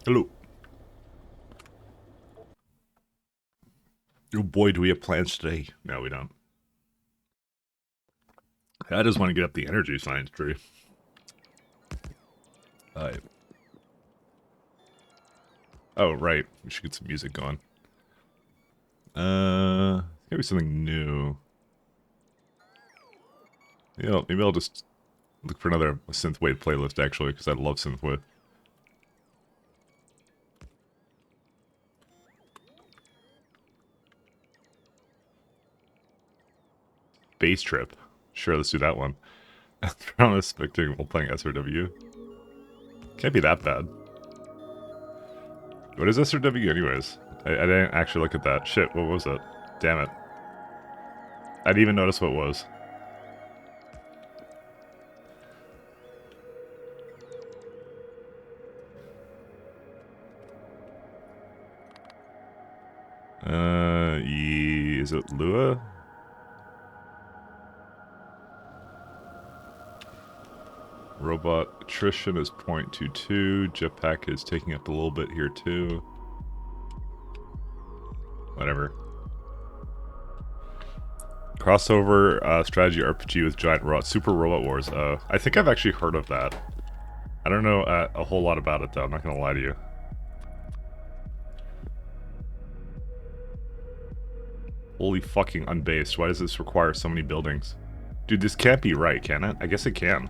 Hello. Oh boy, do we have plans today. No, we don't. I just want to get up the energy science tree. Oh, right. We should get some music going. Maybe something new. You know, maybe I'll just look for another synthwave playlist, actually, because I love synthwave. Bass Trip. Sure, let's do that one. I'm expecting while playing SRW. Can't be that bad. What is SRW anyways? I didn't actually look at that. Shit, what was it? Damn it. I didn't even notice what it was. Is it Lua? Robot attrition is 0.22. Jetpack is taking up a little bit here too. Whatever. Crossover strategy RPG with giant Super Robot Wars. I think I've actually heard of that. I don't know a whole lot about it though, I'm not gonna lie to you. Holy fucking unbased, why does this require so many buildings? Dude, this can't be right, can it? I guess it can.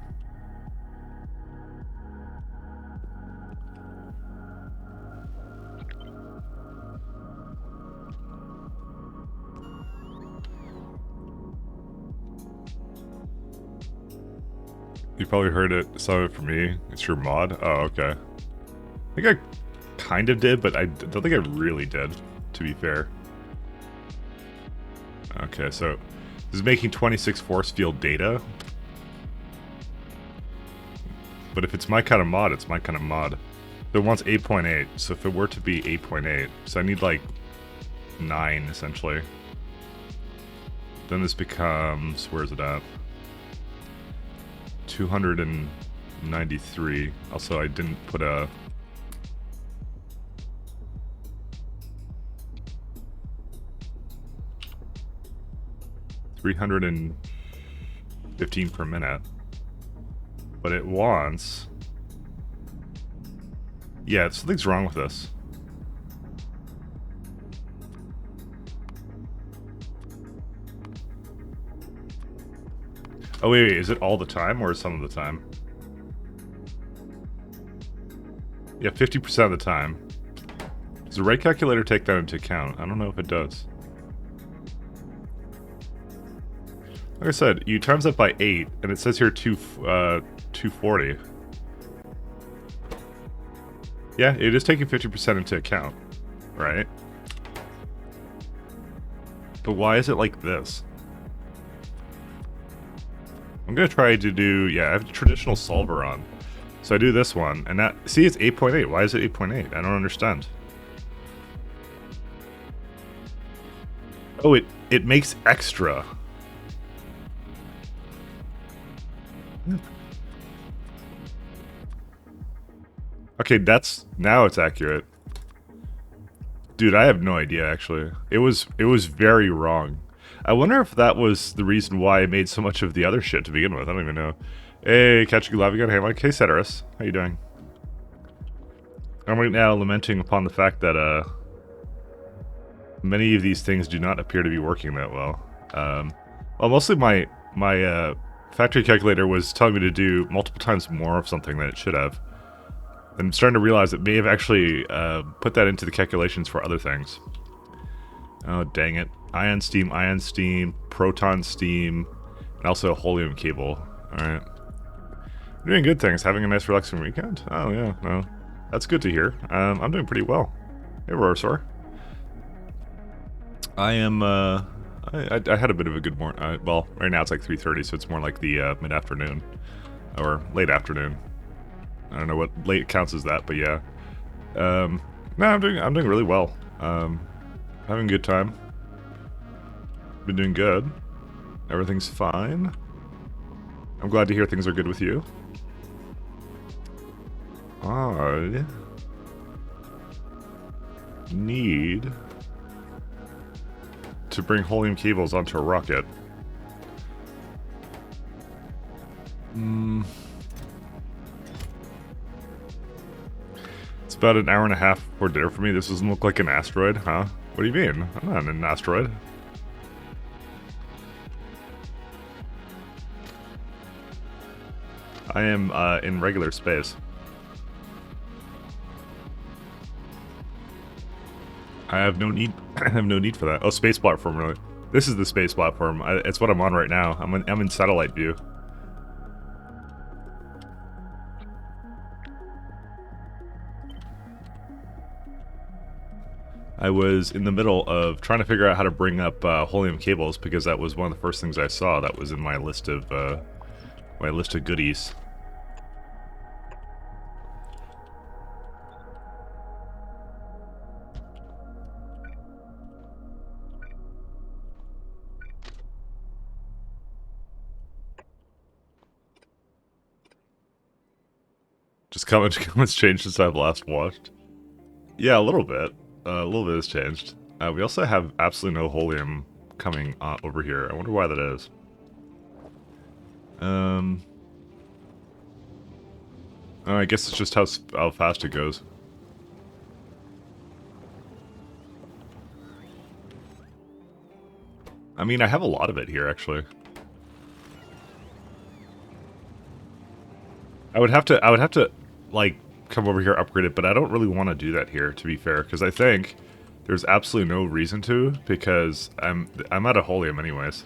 You probably heard it, some of it from me. It's your mod? Oh, okay. I think I kind of did, but I don't think I really did, to be fair. Okay, so this is making 26 force field data. But if it's my kind of mod, it's my kind of mod. It wants 8.8, so if it were to be 8.8, so I need like 9 essentially. Then this becomes, where is it at? 293. Also, I didn't put a... $315 per minute. But it wants... Yeah, something's wrong with this. Oh wait, is it all the time or some of the time? Yeah, 50% of the time. Does the rate calculator take that into account? I don't know if it does. Like I said, you times that by 8, and it says here 240. Yeah, it is taking 50% into account, right? But why is it like this? I'm gonna try to do, yeah, I have the traditional solver on. So I do this one, and that, see, it's 8.8. Why is it 8.8? I don't understand. Oh, it makes extra. Okay, now it's accurate. Dude, I have no idea, actually. It was very wrong. I wonder if that was the reason why I made so much of the other shit to begin with. I don't even know. Hey, catch you live again. Hey, Mike. Hey, Ceteris. How you doing? I'm right now lamenting upon the fact that, many of these things do not appear to be working that well. Well, mostly my factory calculator was telling me to do multiple times more of something than it should have. I'm starting to realize it may have actually put that into the calculations for other things. Oh, dang it. Ion steam, proton steam, and also a helium cable. Alright. Doing good things. Having a nice relaxing weekend? Oh, yeah, no. That's good to hear. I'm doing pretty well. Hey, Rorsaur. I am, I had a bit of a good morning. Well, right now it's like 3:30, so it's more like the mid-afternoon. Or late afternoon. I don't know what late counts as that, but yeah. No, I'm doing really well. Having a good time. Been doing good. Everything's fine. I'm glad to hear things are good with you. I need to bring helium cables onto a rocket. It's about an hour and a half before dinner for me. This doesn't look like an asteroid, huh? What do you mean? I'm not an asteroid. I am in regular space. I have no need. I have no need for that. Oh, space platform, really. This is the space platform. It's what I'm on right now. I'm in satellite view. I was in the middle of trying to figure out how to bring up helium cables because that was one of the first things I saw that was in my list of goodies. Just comments changed since I've last watched. Yeah, a little bit. A little bit has changed. We also have absolutely no helium coming over here. I wonder why that is. I guess it's just how fast it goes. I mean, I have a lot of it here, actually. I would have to, like, come over here, upgrade it, but I don't really want to do that here, to be fair, because I think there's absolutely no reason to, because I'm out of helium anyways.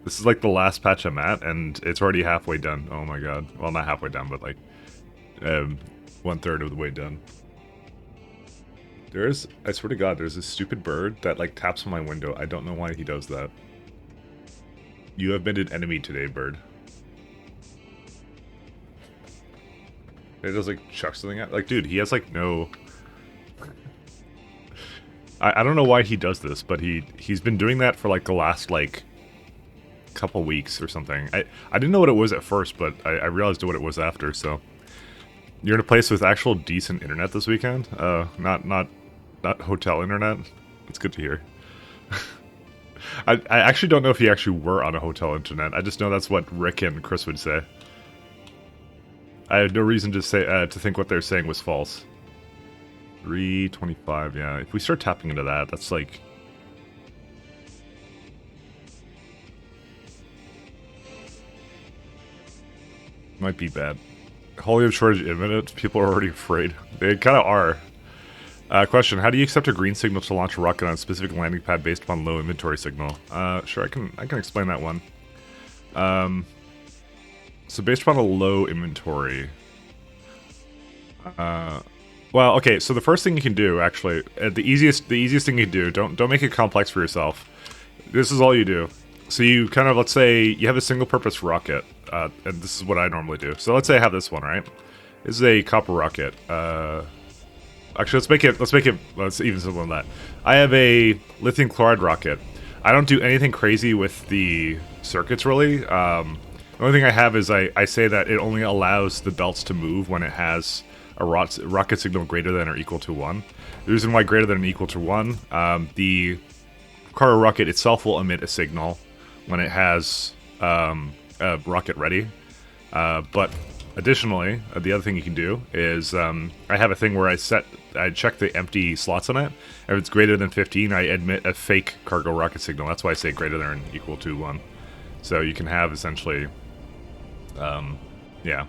This is like the last patch I'm at, and it's already halfway done. Oh my god. Well, not halfway done, but like 1/3 of the way done. There's, I swear to god, there's this stupid bird that like taps on my window. I don't know why he does that. You have been an enemy today, bird. It does like chuck something at, like, dude, he has like no. I don't know why he does this, but he's been doing that for like the last like couple weeks or something. I didn't know what it was at first, but I realized what it was after. So you're in a place with actual decent internet this weekend. Not hotel internet. It's good to hear. I actually don't know if you actually were on a hotel internet. I just know that's what Rick and Chris would say. I had no reason to say to think what they're saying was false. 325, yeah. If we start tapping into that, that's like... might be bad. Helium shortage imminent. People are already afraid. They kind of are. Question: how do you accept a green signal to launch a rocket on a specific landing pad based upon low inventory signal? Sure, I can explain that one. So based upon a low inventory. Well, okay. So the first thing you can do, actually, the easiest thing you can do. Don't make it complex for yourself. This is all you do. So you kind of, let's say you have a single purpose rocket, and this is what I normally do. So let's say I have this one, right? This is a copper rocket. Actually, let's even simpler than that. I have a lithium chloride rocket. I don't do anything crazy with the circuits, really. The only thing I have is I say that it only allows the belts to move when it has a rocket signal greater than or equal to 1. The reason why greater than or equal to 1, the cargo rocket itself will emit a signal when it has a rocket ready. But additionally, the other thing you can do is I have a thing where I check the empty slots on it. If it's greater than 15, I emit a fake cargo rocket signal. That's why I say greater than or equal to 1. So you can have essentially, yeah,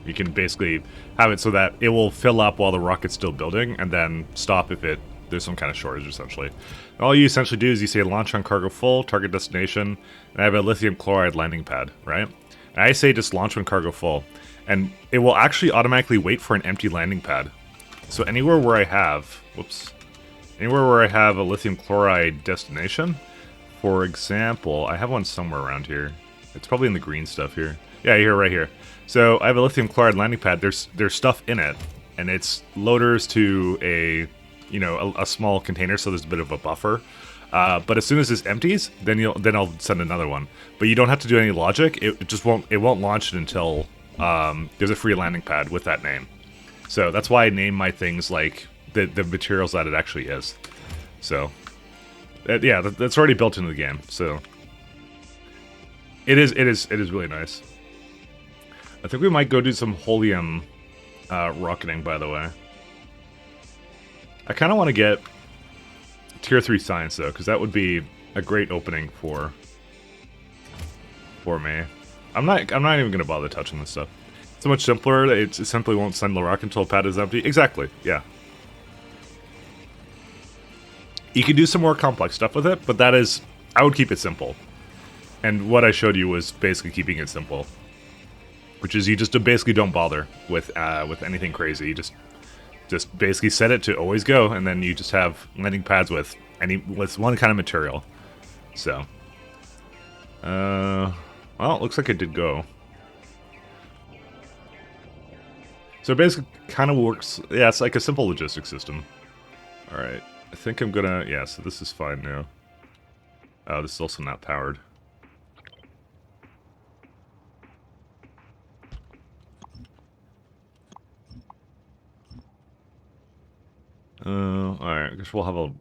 you can basically have it so that it will fill up while the rocket's still building and then stop if there's some kind of shortage, essentially. And all you essentially do is you say launch on cargo full, target destination, and I have a lithium chloride landing pad, right? And I say just launch when cargo full, and it will actually automatically wait for an empty landing pad. So anywhere where I have, anywhere where I have a lithium chloride destination, for example, I have one somewhere around here. It's probably in the green stuff here. Yeah, here, right here. So I have a lithium chloride landing pad. There's stuff in it, and it's loaders to a small container, so there's a bit of a buffer. But as soon as this empties, then I'll send another one. But you don't have to do any logic. It won't launch it until there's a free landing pad with that name. So that's why I name my things like the materials that it actually is. So, yeah, that's already built into the game. So, it is really nice. I think we might go do some helium rocketing, by the way. I kind of want to get Tier 3 science, though, because that would be a great opening for me. I'm not even going to bother touching this stuff. It's so much simpler. It simply won't send the rocket until the pad is empty. Exactly, yeah. You can do some more complex stuff with it, but that is... I would keep it simple. And what I showed you was basically keeping it simple. Which is you just basically don't bother with anything crazy. You just basically set it to always go, and then you just have landing pads with one kind of material. So, well, it looks like it did go. So it basically kind of works. Yeah, it's like a simple logistics system. All right, I think I'm gonna. Yeah, so this is fine now. Oh, this is also not powered. Alright, I guess we'll have a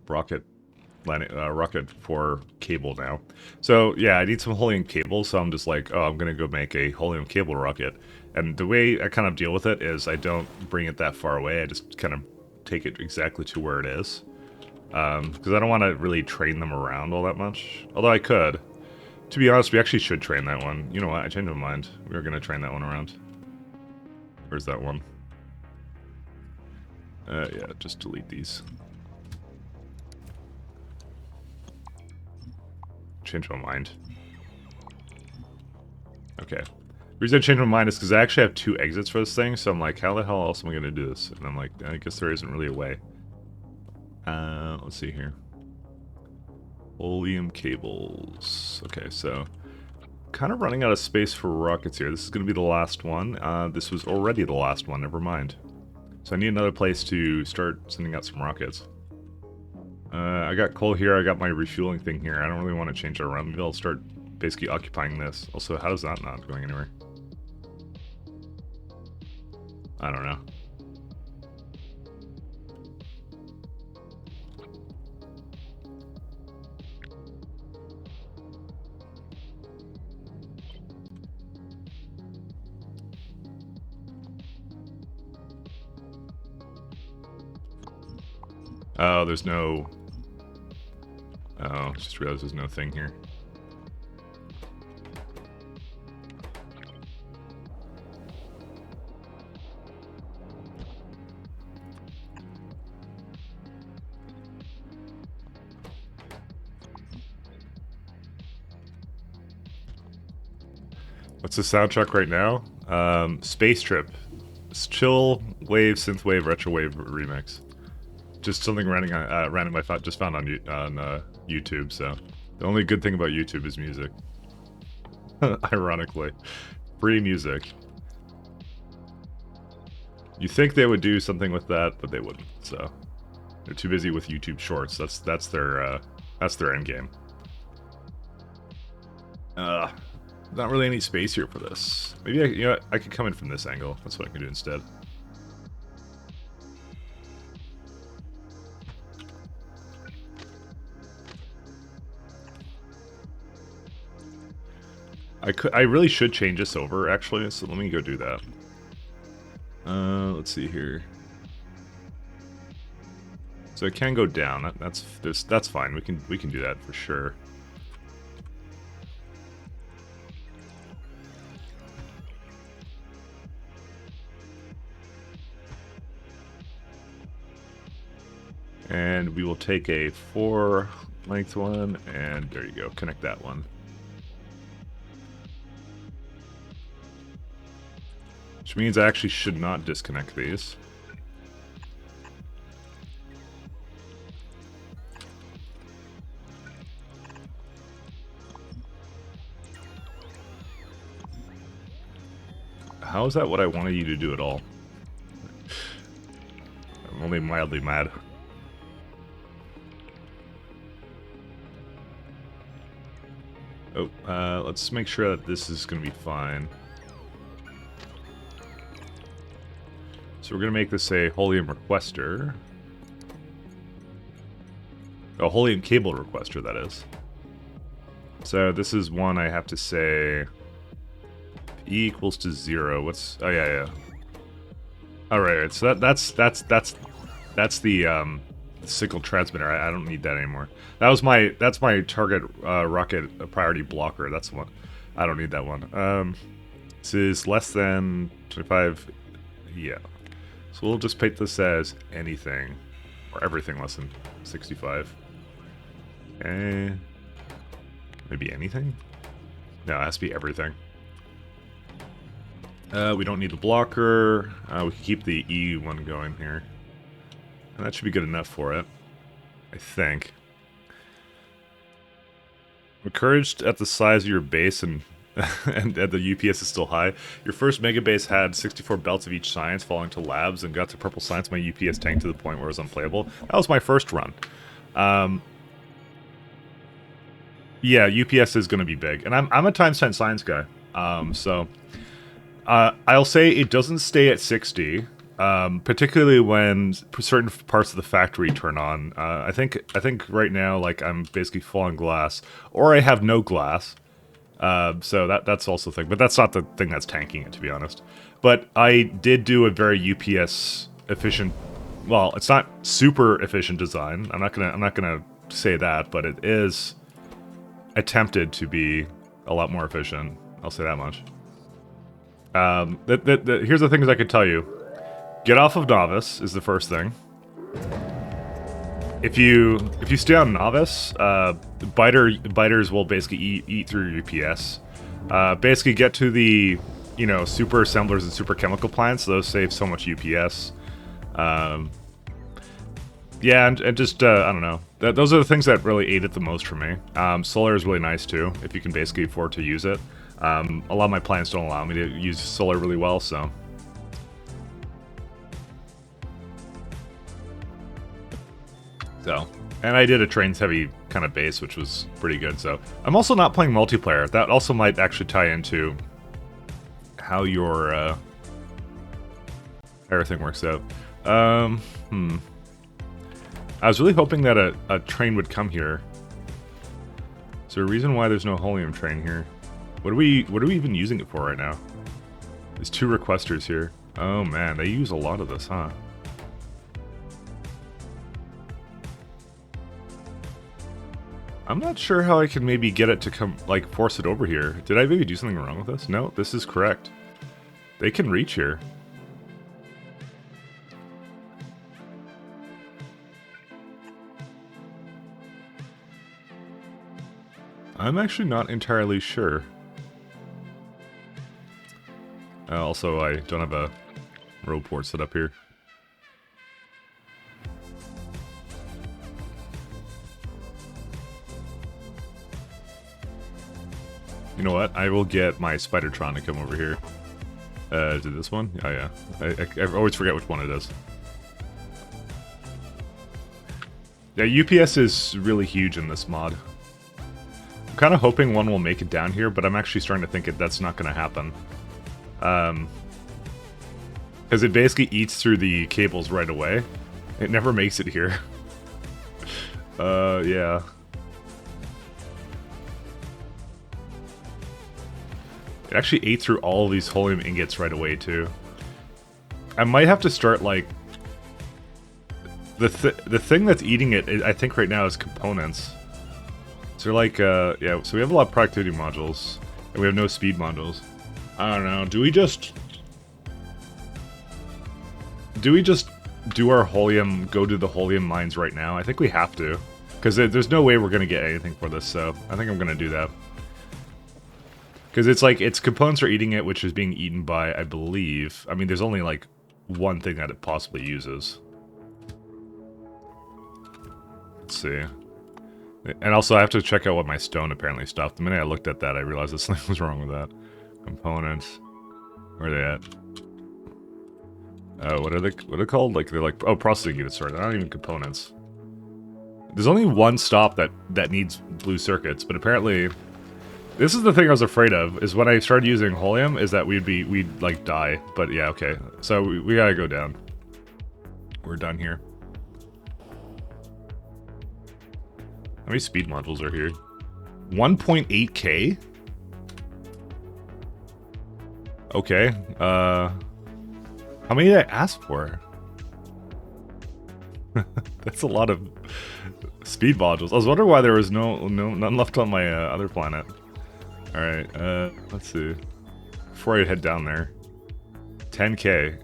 rocket for cable now. So, yeah, I need some helium cables, so I'm just like, oh, I'm gonna go make a helium cable rocket. And the way I kind of deal with it is I don't bring it that far away, I just kind of take it exactly to where it is. Because I don't want to really train them around all that much. Although I could. To be honest, we actually should train that one. You know what, I changed my mind. We were gonna train that one around. Where's that one? Yeah, just delete these. Change my mind. Okay. The reason I changed my mind is because I actually have 2 exits for this thing, so I'm like, how the hell else am I going to do this? And I'm like, I guess there isn't really a way. Let's see here. Helium cables. Okay, so kind of running out of space for rockets here. This is going to be the last one. This was already the last one, never mind. So I need another place to start sending out some rockets. I got coal here, I got my refueling thing here. I don't really want to change it around. Maybe I'll start basically occupying this. Also, how is that not going anywhere? I don't know. Oh, there's no... Oh, just realized there's no thing here. What's the soundtrack right now? Space Trip. It's chill wave, synthwave, retrowave remix. Just something random I just found on YouTube. So the only good thing about YouTube is music. Ironically, free music. You think they would do something with that, but they wouldn't. So they're too busy with YouTube Shorts. That's their end game. Not really any space here for this. Maybe I could come in from this angle. That's what I can do instead. I really should change this over, actually, so let me go do that. Let's see here. So it can go down. That's fine. We can do that for sure. And we will take a 4 length one, and there you go. Connect that one. Which means I actually should not disconnect these. How is that what I wanted you to do at all? I'm only mildly mad. Oh, let's make sure that this is going to be fine. So we're going to make this a helium requester. A helium cable requester, that is. So this is one I have to say E equals to 0. What's... Oh, yeah. All right. So that's the signal transmitter. I don't need that anymore. That's my target rocket priority blocker. That's the one. I don't need that one. This is less than 25. Yeah. So we'll just paint this as anything or everything less than 65. Okay. Maybe anything? No, it has to be everything. We don't need the blocker. We can keep the E one going here. And that should be good enough for it, I think. Encouraged at the size of your base and and the UPS is still high. Your first mega base had 64 belts of each science falling to labs and got to purple science. My UPS tanked to the point where it was unplayable. That was my first run. Yeah, UPS is going to be big. And I'm a times 10 science guy. So I'll say it doesn't stay at 60. Particularly when certain parts of the factory turn on. I think right now, like, I'm basically full on glass, or I have no glass. So that's also a thing, but that's not the thing that's tanking it, to be honest. But I did do a very UPS efficient. Well, it's not super efficient design. I'm not gonna say that, but it is attempted to be a lot more efficient. I'll say that much. Here's the things I could tell you. Get off of Novice is the first thing. If you stay on Novice, biters will basically eat through your UPS. Basically get to the, super assemblers and super chemical plants. Those save so much UPS. Yeah, and just, I don't know. Those are the things that really aid it the most for me. Solar is really nice too, if you can basically afford to use it. A lot of my plants don't allow me to use solar really well, so... And I did a trains heavy kind of base, which was pretty good. So I'm also not playing multiplayer. That also might actually tie into how your everything works out. I was really hoping that a train would come here. Is there a reason why there's no helium train here? What are we even using it for right now? There's 2 requesters here. Oh man, they use a lot of this, huh? I'm not sure how I can maybe get it to come, like, force it over here. Did I maybe do something wrong with this? No, this is correct. They can reach here. I'm actually not entirely sure. Also, I don't have a row port set up here. You know what? I will get my Spidertron to come over here. Is it this one? Oh yeah. I always forget which one it is. Yeah, UPS is really huge in this mod. I'm kind of hoping one will make it down here, but I'm actually starting to think that's not going to happen. Because it basically eats through the cables right away. It never makes it here. Yeah. It actually ate through all of these helium ingots right away, too. I might have to start, like... The thing that's eating it, I think right now, is components. So, like, yeah, so we have a lot of productivity modules, and we have no speed modules. I don't know, do we just do our helium, go to the helium mines right now? I think we have to. Because there's no way we're going to get anything for this, so I think I'm going to do that. Because it's like, its components are eating it, which is being eaten by, I believe... I mean, there's only, like, one thing that it possibly uses. Let's see. And also, I have to check out what my stone apparently stopped. The minute I looked at that, I realized that something was wrong with that. Components. Where are they at? What are they called? Like, they're like... Oh, processing units, sorry. They're not even components. There's only one stop that needs blue circuits, but apparently... This is the thing I was afraid of, is when I started using holium, is that we'd like die. But yeah, okay. So we gotta go down. We're done here. How many speed modules are here? 1.8K? Okay. How many did I ask for? That's a lot of speed modules. I was wondering why there was none left on my other planet. Alright, let's see. Before I head down there. 10K.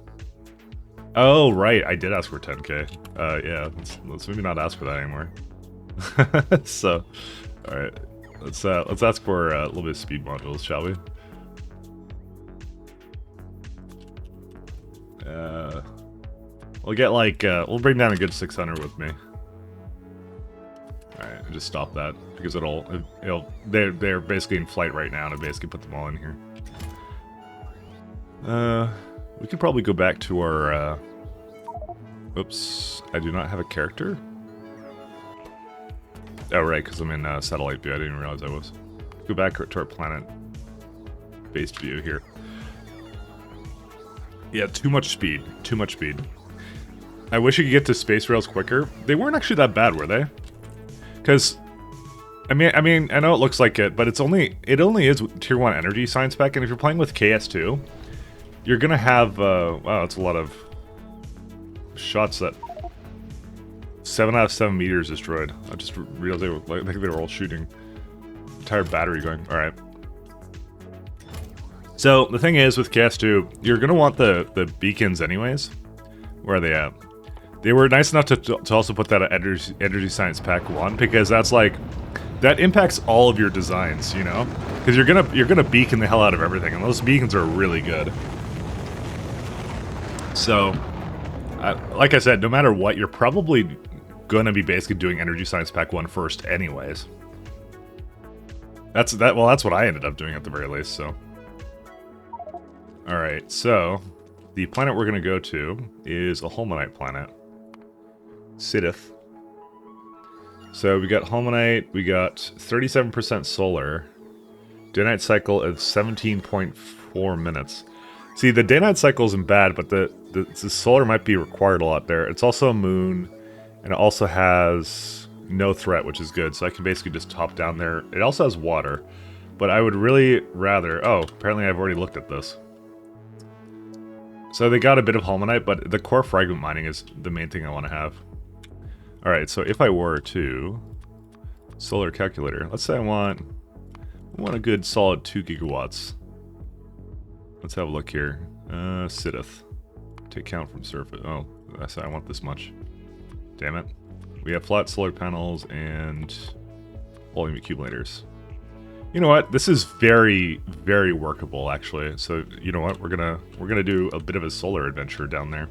Oh, right, I did ask for 10K. Yeah, let's maybe not ask for that anymore. So, alright. Let's ask for a little bit of speed modules, shall we? We'll get like, we'll bring down a good 600 with me. Alright, just stop that, because they're basically in flight right now, and I basically put them all in here. We could probably go back to our, oops, I do not have a character? Oh, right, because I'm in satellite view, I didn't realize I was. Go back to our planet-based view here. Yeah, too much speed, too much speed. I wish you could get to space rails quicker. They weren't actually that bad, were they? Because, I mean, I know it looks like it, but it only is tier 1 energy science spec, and if you're playing with KS2, you're gonna have, wow, that's a lot of shots that 7 out of 7 meters destroyed. I just realized I think they were all shooting. Entire battery going, alright. So, the thing is, with KS2, you're gonna want the beacons anyways. Where are they at? They were nice enough to also put that at Energy Science Pack 1, because that's like, that impacts all of your designs, you know? Because you're gonna beacon the hell out of everything, and those beacons are really good. So, like I said, no matter what, you're probably gonna be basically doing Energy Science Pack 1 first anyways. That's what I ended up doing at the very least, so. Alright, so, the planet we're gonna go to is a Holmonite planet. se+ks2. So we got Holmonite, we got 37% solar, day-night cycle of 17.4 minutes. See, the day-night cycle isn't bad, but the solar might be required a lot there. It's also a moon, and it also has no threat, which is good, so I can basically just top down there. It also has water, but I would really rather... Oh, apparently I've already looked at this. So they got a bit of Holmonite, but the core fragment mining is the main thing I want to have. Alright, so if I were to... Solar calculator. Let's say I want a good solid 2 gigawatts. Let's have a look here. se+ks2. Take count from surface. Oh, I said I want this much. Damn it. We have flat solar panels and volume accumulators. You know what? This is very, very workable, actually. So, you know what? We're gonna do a bit of a solar adventure down there.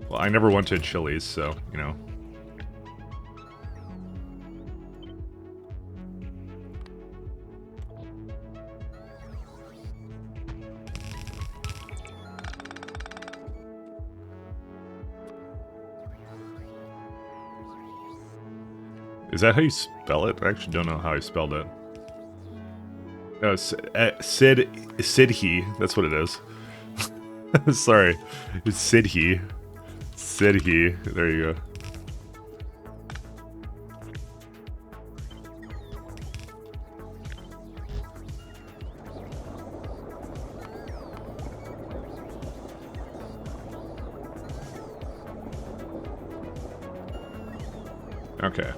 Well, I never went to Chili's, so, you know. Is that how you spell it? I actually don't know how I spelled it. No, Sidhi. That's what it is. Sorry. It's Sidhi. Sidhi. There you go. Okay.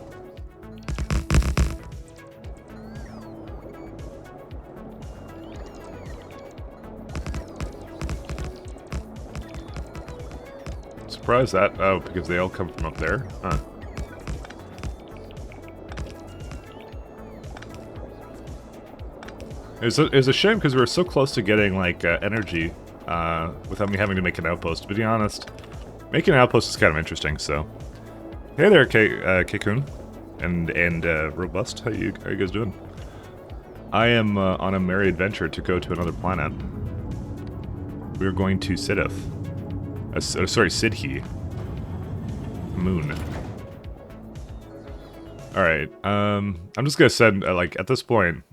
Surprised that. Oh, because they all come from up there? Huh. It was a shame because we were so close to getting, like, energy without me having to make an outpost. To be honest, making an outpost is kind of interesting, so... Hey there, Kekun. And Robust. How you guys doing? I am on a merry adventure to go to another planet. We're going to se+ks2. Sorry, Sidhi. moon. Alright, I'm just gonna send, like, at this point,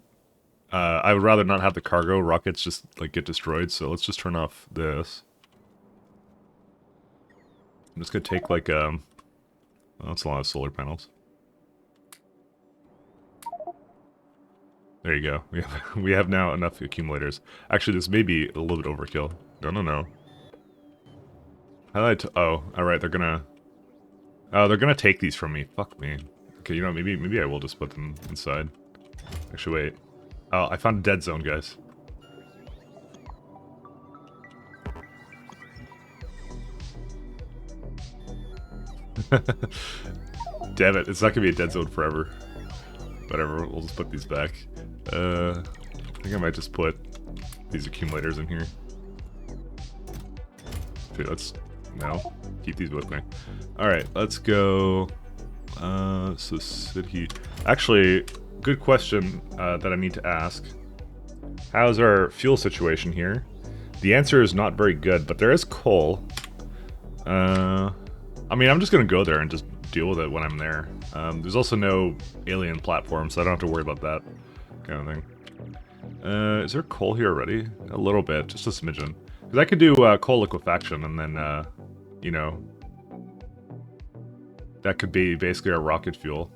I would rather not have the cargo rockets just, like, get destroyed, so let's just turn off this. I'm just gonna take, like, oh, that's a lot of solar panels. There you go. We have now enough accumulators. Actually, this may be a little bit overkill. No. How did oh, alright, they're gonna... Oh, they're gonna take these from me. Fuck me. Okay, you know, maybe I will just put them inside. Actually, wait. Oh, I found a dead zone, guys. Damn it, it's not gonna be a dead zone forever. Whatever, we'll just put these back. I think I might just put these accumulators in here. Okay, no, keep these with me. Alright, let's go. So city... Actually, good question that I need to ask. How's our fuel situation here? The answer is not very good, but there is coal. I mean, I'm just gonna go there and just deal with it when I'm there. There's also no alien platform, so I don't have to worry about that kind of thing. Is there coal here already? A little bit, just a smidgen. Because I could do coal liquefaction, and then, you know, that could be basically our rocket fuel.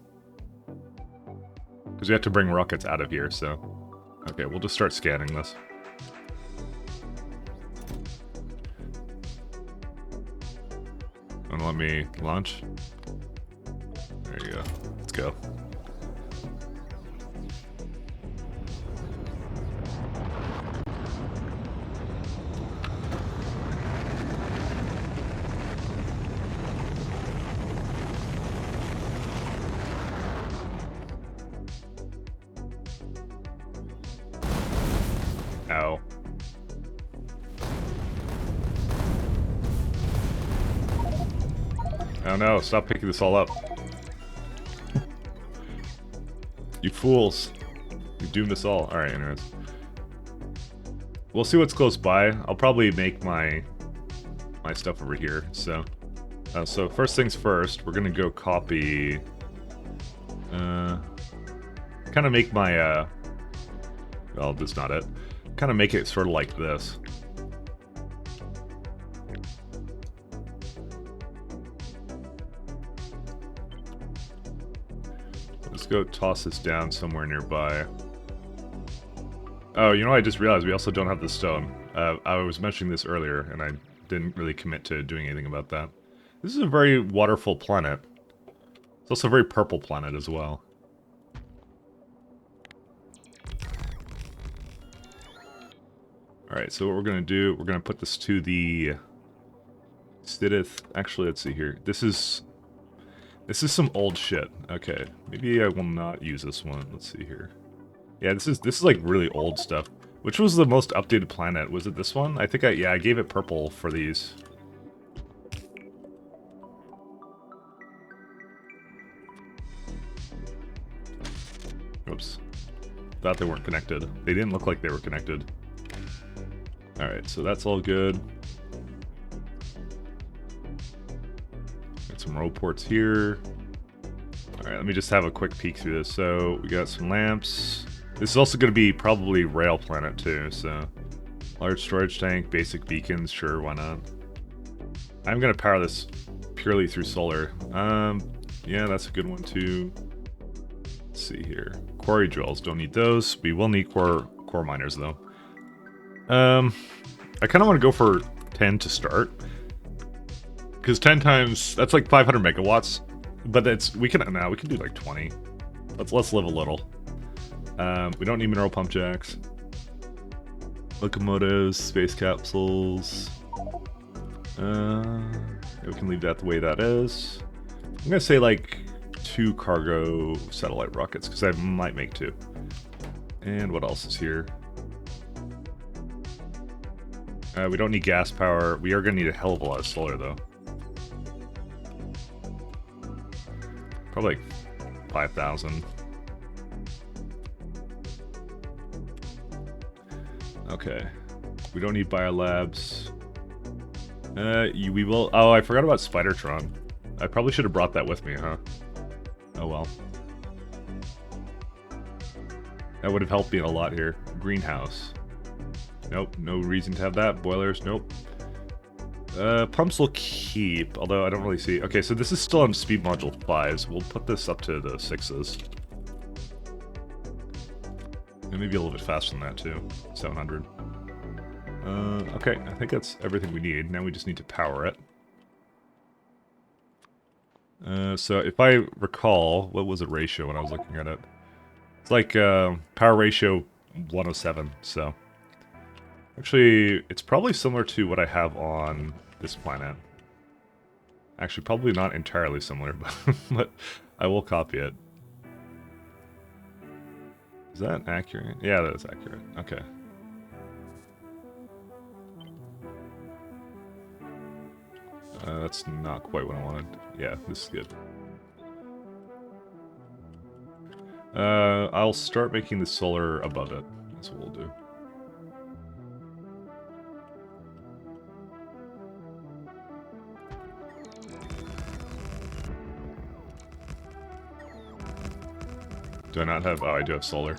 Because we have to bring rockets out of here, so... Okay, we'll just start scanning this. And let me launch. There you go. Let's go. Ow. Oh no, stop picking this all up. You fools. You doomed us all. Alright, anyways. We'll see what's close by. I'll probably make my stuff over here, so... so first things first, we're gonna go copy... kind of make my, well, that's not it. Kind of make it sort of like this. Let's go toss this down somewhere nearby. Oh, you know, I just realized we also don't have the stone. I was mentioning this earlier, and I didn't really commit to doing anything about that. This is a very waterful planet. It's also a very purple planet as well. Alright, so what we're going to do, we're going to put this to the... Actually, let's see here. This is some old shit. Okay, maybe I will not use this one. Let's see here. Yeah, this is like really old stuff. Which was the most updated planet? Was it this one? I think I gave it purple for these. Oops. Thought they weren't connected. They didn't look like they were connected. Alright, so that's all good. Got some row ports here. Alright, let me just have a quick peek through this. So, we got some lamps. This is also going to be probably rail planet too, so... Large storage tank, basic beacons, sure, why not? I'm going to power this purely through solar. Yeah, that's a good one too. Let's see here. Quarry drills, don't need those. We will need core miners though. I kind of want to go for 10 to start. Because 10 times, that's like 500 megawatts. But we can do like 20. Let's live a little. We don't need mineral pump jacks. Locomotives, space capsules. We can leave that the way that is. I'm gonna say like 2 cargo satellite rockets, because I might make 2. And what else is here? We don't need gas power. We are gonna need a hell of a lot of solar though. Probably like 5,000. Okay. We don't need biolabs. We will... Oh, I forgot about Spidertron. I probably should have brought that with me, huh? Oh well. That would have helped me a lot here. Greenhouse. Nope, no reason to have that. Boilers, nope. Pumps will keep, although I don't really see... Okay, so this is still on speed module 5s. We'll put this up to the 6s. And maybe a little bit faster than that, too. 700. Okay, I think that's everything we need. Now we just need to power it. So if I recall, what was the ratio when I was looking at it? It's like power ratio 107, so... Actually, it's probably similar to what I have on this planet. Actually, probably not entirely similar, but I will copy it. Is that accurate? Yeah, that is accurate. Okay. That's not quite what I wanted. Yeah, this is good. I'll start making the solar above it. That's what we'll do. Do I not have... Oh, I do have solar.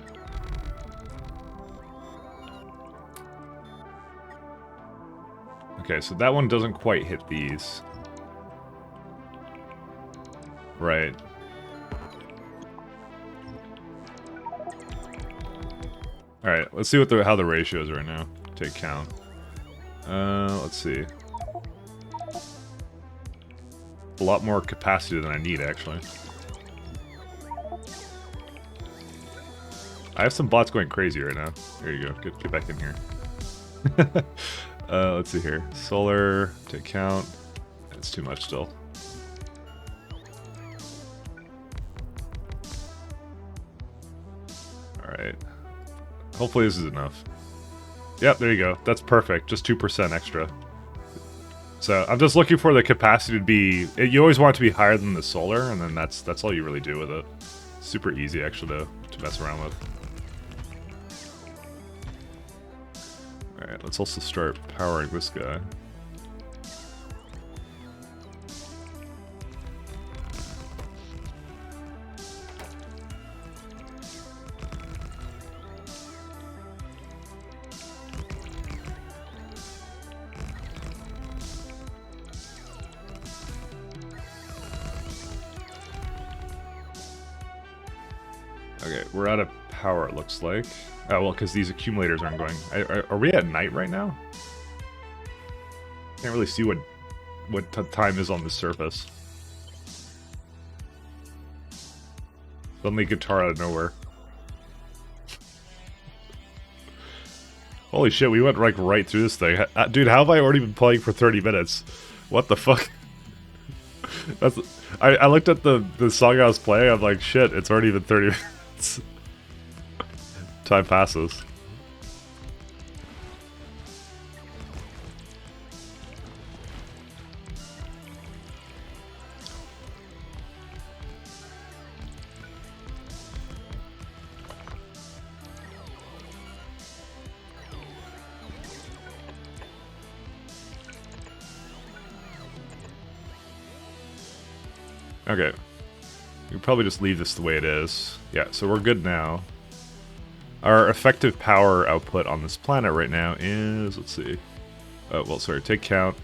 Okay, so that one doesn't quite hit these. Right. Alright, let's see what how the ratio is right now. Take count. Let's see. A lot more capacity than I need, actually. I have some bots going crazy right now. There you go. Get back in here. Let's see here. Solar, take count. That's too much still. Alright. Hopefully this is enough. Yep, there you go. That's perfect. Just 2% extra. So I'm just looking for the capacity to be... You always want it to be higher than the solar, and then that's all you really do with it. Super easy, actually, to mess around with. Alright, let's also start powering this guy. Okay, we're out of power, it looks like. Oh, well, because these accumulators aren't going... Are we at night right now? Can't really see what time is on the surface. Suddenly guitar out of nowhere. Holy shit, we went like right through this thing. Dude, how have I already been playing for 30 minutes? What the fuck? I looked at the song I was playing, I'm like, shit, it's already been 30 minutes. Time passes. Okay. We can probably just leave this the way it is. Yeah, so we're good now. Our effective power output on this planet right now is, let's see. Oh, well, sorry, take count.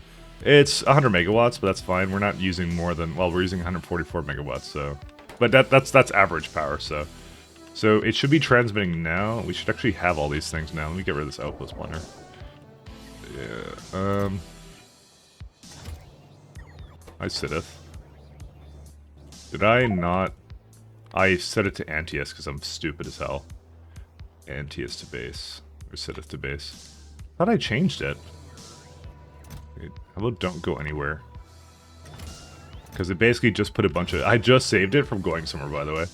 It's 100 megawatts, but that's fine. We're not using more than, well, we're using 144 megawatts, so. But that's average power, so. So it should be transmitting now. We should actually have all these things now. Let me get rid of this output spawner. Yeah, I sitteth. Did I not? I set it to Antius because I'm stupid as hell. Antius to base. Or sitteth to base. I thought I changed it. Wait, how about don't go anywhere? Because it basically just put a bunch of... I just saved it from going somewhere, by the way.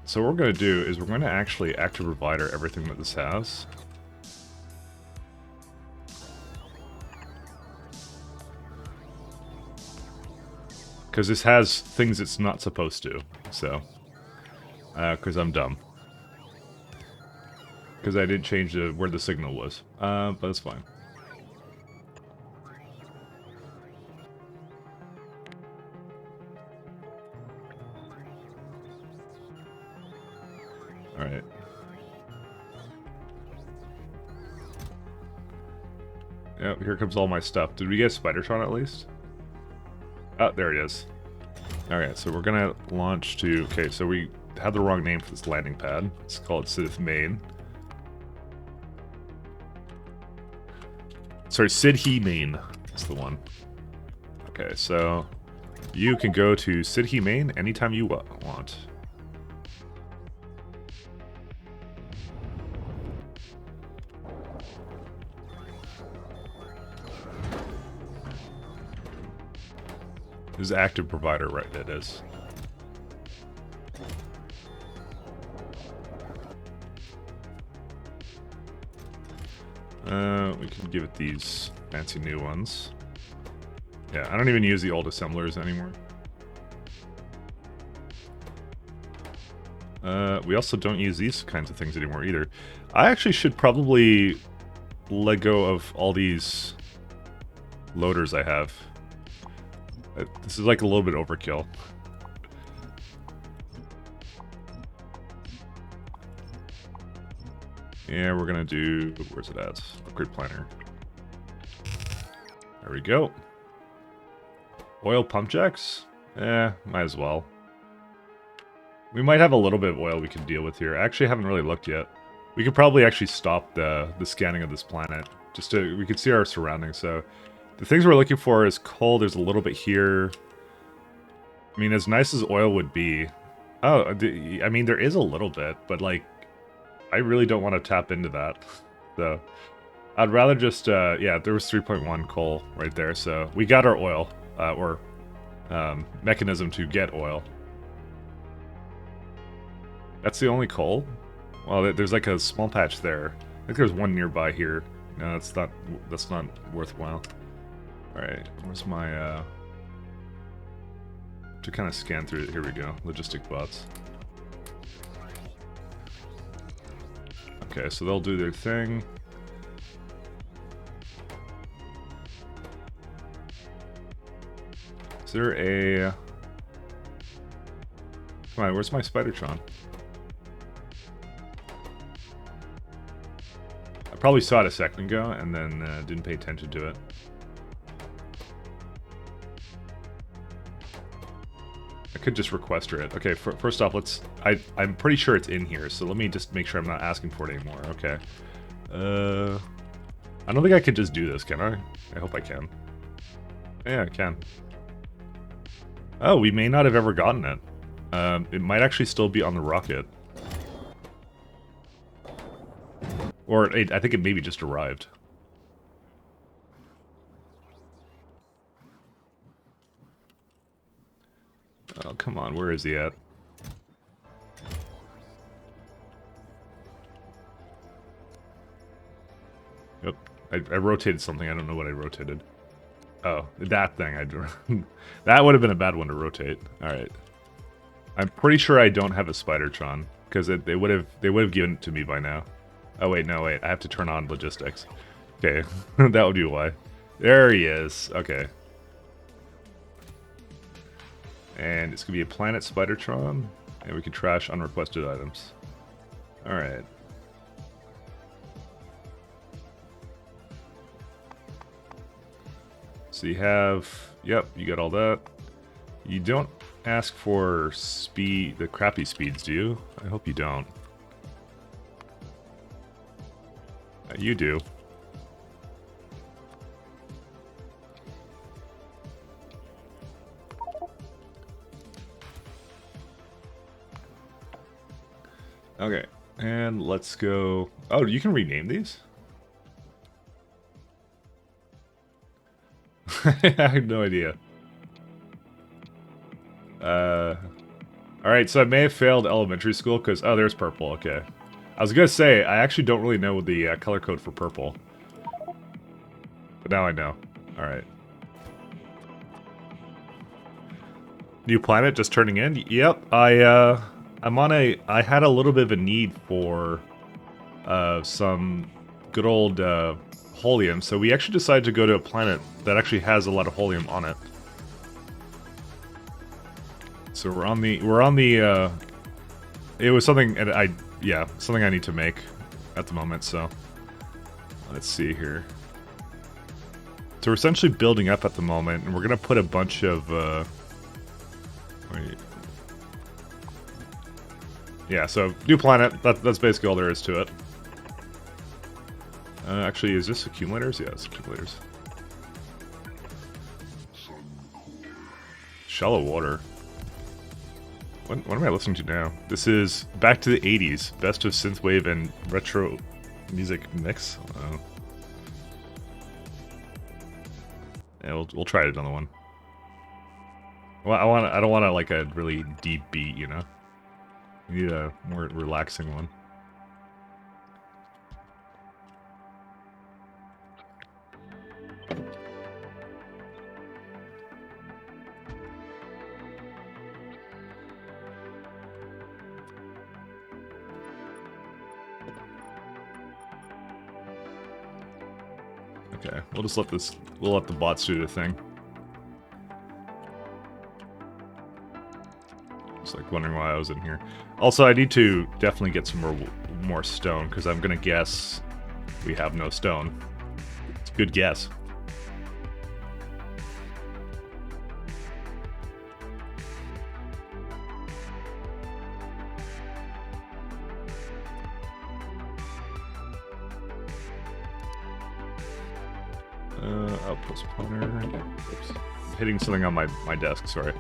So what we're going to do is we're going to actually active provider everything that this has. Because this has things it's not supposed to, so. Because I'm dumb. Because I didn't change where the signal was. But it's fine. Alright. Yep, here comes all my stuff. Did we get Spidertron at least? Oh, there it is. Alright, so we're gonna launch to... Okay, so we had the wrong name for this landing pad. Let's call it Sid Main. Sorry, Sid Main. That's the one. Okay, so you can go to Sid Main anytime you want. This is active provider, right? It is. We can give it these fancy new ones. Yeah, I don't even use the old assemblers anymore. We also don't use these kinds of things anymore either. I actually should probably let go of all these loaders I have. This is like a little bit overkill. Yeah, we're gonna do... Where's it at? Upgrade planner. There we go. Oil pump jacks? Eh, might as well. We might have a little bit of oil we can deal with here. I actually haven't really looked yet. We could probably actually stop the scanning of this planet. Just to... We could see our surroundings, so... The things we're looking for is coal. There's a little bit here. I mean, as nice as oil would be... Oh, I mean, there is a little bit, but, like, I really don't want to tap into that. So, I'd rather just, yeah, there was 3.1 coal right there, so we got our oil, or mechanism to get oil. That's the only coal? Well, there's like a small patch there. I think there's one nearby here. No, that's not worthwhile. Alright, where's my, to kind of scan through it, here we go. Logistic bots. Okay, so they'll do their thing. Is there a... Come on, where's my Spidertron? I probably saw it a second ago and then didn't pay attention to it. I could just requester it. Okay, first off, let's... I'm pretty sure it's in here, so let me just make sure I'm not asking for it anymore. Okay. I don't think I could just do this, can I? I hope I can. Yeah, I can. Oh, we may not have ever gotten it. It might actually still be on the rocket. Or I think it maybe just arrived. Oh, come on, where is he at? Yep, I rotated something, I don't know what I rotated. Oh, that thing, that would have been a bad one to rotate. Alright. I'm pretty sure I don't have a Spidertron, because they would have given it to me by now. Oh wait, no wait, I have to turn on logistics. Okay, that would be why. There he is, okay. And it's going to be a planet Spidertron, and we can trash unrequested items. Alright. So you have... Yep, you got all that. You don't ask for speed, the crappy speeds, do you? I hope you don't. You do. Okay, and let's go... Oh, you can rename these? I have no idea. Alright, so I may have failed elementary school because... Oh, there's purple, okay. I was gonna say, I actually don't really know the color code for purple. But now I know. Alright. New planet just turning in? Yep, I'm on a... I had a little bit of a need for some good old holium, so we actually decided to go to a planet that actually has a lot of holium on it. So we're on the... it was something, and I yeah, something I need to make at the moment, so let's see here. So we're essentially building up at the moment, and we're gonna put a bunch of wait. Yeah, so new planet, that's basically all there is to it. Actually, is this accumulators? Yeah, it's accumulators. Shallow water. What am I listening to now? This is Back to the 80s. Best of synthwave and retro music mix. Yeah, we'll try another one. Well, I don't want to like a really deep beat, you know. We need a more relaxing one. Okay, we'll just we'll let the bots do their thing. Just like wondering why I was in here. Also, I need to definitely get some more stone, because I'm gonna guess we have no stone. It's a good guess. Outpost pointer. Oops. I'm hitting something on my desk, sorry.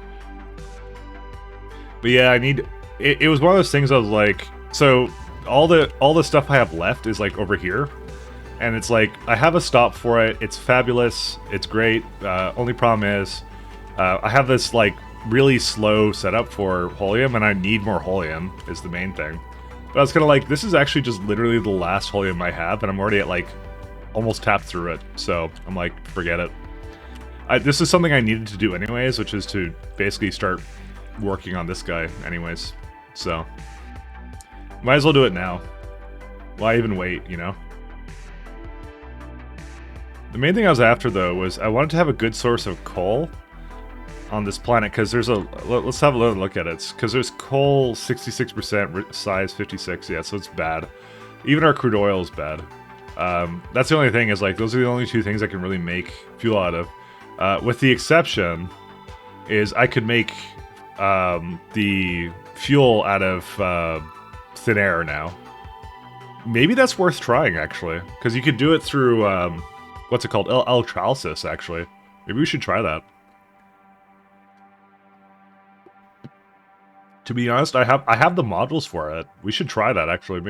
But yeah, I need... It was one of those things I was like... So, all the stuff I have left is like over here. And it's like, I have a stop for it, it's fabulous, it's great. Only problem is, I have this like really slow setup for holium, and I need more holium, is the main thing. But I was kind of like, this is actually just literally the last holium I have, and I'm already at like... almost tapped through it, so I'm like, forget it. This is something I needed to do anyways, which is to basically start working on this guy anyways. So, might as well do it now. Why even wait, you know? The main thing I was after, though, was I wanted to have a good source of coal on this planet, because there's a... Let's have a little look at it. Because there's coal, 66%, size 56, yeah, so it's bad. Even our crude oil is bad. That's the only thing, is like, those are the only two things I can really make fuel out of. With the exception, is I could make the fuel out of thin air now. Maybe that's worth trying, actually. Because you could do it through, what's it called? Electrolysis, actually. Maybe we should try that. To be honest, I have the modules for it. We should try that, actually.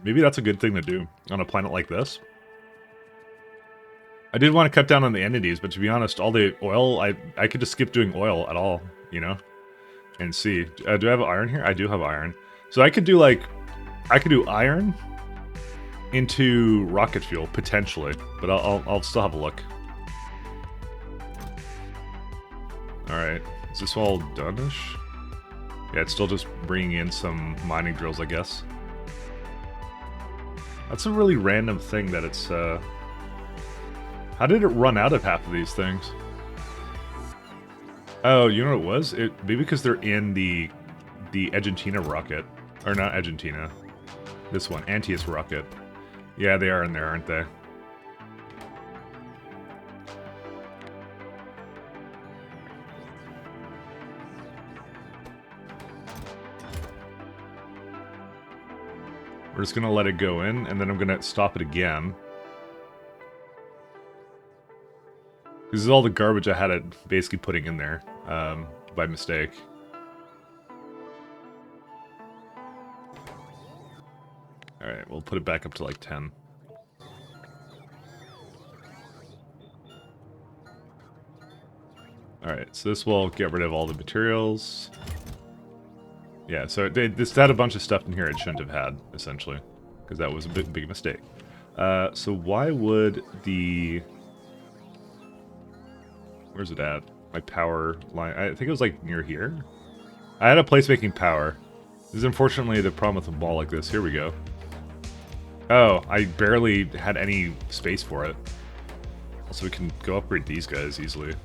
Maybe that's a good thing to do on a planet like this. I did want to cut down on the entities, but to be honest, all the oil, I could just skip doing oil at all, you know? And see. Do I have iron here? I do have iron. So I could do, like... I could do iron into rocket fuel, potentially. But I'll still have a look. Alright. Is this all done-ish? Yeah, it's still just bringing in some mining drills, I guess. That's a really random thing that it's, How did it run out of half of these things? Oh, you know what it was? Maybe because they're in the Argentina rocket. Or not Argentina. This one, Antius rocket. Yeah, they are in there, aren't they? We're just gonna let it go in, and then I'm gonna stop it again. This is all the garbage I had it basically putting in there, by mistake. Alright, we'll put it back up to like 10. Alright, so this will get rid of all the materials. Yeah, so this had a bunch of stuff in here it shouldn't have had, essentially. Because that was a big mistake. So why would the... Where's it at? My power line... I think it was like near here? I had a place making power. This is unfortunately the problem with a ball like this. Here we go. Oh, I barely had any space for it. Also, we can go upgrade these guys easily.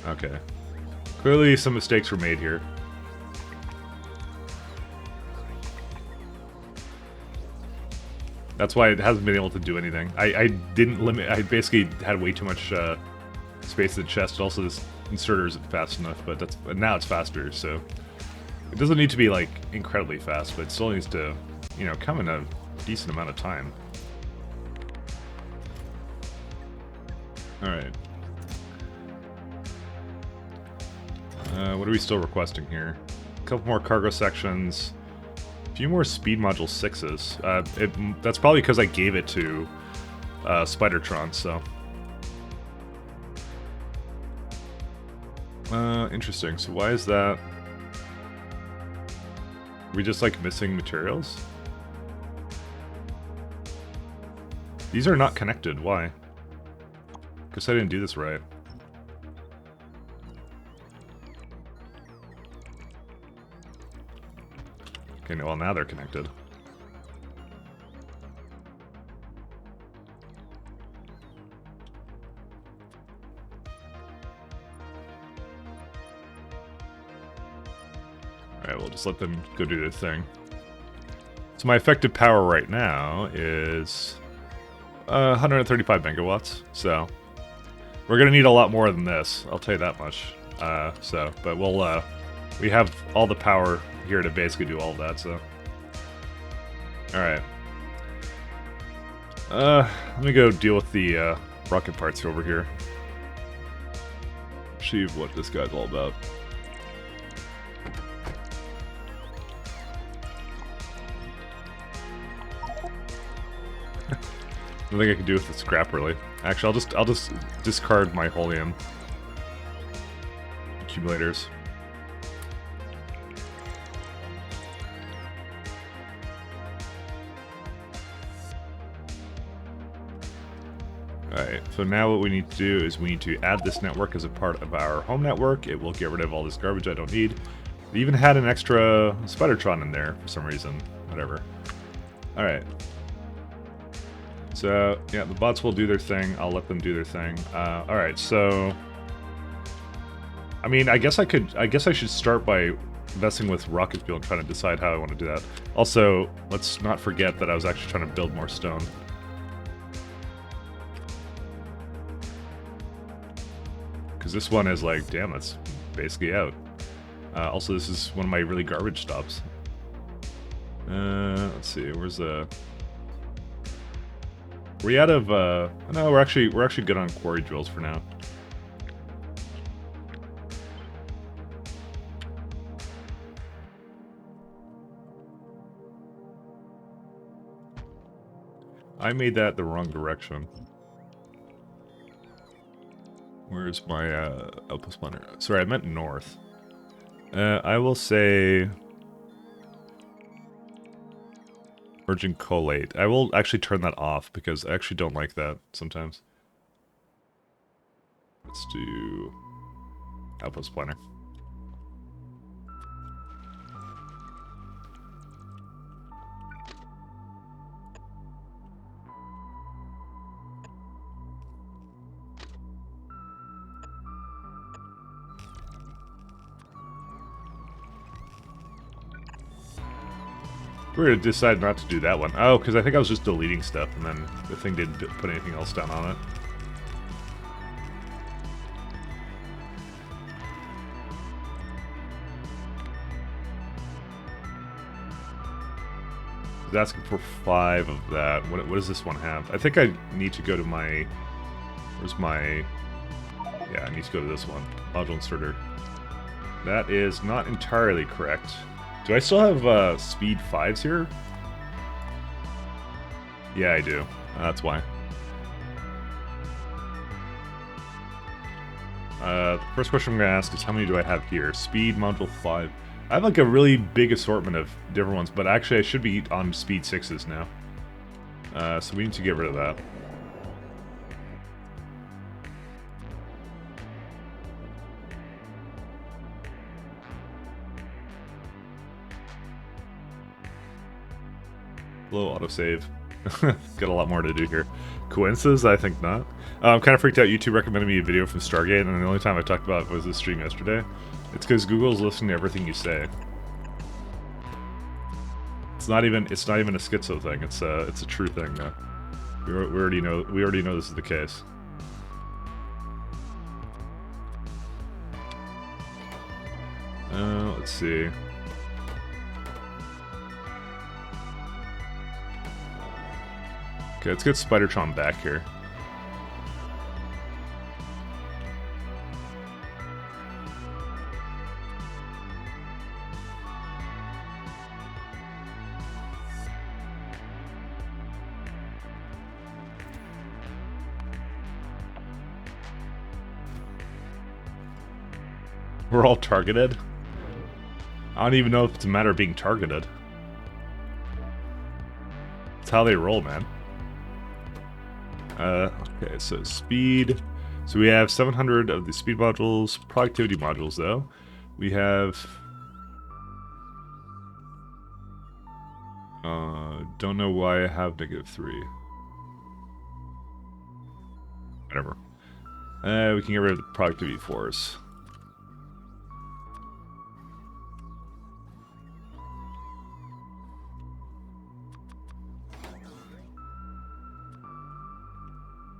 Okay. Clearly some mistakes were made here. That's why it hasn't been able to do anything. I didn't limit... I basically had way too much space in the chest. Also, this inserter isn't fast enough, but now it's faster, so... It doesn't need to be, like, incredibly fast, but it still needs to, you know, come in a decent amount of time. Alright. What are we still requesting here? A couple more cargo sections. A few more speed module 6s. That's probably because I gave it to Spidertron, so... Interesting. So why is that... Are we just, like, missing materials? These are not connected. Why? Guess I didn't do this right. Okay, well, now they're connected. Alright, we'll just let them go do their thing. So my effective power right now is 135 megawatts, so we're gonna need a lot more than this, I'll tell you that much. But we'll, we have all the power here to basically do all of that, so. Alright. Let me go deal with the rocket parts over here. See what this guy's all about. Nothing I can do with the scrap, really. Actually, I'll just discard my helium accumulators. Alright, so now what we need to do is we need to add this network as a part of our home network. It will get rid of all this garbage I don't need. We even had an extra Spidertron in there for some reason. Whatever. Alright. So, yeah, the bots will do their thing. I'll let them do their thing. Alright, so... I mean, I guess I should start by messing with rocket fuel and trying to decide how I want to do that. Also, let's not forget that I was actually trying to build more stone. Because this one is like, damn, it's basically out. Also, this is one of my really garbage stops. Let's see, where's the... Are we out of, no, we're actually good on quarry drills for now. I made that the wrong direction. Where's my, outpost spawner? Sorry, I meant north. I will say... Virgin collate. I will actually turn that off because I actually don't like that sometimes. Let's do outpost spawner. We're gonna decide not to do that one. Oh, because I think I was just deleting stuff, and then the thing didn't put anything else down on it. It's asking for 5 of that. What does this one have? I think I need to go to my... Where's my... Yeah, I need to go to this one. Module inserter. That is not entirely correct. Do I still have speed 5s here? Yeah, I do. That's why. The first question I'm going to ask is how many do I have here? Speed module 5. I have like a really big assortment of different ones, but actually I should be on speed 6s now. So we need to get rid of that. Low autosave. Got a lot more to do here. Coincidence? I think not. I'm kind of freaked out. YouTube recommended me a video from Stargate, and the only time I talked about it was this stream yesterday. It's because Google's listening to everything you say. It's not even a schizo thing. It's a true thing. We already know this is the case. Let's see. Okay, let's get Spidertron back here. We're all targeted? I don't even know if it's a matter of being targeted. It's how they roll, man. Okay, so speed. So we have 700 of the speed modules, productivity modules, though. We have... don't know why I have -3. Whatever. We can get rid of the productivity force.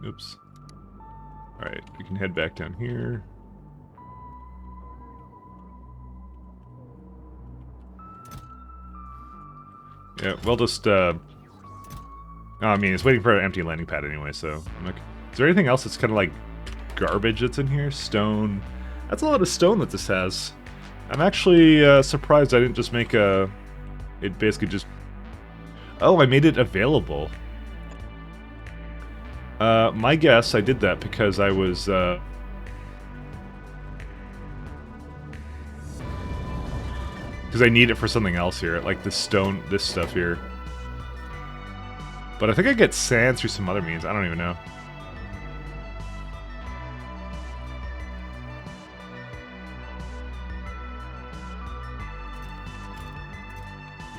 Oops. Alright, we can head back down here. Yeah, we'll just, I mean, it's waiting for an empty landing pad anyway, so... Is there anything else that's kind of like garbage that's in here? Stone. That's a lot of stone that this has. I'm actually surprised I didn't just make a... It basically just... Oh, I made it available. My guess, I did that because I was, because I need it for something else here, like this stone, this stuff here. But I think I get sand through some other means, I don't even know.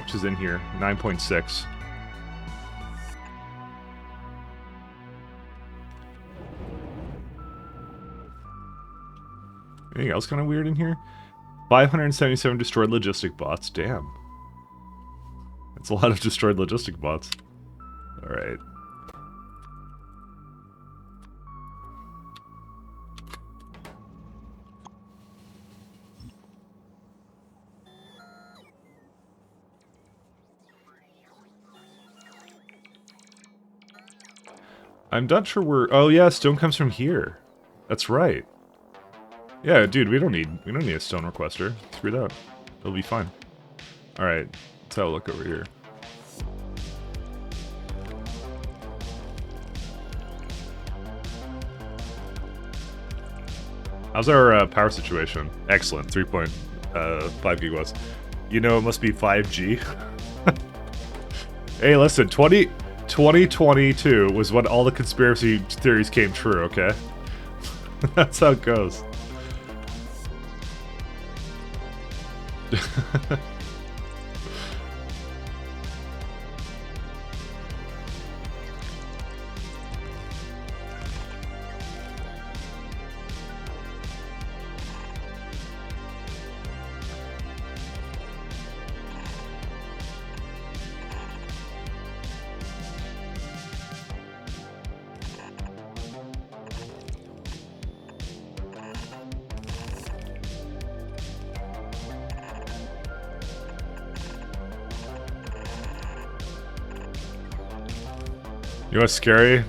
Which is in here, 9.6. Anything else kind of weird in here? 577 destroyed logistic bots. Damn. That's a lot of destroyed logistic bots. Alright. I'm not sure where... Oh yeah, stone comes from here. That's right. Yeah, dude, we don't need a stone requester. Screw that. It'll be fine. Alright, let's have a look over here. How's our power situation? Excellent, 3.5 gigawatts. You know, it must be 5G. Hey, listen, 2022 was when all the conspiracy theories came true, okay? That's how it goes. You know what's scary?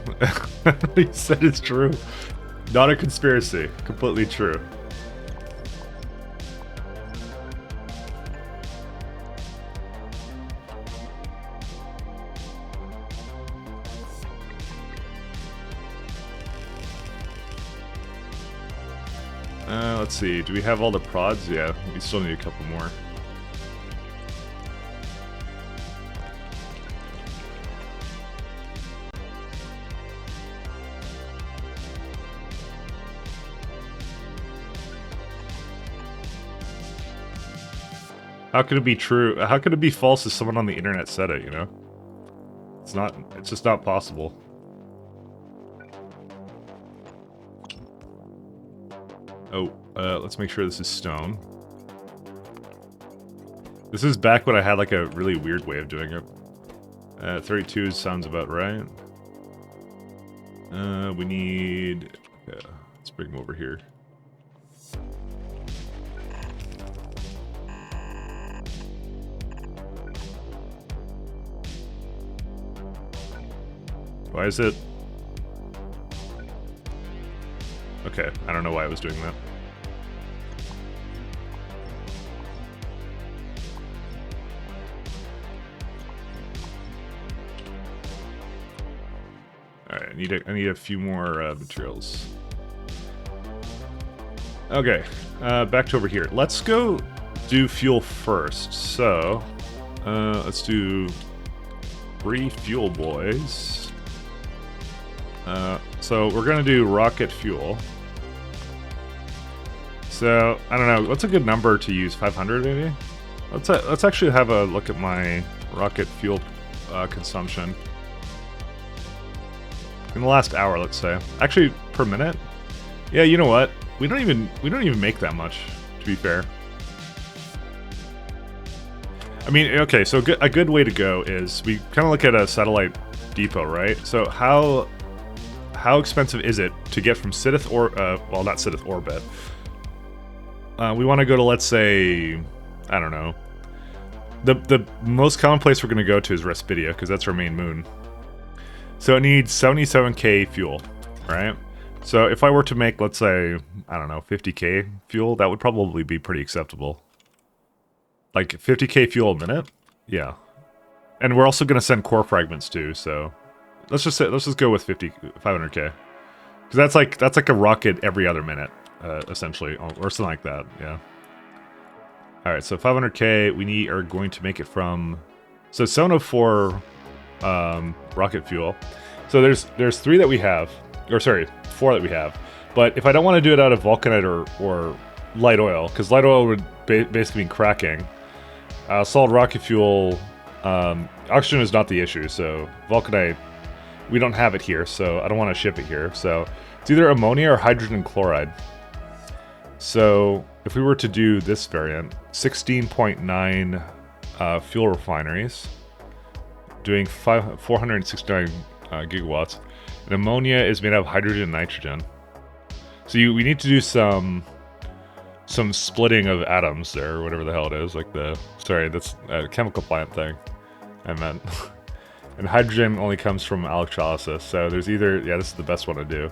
He said it's true. Not a conspiracy. Completely true. Let's see. Do we have all the prods? Yeah, we still need a couple more. How could it be true? How could it be false if someone on the internet said it, you know? it's just not possible. Oh, let's make sure this is stone. This is back when I had like a really weird way of doing it. 32 sounds about right. We need... Yeah, let's bring them over here. Why is it... Okay, I don't know why I was doing that. Alright, I need a few more materials. Okay, back to over here. Let's go do fuel first. So, let's do 3 fuel boys. So we're gonna do rocket fuel. So, I don't know, what's a good number to use? 500 maybe? Let's actually have a look at my rocket fuel consumption. In the last hour, let's say. Actually, per minute? Yeah, you know what? We don't even make that much, to be fair. I mean, okay, so a good way to go is we kind of look at a satellite depot, right? So how expensive is it to get from Sithith or well, not Sithith orbit? We want to go to, let's say, I don't know. The most common place we're going to go to is Respidia, because that's our main moon. So it needs 77k fuel, right? So if I were to make, let's say, I don't know, 50k fuel, that would probably be pretty acceptable. Like 50k fuel a minute? Yeah. And we're also going to send core fragments too, so let's just go with 500k. Because that's like a rocket every other minute, essentially, or something like that, yeah. All right, so 500k, are going to make it from, so 704 rocket fuel. So there's 3 that we have, or sorry, 4 that we have. But if I don't want to do it out of vulcanite or light oil, because light oil would basically mean cracking, solid rocket fuel, oxygen is not the issue. So vulcanite, we don't have it here, so I don't want to ship it here. So it's either ammonia or hydrogen chloride. So if we were to do this variant, 16.9 fuel refineries, doing 469 gigawatts. And ammonia is made out of hydrogen and nitrogen. So we need to do some splitting of atoms there, or whatever the hell it is. Like sorry, that's a chemical plant thing I meant. And hydrogen only comes from electrolysis. So there's either, yeah, this is the best one to do.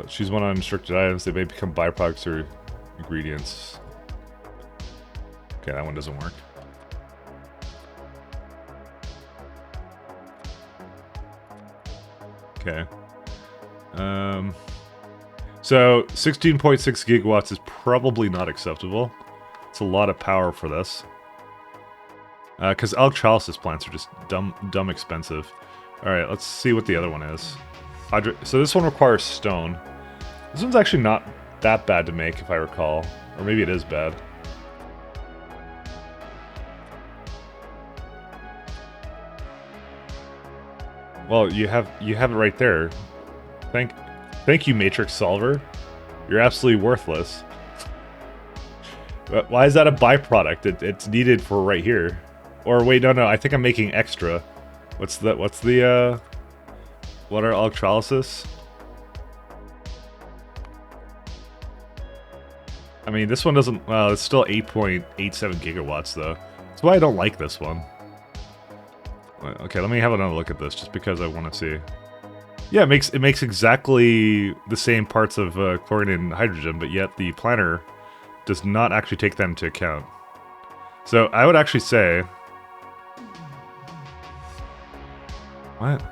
Choose one unrestricted items. They may become byproducts or ingredients. Okay, that one doesn't work. Okay. So 16.6 gigawatts is probably not acceptable. It's a lot of power for this. Because electrolysis plants are just dumb expensive. Alright, let's see what the other one is. So this one requires stone. This one's actually not that bad to make, if I recall. Or maybe it is bad. Well, you have it right there. Thank you, Matrix Solver. You're absolutely worthless. But why is that a byproduct? It's needed for right here. Or wait, no, I think I'm making extra. What are electrolysis? I mean, this one doesn't, well, it's still 8.87 gigawatts though. That's why I don't like this one. Okay, let me have another look at this, just because I want to see. Yeah, it makes exactly the same parts of chlorine and hydrogen, but yet the planner does not actually take that into account. So I would actually say... What?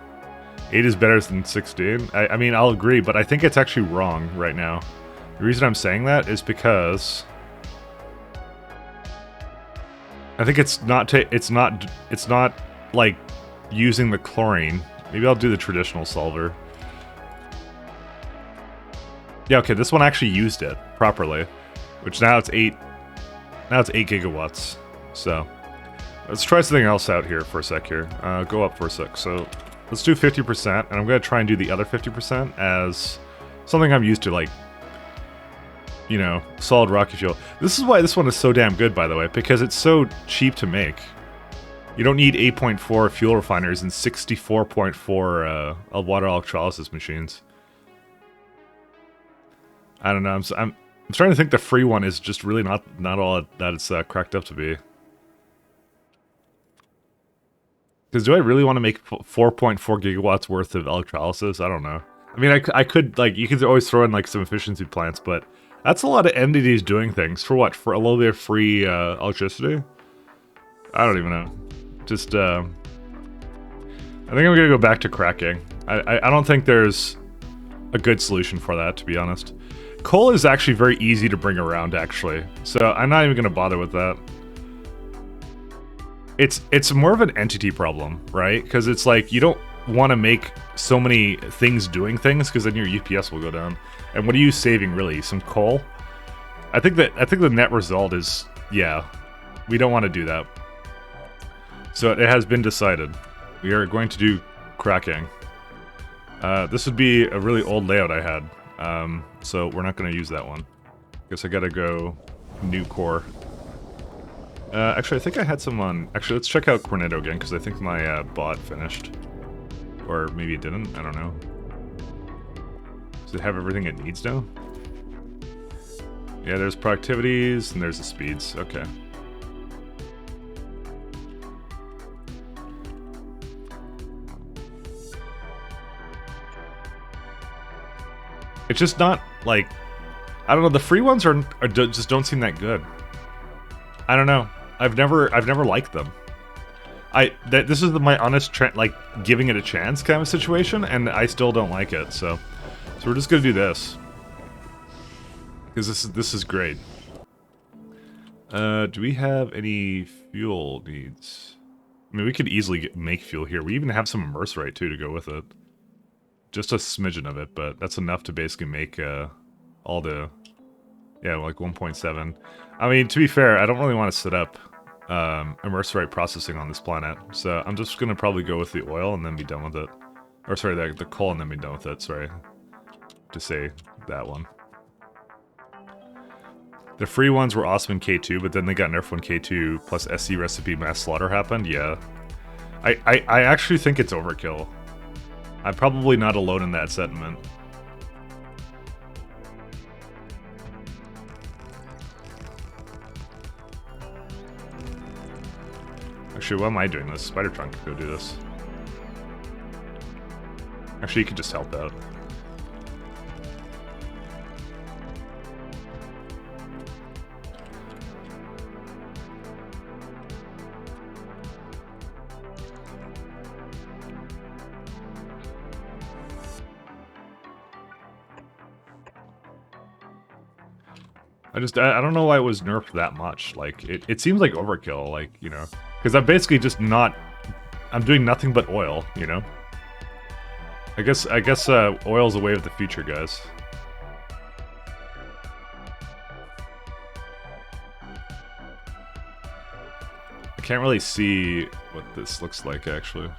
8 is better than 16? I mean, I'll agree, but I think it's actually wrong right now. The reason I'm saying that is because... I think it's not like using the chlorine. Maybe I'll do the traditional solver. Yeah, okay, this one actually used it properly, which now it's 8 gigawatts. So Let's try something else out here for a sec here. Go up for a sec. So let's do 50%, and I'm going to try and do the other 50% as something I'm used to, like, you know, solid rocket fuel. This is why this one is so damn good, by the way, because it's so cheap to make. You don't need 8.4 fuel refiners and 64.4 water electrolysis machines. I don't know. I'm trying to think the free one is just really not all that it's cracked up to be. Because do I really want to make 4.4 gigawatts worth of electrolysis? I don't know. I mean, I could, like, you could always throw in, like, some efficiency plants, but that's a lot of entities doing things. For what? For a little bit of free electricity? I don't even know. Just, I think I'm going to go back to cracking. I don't think there's a good solution for that, to be honest. Coal is actually very easy to bring around, actually. So I'm not even going to bother with that. It's more of an entity problem, right? Because it's like, you don't want to make so many things doing things, because then your UPS will go down. And what are you saving, really? Some coal? I think the net result is, yeah, we don't want to do that. So it has been decided. We are going to do cracking. This would be a really old layout I had. So we're not going to use that one. Guess I gotta go new core. Actually, I think I had some on... Actually, let's check out Cornetto again, because I think my bot finished. Or maybe it didn't, I don't know. Does it have everything it needs now? Yeah, there's productivities, and there's the speeds. Okay. It's just not, like... I don't know, the free ones just don't seem that good. I don't know. I've never liked them. This is my honest like giving it a chance kind of situation, and I still don't like it. So we're just gonna do this because this is great. Do we have any fuel needs? I mean, we could easily make fuel here. We even have some immerserite too to go with it. Just a smidgen of it, but that's enough to basically make all the, yeah, like 1.7. I mean, to be fair, I don't really want to set up immerserite processing on this planet, so I'm just gonna probably go with the oil and then be done with it. Or sorry, the coal and then be done with it, sorry. To say that one. The free ones were awesome in K2, but then they got nerfed when K2 plus SC recipe mass slaughter happened, yeah. I actually think it's overkill. I'm probably not alone in that sentiment. Actually, why am I doing this? Spider-Tron could go do this. Actually, you could just help out. I don't know why it was nerfed that much. Like, it seems like overkill, like, you know. Because I'm basically just not... I'm doing nothing but oil, you know? I guess oil's the way of the future, guys. I can't really see what this looks like, actually.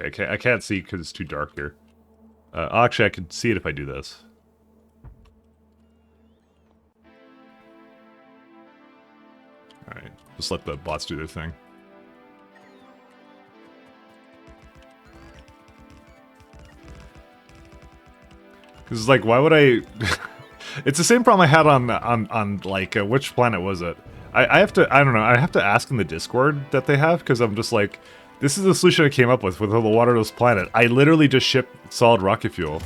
Okay, I can't see because it's too dark here. Actually, I can see it if I do this. Alright, just let the bots do their thing. Because it's like, why would I... It's the same problem I had on like, which planet was it? I have to, I don't know, I have to ask in the Discord that they have, because I'm just like... This is the solution I came up with the waterless planet. I literally just ship solid rocket fuel.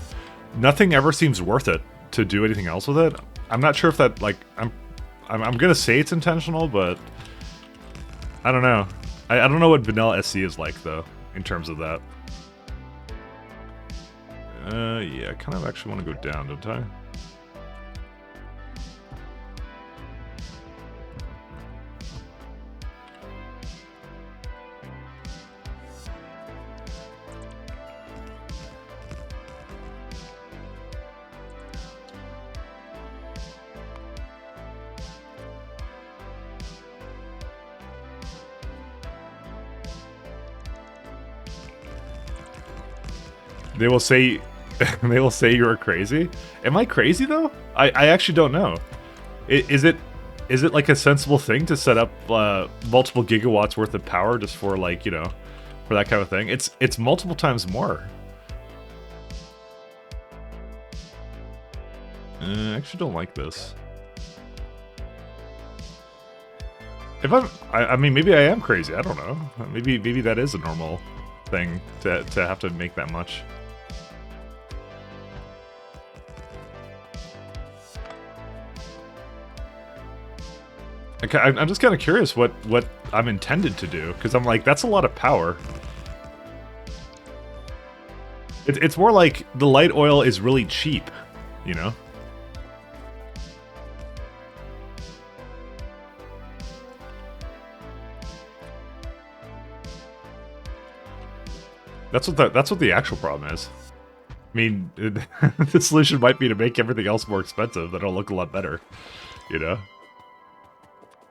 Nothing ever seems worth it to do anything else with it. I'm not sure if that, like, I'm gonna say it's intentional, but I don't know. I don't know what vanilla SC is like though, in terms of that. Yeah, I kind of actually want to go down, don't I? They will say, they will say you're crazy. Am I crazy though? I actually don't know. Is it like a sensible thing to set up multiple gigawatts worth of power just for like, you know, for that kind of thing? It's multiple times more. I actually don't like this. If I mean, maybe I am crazy. I don't know. Maybe that is a normal thing to have to make that much. Okay, I'm just kind of curious what I'm intended to do, because I'm like, that's a lot of power. It's more like the light oil is really cheap, you know? That's what the actual problem is. I mean, the solution might be to make everything else more expensive. That'll look a lot better, you know?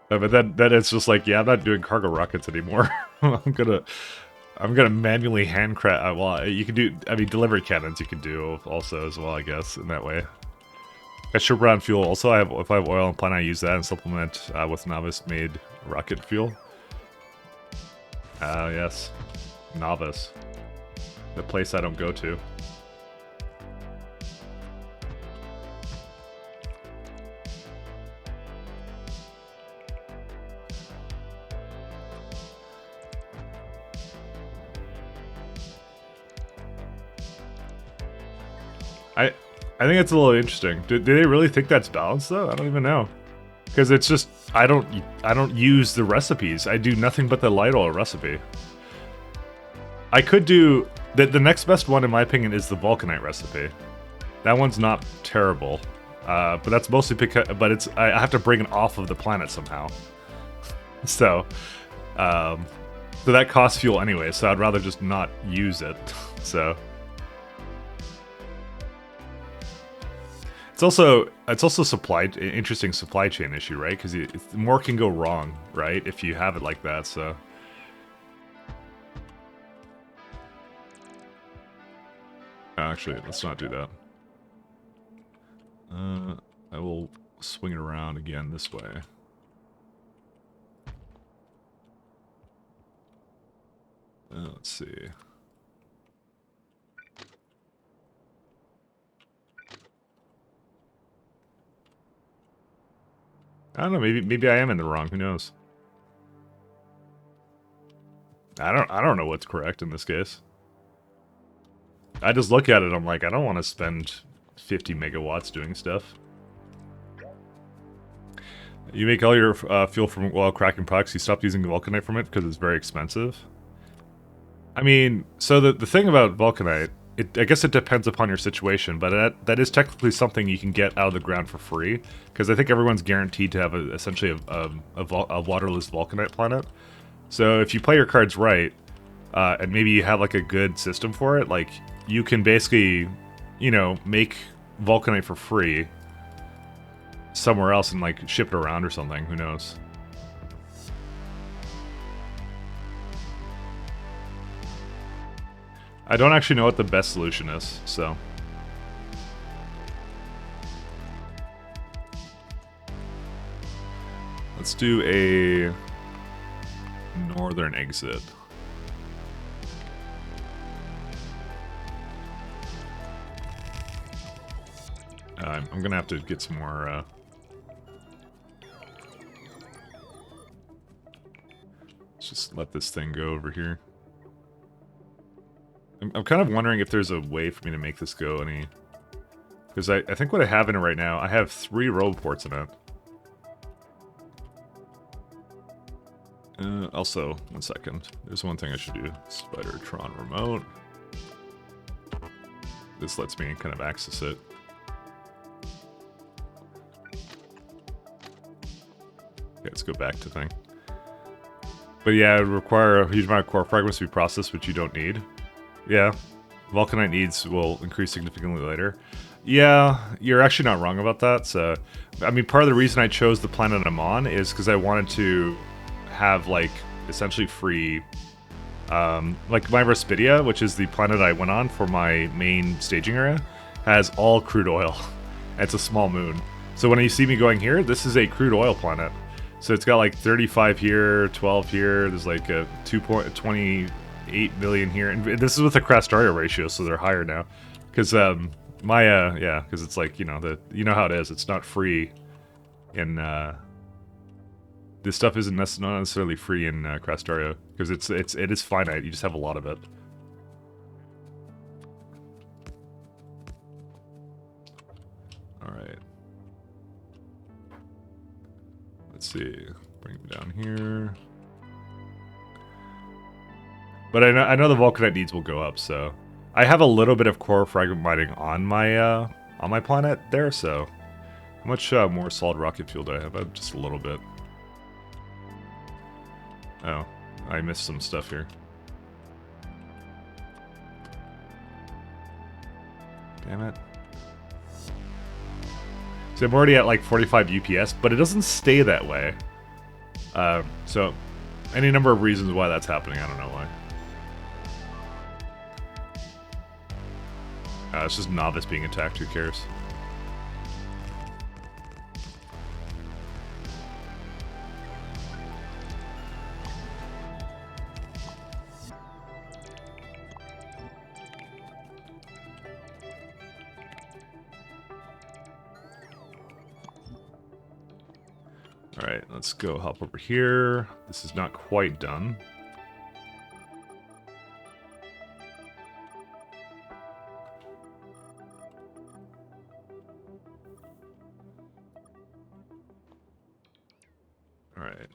But then it's just like, yeah, I'm not doing cargo rockets anymore. I'm gonna manually handcraft. Well, you can do. I mean, delivery cannons you can do also as well, I guess, in that way. I should run fuel. Also, if I have oil and plan, I use that and supplement with novice-made rocket fuel. Yes, novice. The place I don't go to. I think it's a little interesting. Do they really think that's balanced though? I don't even know. Because it's just I don't use the recipes. I do nothing but the light oil recipe. I could do the next best one in my opinion is the vulcanite recipe. That one's not terrible. But that's mostly because I have to bring it off of the planet somehow. So that costs fuel anyway, so I'd rather just not use it. So It's also interesting supply chain issue, right? Because more can go wrong, right? If you have it like that, so. Actually, let's not do that. I will swing it around again this way. Let's see. I don't know, maybe I am in the wrong, who knows? I don't know what's correct in this case. I just look at it, I'm like, I don't want to spend 50 megawatts doing stuff. You make all your fuel from oil cracking products, you stopped using vulcanite from it because it's very expensive. I mean, so the thing about vulcanite, I guess it depends upon your situation, but that is technically something you can get out of the ground for free, because I think everyone's guaranteed to have essentially a waterless vulcanite planet. So if you play your cards right, and maybe you have like a good system for it, like you can basically, you know, make vulcanite for free somewhere else and like ship it around or something, who knows. I don't actually know what the best solution is, so. Let's do a northern exit. I'm gonna have to get some more, let's just let this thing go over here. I'm kind of wondering if there's a way for me to make this go any... Because I think what I have in it right now, I have 3 roboports in it. Also, one second. There's one thing I should do. Spidertron remote. This lets me kind of access it. Okay, let's go back to thing. But yeah, it would require a huge amount of core fragments to be processed, which you don't need. Yeah, vulcanite needs will increase significantly later. Yeah, you're actually not wrong about that. So, I mean, part of the reason I chose the planet I'm on is because I wanted to have, like, essentially free Like my Respidia, which is the planet I went on for my main staging area, has all crude oil. It's a small moon. So when you see me going here, this is a crude oil planet. So it's got like 35 here, 12 here, there's like a 2.28 million here. And this is with the Factorio ratio, so they're higher now. Because yeah, because it's like, you know how it is, it's not free in, this stuff isn't not necessarily free in Factorio, because it is finite, you just have a lot of it. Alright. Let's see, bring them down here. But I know the Vulcanite needs will go up, so I have a little bit of core fragment mining on my planet there. So how much more solid rocket fuel do I have? Just a little bit. Oh, I missed some stuff here. Damn it. So I'm already at like 45 UPS, but it doesn't stay that way. So any number of reasons why that's happening, I don't know why. It's just novice being attacked, who cares? Alright, let's go hop over here. This is not quite done. Alright.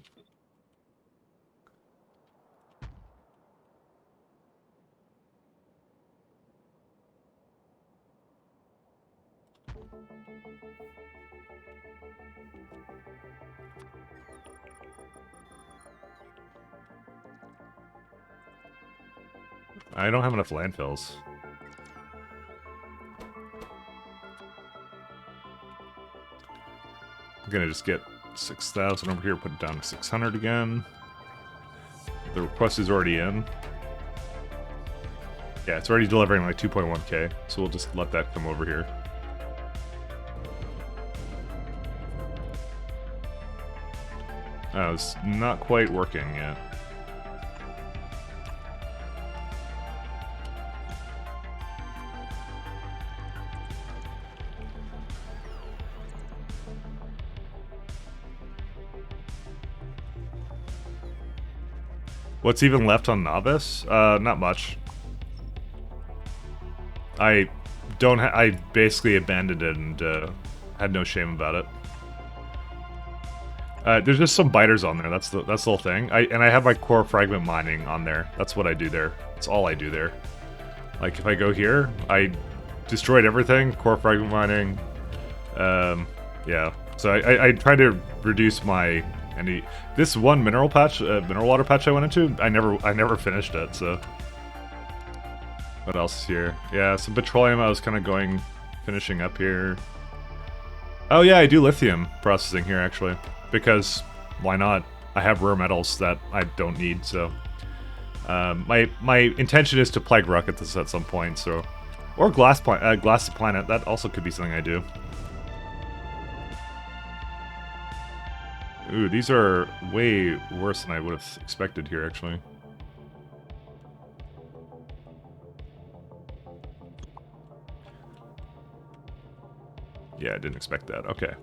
I don't have enough landfills. I'm gonna just get 6,000 over here, put it down to 600 again. The request is already in. Yeah, it's already delivering like 2.1k, so we'll just let that come over here. Oh, it's not quite working yet. What's even left on Novice? Not much. I basically abandoned it and had no shame about it. There's just some biters on there. That's the whole thing. I have my core fragment mining on there. That's what I do there. That's all I do there. Like if I go here, I destroyed everything. Core fragment mining. Yeah. So I try to reduce my this one mineral patch, mineral water patch I went into. I never finished it. So what else is here? Yeah, some petroleum. I was kind of finishing up here. Oh yeah, I do lithium processing here actually. Because why not? I have rare metals that I don't need, so my intention is to plague rocket this at some point. So, or glass planet. That also could be something I do. Ooh, these are way worse than I would have expected here, actually. Yeah, I didn't expect that. Okay.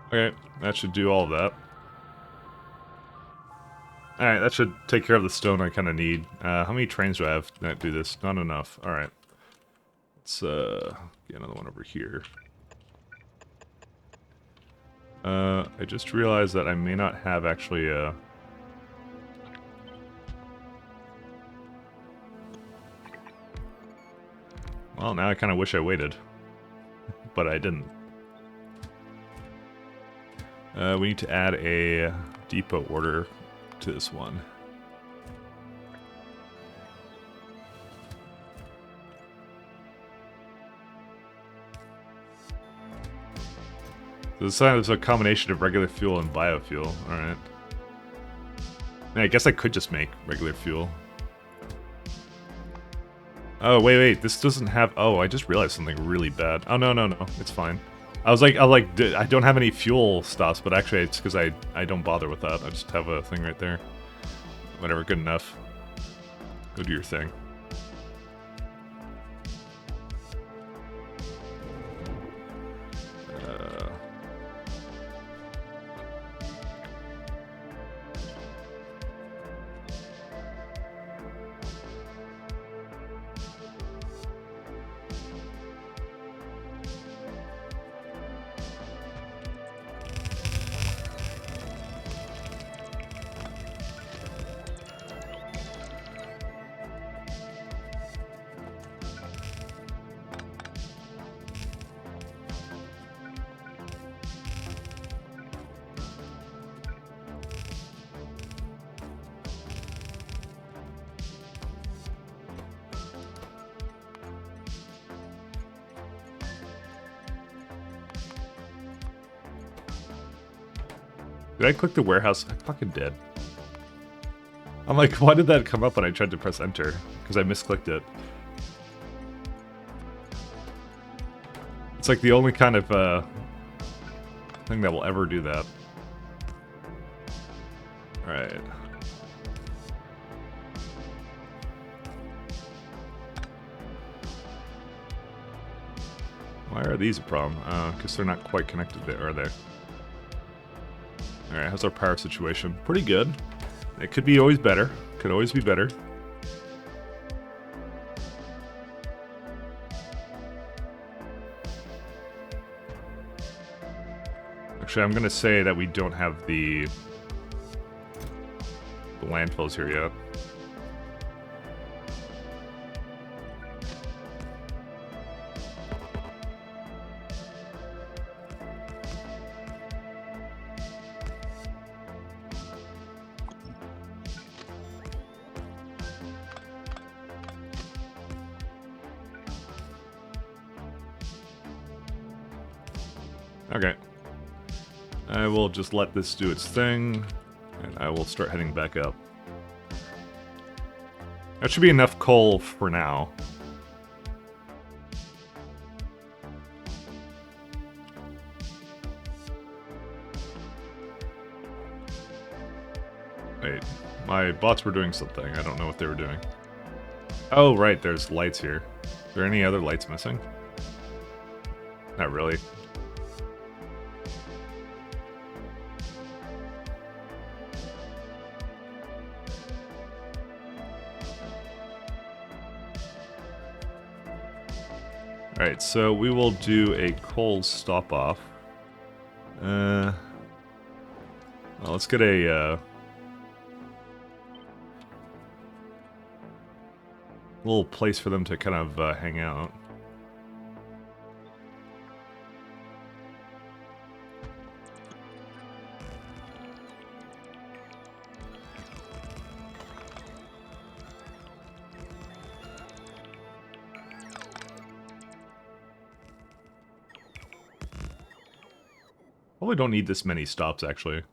Okay, that should do all of that. Alright, that should take care of the stone I kind of need. How many trains do I have that do this? Not enough. Alright. Let's get another one over here. I just realized that I may not have actually well, now I kind of wish I waited. But I didn't. We need to add a depot order to this one. So this is a combination of regular fuel and biofuel. Alright. I guess I could just make regular fuel. Oh, wait, this doesn't have... Oh, I just realized something really bad. Oh, no, it's fine. I don't have any fuel stops, but actually it's because I don't bother with that. I just have a thing right there. Whatever, good enough. Go do your thing. Did I click the warehouse? I fucking did. I'm like, why did that come up when I tried to press enter? Because I misclicked it. It's like the only kind of thing that will ever do that. Alright. Why are these a problem? Because they're not quite connected there, are they? Alright, how's our power situation? Pretty good. It could be always better. Could always be better. Actually, I'm gonna say that we don't have the landfills here yet. Okay. I will just let this do its thing, and I will start heading back up. That should be enough coal for now. Wait, my bots were doing something. I don't know what they were doing. Oh, right, there's lights here. Is there any other lights missing? Not really. Alright, so we will do a coal stop-off. Well, let's get a little place for them to kind of hang out. Probably don't need this many stops, actually.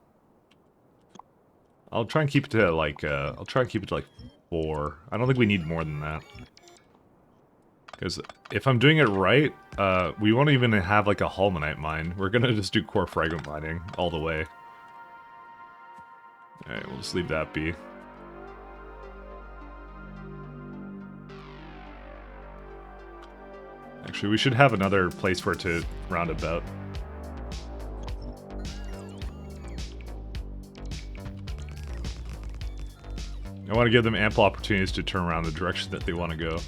I'll try and keep it to, like, I'll try and keep it to, like, 4. I don't think we need more than that. Because if I'm doing it right, we won't even have, like, a Holmanite mine. We're gonna just do core fragment mining all the way. Alright, we'll just leave that be. Actually, we should have another place for it to round about. I want to give them ample opportunities to turn around the direction that they want to go.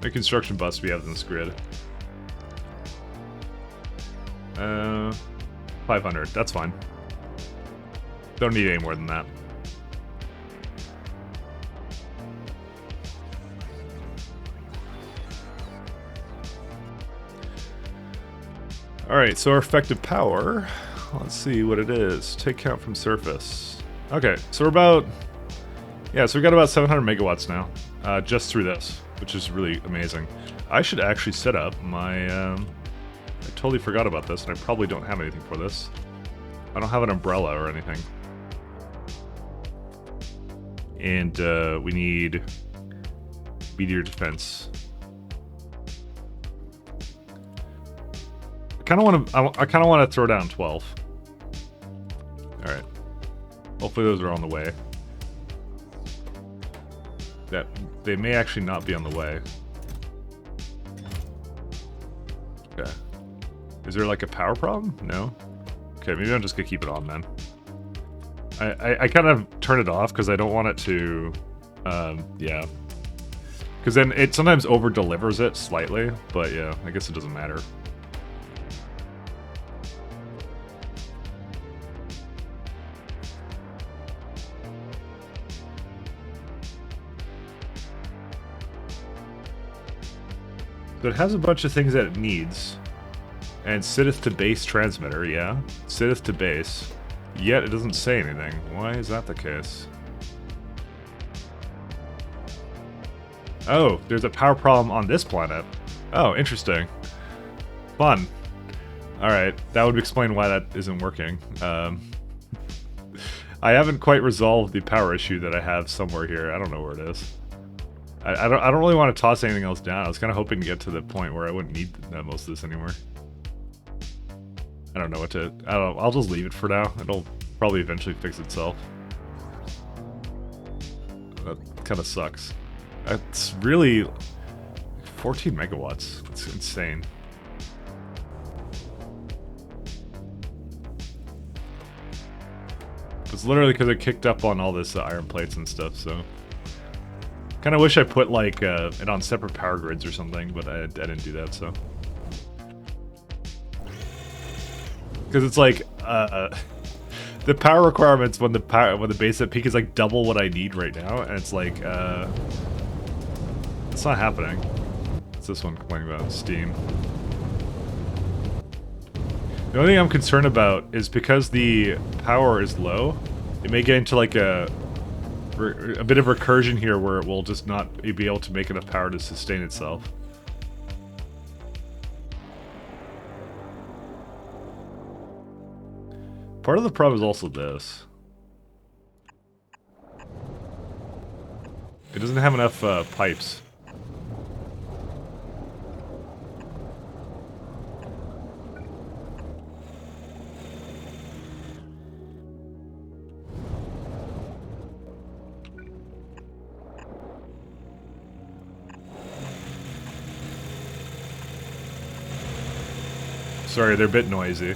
The construction bus we have in this grid. 500, that's fine. Don't need any more than that. Alright, so our effective power, let's see what it is. Take count from surface. Okay, so we're about, yeah, so we got about 700 megawatts now, just through this, which is really amazing. I should actually set up my, I totally forgot about this, and I probably don't have anything for this. I don't have an umbrella or anything. And we need meteor defense. I kind of want to throw down 12. All right. Hopefully those are on the way. That they may actually not be on the way. Okay. Is there like a power problem? No? Okay, maybe I'm just gonna keep it on then. I kind of turn it off because I don't want it to, yeah. Because then it sometimes over-delivers it slightly, but yeah, I guess it doesn't matter. So it has a bunch of things that it needs. And sitteth to base transmitter, yeah. Sitteth to base. Yet it doesn't say anything. Why is that the case? Oh, there's a power problem on this planet. Oh, interesting. Fun. Alright, that would explain why that isn't working. I haven't quite resolved the power issue that I have somewhere here. I don't know where it is. I don't really want to toss anything else down. I was kind of hoping to get to the point where I wouldn't need most of this anymore. I don't know what to... I'll just leave it for now. It'll probably eventually fix itself. That kind of sucks. It's really... 14 megawatts. It's insane. It's literally because it kicked up on all this iron plates and stuff, so... Kind of wish I put, like, it on separate power grids or something, but I didn't do that, so... Because it's like, the power requirements when the base at peak is like double what I need right now, and it's like, it's not happening. What's this one complaining about? Steam. The only thing I'm concerned about is because the power is low, it may get into like a bit of recursion here where it will just not be able to make enough power to sustain itself. Part of the problem is also this. It doesn't have enough pipes. Sorry, they're a bit noisy.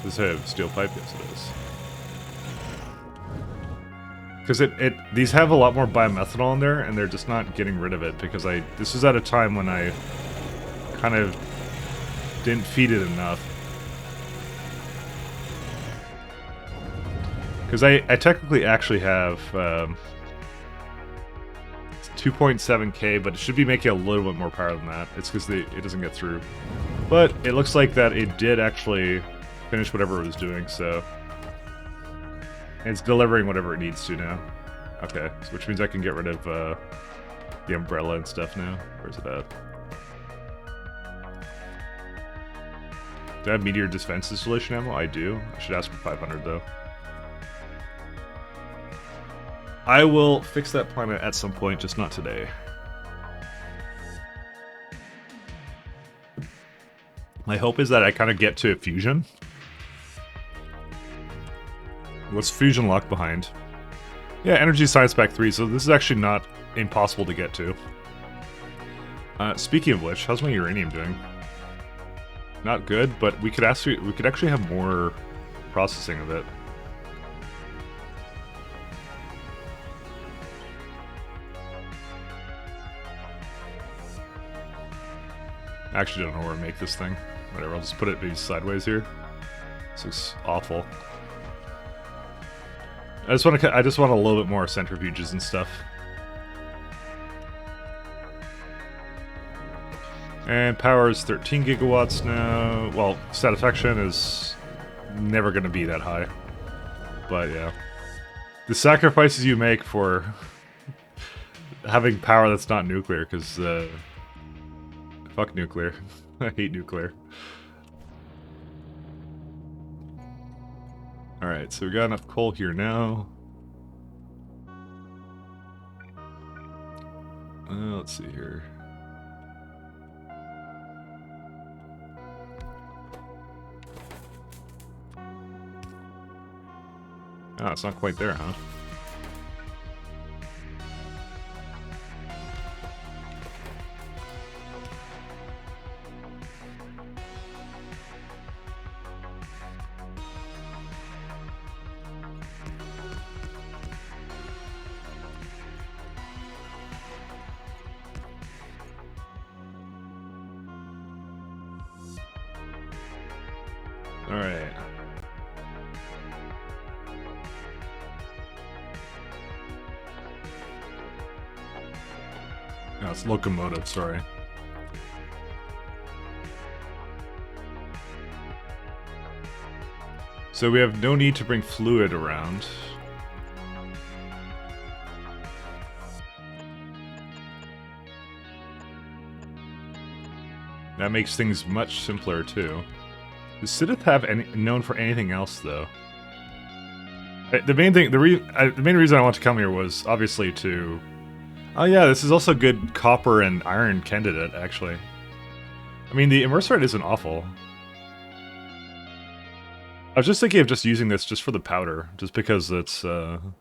Does it have steel pipe? Yes, it is. Because these have a lot more biomethanol in there, and they're just not getting rid of it because this was at a time when I kind of didn't feed it enough. Because I technically actually have 2.7K, but it should be making a little bit more power than that. It's because it doesn't get through. But it looks like that it did actually finish whatever it was doing, so... And it's delivering whatever it needs to now. Okay, so which means I can get rid of the umbrella and stuff now. Where's it at? Do I have meteor defense installation ammo? I do. I should ask for 500 though. I will fix that planet at some point, just not today. My hope is that I kind of get to fusion. What's fusion lock behind? Yeah, energy science pack 3, so this is actually not impossible to get to. Speaking of which, how's my uranium doing? Not good, but we could actually have more processing of it. I actually don't know where to make this thing. Whatever, I'll just put it maybe sideways here. This looks awful. I just want a little bit more centrifuges and stuff. And power is 13 gigawatts now. Well, satisfaction is never going to be that high. But yeah. The sacrifices you make for having power that's not nuclear, because fuck nuclear. I hate nuclear. Alright, so we got enough coal here now. Let's see here. Ah, it's not quite there, huh? Alright. No, it's locomotive, sorry. So we have no need to bring fluid around. That makes things much simpler too. Does Sidith have known for anything else though? The main reason I want to come here was obviously to. Oh yeah, this is also a good copper and iron candidate actually. I mean, the immersorite isn't awful. I was just thinking of just using this just for the powder, just because it's you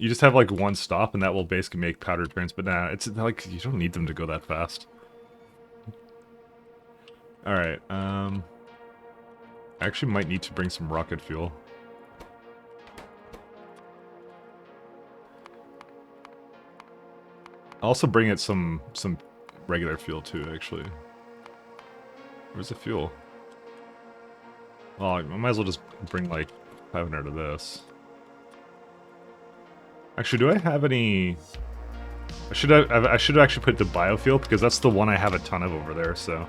just have like one stop and that will basically make powder turns. But nah, it's like you don't need them to go that fast. All right. I actually might need to bring some rocket fuel. I'll also bring it some regular fuel too, actually. Where's the fuel? Well, I might as well just bring like 500 of this. Actually, do I have any? I should actually put the biofuel because that's the one I have a ton of over there. So.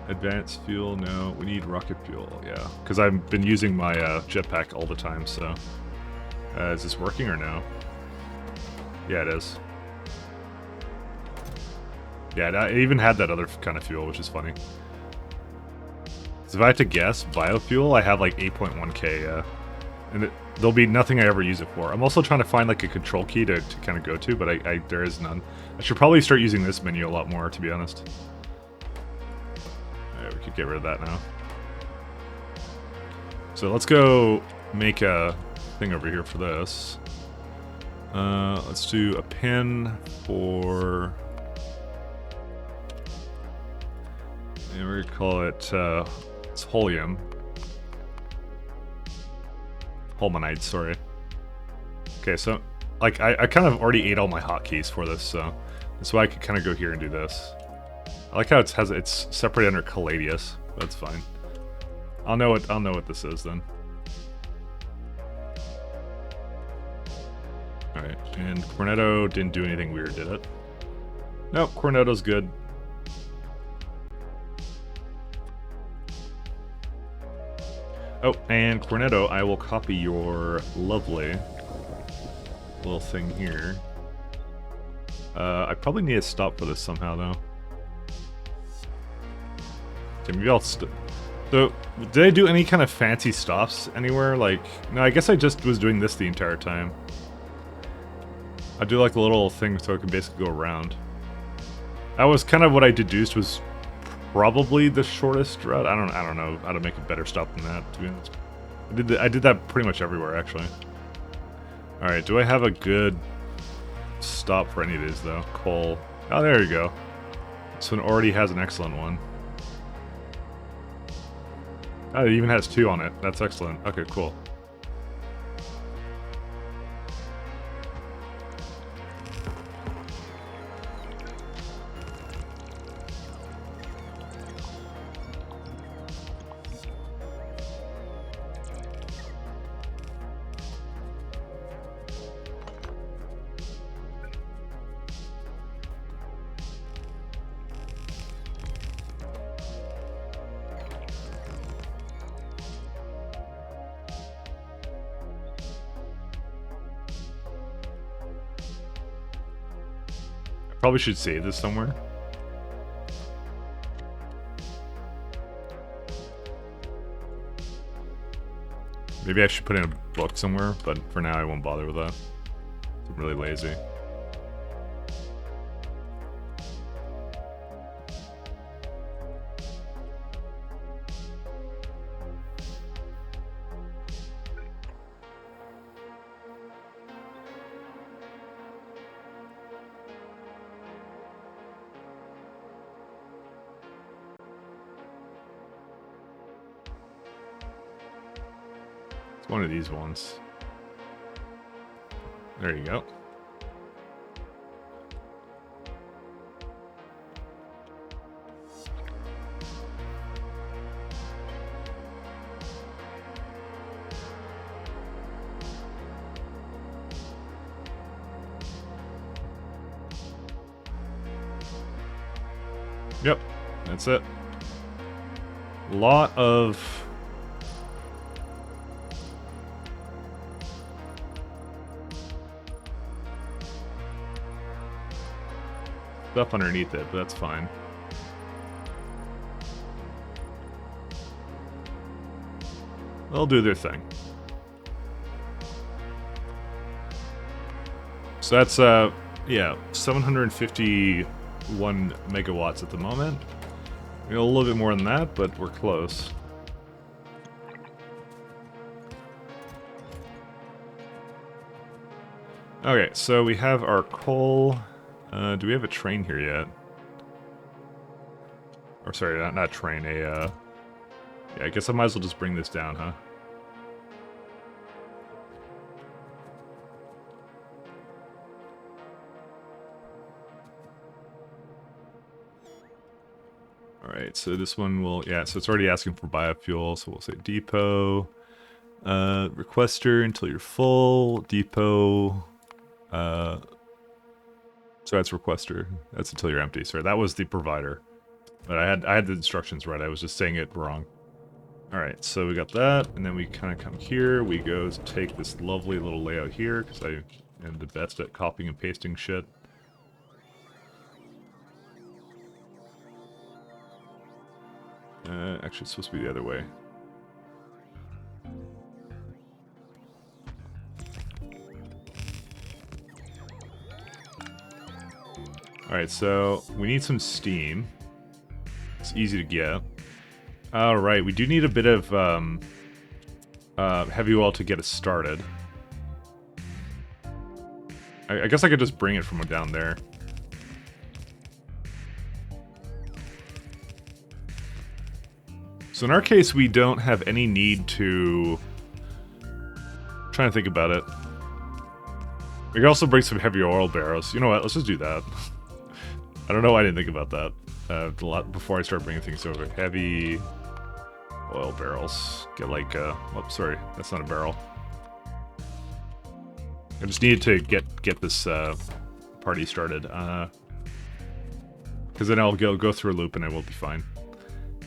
Advanced fuel, no. We need rocket fuel, yeah. Because I've been using my jetpack all the time, so... is this working or no? Yeah, it is. Yeah, it even had that other kind of fuel, which is funny. So if I had to guess, biofuel, I have like 8.1k, yeah. And there'll be nothing I ever use it for. I'm also trying to find like a control key to kind of go to, but there is none. I should probably start using this menu a lot more, to be honest. We could get rid of that now. So let's go make a thing over here for this. Let's do a pin for... And we're gonna call it, it's Holium. Holmonite, sorry. Okay, so, like, I kind of already ate all my hotkeys for this, so that's why I could kind of go here and do this. I like how it's separated under Caladius. That's fine. I'll know what this is then. Alright, and Cornetto didn't do anything weird, did it? Nope, Cornetto's good. Oh, and Cornetto, I will copy your lovely little thing here. I probably need a stop for this somehow, though. Okay, maybe I'll so, did I do any kind of fancy stops anywhere? Like, no, I guess I just was doing this the entire time. I do like the little thing so I can basically go around. That was kind of what I deduced was probably the shortest route. I don't know how to make a better stop than that, to be honest. I did that pretty much everywhere, actually. Alright, do I have a good stop for any of these, though? Coal. Oh, there you go. This one already has an excellent one. Oh, it even has 2 on it. That's excellent. Okay, cool. Probably should save this somewhere. Maybe I should put in a book somewhere, but for now I won't bother with that. I'm really lazy. It's one of these ones. There you go. Yep, that's it. Lot of stuff underneath it, but that's fine. They'll do their thing. So that's yeah, 751 megawatts at the moment. A little bit more than that, but we're close. Okay, so we have our coal. Do we have a train here yet? Or sorry, not train, yeah, I guess I might as well just bring this down, huh? Alright, so this one will, yeah, so it's already asking for biofuel, so we'll say depot. Requester until you're full, depot. So that's requester. That's until you're empty. Sorry, that was the provider. But I had the instructions right. I was just saying it wrong. All right, so we got that, and then we kind of come here. We go take this lovely little layout here because I am the best at copying and pasting shit. Actually, it's supposed to be the other way. Alright, so we need some steam. It's easy to get. Alright, we do need a bit of heavy oil to get us started. I guess I could just bring it from down there. So in our case, we don't have any need to... I'm trying to think about it. We can also bring some heavy oil barrels. You know what? Let's just do that. I don't know why I didn't think about that a lot before I start bringing things over. Heavy oil barrels. Get like, oops, sorry, that's not a barrel. I just needed to get this party started. Because then I'll go through a loop and I will be fine.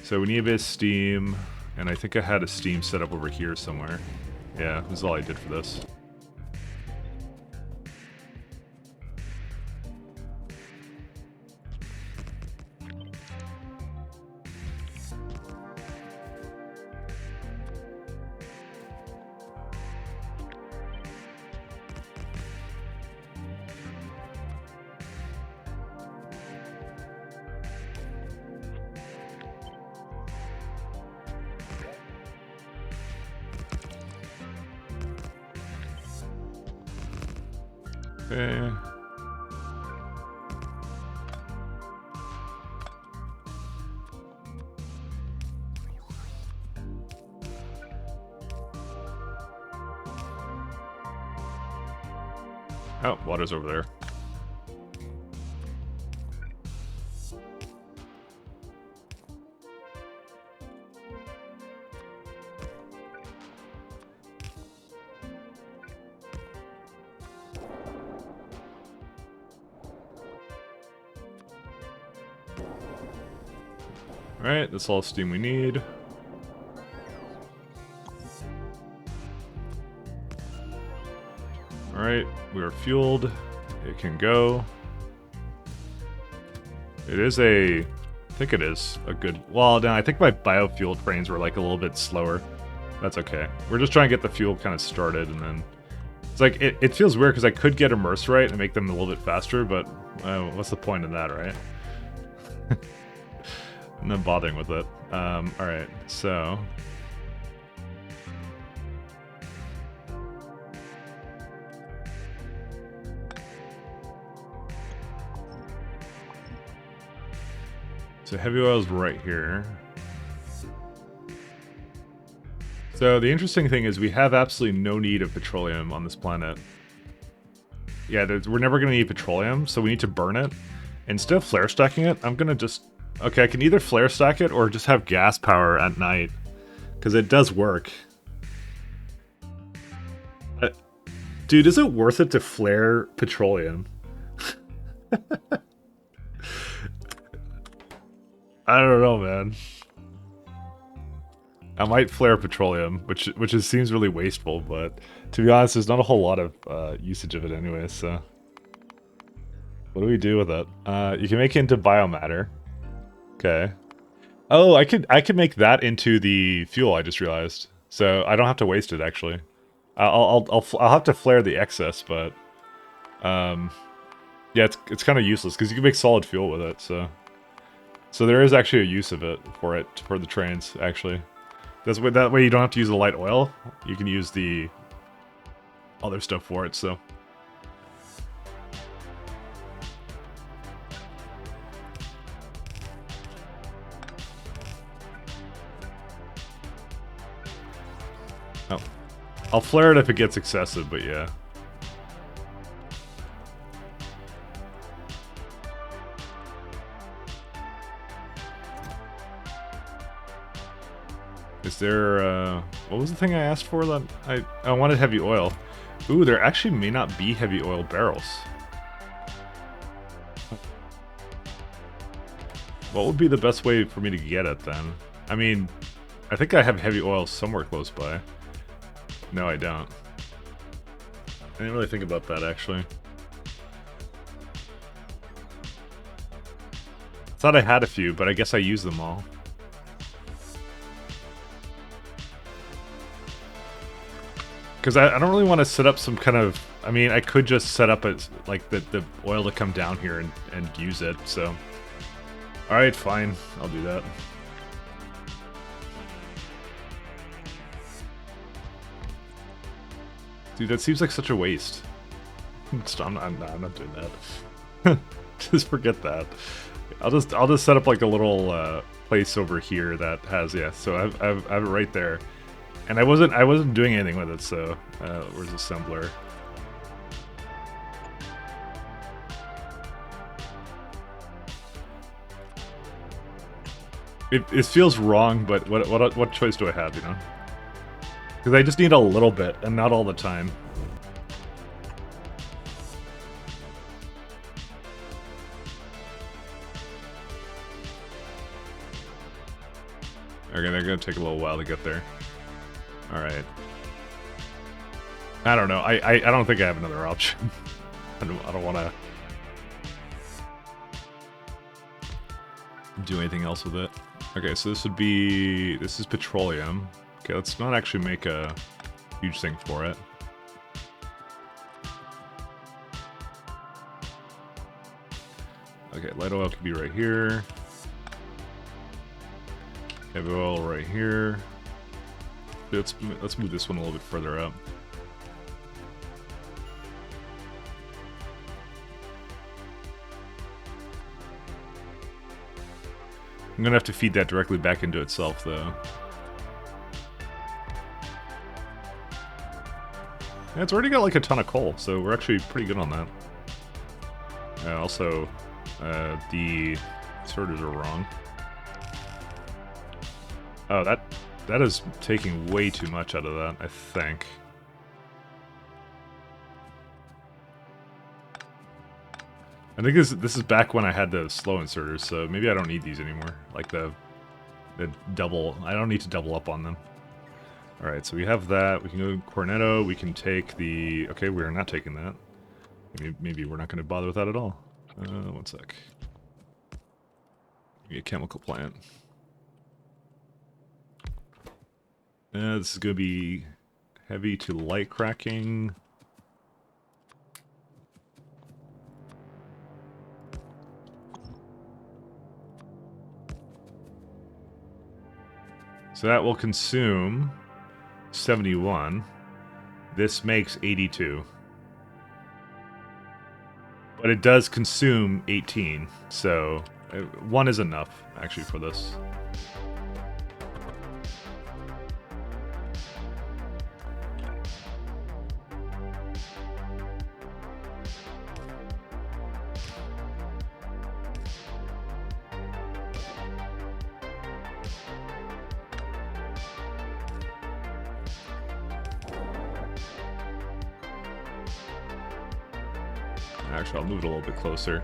So we need a bit of steam, and I think I had a steam set up over here somewhere. Yeah, this is all I did for this. Okay. Oh, water's over there. Alright, that's all the steam we need. Alright, we are fueled. It can go. It is a... I think it is a good... Well, no, I think my biofuel trains were like a little bit slower. That's okay. We're just trying to get the fuel kind of started, and then... It's like, it feels weird because I could get immerse right and make them a little bit faster, but what's the point in that, right? I'm not bothering with it. Alright, so... So heavy oil's right here. So the interesting thing is we have absolutely no need of petroleum on this planet. Yeah, we're never going to need petroleum, so we need to burn it. Instead of flare stacking it, I'm going to just... Okay, I can either flare stack it or just have gas power at night. Because it does work. Dude, is it worth it to flare petroleum? I don't know, man. I might flare petroleum, which seems really wasteful, but to be honest, there's not a whole lot of usage of it anyway, so... What do we do with it? You can make it into biomatter. Okay. Oh, I could make that into the fuel, I just realized. So I don't have to waste it, actually. I'll have to flare the excess, but... yeah, it's kind of useless, because you can make solid fuel with it, so... So there is actually a use of it for the trains, actually. That way you don't have to use the light oil. You can use the other stuff for it, so. Oh. I'll flare it if it gets excessive, but yeah. Is there, what was the thing I asked for that I wanted heavy oil? Ooh, there actually may not be heavy oil barrels. What would be the best way for me to get it then? I mean, I think I have heavy oil somewhere close by. No, I don't. I didn't really think about that, actually. I thought I had a few, but I guess I used them all. Because I don't really want to set up some kind of... I mean, I could just set up like the oil to come down here and use it, so... Alright, fine. I'll do that. Dude, that seems like such a waste. I'm not doing that. Just forget that. I'll just set up like a little place over here that has... Yeah, so I have it right there. And I wasn't doing anything with it, so where's the assembler? It feels wrong, but what choice do I have, you know? Because I just need a little bit, and not all the time. Okay, they're gonna take a little while to get there. Alright. I don't know. I don't think I have another option. I don't want to do anything else with it. Okay, so this is petroleum. Okay, let's not actually make a huge thing for it. Okay, light oil could be right here. Heavy oil right here. Let's move this one a little bit further up. I'm gonna have to feed that directly back into itself, though. Yeah, it's already got like a ton of coal, so we're actually pretty good on that. Also, the sorters are wrong. Oh, that is taking way too much out of that, I think. I think this is back when I had the slow inserters, so maybe I don't need these anymore. Like the double, I don't need to double up on them. Alright, so we have that. We can go to Cornetto. We can take the... Okay, we're not taking that. Maybe we're not going to bother with that at all. One sec. Give me a chemical plant. This is going to be heavy to light cracking. So that will consume 71. This makes 82. But it does consume 18, so 1 is enough, actually, for this. Actually, I'll move it a little bit closer.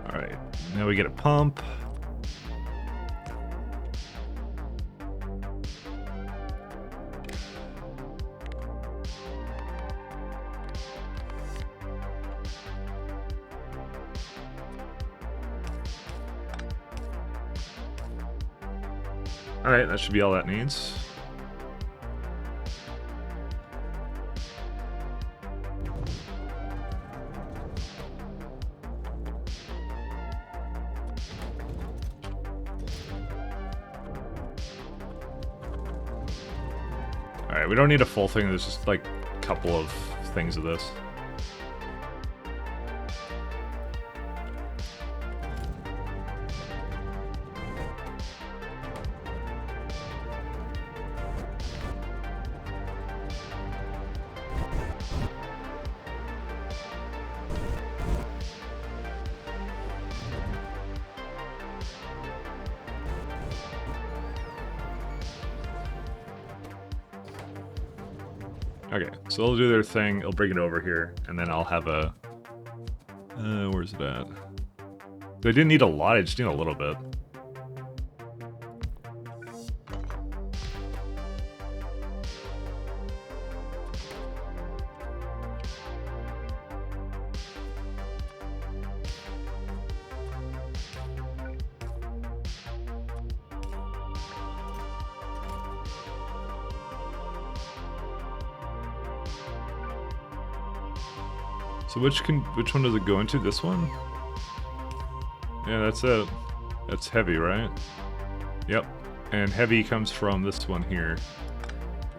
Alright, now we get a pump. Alright, that should be all that needs. Alright, we don't need a full thing, there's just like a couple of things of this. Okay, so they'll do their thing, they'll bring it over here, and then I'll have a... where's it at? They didn't need a lot, I just need a little bit. So which one does it go into? This one? Yeah, that's it. That's heavy, right? Yep. And heavy comes from this one here,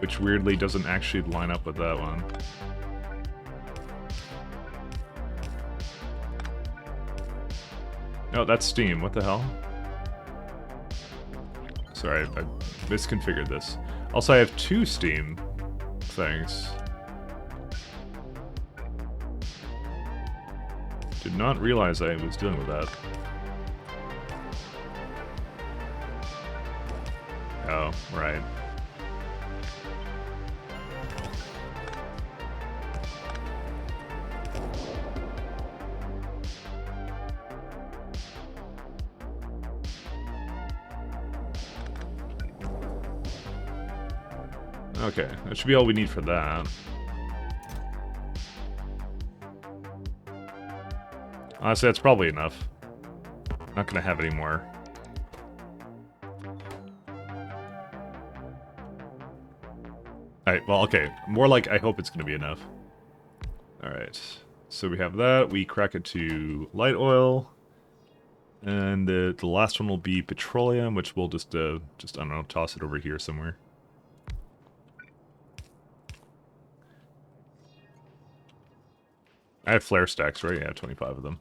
which weirdly doesn't actually line up with that one. No, that's steam. What the hell? Sorry, I misconfigured this. Also, I have 2 steam things. Did not realize I was dealing with that. Oh, right. Okay, that should be all we need for that. Honestly, that's probably enough. Not gonna have any more. Alright, well, okay. More like, I hope it's gonna be enough. Alright. So we have that. We crack it to light oil. And the last one will be petroleum, which we'll just I don't know, toss it over here somewhere. I have flare stacks, right? Yeah, 25 of them.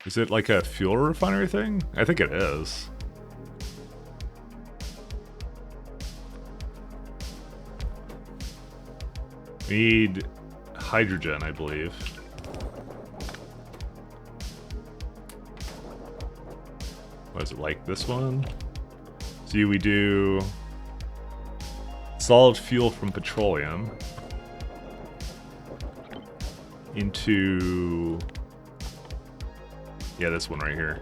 Is it like a fuel refinery thing? I think it is. We need hydrogen, I believe. What is it, like this one? See, we do solid fuel from petroleum into, yeah, this one right here.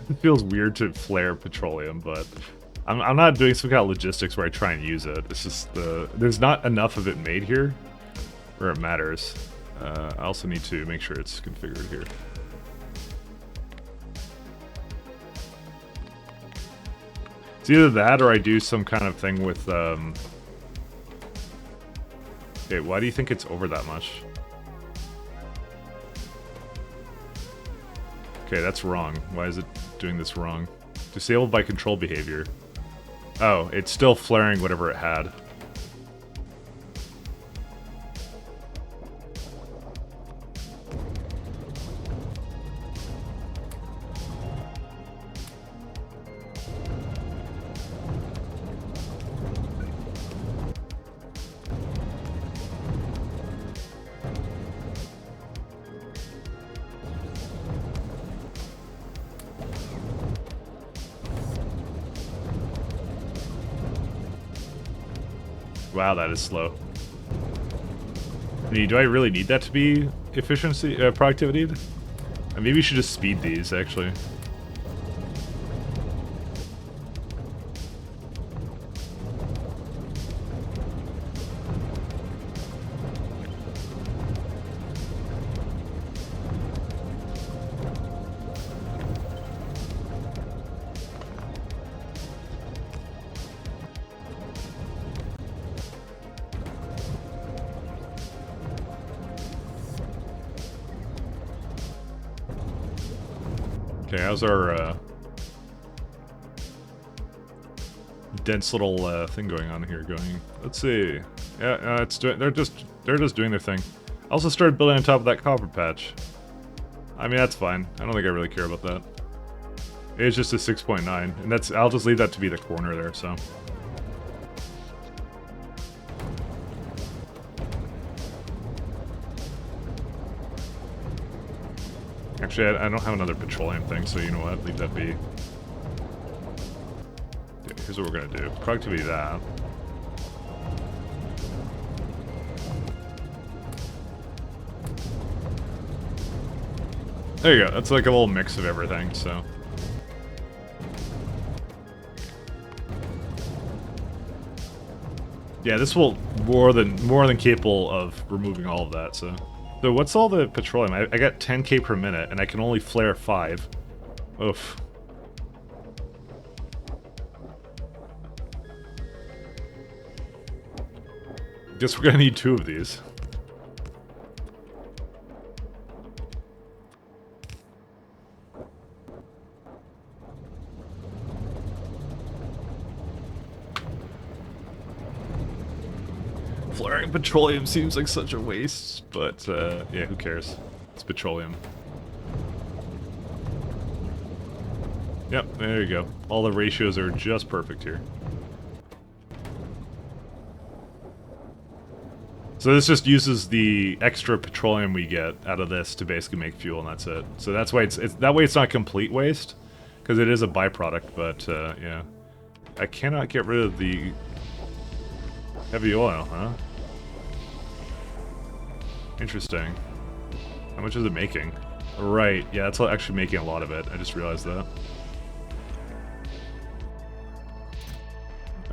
It feels weird to flare petroleum, but I'm not doing some kind of logistics where I try and use it. It's just there's not enough of it made here where it matters. I also need to make sure it's configured here. It's either that or I do some kind of thing with okay, why do you think it's over that much? Okay, that's wrong. Why is it doing this wrong? Disabled by control behavior. Oh, it's still flaring whatever it had. Wow, that is slow. Do I really need that to be efficiency, productivity? Maybe we should just speed these, actually. Okay, how's our dense little thing going on here going? Let's see. Yeah, it's doing. They're just doing their thing. I also started building on top of that copper patch. I mean, that's fine. I don't think I really care about that. It's just a 6.9, and that's. I'll just leave that to be the corner there. So. Actually, I don't have another petroleum thing, so you know what? Leave that be. Okay, here's what we're gonna do. Productivity that. There you go. That's like a little mix of everything, so. Yeah, this will more than capable of removing all of that, so. So what's all the petroleum? I got 10k per minute, and I can only flare 5. Oof. Guess we're gonna need 2 of these. Flaring petroleum seems like such a waste, but yeah, who cares? It's petroleum. Yep, there you go. All the ratios are just perfect here. So this just uses the extra petroleum we get out of this to basically make fuel, and that's it. So that's why it's that way it's not complete waste, because it is a byproduct. But yeah, I cannot get rid of the heavy oil, huh? Interesting. How much is it making? Right, yeah, it's actually making a lot of it. I just realized that.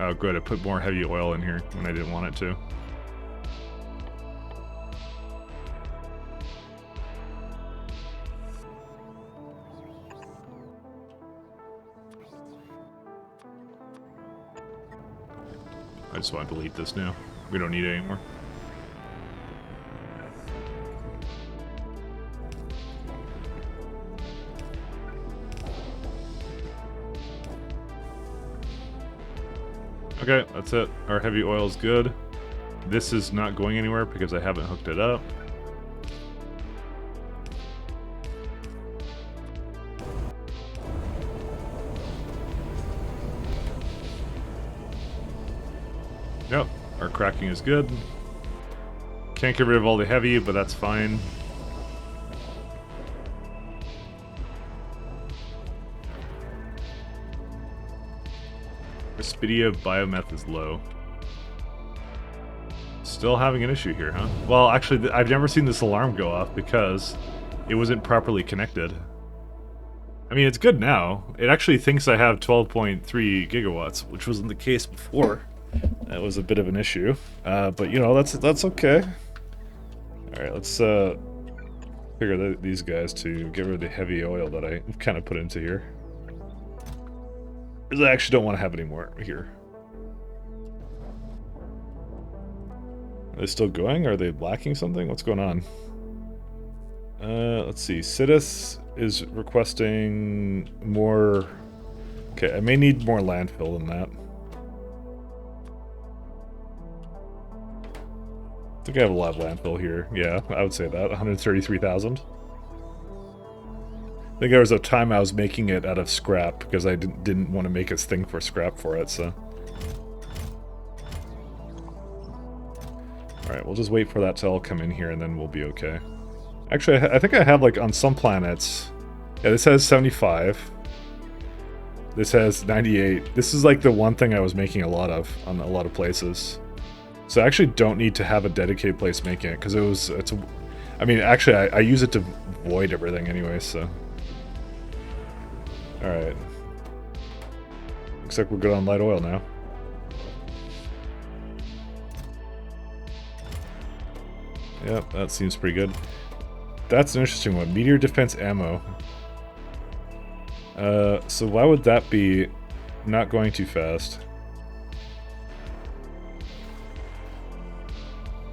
Oh, good. I put more heavy oil in here when I didn't want it to. I just want to delete this now. We don't need it anymore. Okay, that's it. Our heavy oil is good. This is not going anywhere because I haven't hooked it up. Yep, our cracking is good. Can't get rid of all the heavy, but that's fine. Speedia biometh is low. Still having an issue here, huh? Well, actually, I've never seen this alarm go off because it wasn't properly connected. I mean, it's good now. It actually thinks I have 12.3 gigawatts, which wasn't the case before. That was a bit of an issue. But, you know, that's okay. Alright, let's figure these guys to get rid of the heavy oil that I kind of put into here. Because I actually don't want to have any more here. Are they still going? Are they lacking something? What's going on? Let's see. se+ks2 is requesting more... Okay, I may need more landfill than that. I think I have a lot of landfill here. Yeah, I would say that. 133,000. I think there was a time I was making it out of scrap because I didn't want to make a thing for scrap for it, so... Alright, we'll just wait for that to all come in here and then we'll be okay. Actually, I think I have, like, on some planets... Yeah, this has 75. This has 98. This is, like, the one thing I was making a lot of on a lot of places. So I actually don't need to have a dedicated place making it, because I mean, actually, I use it to void everything anyway, so... Alright. Looks like we're good on light oil now. Yep, that seems pretty good. That's an interesting one. Meteor defense ammo. So why would that be not going too fast?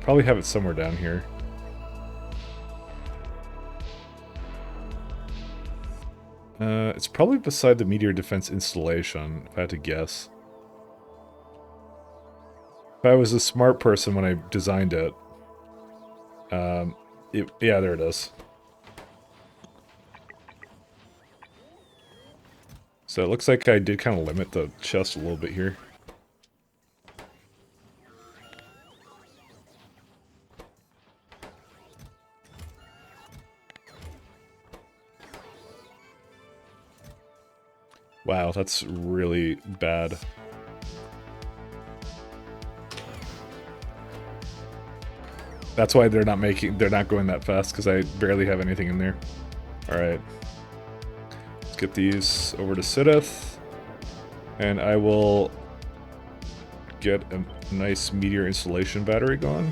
Probably have it somewhere down here. It's probably beside the meteor defense installation, if I had to guess. If I was a smart person when I designed it, yeah, there it is. So it looks like I did kind of limit the chest a little bit here. Wow, that's really bad. That's why they're not going that fast, because I barely have anything in there. Alright. Let's get these over to se+ks2, and I will get a nice meteor installation battery going.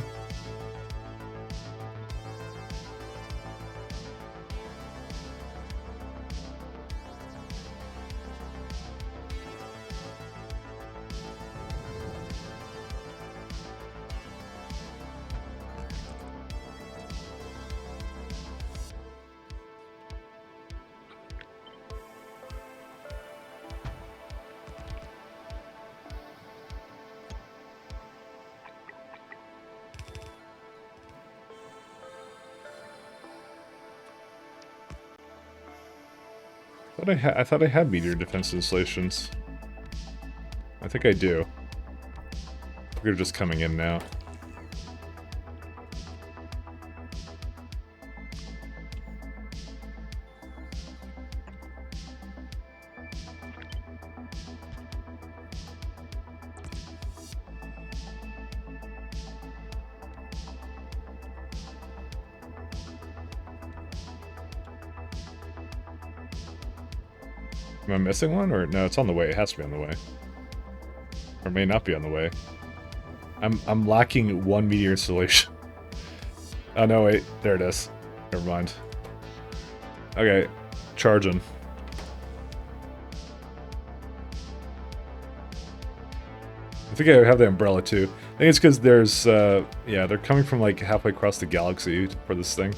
I thought I had meteor defense installations. I think I do. They're just coming in now. Am I missing one? Or no, it's on the way. It has to be on the way. Or may not be on the way. I'm lacking one meteor installation. Oh no, wait, there it is. Never mind. Okay, charging. I think I have the umbrella too. I think it's because there's, yeah, they're coming from like halfway across the galaxy for this thing.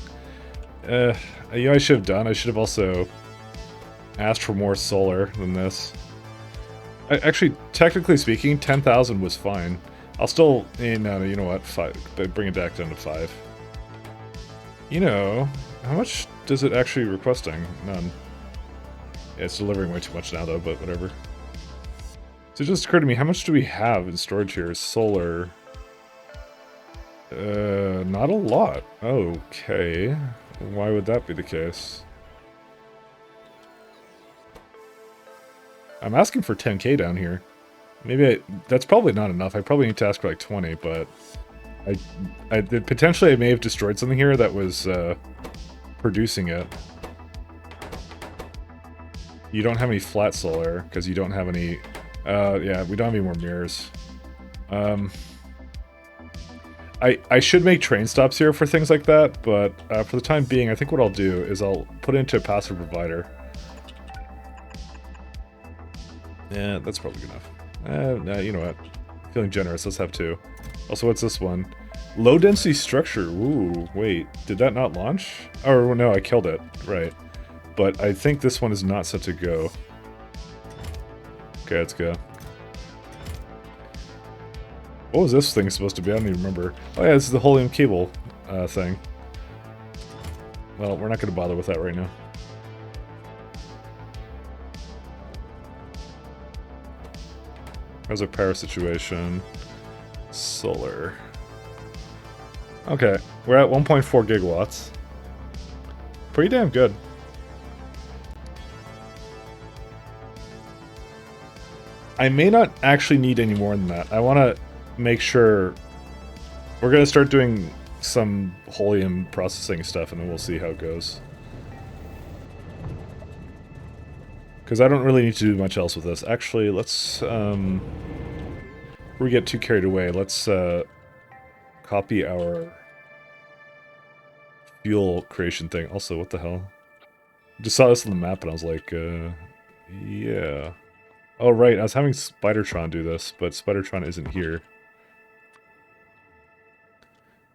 You know, I should have done. I should have also asked for more solar than this. Actually, technically speaking, 10,000 was fine. I'll still, no, you know what? 5. Bring it back down to 5. You know, how much does it actually requesting? None. Yeah, it's delivering way too much now, though, but whatever. So it just occurred to me, how much do we have in storage here? Solar. Not a lot. Okay. Why would that be the case? I'm asking for 10k down here. Maybe that's probably not enough. I probably need to ask for like 20, but potentially I may have destroyed something here that was producing it. You don't have any flat solar because you don't have any. Yeah, we don't have any more mirrors. I should make train stops here for things like that, but for the time being, I think what I'll do is I'll put it into a passive provider. Yeah, that's probably good enough. Nah, you know what? Feeling generous, let's have 2. Also, what's this one? Low density structure. Ooh, wait, did that not launch? Oh, no, I killed it. Right. But I think this one is not set to go. Okay, let's go. What was this thing supposed to be? I don't even remember. Oh yeah, this is the helium cable thing. Well, we're not going to bother with that right now. How's our power situation? Solar. Okay, we're at 1.4 gigawatts. Pretty damn good. I may not actually need any more than that. I want to make sure we're going to start doing some helium processing stuff, and then we'll see how it goes. Because I don't really need to do much else with this. Actually, let's, before we get too carried away, let's copy our fuel creation thing. Also, what the hell? I just saw this on the map and I was like, yeah. Oh, right, I was having Spidertron do this, but Spidertron isn't here.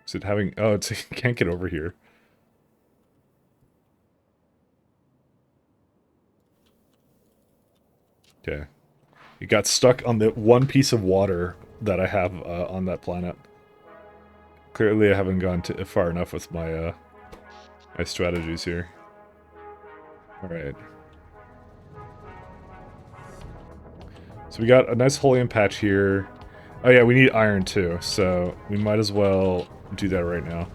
Is it having... Oh, it can't get over here. Okay. It got stuck on the one piece of water that I have on that planet. Clearly I haven't gone far enough with my, my strategies here. Alright. So we got a nice helium patch here. Oh yeah, we need iron too, so we might as well do that right now.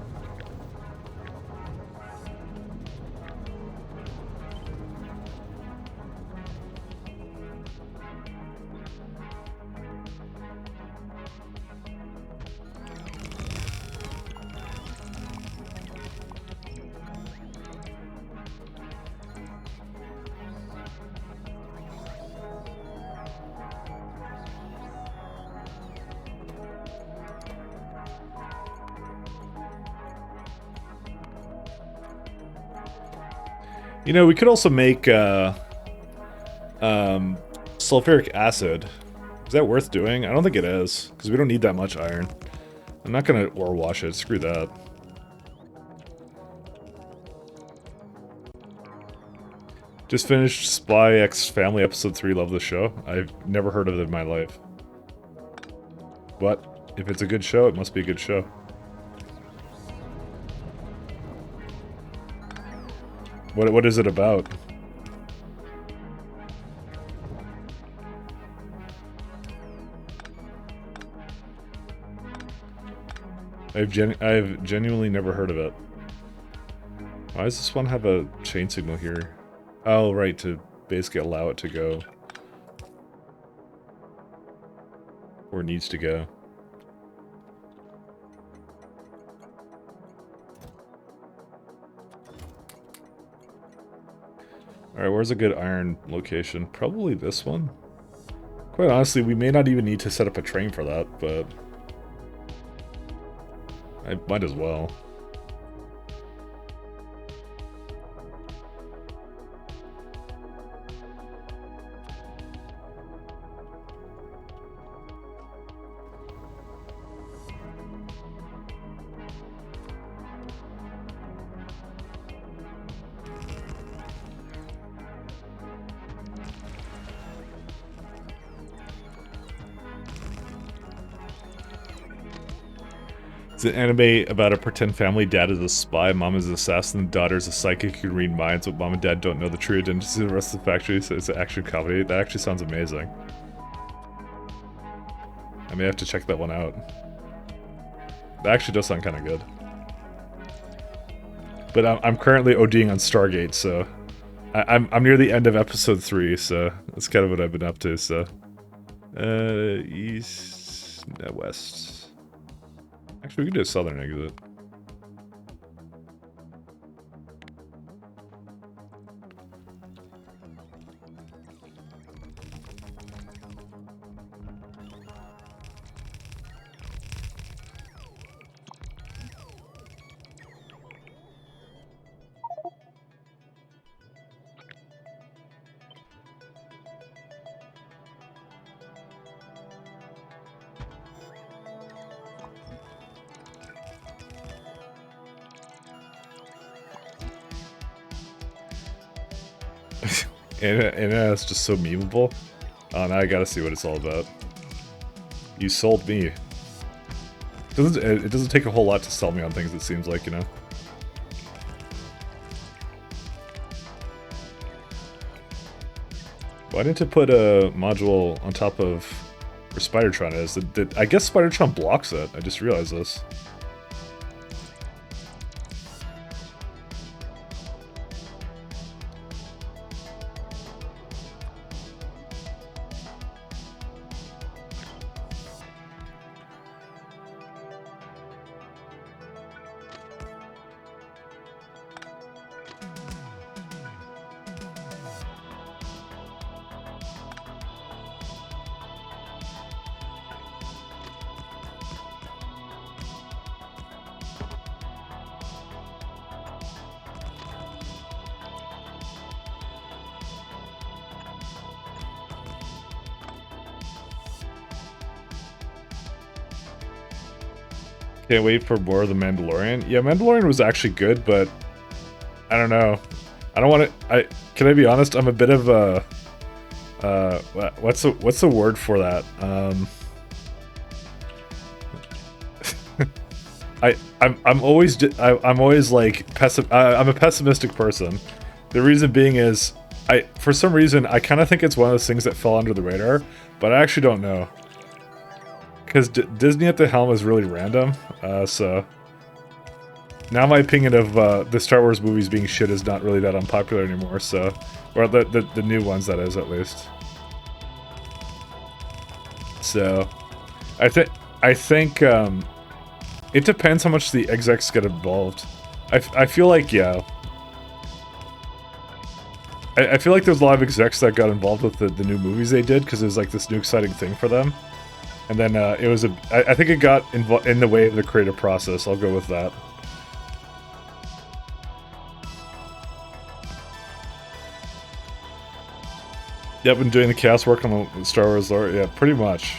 You know, we could also make sulfuric acid. Is that worth doing? I don't think it is, because we don't need that much iron. I'm not going to ore wash it. Screw that. Just finished Spy X Family Episode 3. Love the show. I've never heard of it in my life. But if it's a good show, it must be a good show. What is it about? I've genuinely never heard of it. Why does this one have a chain signal here? Oh, right, to basically allow it to go where it needs to go. Alright, where's a good iron location? Probably this one. Quite honestly, we may not even need to set up a train for that, but I might as well. It's an anime about a pretend family. Dad is a spy, mom is an assassin, daughter is a psychic who can read minds, but mom and dad don't know the true identity of the rest of the factory, so it's an action comedy. That actually sounds amazing. I may have to check that one out. That actually does sound kind of good. But I'm currently ODing on Stargate, so I'm near the end of episode 3, so that's kind of what I've been up to. So east, west. Actually, we can do a southern exit. And it's just so memeable. Oh, now I gotta see what it's all about. You sold me. It doesn't take a whole lot to sell me on things, it seems like, you know? Why didn't it put a module on top of where Spidertron is? I guess Spidertron blocks it. I just realized this. Can't wait for more of The Mandalorian. Yeah, Mandalorian was actually good, but I don't know. I don't want to. Can I be honest? I'm a bit of a. What's the word for that? I'm always like I'm a pessimistic person. The reason being is for some reason I kind of think it's one of those things that fell under the radar, but I actually don't know. Because Disney at the helm is really random, so now my opinion of the Star Wars movies being shit is not really that unpopular anymore. So, or the new ones, that is, at least. So, I think it depends how much the execs get involved. I feel like, yeah. I feel like there's a lot of execs that got involved with the new movies they did because it was like this new exciting thing for them. And then it was I think it got in the way of the creative process. I'll go with that. Yeah, I've been doing the cast work on the Star Wars lore. Yeah, pretty much.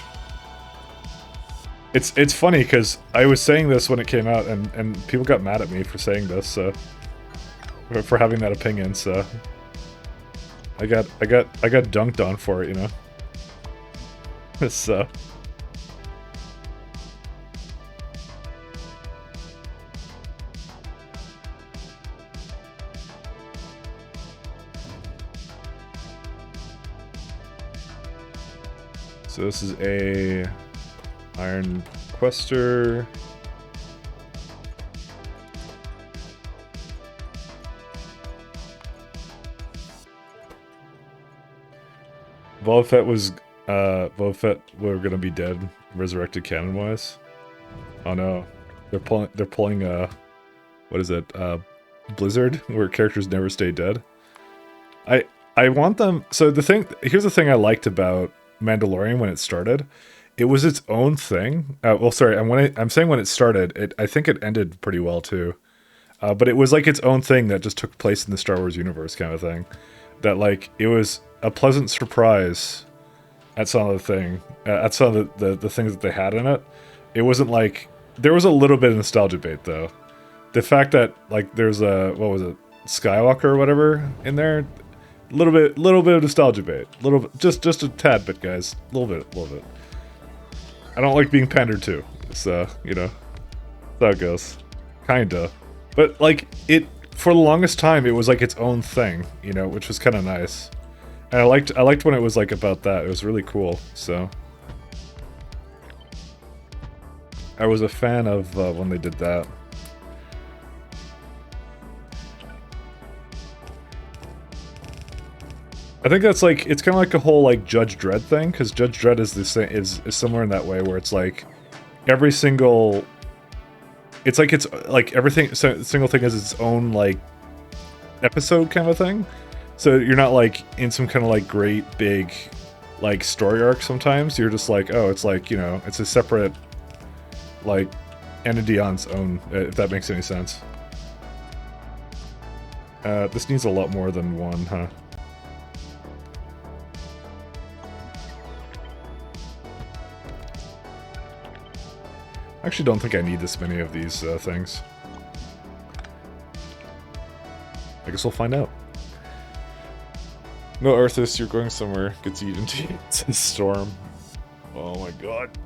It's funny because I was saying this when it came out, and people got mad at me for saying this, so for having that opinion. So I got dunked on for it, you know. So. So this is a Iron Quester. Boba Fett were gonna be dead, resurrected canon-wise. Oh no, they're pulling what is it? Blizzard, where characters never stay dead. I want them. So here's the thing I liked about Mandalorian when it started, it was its own thing. Well, sorry, I'm saying when it started, I think it ended pretty well too. But it was like its own thing that just took place in the Star Wars universe, kind of thing. That like it was a pleasant surprise at some of at some of the things that they had in it. It wasn't like there was a little bit of nostalgia bait though. The fact that like there's a what was it, Skywalker or whatever in there, little bit of nostalgia bait, little bit, just a tad bit, guys, a little bit. I don't like being pandered to. It's you know, that's how it goes, kinda. But like it for the longest time, it was like its own thing, you know, which was kind of nice. And I liked when it was like about that. It was really cool. So I was a fan of when they did that. I think that's like it's kind of like a whole like Judge Dredd thing, because Judge Dredd is the same is similar in that way, where it's like every single, it's like everything single thing has its own like episode kind of thing. So you're not like in some kind of like great big like story arc. Sometimes you're just like, oh, it's like, you know, it's a separate like entity on its own, if that makes any sense. This needs a lot more than one, huh? I actually don't think I need this many of these things. I guess we'll find out. No, Arthas, you're going somewhere. Gets eaten to you. It's a storm. Oh my god.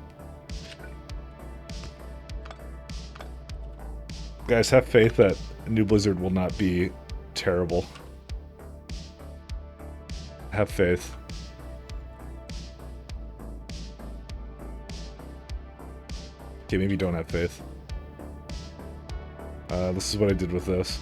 Guys, have faith that New Blizzard will not be terrible. Have faith. Okay, maybe don't have faith. This is what I did with this.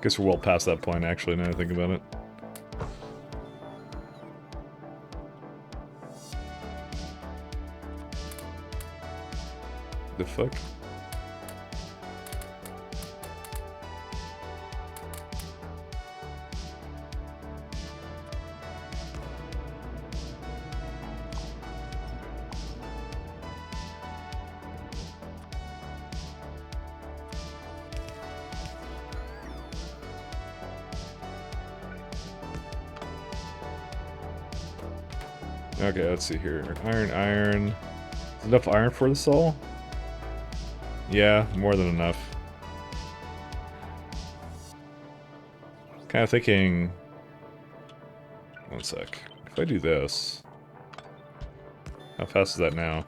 Guess we're well past that point, actually, now that I think about it. The fuck? Okay, let's see here. Iron. Enough iron for the soul? Yeah, more than enough. Kind of thinking... One sec. If I do this... How fast is that now?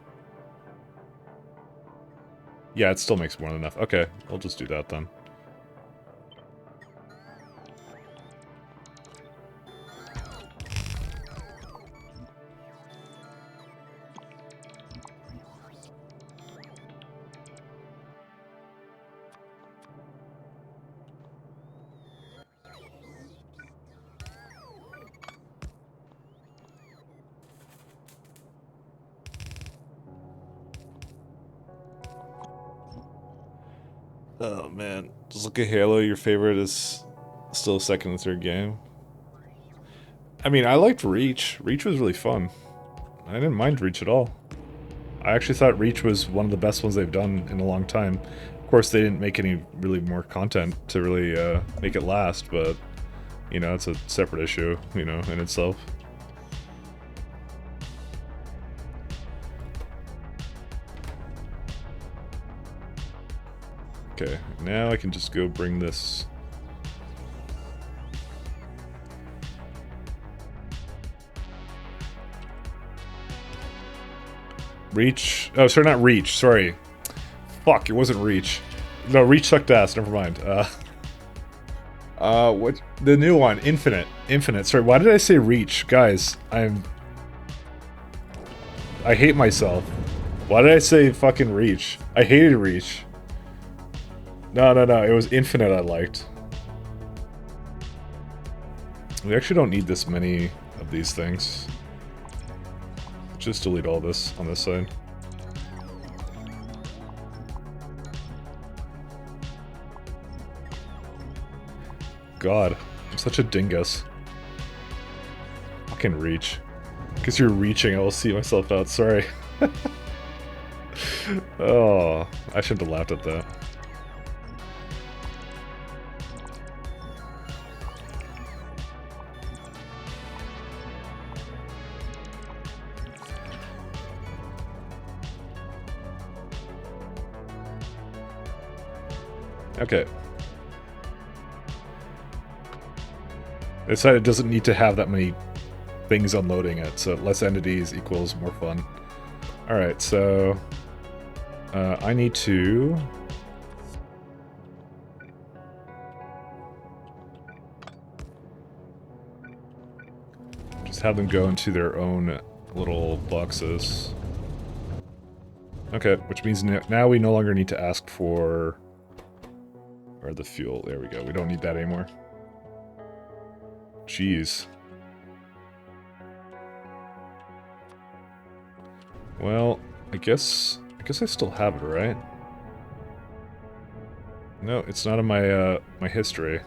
Yeah, it still makes more than enough. Okay, I'll just do that then. Oh man, just look at Halo, your favorite is still second and third game. I mean, I liked Reach. Reach was really fun. I didn't mind Reach at all. I actually thought Reach was one of the best ones they've done in a long time. Of course, they didn't make any really more content to really make it last, but, you know, it's a separate issue, you know, in itself. Okay, now I can just go bring this. Reach. Oh, sorry, not Reach. Sorry. Fuck, it wasn't Reach. No, Reach sucked ass. Never mind. What? The new one, Infinite. Infinite. Sorry, why did I say Reach? Guys, I hate myself. Why did I say fucking reach? I hated reach. No, no, no. It was infinite I liked. We actually don't need this many of these things. Just delete all this on this side. God, I'm such a dingus. Fucking reach. Because you're reaching, I will see myself out. Sorry. Oh, I shouldn't have laughed at that. Okay. This side doesn't need to have that many things unloading it, so less entities equals more fun. Alright, so... I need to... just have them go into their own little boxes. Okay, which means now we no longer need to ask for... or the fuel. There we go. We don't need that anymore. Jeez. Well, I guess I still have it, right? No, it's not in my my history.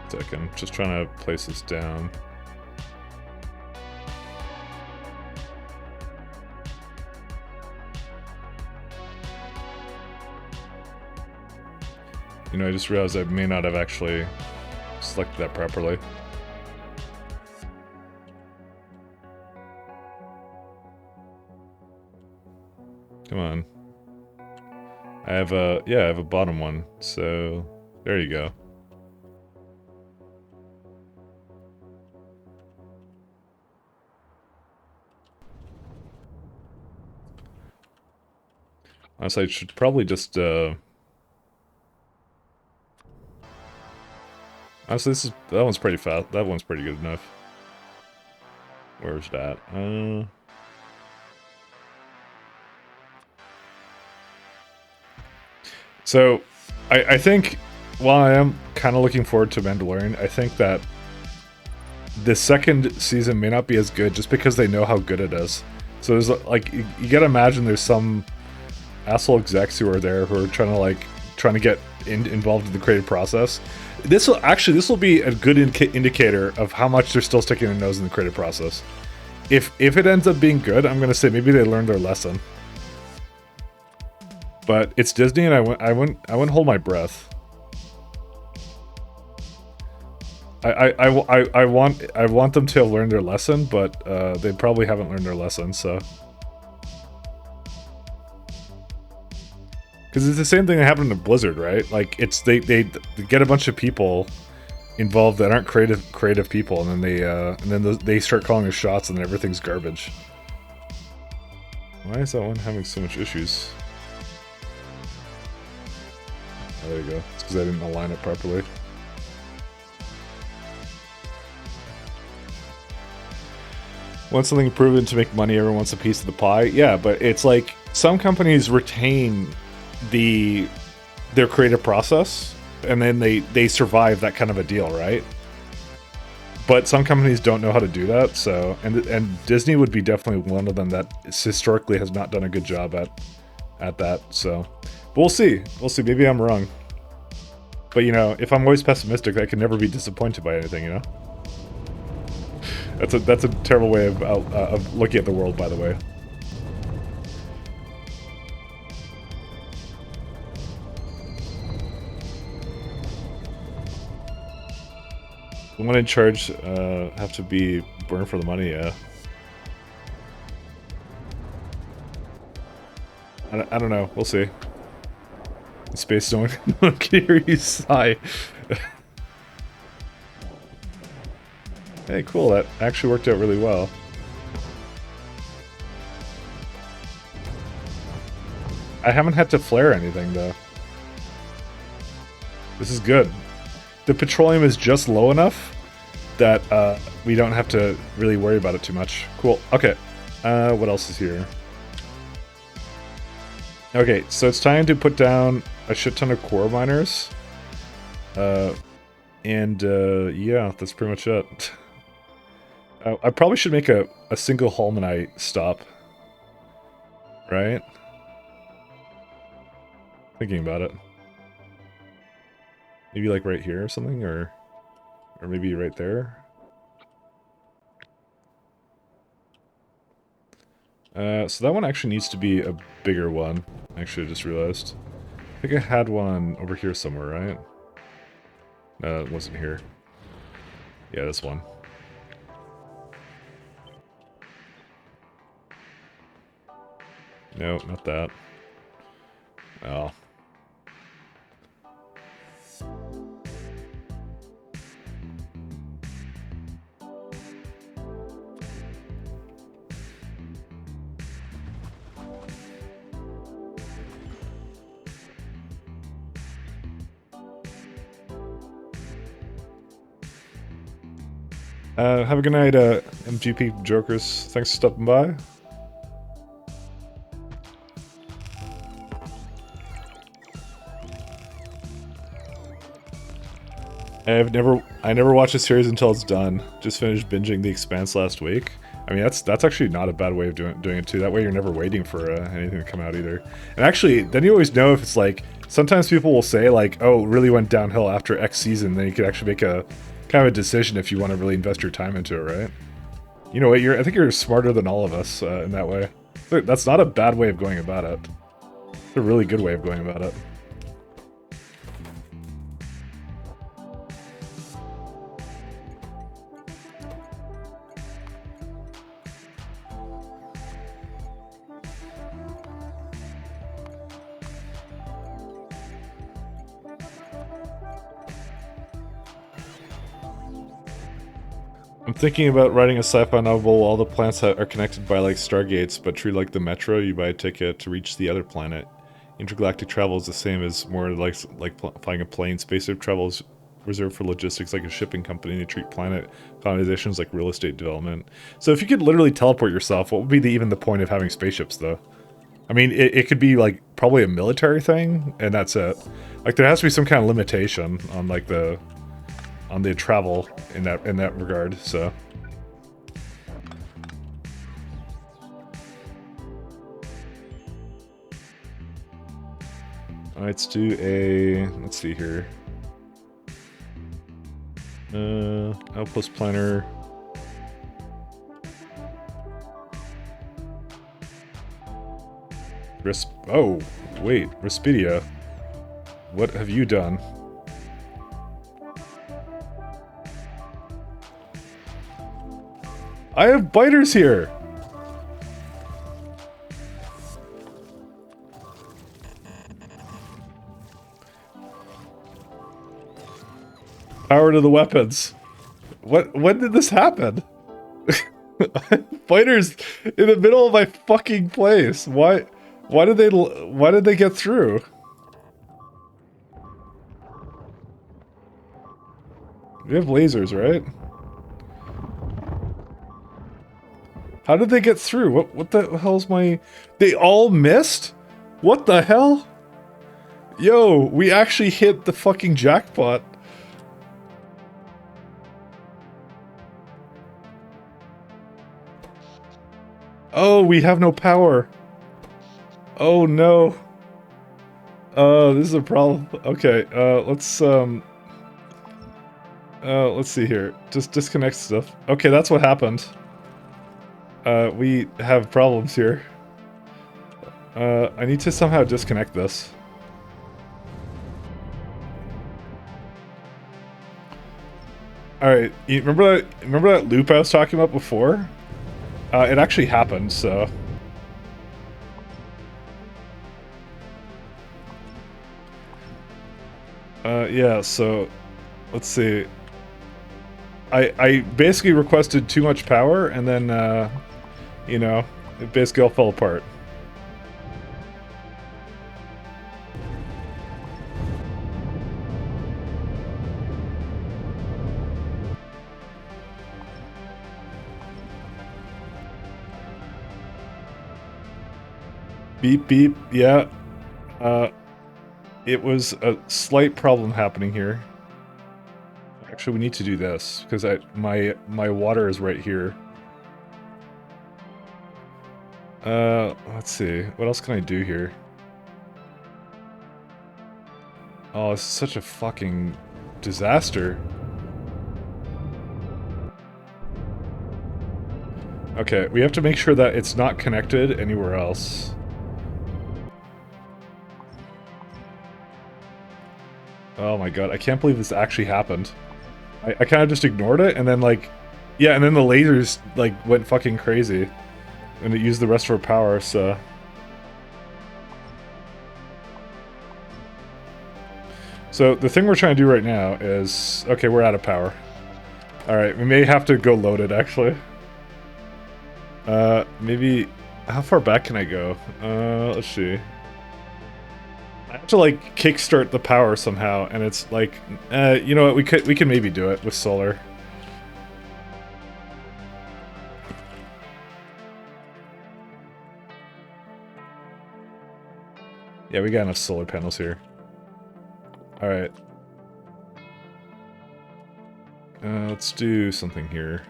Second, just trying to place this down. You know, I just realized I may not have actually selected that properly. Come on. I have a, yeah, I have a bottom one, so there you go. Honestly, I should probably just, honestly, that one's pretty fast. That one's pretty good enough. Where's that? So, I think, while I am kind of looking forward to Mandalorian, I think that the second season may not be as good just because they know how good it is. So there's, like, you gotta imagine there's some asshole execs who are there who are trying to get involved in the creative process. This will be a good indicator of how much they're still sticking their nose in the creative process. If it ends up being good, I'm gonna say maybe they learned their lesson. But it's Disney, and I wouldn't hold my breath. I want them to have learned their lesson, but they probably haven't learned their lesson. So, because it's the same thing that happened in Blizzard, right? Like they get a bunch of people involved that aren't creative people, and then they start calling their shots, and then everything's garbage. Why is that one having so much issues? Oh, there you go. It's because I didn't align it properly. Want something proven to make money, everyone wants a piece of the pie. Yeah, but it's like some companies retain their creative process, and then they survive that kind of a deal, right? But some companies don't know how to do that. So, and Disney would be definitely one of them that historically has not done a good job at that. So, but we'll see. We'll see. Maybe I'm wrong. But you know, if I'm always pessimistic, I can never be disappointed by anything. You know. That's a terrible way of looking at the world, by the way. The one in charge have to be burned for the money, yeah. I don't know. We'll see. In space, no one can hear you sigh. Hey, cool. That actually worked out really well. I haven't had to flare anything, though. This is good. The petroleum is just low enough that we don't have to really worry about it too much. Cool. Okay. What else is here? Okay, so it's time to put down a shit ton of core miners. Yeah, that's pretty much it. I probably should make a single Holmanite stop. Right? Thinking about it. Maybe like right here or something, or maybe right there. So that one actually needs to be a bigger one. Actually, I just realized. I think I had one over here somewhere, right? No, it wasn't here. Yeah, this one. No, not that. Oh. Have a good night, MGP Jokers. Thanks for stopping by. I never watch a series until it's done. Just finished binging The Expanse last week. I mean, that's actually not a bad way of doing it too. That way you're never waiting for anything to come out either. And actually, then you always know if it's like, sometimes people will say like, oh, it really went downhill after X season. Then you could actually make a kind of a decision if you want to really invest your time into it, right? You know what? I think you're smarter than all of us in that way. That's not a bad way of going about it. It's a really good way of going about it. I'm thinking about writing a sci-fi novel. All the planets are connected by like stargates, but treated like the metro. You buy a ticket to reach the other planet. Intergalactic travel is the same as more like flying a plane. Spaceship travel is reserved for logistics, like a shipping company. They treat planet colonizations like real estate development. So if you could literally teleport yourself, what would be even the point of having spaceships, though? I mean, it could be like probably a military thing, and that's it. Like there has to be some kind of limitation on like the travel in that regard, so. Let's do let's see here. Outpost planner. Oh, wait, Respidia. What have you done? I have biters here! Power to the weapons. When did this happen? Biters in the middle of my fucking place. Why did they get through? We have lasers, right? How did they get through? What the hell's my... They all missed? What the hell? Yo, we actually hit the fucking jackpot. Oh, we have no power. Oh no. This is a problem. Okay, let's see here. Just disconnect stuff. Okay, that's what happened. We have problems here. I need to somehow disconnect this. Alright, remember that loop I was talking about before? It actually happened, so... Yeah, so let's see. I basically requested too much power, and then, you know, it basically all fell apart. Beep, beep, yeah. It was a slight problem happening here. Actually, we need to do this, because my water is right here. Let's see. What else can I do here? Oh, this is such a fucking disaster. Okay, we have to make sure that it's not connected anywhere else. Oh my god, I can't believe this actually happened. I kind of just ignored it, and then, like... Yeah, and then the lasers, like, went fucking crazy. And it used the rest of our power, so... So, the thing we're trying to do right now is... Okay, we're out of power. Alright, we may have to go load it, actually. Maybe... How far back can I go? Let's see. I have to, like, kickstart the power somehow, and it's like... you know what, we can maybe do it with solar. Yeah, we got enough solar panels here. Alright. Let's do something here.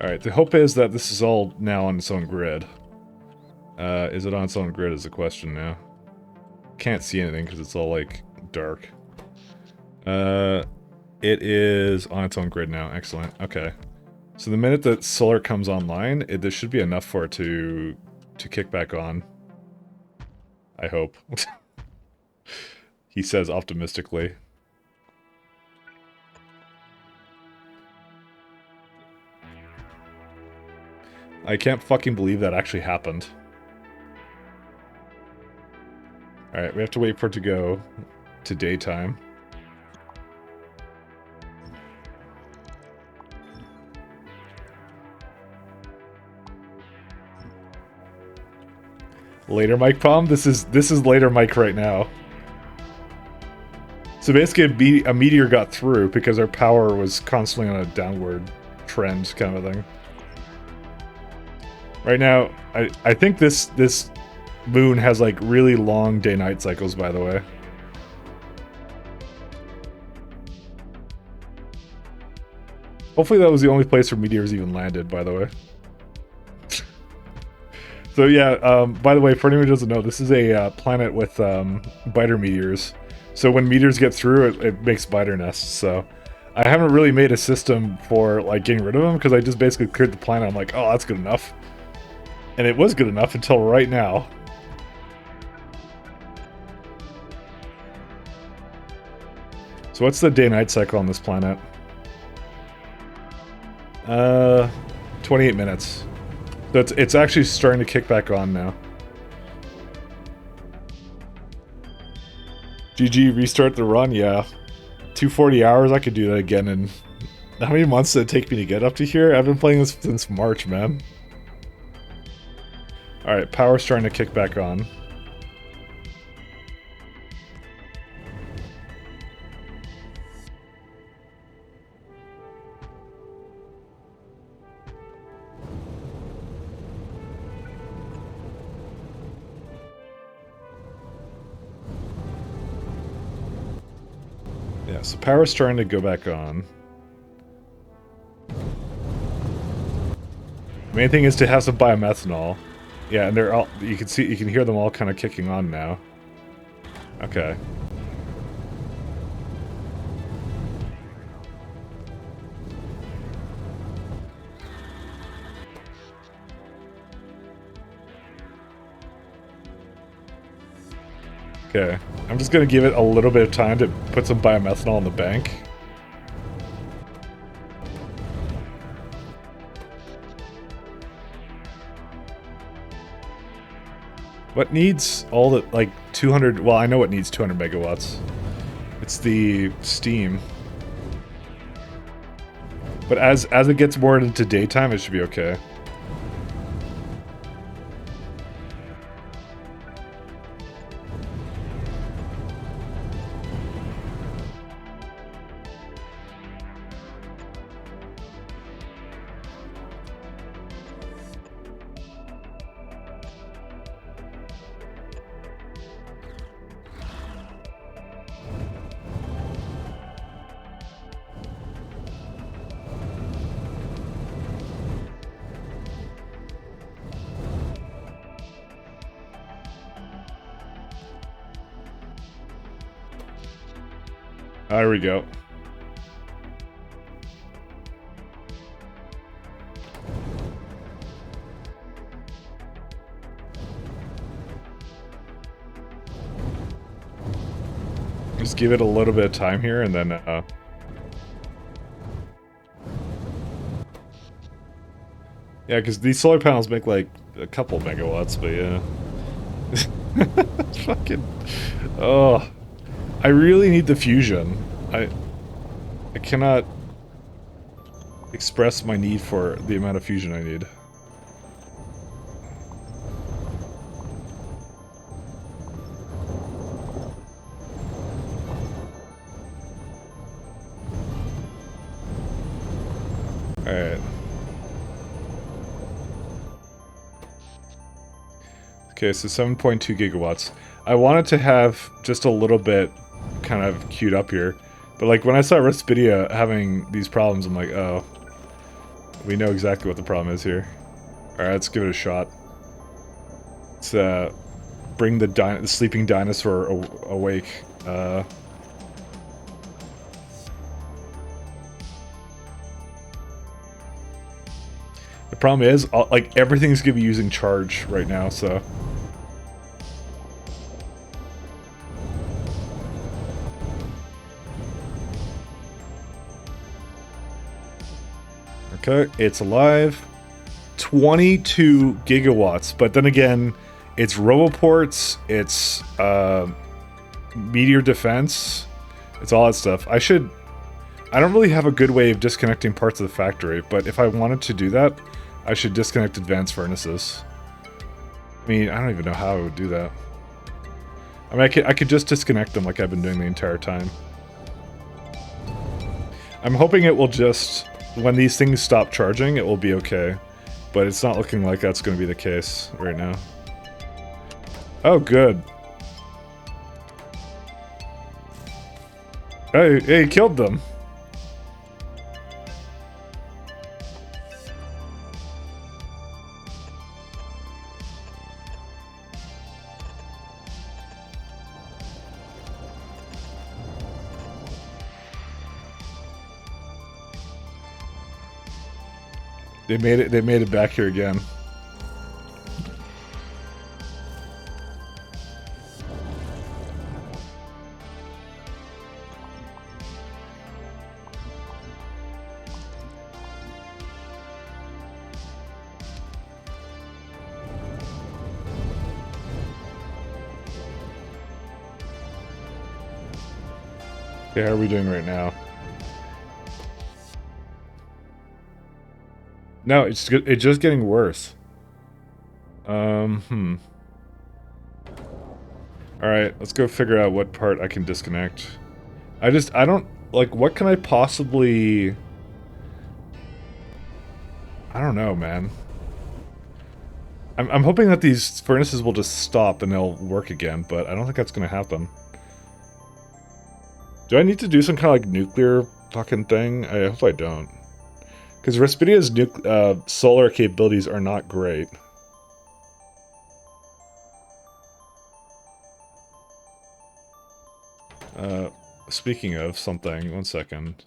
Alright, the hope is that this is all now on its own grid. Is it on its own grid is the question now. Can't see anything because it's all, like, dark. It is on its own grid now. Excellent. Okay. So the minute that solar comes online, there should be enough for it to kick back on. I hope. He says optimistically. I can't fucking believe that actually happened. Alright, we have to wait for it to go to daytime. Later Mike Palm? This is later Mike right now. So basically a meteor got through because our power was constantly on a downward trend kind of thing. Right now, I think this moon has, like, really long day-night cycles, by the way. Hopefully that was the only place where meteors even landed, by the way. So yeah, by the way, for anyone who doesn't know, this is a planet with biter meteors. So when meteors get through, it makes biter nests, so... I haven't really made a system for, like, getting rid of them, because I just basically cleared the planet. I'm like, oh, that's good enough. And it was good enough until right now. So what's the day-night cycle on this planet? 28 minutes. So it's actually starting to kick back on now. GG, restart the run, yeah. 240 hours, I could do that again in... How many months did it take me to get up to here? I've been playing this since March, man. Alright, power's starting to kick back on. Yeah, so power's starting to go back on. The main thing is to have some biomethanol. Yeah, and they're all, you can hear them all kind of kicking on now. Okay. Okay. I'm just gonna give it a little bit of time to put some biomethanol in the bank. What needs all the, like, 200... Well, I know what needs 200 megawatts. It's the steam. But as it gets more into daytime, it should be okay. There we go. Just give it a little bit of time here, and then, yeah, because these solar panels make, like, a couple megawatts, but yeah. Fucking... Oh. I really need the fusion. I cannot express my need for the amount of fusion I need. Alright. Okay, so 7.2 gigawatts. I wanted to have just a little bit kind of queued up here, but like when I saw Respidia having these problems, I'm like, oh, we know exactly what the problem is here. Alright, let's give it a shot. Let's bring the sleeping dinosaur awake. The problem is, like, everything's gonna be using charge right now, so... Okay, it's alive. 22 gigawatts, but then again, it's roboports, it's meteor defense, it's all that stuff. I don't really have a good way of disconnecting parts of the factory, but if I wanted to do that, I should disconnect advanced furnaces. I mean, I don't even know how I would do that. I mean, I could just disconnect them like I've been doing the entire time. I'm hoping it will just... When these things stop charging, it will be okay. But it's not looking like that's going to be the case right now. Oh, good. Hey, he killed them. They made it back here again. Okay, how are we doing right now? No, it's just getting worse. Alright, let's go figure out what part I can disconnect. I don't... Like, what can I possibly... I don't know, man. I'm hoping that these furnaces will just stop and they'll work again, but I don't think that's gonna happen. Do I need to do some kind of, like, nuclear fucking thing? I hope I don't. Because Respidia's solar capabilities are not great. Speaking of something, one second.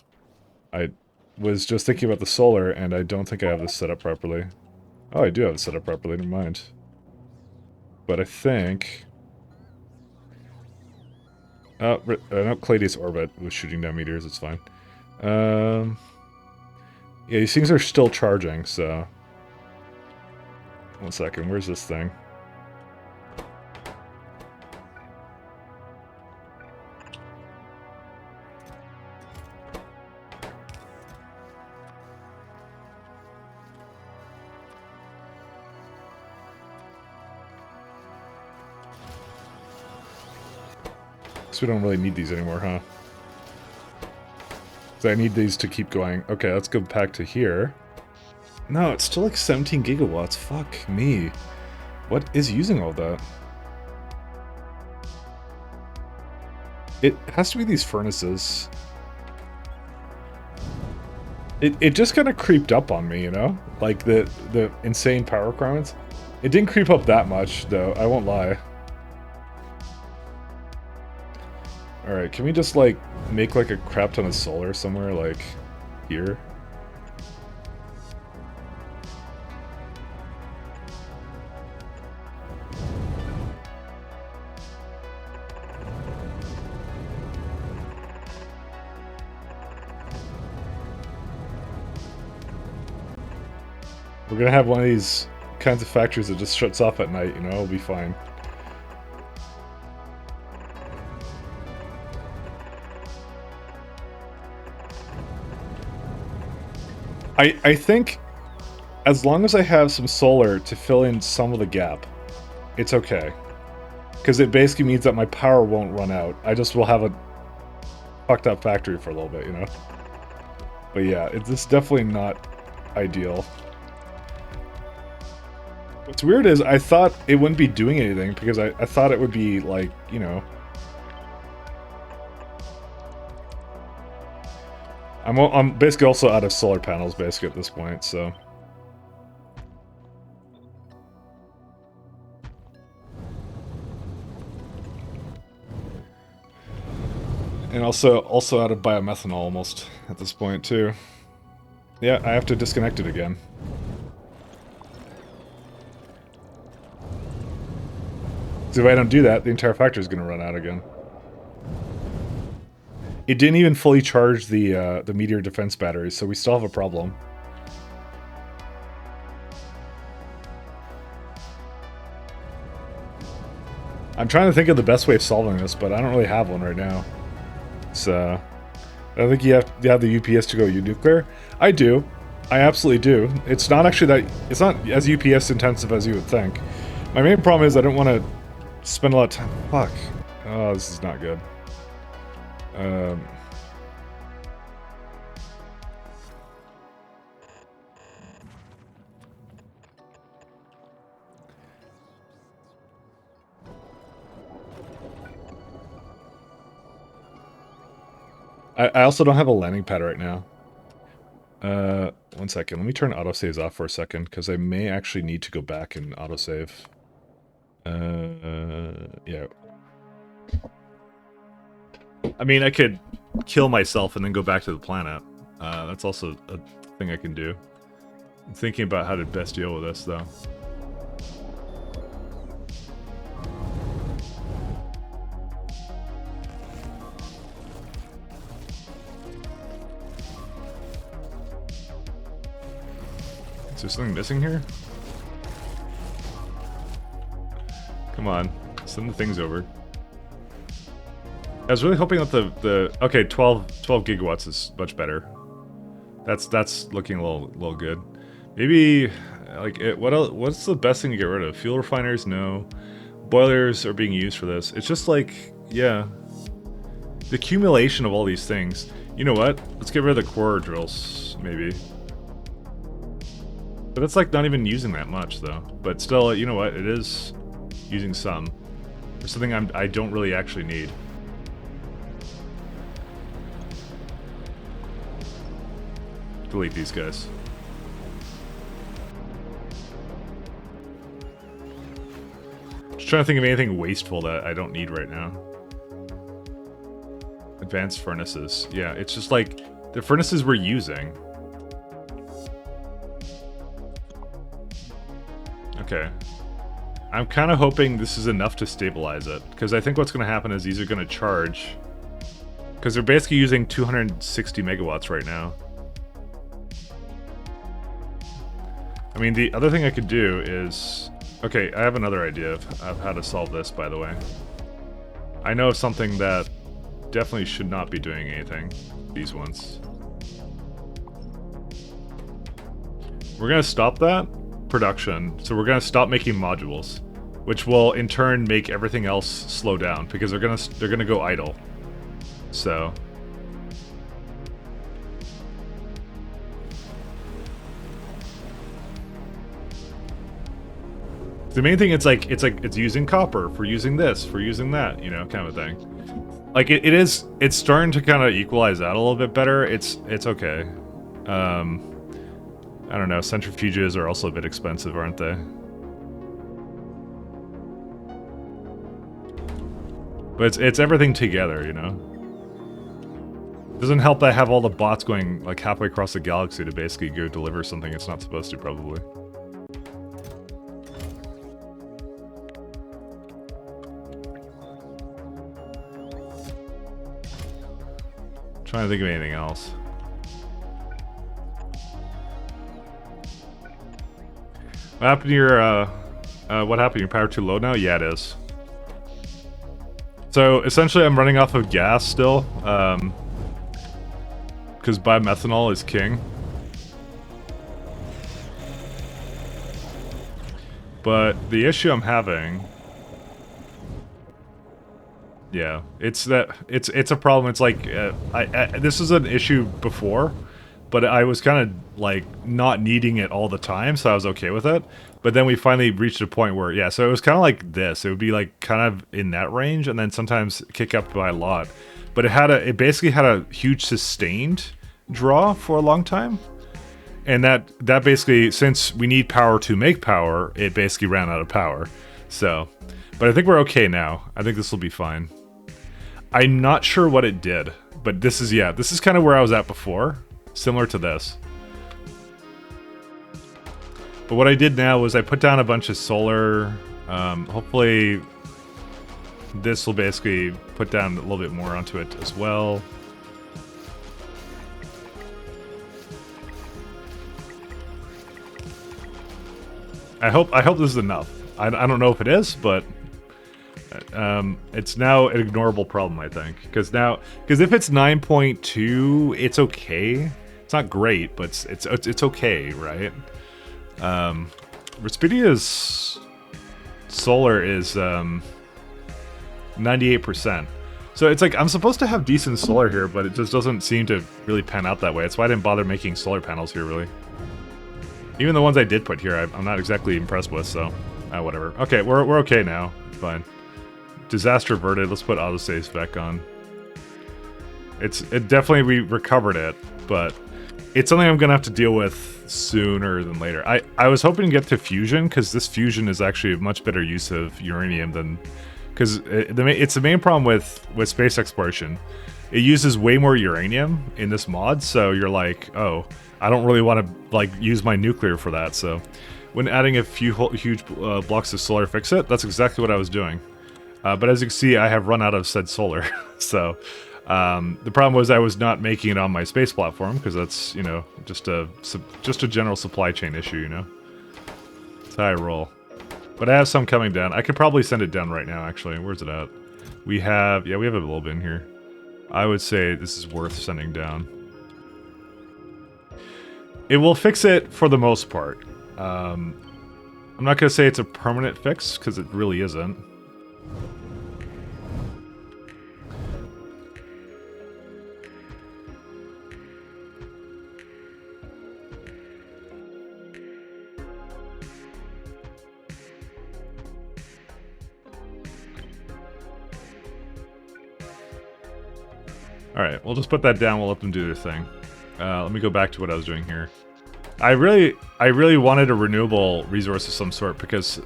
I was just thinking about the solar, and I don't think I have this set up properly. Oh, I do have it set up properly, never mind. But I think... No, Cladius Orbit was shooting down meteors, it's fine. Yeah, these things are still charging, so... 1 second, where's this thing? So we don't really need these anymore, huh? So I need these to keep going. Okay, let's go back to here. No, it's still like 17 gigawatts. Fuck me. What is using all that? It has to be these furnaces. It just kind of creeped up on me, you know? Like the insane power requirements. It didn't creep up that much, though. I won't lie. Alright, can we just, like, make, like, a crap ton of solar somewhere, like, here? We're gonna have one of these kinds of factories that just shuts off at night, you know? It'll be fine. I think as long as I have some solar to fill in some of the gap, it's okay. Because it basically means that my power won't run out. I just will have a fucked up factory for a little bit, you know? But yeah, it's definitely not ideal. What's weird is I thought it wouldn't be doing anything because I thought it would be like, you know... I'm basically also out of solar panels, basically, at this point, so... And also out of biomethanol, almost, at this point, too. Yeah, I have to disconnect it again. So if I don't do that, the entire factory is going to run out again. It didn't even fully charge the meteor defense batteries, so we still have a problem. I'm trying to think of the best way of solving this, but I don't really have one right now. So, I think you have the UPS to go nuclear. I do. I absolutely do. It's not actually that... It's not as UPS intensive as you would think. My main problem is I don't want to spend a lot of time... Fuck. Oh, this is not good. I also don't have a landing pad right now. 1 second. Let me turn autosaves off for a second, because I may actually need to go back and autosave. Yeah. I mean, I could kill myself and then go back to the planet. That's also a thing I can do. I'm thinking about how to best deal with this, though. Is there something missing here? Come on, send the things over. I was really hoping that the okay, 12 gigawatts is much better. That's looking a little good. Maybe like what else? What's the best thing to get rid of? Fuel refiners? No. Boilers are being used for this. It's just like, yeah, the accumulation of all these things. You know what? Let's get rid of the core drills, maybe. But it's like not even using that much though. But still, you know what? It is using some. For something I don't really actually need. Delete these guys. Just trying to think of anything wasteful that I don't need right now. Advanced furnaces. Yeah, it's just like the furnaces we're using. Okay. I'm kind of hoping this is enough to stabilize it, because I think what's going to happen is these are going to charge, because they're basically using 260 megawatts right now. I mean, the other thing I could do is... Okay, I have another idea of how to solve this, by the way. I know of something that definitely should not be doing anything. These ones. We're going to stop that production, so we're going to stop making modules, which will in turn make everything else slow down, because they're gonna go idle. So... the main thing, it's using copper for using this, for using that, you know, kind of thing. Like it's starting to kind of equalize out a little bit better. It's okay. I don't know. Centrifuges are also a bit expensive, aren't they? But it's everything together, you know. It doesn't help that I have all the bots going like halfway across the galaxy to basically go deliver something it's not supposed to, probably. Trying to think of anything else. What happened to your power too low now? Yeah, it is. So essentially I'm running off of gas still, because biomethanol is king. But the issue I'm having... yeah, it's a problem. It's like this is an issue before, but I was kind of like not needing it all the time, so I was okay with it. But then we finally reached a point where, yeah, so it was kind of like this. It would be like kind of in that range, and then sometimes kick up by a lot. But it basically had a huge sustained draw for a long time, and that basically, since we need power to make power, it basically ran out of power. So, but I think we're okay now. I think this will be fine. I'm not sure what it did, but this is kind of where I was at before, similar to this. But what I did now was I put down a bunch of solar. Hopefully this will basically put down a little bit more onto it as well. I hope this is enough. I don't know if it is, but it's now an ignorable problem, I think, because if it's 9.2, it's okay. It's not great, but it's okay, right? Respedia's solar is 98%. So it's like I'm supposed to have decent solar here, but it just doesn't seem to really pan out that way. That's why I didn't bother making solar panels here, really. Even the ones I did put here, I'm not exactly impressed with, so whatever. Okay, we're okay now. Fine. Disaster averted. Let's put autosaves back on. It definitely, we recovered it, but it's something I'm gonna have to deal with sooner than later. I was hoping to get to fusion, because this fusion is actually a much better use of uranium than, because it's the main problem with space exploration. It uses way more uranium in this mod, so you're like, oh, I don't really want to like use my nuclear for that. So when adding a few huge blocks of solar fix it, that's exactly what I was doing. But as you can see, I have run out of said solar. So the problem was I was not making it on my space platform, because that's, you know, just a general supply chain issue, you know. That's how I roll. But I have some coming down. I could probably send it down right now, actually. Where's it at? We have a little bit in here. I would say this is worth sending down. It will fix it for the most part. I'm not going to say it's a permanent fix, because it really isn't. Alright, we'll just put that down, we'll let them do their thing. Let me go back to what I was doing here. I really wanted a renewable resource of some sort, because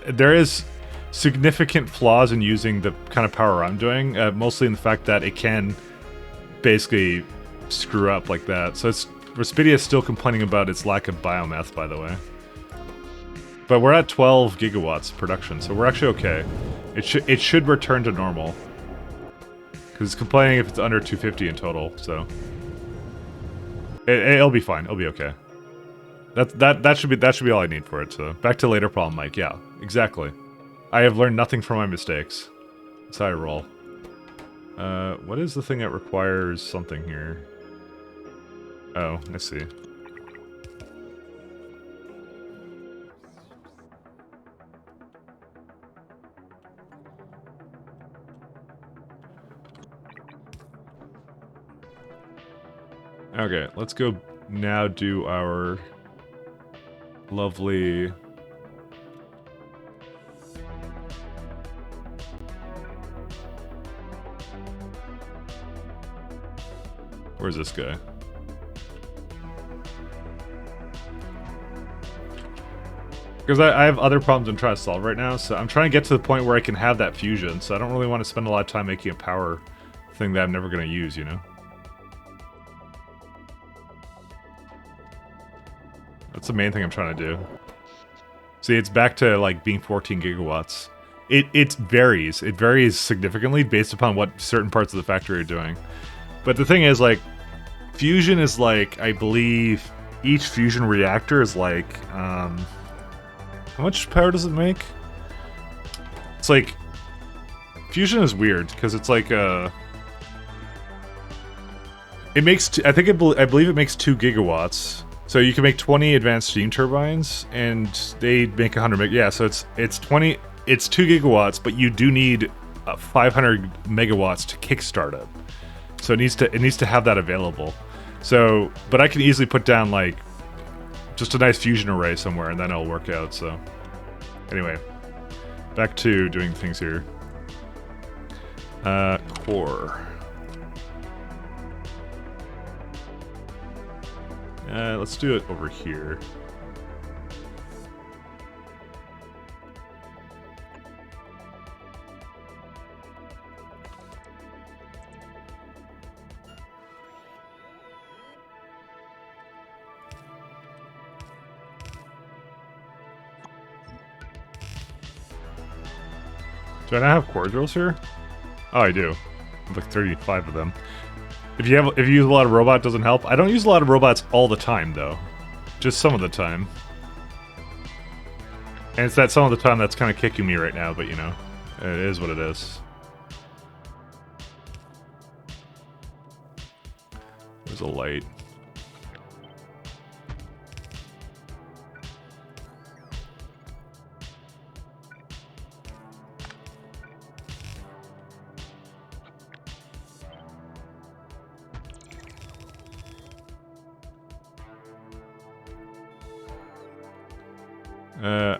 there is significant flaws in using the kind of power I'm doing, mostly in the fact that it can basically screw up like that. So Respedia is still complaining about its lack of biomass, by the way. But we're at 12 gigawatts production, so we're actually okay. It should return to normal. Because it's complaining if it's under 250 in total, so it'll be fine. It'll be okay. That should be all I need for it. So back to later problem, Mike. Yeah, exactly. I have learned nothing from my mistakes. That's how I roll. What is the thing that requires something here? Oh, I see. Okay, let's go now do our lovely... Where's this guy? Because I have other problems I'm trying to solve right now, so I'm trying to get to the point where I can have that fusion, so I don't really want to spend a lot of time making a power thing that I'm never going to use, you know? That's the main thing I'm trying to do. See, it's back to, like, being 14 gigawatts. It varies. It varies significantly based upon what certain parts of the factory are doing. But the thing is, like, fusion is, like, I believe each fusion reactor is, like, how much power does it make? It's, like, fusion is weird, because it's, like, it makes, I believe it makes 2 gigawatts. So you can make 20 advanced steam turbines, and they make 100 meg. Yeah, so it's 2 gigawatts, but you do need 500 megawatts to kickstart it. So it needs to have that available. So, but I can easily put down like just a nice fusion array somewhere, and then it'll work out. So, anyway, back to doing things here. Core. Let's do it over here. Do I not have core drills here? Oh, I do. I have like 35 of them. If you use a lot of robot, it doesn't help. I don't use a lot of robots all the time, though. Just some of the time. And it's that some of the time that's kind of kicking me right now, but you know, it is what it is. There's a light.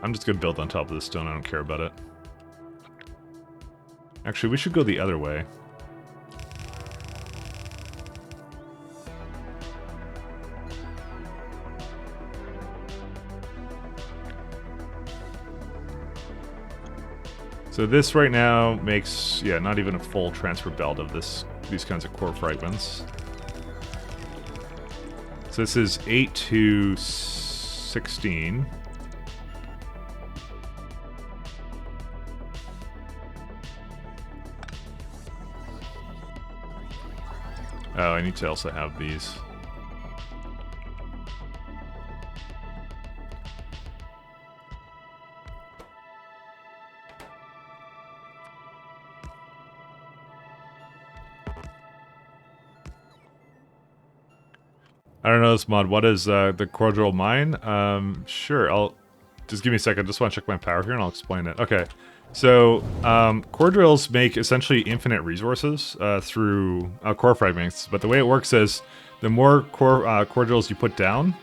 I'm just gonna build on top of this stone, I don't care about it. Actually, we should go the other way. So this right now makes, yeah, not even a full transfer belt of these kinds of core fragments. So this is 8 to 16. Oh, I need to also have these. I don't know this mod. What is the core drill mine? Sure, I'll just give me a second. Just want to check my power here and I'll explain it. Okay. So, core drills make essentially infinite resources through core fragments, but the way it works is the more core drills you put down,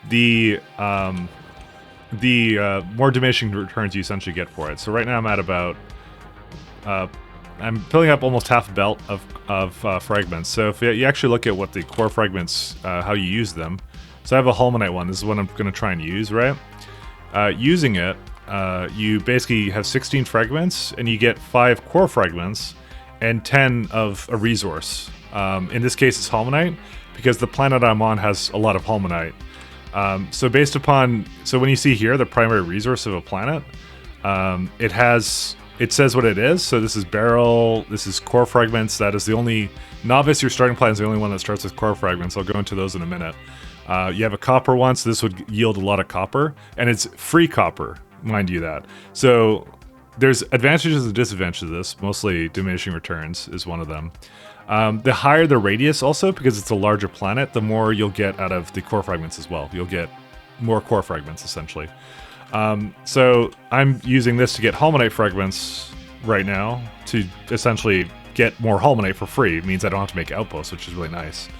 the more diminishing returns you essentially get for it. So right now I'm at about, I'm filling up almost half a belt of fragments. So if you actually look at what the core fragments, how you use them. So I have a Holmanite one. This is what I'm going to try and use, right? Using it, you basically have 16 fragments, and you get 5 core fragments and 10 of a resource. In this case, it's Holmanite, because the planet I'm on has a lot of Holmanite. So based upon, so when you see here the primary resource of a planet, it says what it is. So this is beryl, this is core fragments. That is the only novice. Your starting planet is the only one that starts with core fragments. I'll go into those in a minute. You have a copper one, so this would yield a lot of copper, and it's free copper, mind you that. So there's advantages and disadvantages of this, mostly diminishing returns is one of them. The higher the radius also, because it's a larger planet, the more you'll get out of the core fragments as well. You'll get more core fragments, essentially. So I'm using this to get Holmonite fragments right now to essentially get more Holmonite for free. It means I don't have to make outposts, which is really nice.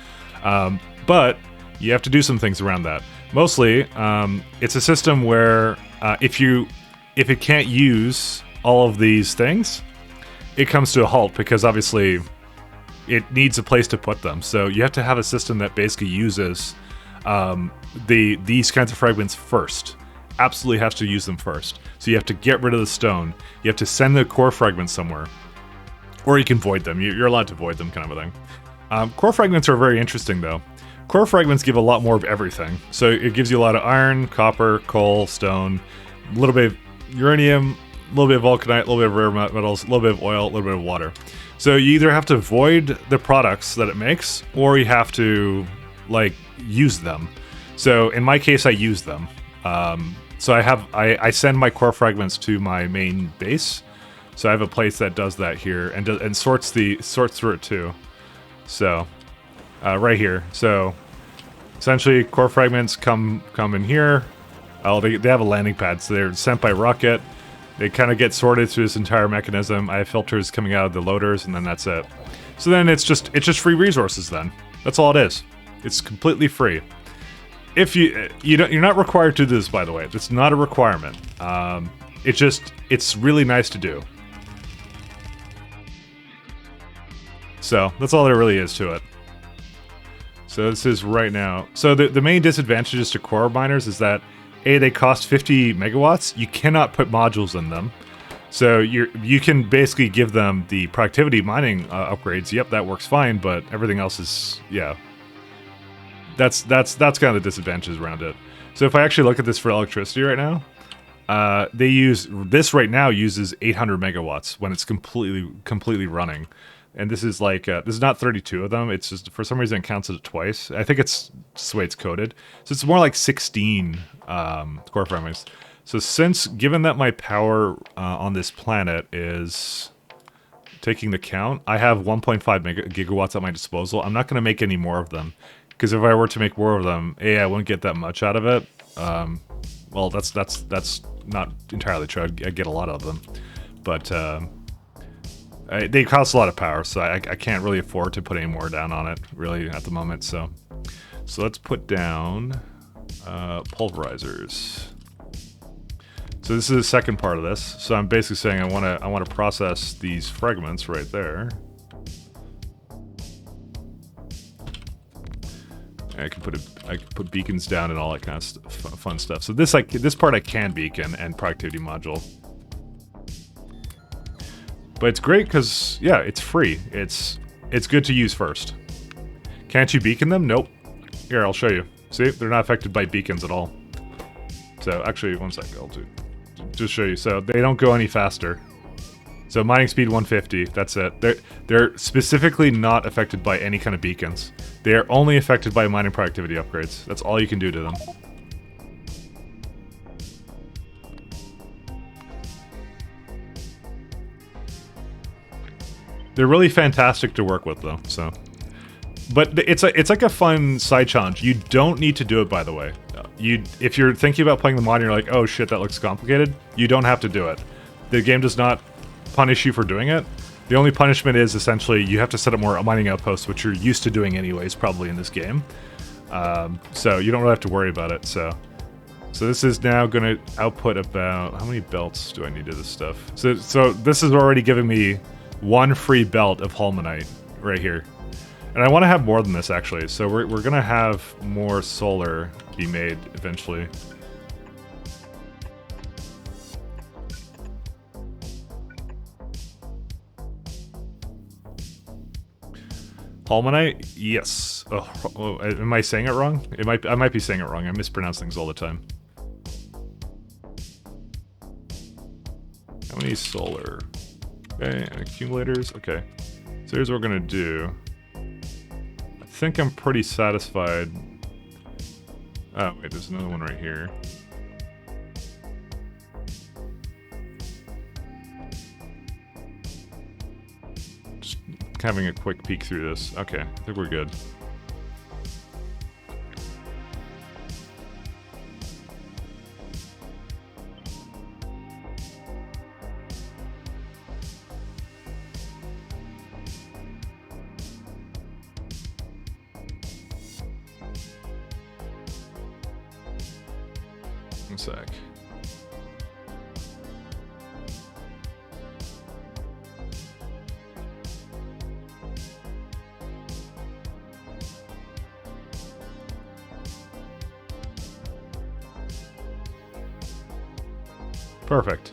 But you have to do some things around that. Mostly, it's a system where if it can't use all of these things, it comes to a halt because obviously it needs a place to put them. So you have to have a system that basically uses these kinds of fragments first. Absolutely has to use them first. So you have to get rid of the stone. You have to send the core fragments somewhere. Or you can void them. You're allowed to void them, kind of a thing. Core fragments are very interesting, though. Core fragments give a lot more of everything. So it gives you a lot of iron, copper, coal, stone, a little bit of uranium, a little bit of vulcanite, a little bit of rare metals, a little bit of oil, a little bit of water. So you either have to void the products that it makes, or you have to, like, use them. So in my case, I use them. So I send my core fragments to my main base. So I have a place that does that here and sorts through it too. So right here. So essentially, core fragments come in here. Oh, they have a landing pad, so they're sent by rocket. They kind of get sorted through this entire mechanism. I have filters coming out of the loaders, and then that's it. So then it's just free resources. Then that's all it is. It's completely free. If you're not required to do this, by the way. It's not a requirement. It's really nice to do. So that's all there really is to it. So this is right now. So the main disadvantages to core miners is that they cost 50 megawatts. You cannot put modules in them. So you can basically give them the productivity mining upgrades. Yep, that works fine, but everything else is, yeah. That's kind of the disadvantages around it. So if I actually look at this for electricity right now, this right now uses 800 megawatts when it's completely running. And this is like, this is not 32 of them. It's just, for some reason, it counts it twice. I think it's just the way it's coded. So it's more like 16 core fragments. So given that my power on this planet is taking the count, I have 1.5 gigawatts at my disposal. I'm not going to make any more of them. Because if I were to make more of them, I wouldn't get that much out of it. Well, that's not entirely true. I'd get a lot of them. But they cost a lot of power, so I can't really afford to put any more down on it, really, at the moment. So let's put down pulverizers. So this is the second part of this. So I'm basically saying I want to process these fragments right there. I can put beacons down and all that kind of fun stuff. So this part I can beacon and productivity module. But it's great because, yeah, it's free. It's good to use first. Can't you beacon them? Nope. Here, I'll show you. See, they're not affected by beacons at all. So actually, one sec, I'll just show you. So they don't go any faster. So mining speed 150, that's it. They're specifically not affected by any kind of beacons. They are only affected by mining productivity upgrades. That's all you can do to them. They're really fantastic to work with, though. So, but it's like a fun side challenge. You don't need to do it, by the way. If you're thinking about playing the mod and you're like, oh shit, that looks complicated, you don't have to do it. The game does not punish you for doing it. The only punishment is essentially you have to set up more mining outposts, which you're used to doing anyways, probably in this game. So you don't really have to worry about it. So this is now going to output about, how many belts do I need of this stuff? So this is already giving me one free belt of Holmonite right here. And I want to have more than this, actually. So we're going to have more solar be made eventually. Holmanite? Yes. Oh, am I saying it wrong? I might be saying it wrong. I mispronounce things all the time. How many solar? Okay, and accumulators. Okay. So here's what we're gonna do. I think I'm pretty satisfied. Oh, wait, there's another one right here. Just having a quick peek through this. Okay, I think we're good. One sec. Perfect.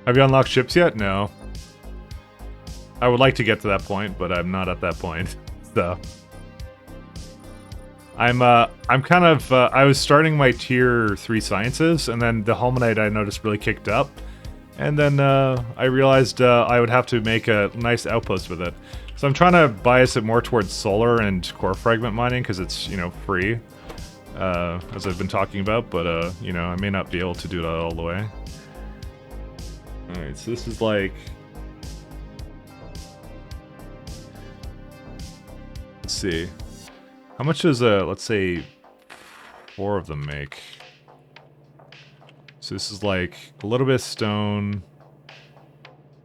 Have you unlocked ships yet? No. I would like to get to that point, but I'm not at that point. So I'm kind of I was starting my tier 3 sciences, and then the Holmanite I noticed really kicked up, and then I realized I would have to make a nice outpost with it. So I'm trying to bias it more towards solar and core fragment mining because it's, you know, free, as I've been talking about. But you know, I may not be able to do that all the way. Alright, so this is like... Let's see. How much does, let's say, 4 of them make? So this is like a little bit of stone.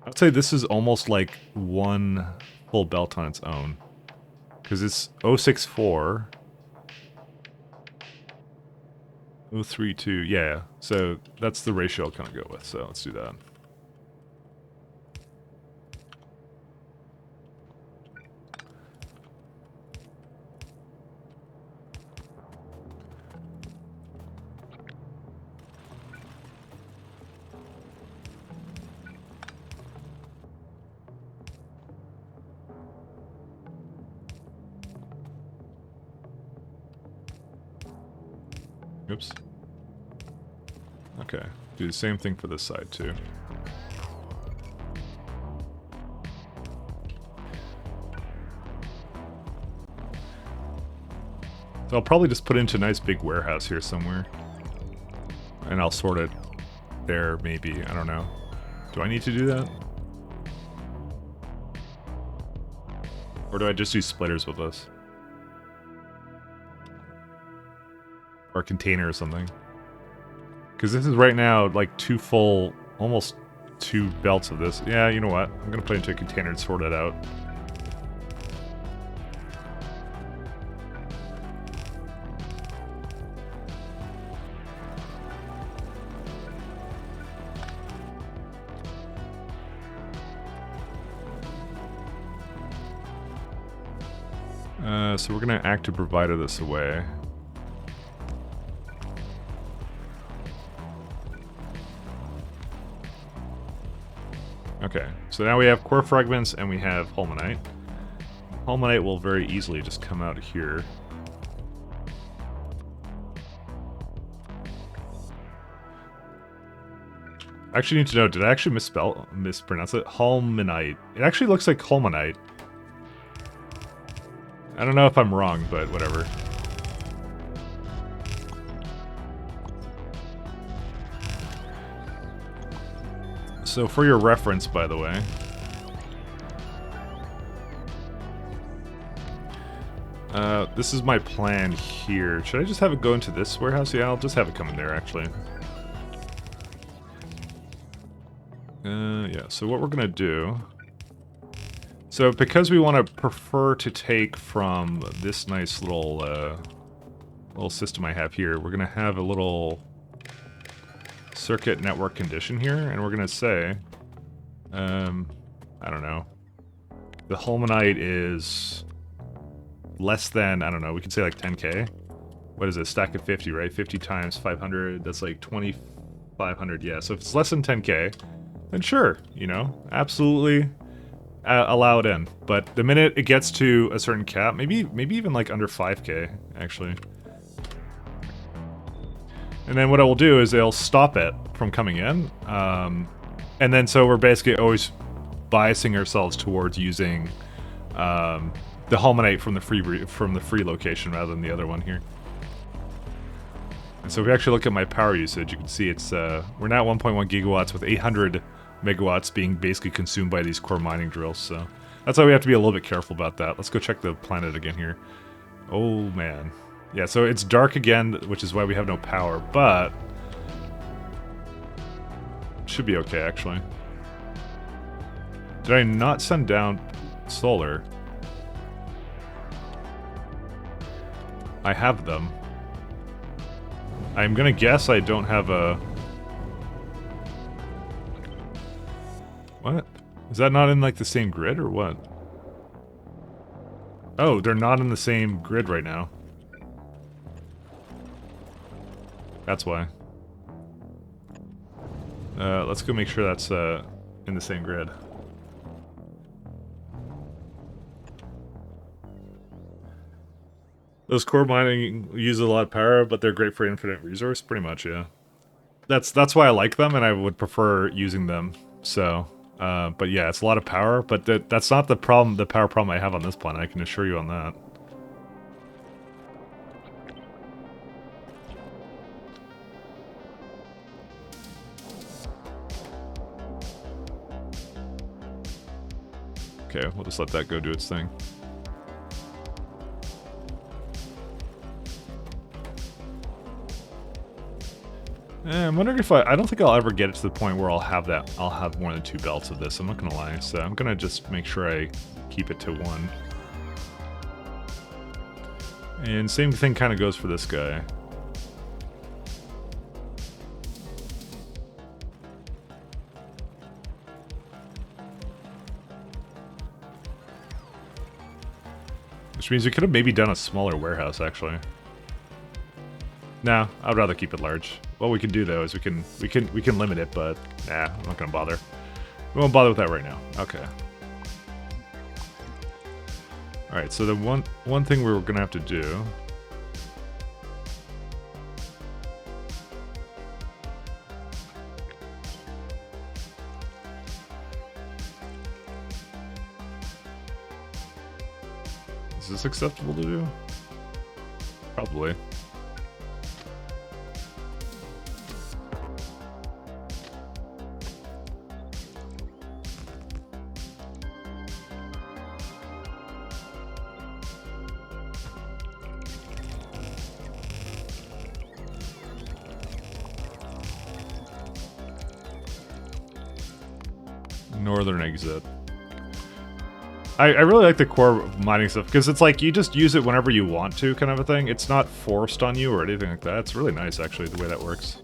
I'd say this is almost like one full belt on its own. Because it's 064. 032, yeah. So that's the ratio I'll kind of go with, so let's do that. Oops. Okay, do the same thing for this side too. So I'll probably just put into a nice big warehouse here somewhere. And I'll sort it there, maybe. I don't know. Do I need to do that? Or do I just do splitters with this? Or a container or something. Because this is right now like 2 full, almost 2 belts of this. Yeah, you know what? I'm going to put it into a container and sort it out. So we're going to active provider this away. Okay, so now we have core fragments and we have Holmanite. Holmanite will very easily just come out here. I actually need to know, did I actually mispronounce it? Holmanite. It actually looks like Holmanite. I don't know if I'm wrong, but whatever. So for your reference, by the way, this is my plan here. Should I just have it go into this warehouse? Yeah, I'll just have it come in there, actually. Yeah, so what we're gonna do... So because we want to prefer to take from this nice little system I have here, we're gonna have a little circuit network condition here, and we're gonna say, I don't know, the Holmanite is less than, I don't know, we could say like 10k. What is it? Stack of 50, right? 50 times 500, that's like 2,500, yeah. So if it's less than 10k, then sure, you know, absolutely allow it in. But the minute it gets to a certain cap, maybe even like under 5k, actually. And then what I will do is they'll stop it from coming in. And then so we're basically always biasing ourselves towards using the Holmanite from the free location rather than the other one here. And so if we actually look at my power usage, you can see it's we're now at 1.1 gigawatts with 800 megawatts being basically consumed by these core mining drills. So that's why we have to be a little bit careful about that. Let's go check the planet again here. Oh man. Yeah, so it's dark again, which is why we have no power, but should be okay actually. Did I not send down solar? I have them. I'm gonna guess I don't have a... What? Is that not in like the same grid or what? Oh, they're not in the same grid right now. That's why. Let's go make sure that's in the same grid. Those core mining use a lot of power, but they're great for infinite resource. Pretty much, yeah. That's why I like them, and I would prefer using them. So, but yeah, it's a lot of power, but that's not the problem. The power problem I have on this planet. I can assure you on that. Okay, we'll just let that go do its thing. I'm wondering if I don't think I'll ever get it to the point where I'll have more than 2 belts of this. I'm not gonna lie, so I'm gonna just make sure I keep it to 1. And same thing kind of goes for this guy. Which means we could have maybe done a smaller warehouse, actually. No, I'd rather keep it large. What we can do though is we can limit it, but nah, I'm not gonna bother. We won't bother with that right now. Okay. All right, so the one thing we're gonna have to do. Is this acceptable to do? Probably. Northern exit. I really like the core mining stuff because it's like you just use it whenever you want to, kind of a thing. It's not forced on you or anything like that. It's really nice, actually, the way that works.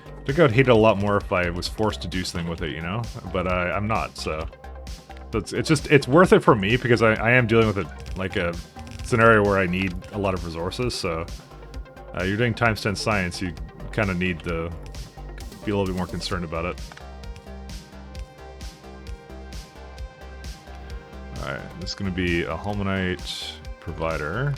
I think I would hate it a lot more if I was forced to do something with it, you know? But I'm not, so... It's worth it for me because I am dealing with like a scenario where I need a lot of resources, so you're doing time-spent science, you kind of need to be a little bit more concerned about it. Alright, this is going to be a Holmanite provider.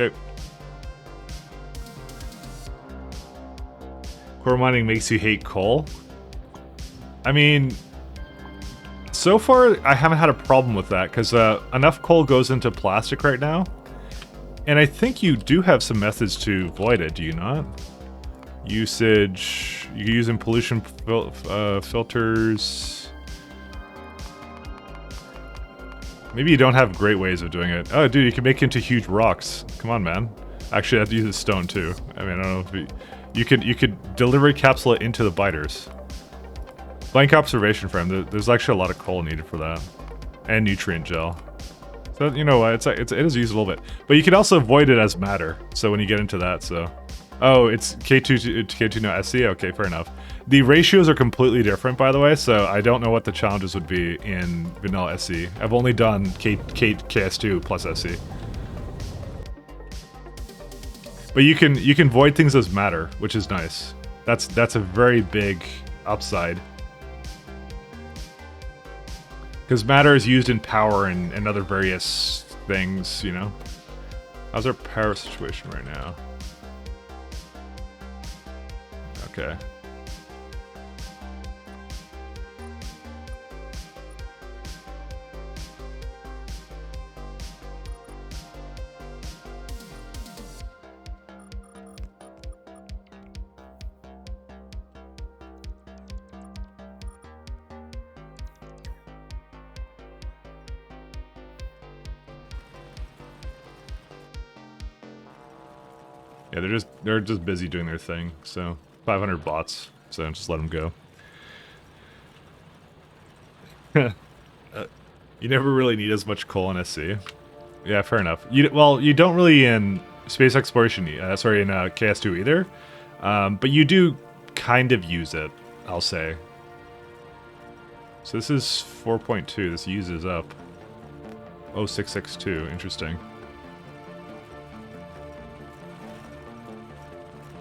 Okay. Core mining makes you hate coal? I mean, so far I haven't had a problem with that because enough coal goes into plastic right now. And I think you do have some methods to avoid it, do you not? Usage, you're using pollution filters. Maybe you don't have great ways of doing it. Oh, dude, you can make it into huge rocks. Come on, man. Actually, I have to use the stone too. I mean, I don't know if you could delivery capsule it into the biters. Blank observation frame. There's actually a lot of coal needed for that, and nutrient gel. So you know what? It is used a little bit, but you can also void it as matter. So when you get into that, so oh, it's K2 to K2 no SC. Okay, fair enough. The ratios are completely different, by the way. So I don't know what the challenges would be in vanilla SC. I've only done KS2 plus SC. But you can void things as matter, which is nice. That's a very big upside. Because matter is used in power and other various things, you know. How's our power situation right now? Okay. Yeah, they're just busy doing their thing. So 500 bots. So just let them go. You never really need as much coal in SC. Yeah, fair enough. You don't really in space exploration. Sorry, in KS2 either. But you do kind of use it, I'll say. So this is 4.2. This uses up. Oh, 662. Interesting.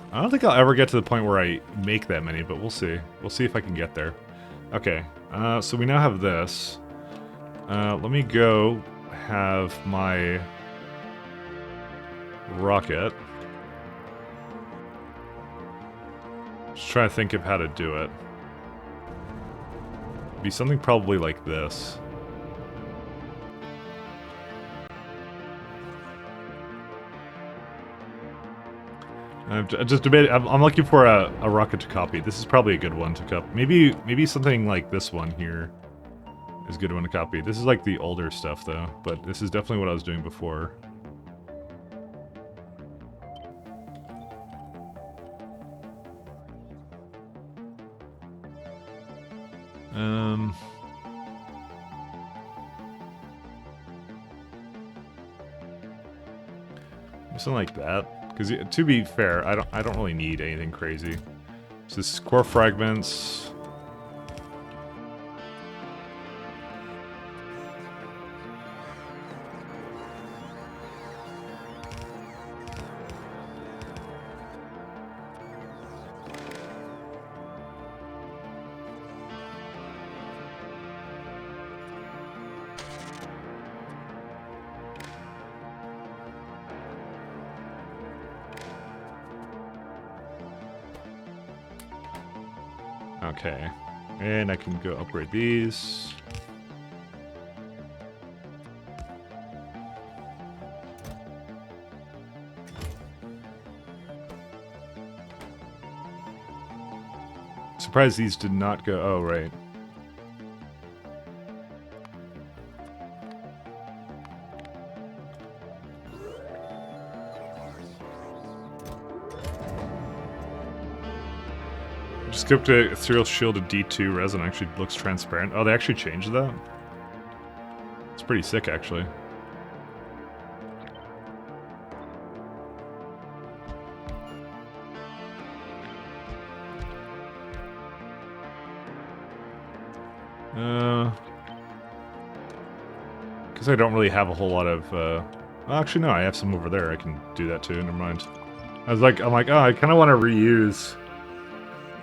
I don't think I'll ever get to the point where I make that many, but we'll see. We'll see if I can get there. Okay, so we now have this. Let me go have my rocket. Just trying to think of how to do it. Be something probably like this. I'm just debating. I'm looking for a rocket to copy. This is probably a good one to copy. Maybe something like this one here is a good one to copy. This is like the older stuff though, but this is definitely what I was doing before. Something like that. Because to be fair, I don't really need anything crazy. So this is core fragments. Okay, and I can go upgrade these. Surprised these did not go. Oh, right. Skip to ethereal shield to D2 resin actually looks transparent. Oh, they actually changed that? It's pretty sick, actually. Because I don't really have a whole lot of, well, actually, no, I have some over there. I can do that too, never mind. I'm like, oh, I kind of want to reuse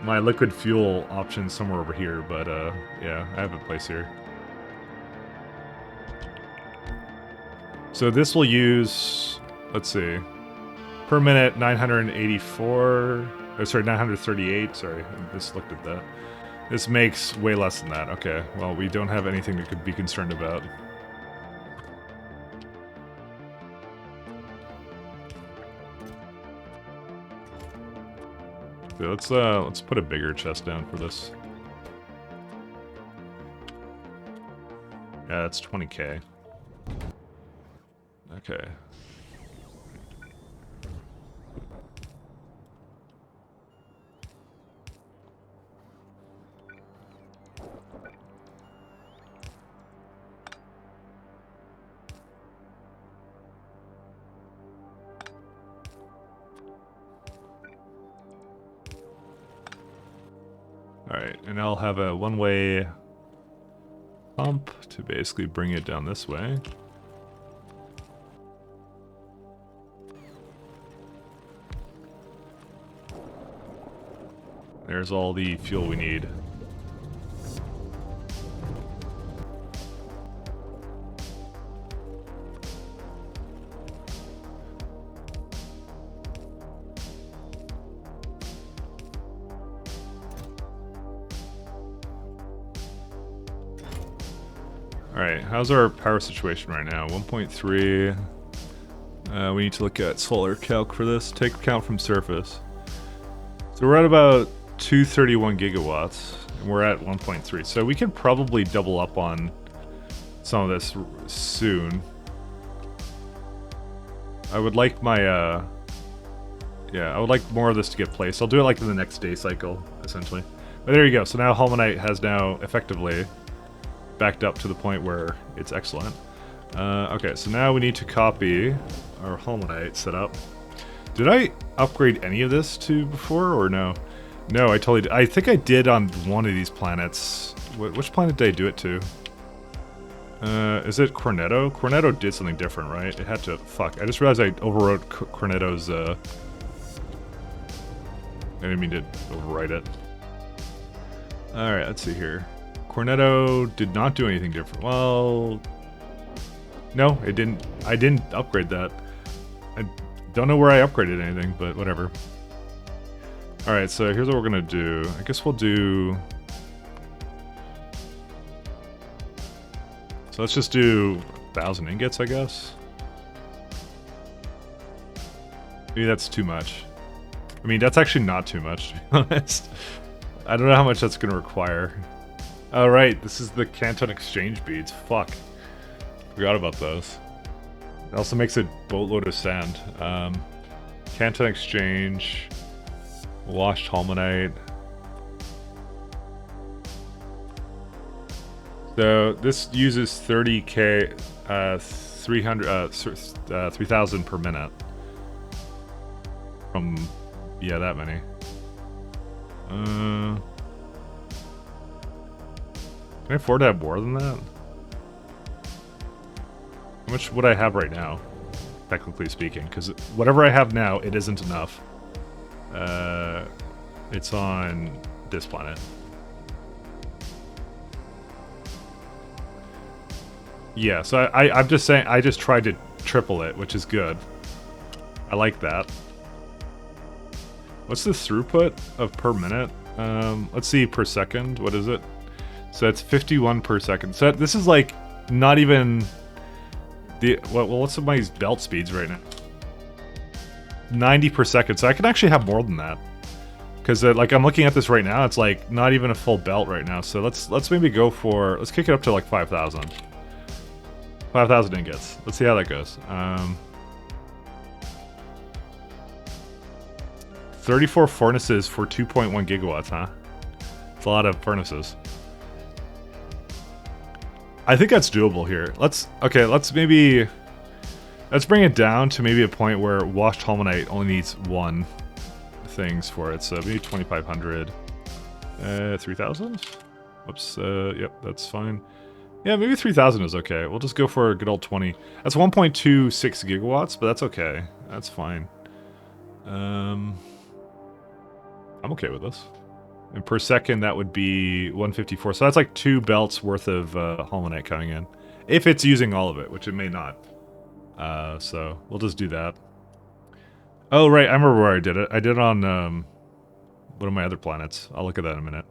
my liquid fuel option somewhere over here, but yeah, I have a place here. So this will use, let's see, per minute 984, oh sorry, 938, sorry, I just looked at that. This makes way less than that. Okay, well, we don't have anything to be concerned about. So let's put a bigger chest down for this. Yeah, that's 20k. Okay. Alright, and I'll have a one-way pump to basically bring it down this way. There's all the fuel we need. Alright, how's our power situation right now? 1.3. We need to look at solar calc for this. Take account from surface. So we're at about 231 gigawatts, and we're at 1.3. So we can probably double up on some of this soon. I would like my, yeah, I would like more of this to get placed. I'll do it like in the next day cycle, essentially. But there you go. So now Holmanite has now effectively backed up to the point where it's excellent. Okay, so now we need to copy our Holmanite setup. Did I upgrade any of this to before, or no? No, I totally did. I think I did on one of these planets. Which planet did I do it to? Is it Cornetto? Cornetto did something different, right? It had to... Fuck, I just realized I overwrote Cornetto's, I didn't mean to overwrite it. Alright, let's see here. Cornetto did not do anything different. Well... No, it didn't. I didn't upgrade that. I don't know where I upgraded anything, but whatever. Alright, so here's what we're gonna do. I guess we'll do... So let's just do 1,000 ingots, I guess. Maybe that's too much. I mean, that's actually not too much, to be honest. I don't know how much that's gonna require. Oh, right, this is the Canton exchange beads. Fuck. Forgot about those. It also makes a boatload of sand. Canton exchange. Washed Holmanite. So this uses 30k, 3,000 per minute. From, yeah, that many. Can I afford to have more than that? How much would I have right now, technically speaking? Because whatever I have now, it isn't enough. It's on this planet. Yeah, so I'm just saying, I just tried to triple it, which is good. I like that. What's the throughput of per minute? Let's see, per second, what is it? So it's 51 per second. So this is like, not even... Well, what's my belt speeds right now? 90 per second, so I can actually have more than that. Because like I'm looking at this right now, it's like not even a full belt right now. So let's maybe go for, let's kick it up to like 5,000. 5,000 ingots. Let's see how that goes. 34 furnaces for 2.1 gigawatts, huh? It's a lot of furnaces. I think that's doable here. Let's bring it down to maybe a point where washed Holmanite only needs one things for it. So maybe 2,500. 3,000? Whoops. Yep, that's fine. Yeah, maybe 3,000 is okay. We'll just go for a good old 20. That's 1.26 gigawatts, but that's okay. That's fine. I'm okay with this. And per second, that would be 154. So that's like 2 belts worth of Holmanite coming in. If it's using all of it, which it may not. So we'll just do that. Oh, right. I remember where I did it. I did it on one of my other planets. I'll look at that in a minute.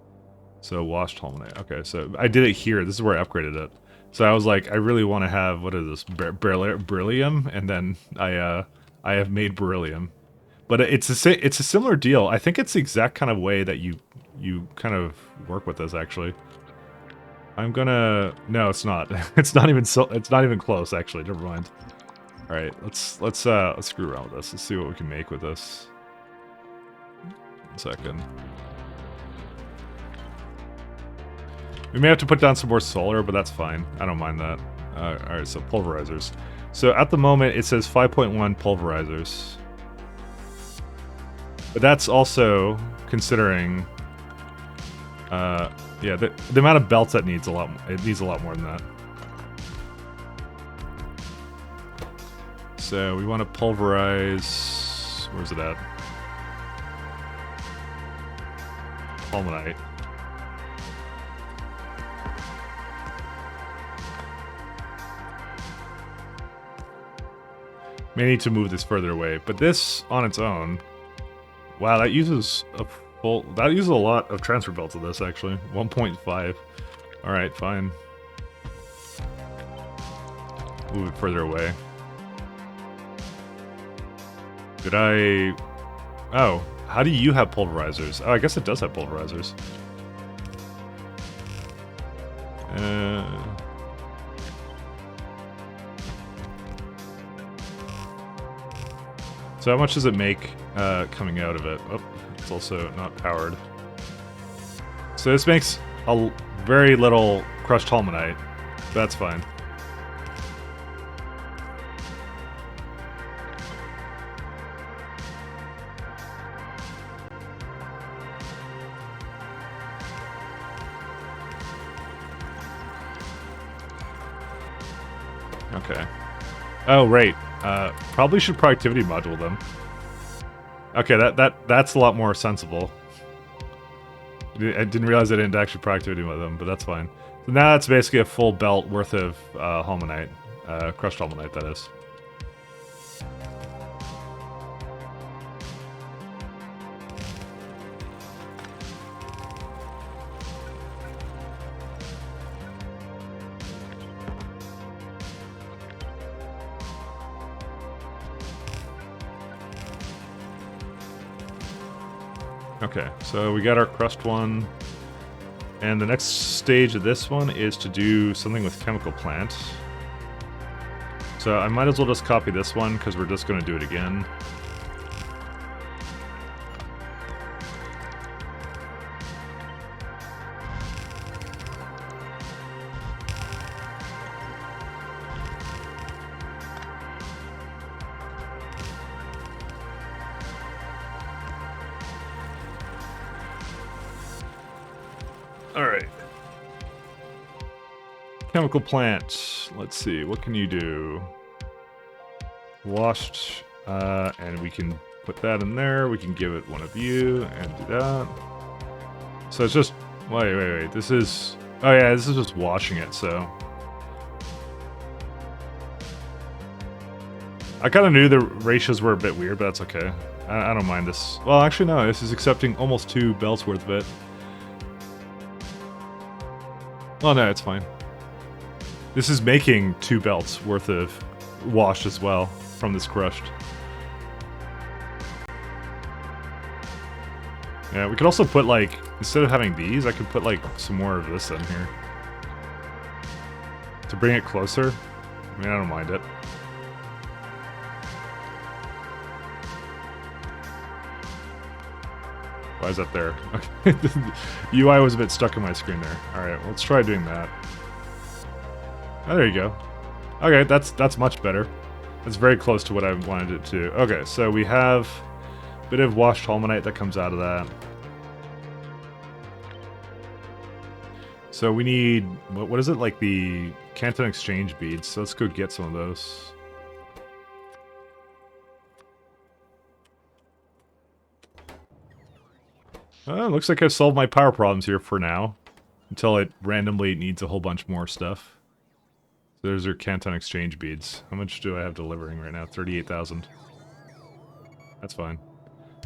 So washed Holmanite. Okay, so I did it here. This is where I upgraded it. So I was like, I really want to have, what is this? Beryllium? And then I have made beryllium. But it's a similar deal. I think it's the exact kind of way that you kind of work with this, actually. I'm gonna... No, it's not. It's not even close, actually. Never mind. All right, let's screw around with this. Let's see what we can make with this. 1 second. We may have to put down some more solar, but that's fine. I don't mind that. All right, so pulverizers. So at the moment, it says 5.1 pulverizers. But that's also considering, yeah, the amount of belts that needs a lot. It needs a lot more than that. So we want to pulverize. Where's it at? Fulminite. May need to move this further away, but this on its own. Wow, that uses a full. That uses a lot of transfer belts of this actually. 1.5. All right, fine. Move it further away. Did I? Oh, how do you have pulverizers? Oh, I guess it does have pulverizers. So how much does it make coming out of it? Oh, it's also not powered. So this makes a very little crushed Holmanite. That's fine. Okay. Oh, right. Probably should productivity module them. Okay, that's a lot more sensible. I didn't realize I didn't actually productivity mod them, but that's fine. So now that's basically a full belt worth of Holmanite. Crushed Holmanite, that is. Okay, so we got our crushed one. And the next stage of this one is to do something with chemical plant. So I might as well just copy this one, because we're just going to do it again. Alright. Chemical plant. Let's see, what can you do? Washed, and we can put that in there. We can give it one of you, and do that. So it's just... Wait. This is... Oh yeah, this is just washing it, so... I kind of knew the ratios were a bit weird, but that's okay. I don't mind this. Well, actually no, this is accepting almost 2 belts worth of it. Well, no, it's fine. This is making 2 belts worth of wash as well from this crushed. Yeah, we could also put, like, instead of having these, I could put, like, some more of this in here. To bring it closer. I mean, I don't mind it. Why is that there? Okay. UI was a bit stuck in my screen there. Alright, well, let's try doing that. Oh, there you go. Okay, that's much better. It's very close to what I wanted it to. Okay, so we have a bit of washed Holmanite that comes out of that. So we need, what is it, like the Canton Exchange beads. So let's go get some of those. Looks like I've solved my power problems here for now. Until it randomly needs a whole bunch more stuff. So there's our Canton Exchange beads. How much do I have delivering right now? 38,000. That's fine.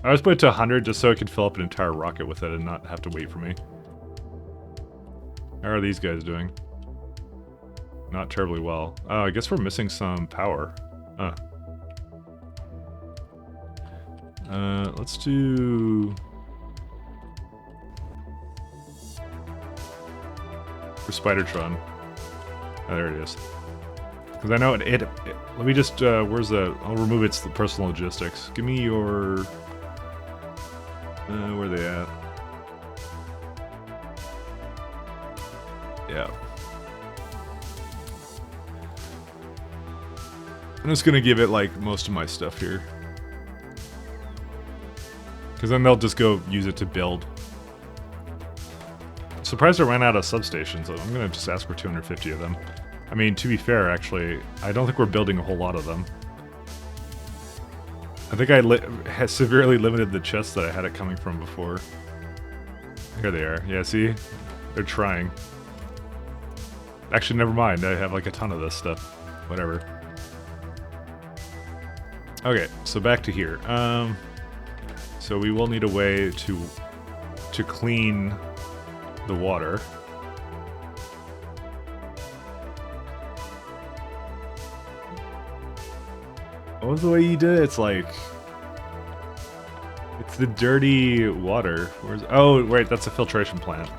I always put it to 100 just so I could fill up an entire rocket with it and not have to wait for me. How are these guys doing? Not terribly well. Oh, I guess we're missing some power. Huh. Let's do... For Spidertron. Oh, there it is. Because I know it. Let me just. Where's the? I'll remove its personal logistics. Give me your. Where are they at? Yeah. I'm just gonna give it like most of my stuff here. Because then they'll just go use it to build. Surprised I ran out of substations, so I'm gonna just ask for 250 of them. I mean, to be fair, actually, I don't think we're building a whole lot of them. I think I severely limited the chests that I had it coming from before. Here they are. Yeah, see? They're trying. Actually, never mind. I have like a ton of this stuff. Whatever. Okay, so back to here. So we will need a way to clean the water. What was the way you did it? It's like... It's the dirty water. Where's... Oh, wait, that's a filtration plant.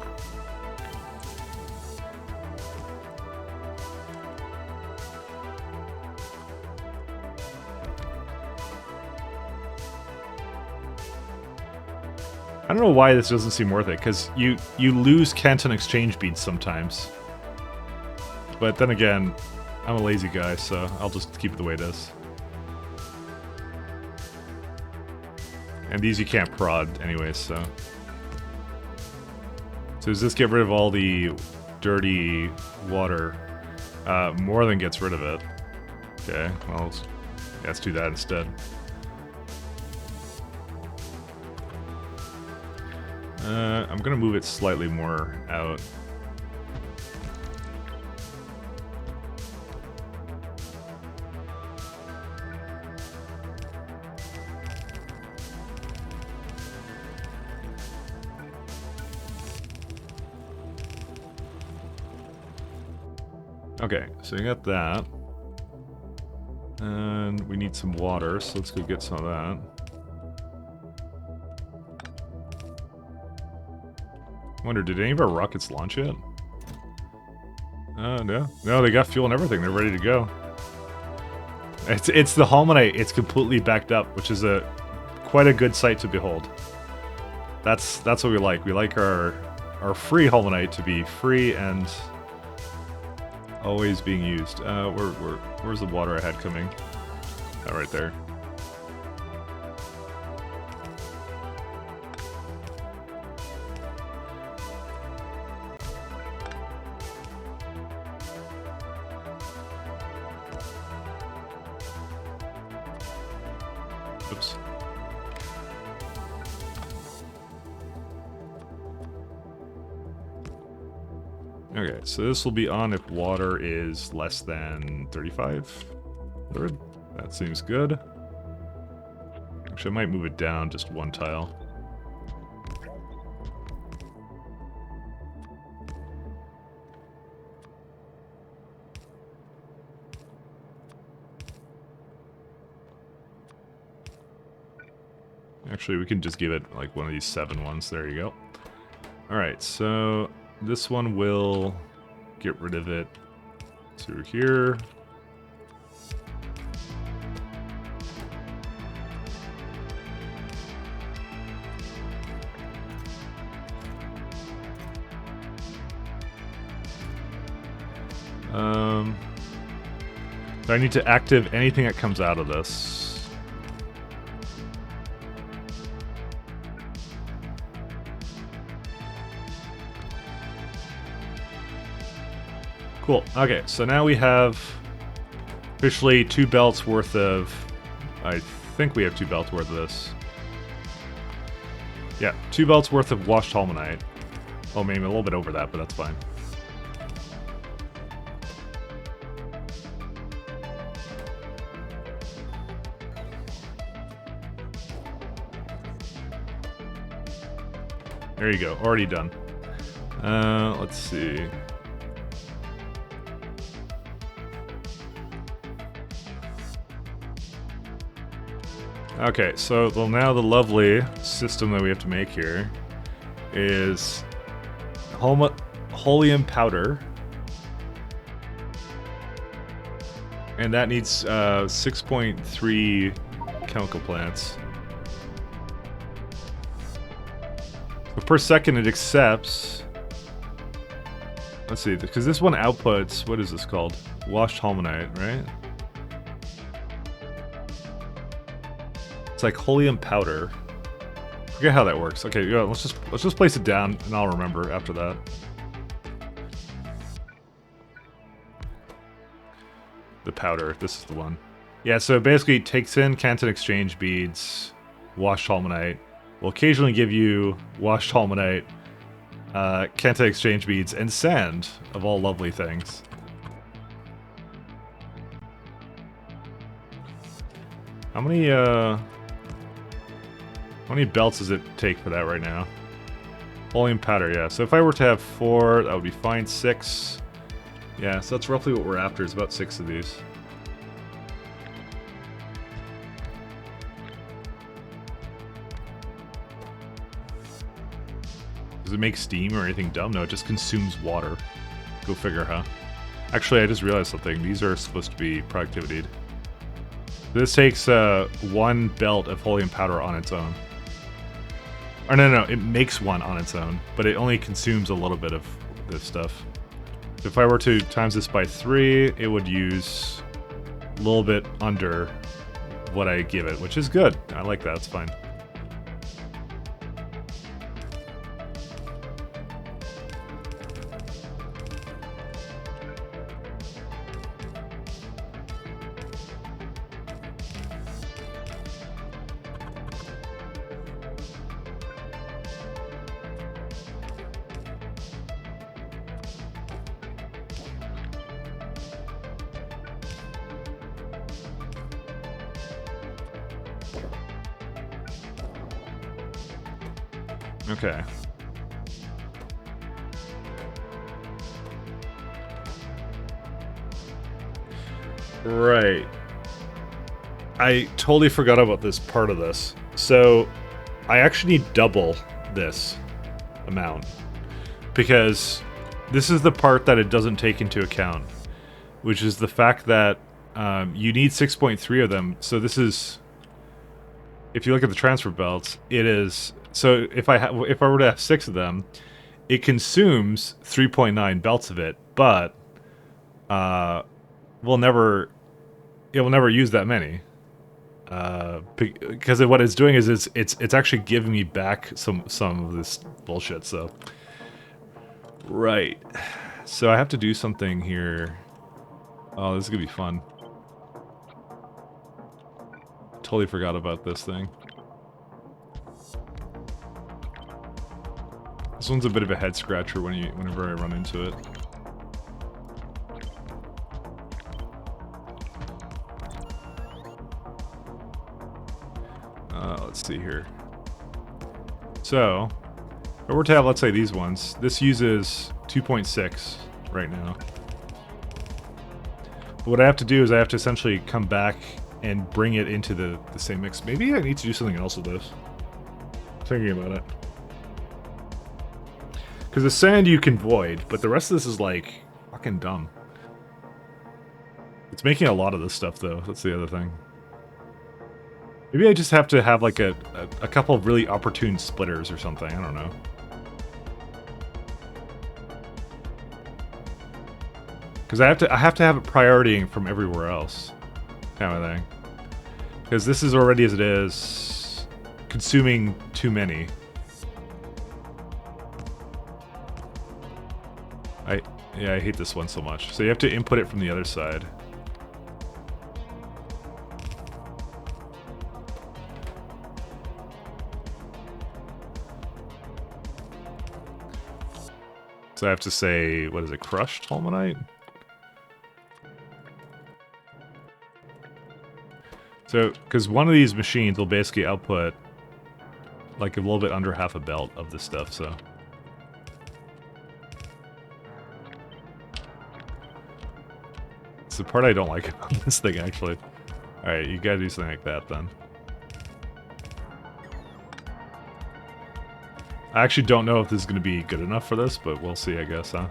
I don't know why this doesn't seem worth it, because you lose Canton exchange beads sometimes. But then again, I'm a lazy guy, so I'll just keep it the way it is. And these you can't prod anyways, so... So does this get rid of all the dirty water? More than gets rid of it. Okay, well, let's do that instead. I'm gonna move it slightly more out. Okay, so you got that. And we need some water, so let's go get some of that. I wonder, did any of our rockets launch yet? No. No, they got fuel and everything. They're ready to go. It's the Holmonite. It's completely backed up, which is quite a good sight to behold. That's what we like. We like our free Holmonite to be free and always being used. Where's the water I had coming? Oh, right there. Oops. Okay, so this will be on if water is less than 35. That seems good. Actually, I might move it down just one tile. Actually, we can just give it like one of these 7 ones. There you go. Alright, so this one will get rid of it through here. So I need to active anything that comes out of this. Cool. Okay, so now we have officially 2 belts worth of... I think we have 2 belts worth of this. Yeah, 2 belts worth of washed Holmonite. Oh, maybe a little bit over that, but that's fine. There you go, already done. Let's see. Okay, so now the lovely system that we have to make here is Holium powder. And that needs 6.3 chemical plants. So per second it accepts... Let's see, because this one outputs... What is this called? Washed holmonite, right? It's like oleum powder. Forget how that works. Okay, yeah, let's just place it down and I'll remember after that. The powder, this is the one. Yeah, so it basically takes in Canton exchange beads, washed holmonite. Will occasionally give you washed holmonite, Canton exchange beads, and sand, of all lovely things. How many belts does it take for that right now? Oleum powder, yeah. So if I were to have 4, that would be fine. 6. Yeah, so that's roughly what we're after, is about 6 of these. Does it make steam or anything dumb? No, it just consumes water. Go figure, huh? Actually, I just realized something. These are supposed to be productivity. This takes 1 belt of oleum powder on its own. Or no, it makes 1 on its own, but it only consumes a little bit of this stuff. If I were to times this by 3, it would use a little bit under what I give it, which is good. I like that, it's fine. Okay. Right. I totally forgot about this part of this. So, I actually need double this amount. Because this is the part that it doesn't take into account. Which is the fact that you need 6.3 of them. So this is... If you look at the transfer belts, it is... So if I were to have 6 of them, it consumes 3.9 belts of it, but it will never use that many. Because what it's doing is it's actually giving me back some of this bullshit. So right, so I have to do something here. Oh, this is gonna be fun. Totally forgot about this thing. This one's a bit of a head scratcher whenever I run into it. Let's see here. So, if I were to have, let's say, these ones, this uses 2.6 right now. But what I have to do is I have to essentially come back and bring it into the same mix. Maybe I need to do something else with this. I'm thinking about it. Because the sand you can void, but the rest of this is like fucking dumb. It's making a lot of this stuff though, that's the other thing. Maybe I just have to have like a couple of really opportune splitters or something, I don't know. Because I have to have it prioritying from everywhere else, kind of thing. Because this is already as it is, consuming too many. Yeah, I hate this one so much. So you have to input it from the other side. So I have to say, what is it, crushed holmonite? So, because one of these machines will basically output like a little bit under half a belt of this stuff, so. It's the part I don't like about this thing, actually. Alright, you gotta do something like that, then. I actually don't know if this is going to be good enough for this, but we'll see, I guess, huh?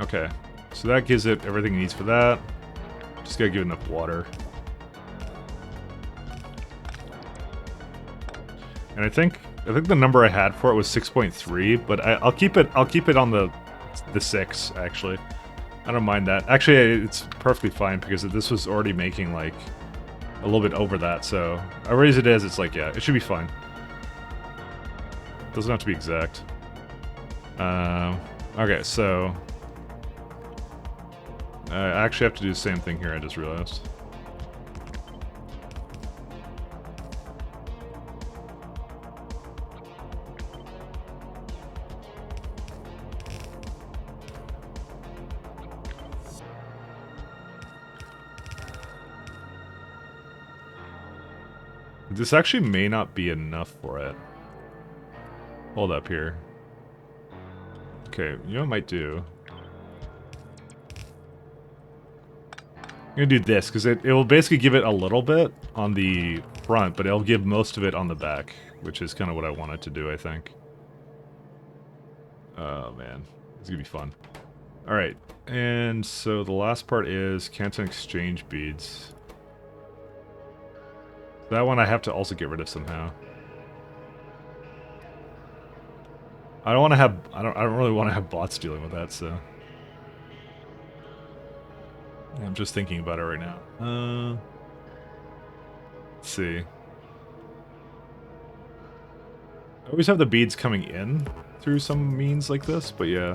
Okay, so that gives it everything it needs for that. Just gotta give it enough water. And I think the number I had for it was 6.3, but I'll keep it on the 6 actually. I don't mind that. Actually, it's perfectly fine because this was already making like a little bit over that, so I raise it as it's like, yeah, it should be fine. Doesn't have to be exact. Okay, so I actually have to do the same thing here, I just realized. This actually may not be enough for it. Hold up here. Okay, you know what I might do? I'm gonna do this, because it will basically give it a little bit on the front, but it'll give most of it on the back, which is kind of what I wanted to do, I think. Oh, man. It's gonna be fun. Alright, and so the last part is Canton Exchange beads. That one I have to also get rid of somehow. I don't want to have... I don't really want to have bots dealing with that, so... I'm just thinking about it right now. Let's see. I always have the beads coming in through some means like this, but yeah.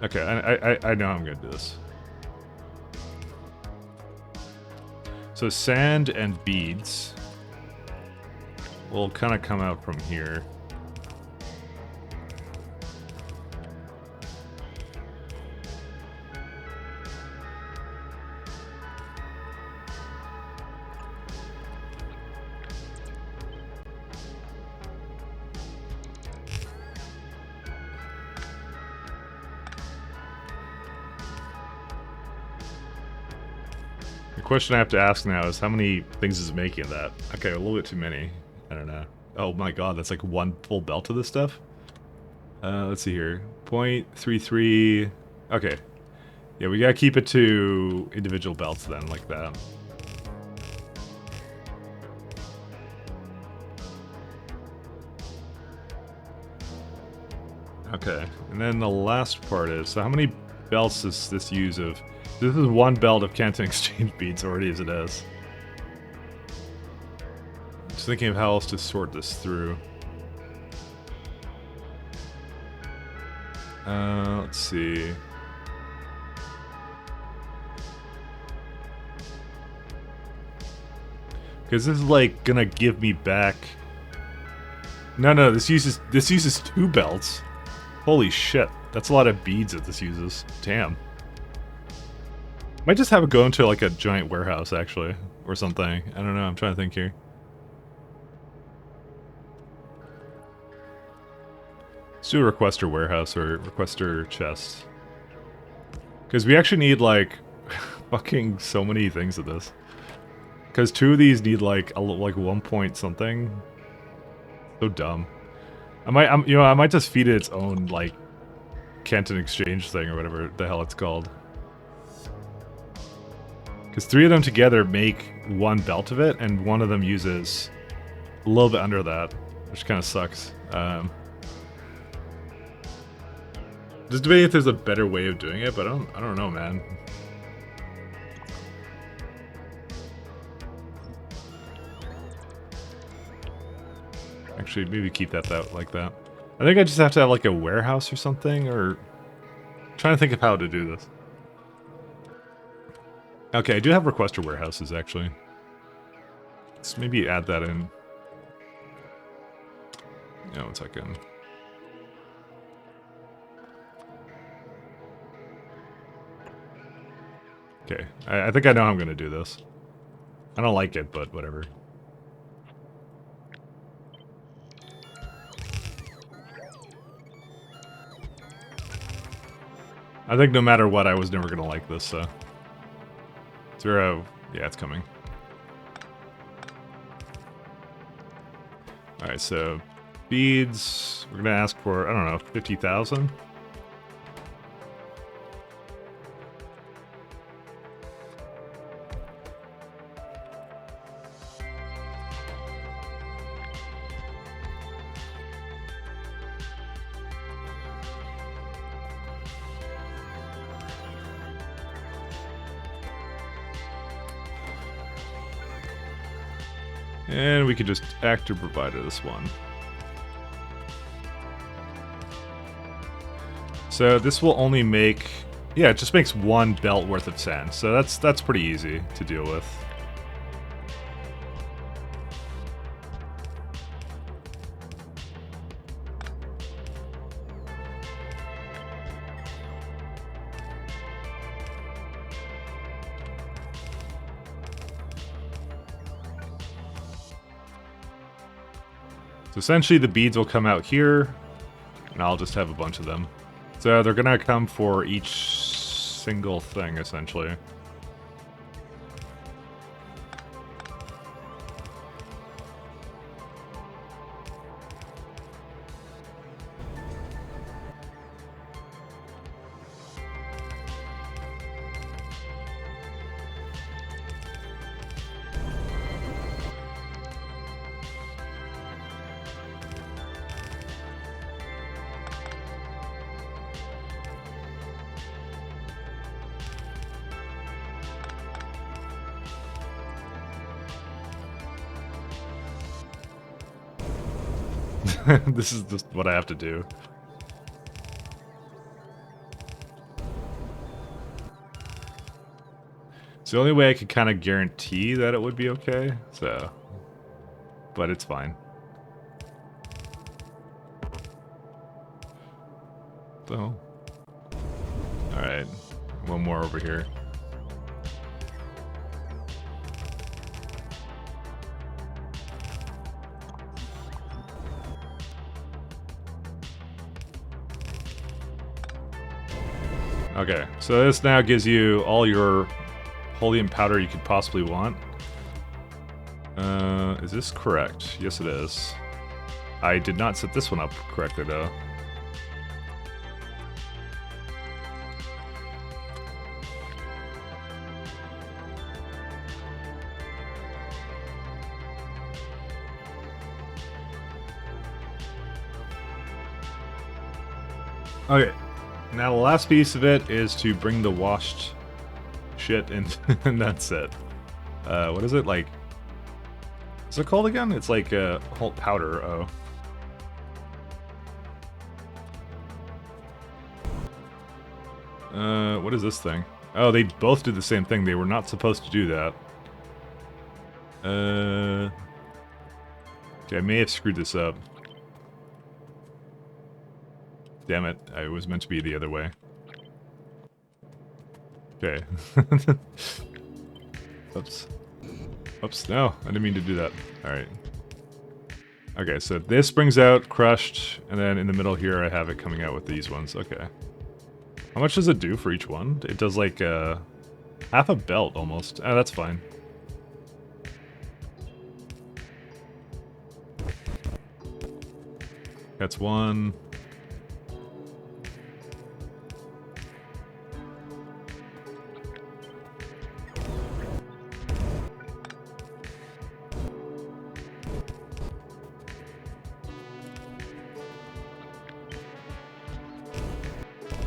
Okay, I know how I'm gonna do this. So sand and beads will kind of come out from here. The question I have to ask now is how many things is it making of that? Okay, a little bit too many. I don't know. Oh my god, that's like one full belt of this stuff? Let's see here. 0.33... Okay. Yeah, we gotta keep it to individual belts then, like that. Okay, and then the last part is, so how many belts does this use of... This is one belt of Canton Exchange beads already as it is. Just thinking of how else to sort this through. Let's see. Because this is like gonna give me back... No, this uses 2 belts. Holy shit, that's a lot of beads that this uses. Damn. Might just have it go into like a giant warehouse actually, or something. I don't know, I'm trying to think here. Let's do a requester warehouse or requester chest. Because we actually need like fucking so many things of this. Because 2 of these need like 1 point something. So dumb. I might just feed it its own like Canton Exchange thing or whatever the hell it's called. Because 3 of them together make 1 belt of it, and 1 of them uses a little bit under that, which kind of sucks. Just debating if there's a better way of doing it, but I don't know, man. Actually, maybe keep that like that. I think I just have to have like a warehouse or something, or... I'm trying to think of how to do this. Okay, I do have requester warehouses, actually. Let's maybe add that in. Yeah, 1 second. Okay, I think I know how I'm going to do this. I don't like it, but whatever. I think no matter what, I was never going to like this, so... 0. Yeah, it's coming. Alright, so... Beads, we're gonna ask for, I don't know, 50,000? And we could just actor provider this one. So this will only make, yeah, it just makes one belt worth of sand. So that's pretty easy to deal with. So essentially the beads will come out here, and I'll just have a bunch of them. So they're gonna come for each single thing, essentially. This is just what I have to do. It's the only way I could kind of guarantee that it would be okay, so... But it's fine. So... Alright. One more over here. Okay, so this now gives you all your Holium powder you could possibly want. Is this correct? Yes, it is. I did not set this one up correctly, though. Okay. Now the last piece of it is to bring the washed shit in, and that's it. What is it, like... What's it called again? It's like whole powder, oh. What is this thing? Oh, they both did the same thing. They were not supposed to do that. Okay, I may have screwed this up. Damn it, I was meant to be the other way. Okay. Oops. Oops, no, I didn't mean to do that. Alright. Okay, so this brings out crushed, and then in the middle here I have it coming out with these ones. Okay. How much does it do for each one? It does like half a belt almost. Oh, that's fine. That's one.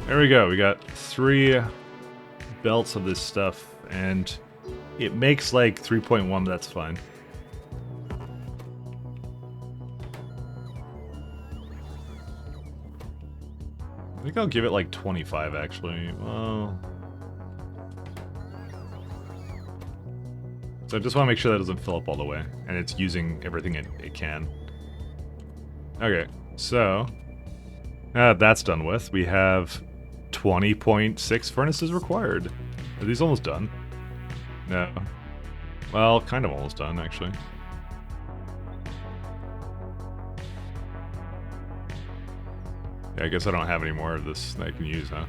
There we go, we got 3 belts of this stuff, and it makes like 3.1, that's fine. I think I'll give it like 25 actually, well... So I just want to make sure that doesn't fill up all the way, and it's using everything it can. Okay, so... that's done with. We have 20.6 furnaces required. Are these almost done? No. Well, kind of almost done, actually. Yeah, I guess I don't have any more of this that I can use, huh?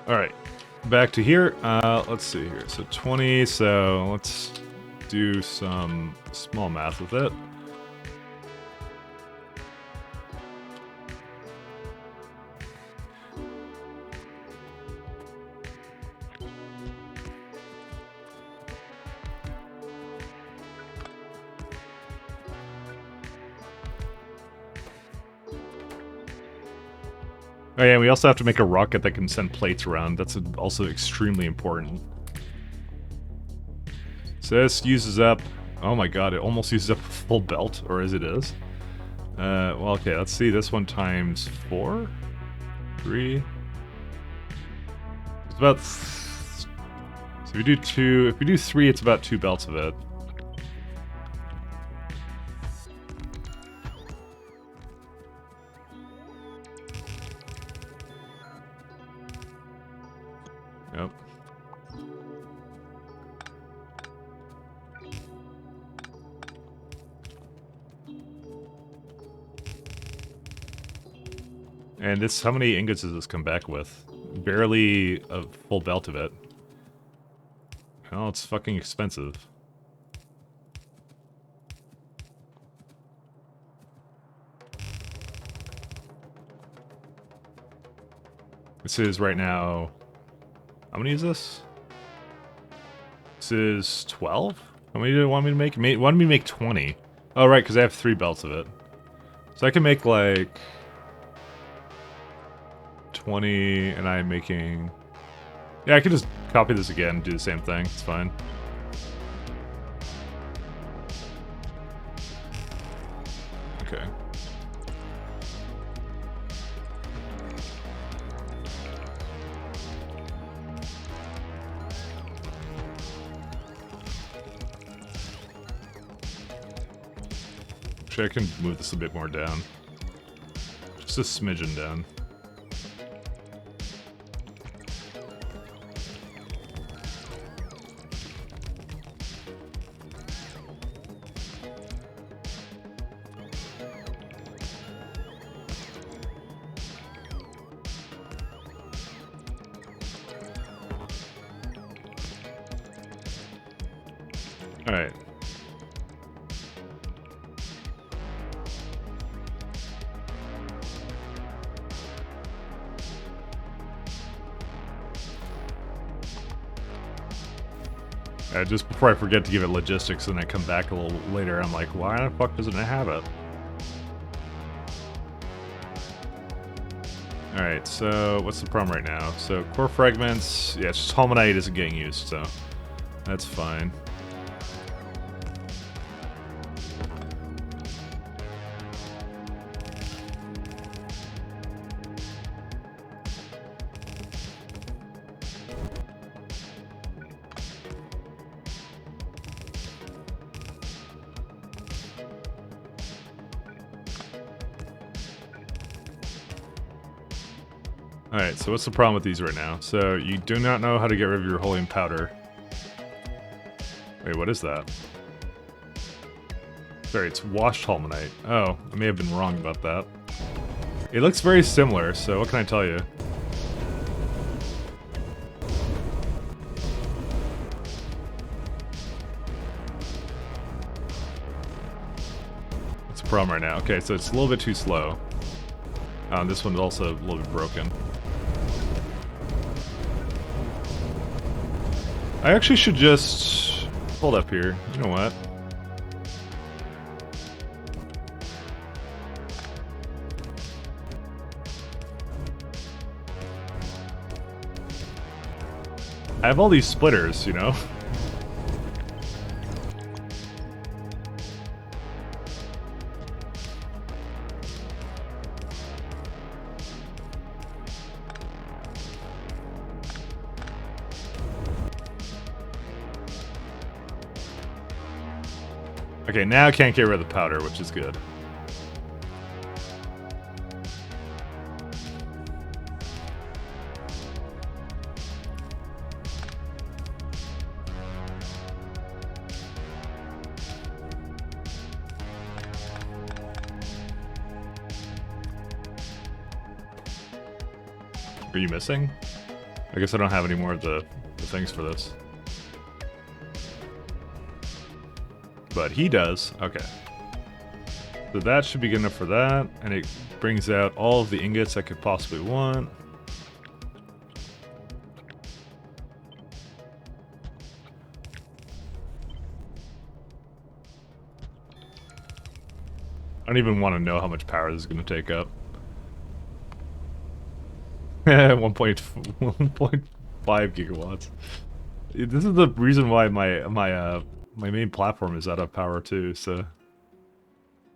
Alright, back to here. Let's see here. So 20, so let's do some small math with it. Oh yeah, we also have to make a rocket that can send plates around. That's also extremely important. So this uses up... Oh my god, it almost uses up a full belt, or as it is. Well, okay, let's see. This one times 4? 3? It's about... So if we do 2... If we do 3, it's about 2 belts of it. Yep. And this, how many ingots does this come back with? Barely a full belt of it. Well, it's fucking expensive. This is right now... How many is this? This is 12? How many do you want me to make? Want me to make 20. Oh, right, because I have 3 belts of it. So I can make, like... 20, and I'm making... Yeah, I could just copy this again and do the same thing. It's fine. Okay. Actually, I can move this a bit more down. Just a smidgen down. Alright. Just before I forget to give it logistics and I come back a little later, I'm like, why the fuck doesn't it have it? Alright, so what's the problem right now? So core fragments, yeah, it's just Holmanite isn't getting used, so that's fine. Alright, so what's the problem with these right now? So, you do not know how to get rid of your Holium powder. Wait, what is that? Sorry, it's washed Holmanite. Oh, I may have been wrong about that. It looks very similar, so what can I tell you? What's the problem right now? Okay, so it's a little bit too slow. This one's also a little bit broken. I actually should just... Hold up here. You know what? I have all these splitters, you know? Okay, now I can't get rid of the powder, which is good. Are you missing? I guess I don't have any more of the things for this. But he does. Okay. So that should be good enough for that. And it brings out all of the ingots I could possibly want. I don't even want to know how much power this is going to take up. 1.5 gigawatts. This is the reason why my main platform is out of power too. So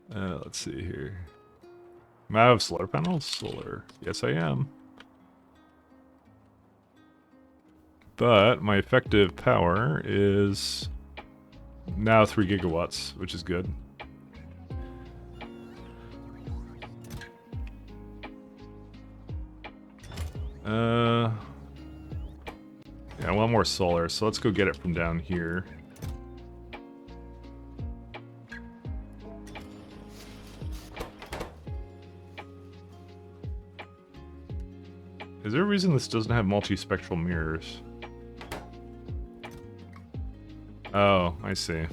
let's see here. Am I out of solar panels? Solar. Yes, I am. But my effective power is now 3 gigawatts, which is good. Yeah, I want more solar, so let's go get it from down here. Is there a reason this doesn't have multispectral mirrors? Oh, I see.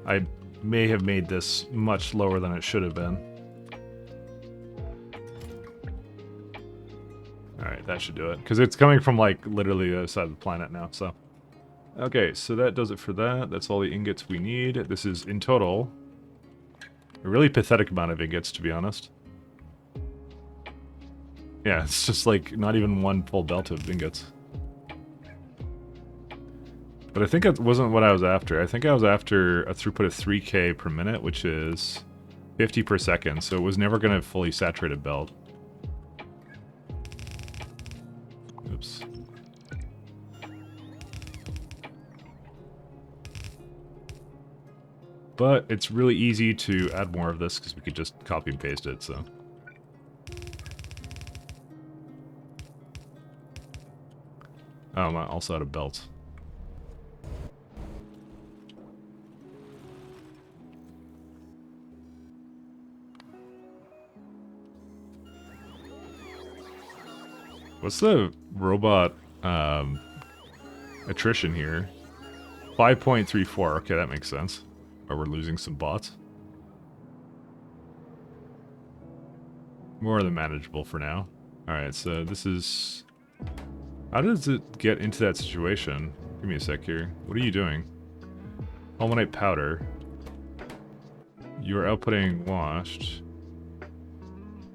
I may have made this much lower than it should have been. Alright, that should do it. Because it's coming from, like, literally the other side of the planet now, so... Okay, so that does it for that. That's all the ingots we need. This is, in total, a really pathetic amount of ingots, to be honest. Yeah, it's just, like, not even one full belt of ingots. But I think that wasn't what I was after. I think I was after a throughput of 3K per minute, which is 50 per second, so it was never going to fully saturate a belt. Oops. But it's really easy to add more of this because we could just copy and paste it, so... Oh, I'm also out of belts. What's the robot attrition here? 5.34. Okay, that makes sense. Or we're losing some bots. More than manageable for now. Alright, so this is... How does it get into that situation? Give me a sec here. What are you doing? Fulminate powder. You are outputting washed.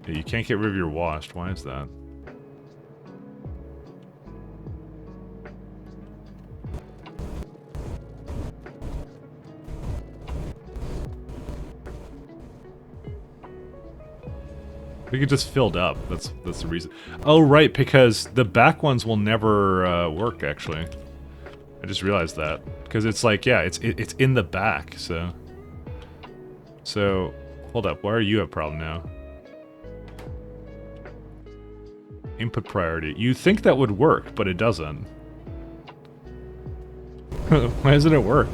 Yeah, you can't get rid of your washed. Why is that? I think it just filled up. That's the reason. Oh, right, because the back ones will never work, actually. I just realized that. Because it's like, yeah, it's in the back, so... So, hold up. Why are you a problem now? Input priority. You think that would work, but it doesn't. Why doesn't it work?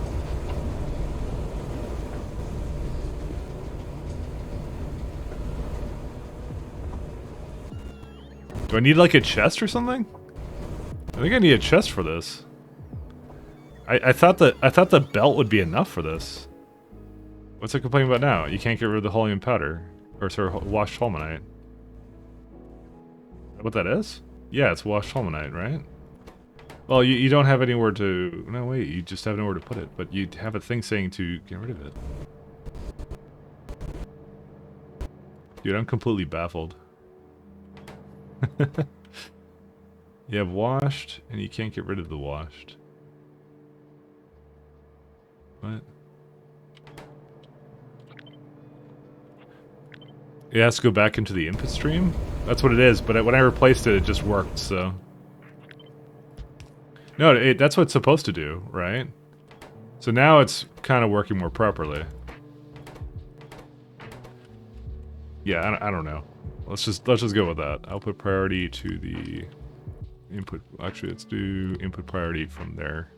Do I need like a chest or something? I think I need a chest for this. I thought the belt would be enough for this. What's it complaining about now? You can't get rid of the helium powder. Or sorry, washed fulminate. What that is? Yeah, it's washed fulminate, right? Well, you don't have anywhere to... No, wait, you just have nowhere to put it. But you have a thing saying to get rid of it. Dude, I'm completely baffled. You have washed, and you can't get rid of the washed. What? It has to go back into the input stream? That's what it is, but when I replaced it, it just worked, so... No, that's what it's supposed to do, right? So now it's kind of working more properly. Yeah, I don't know. Let's just go with that. Output priority to the input. Actually, let's do input priority from there.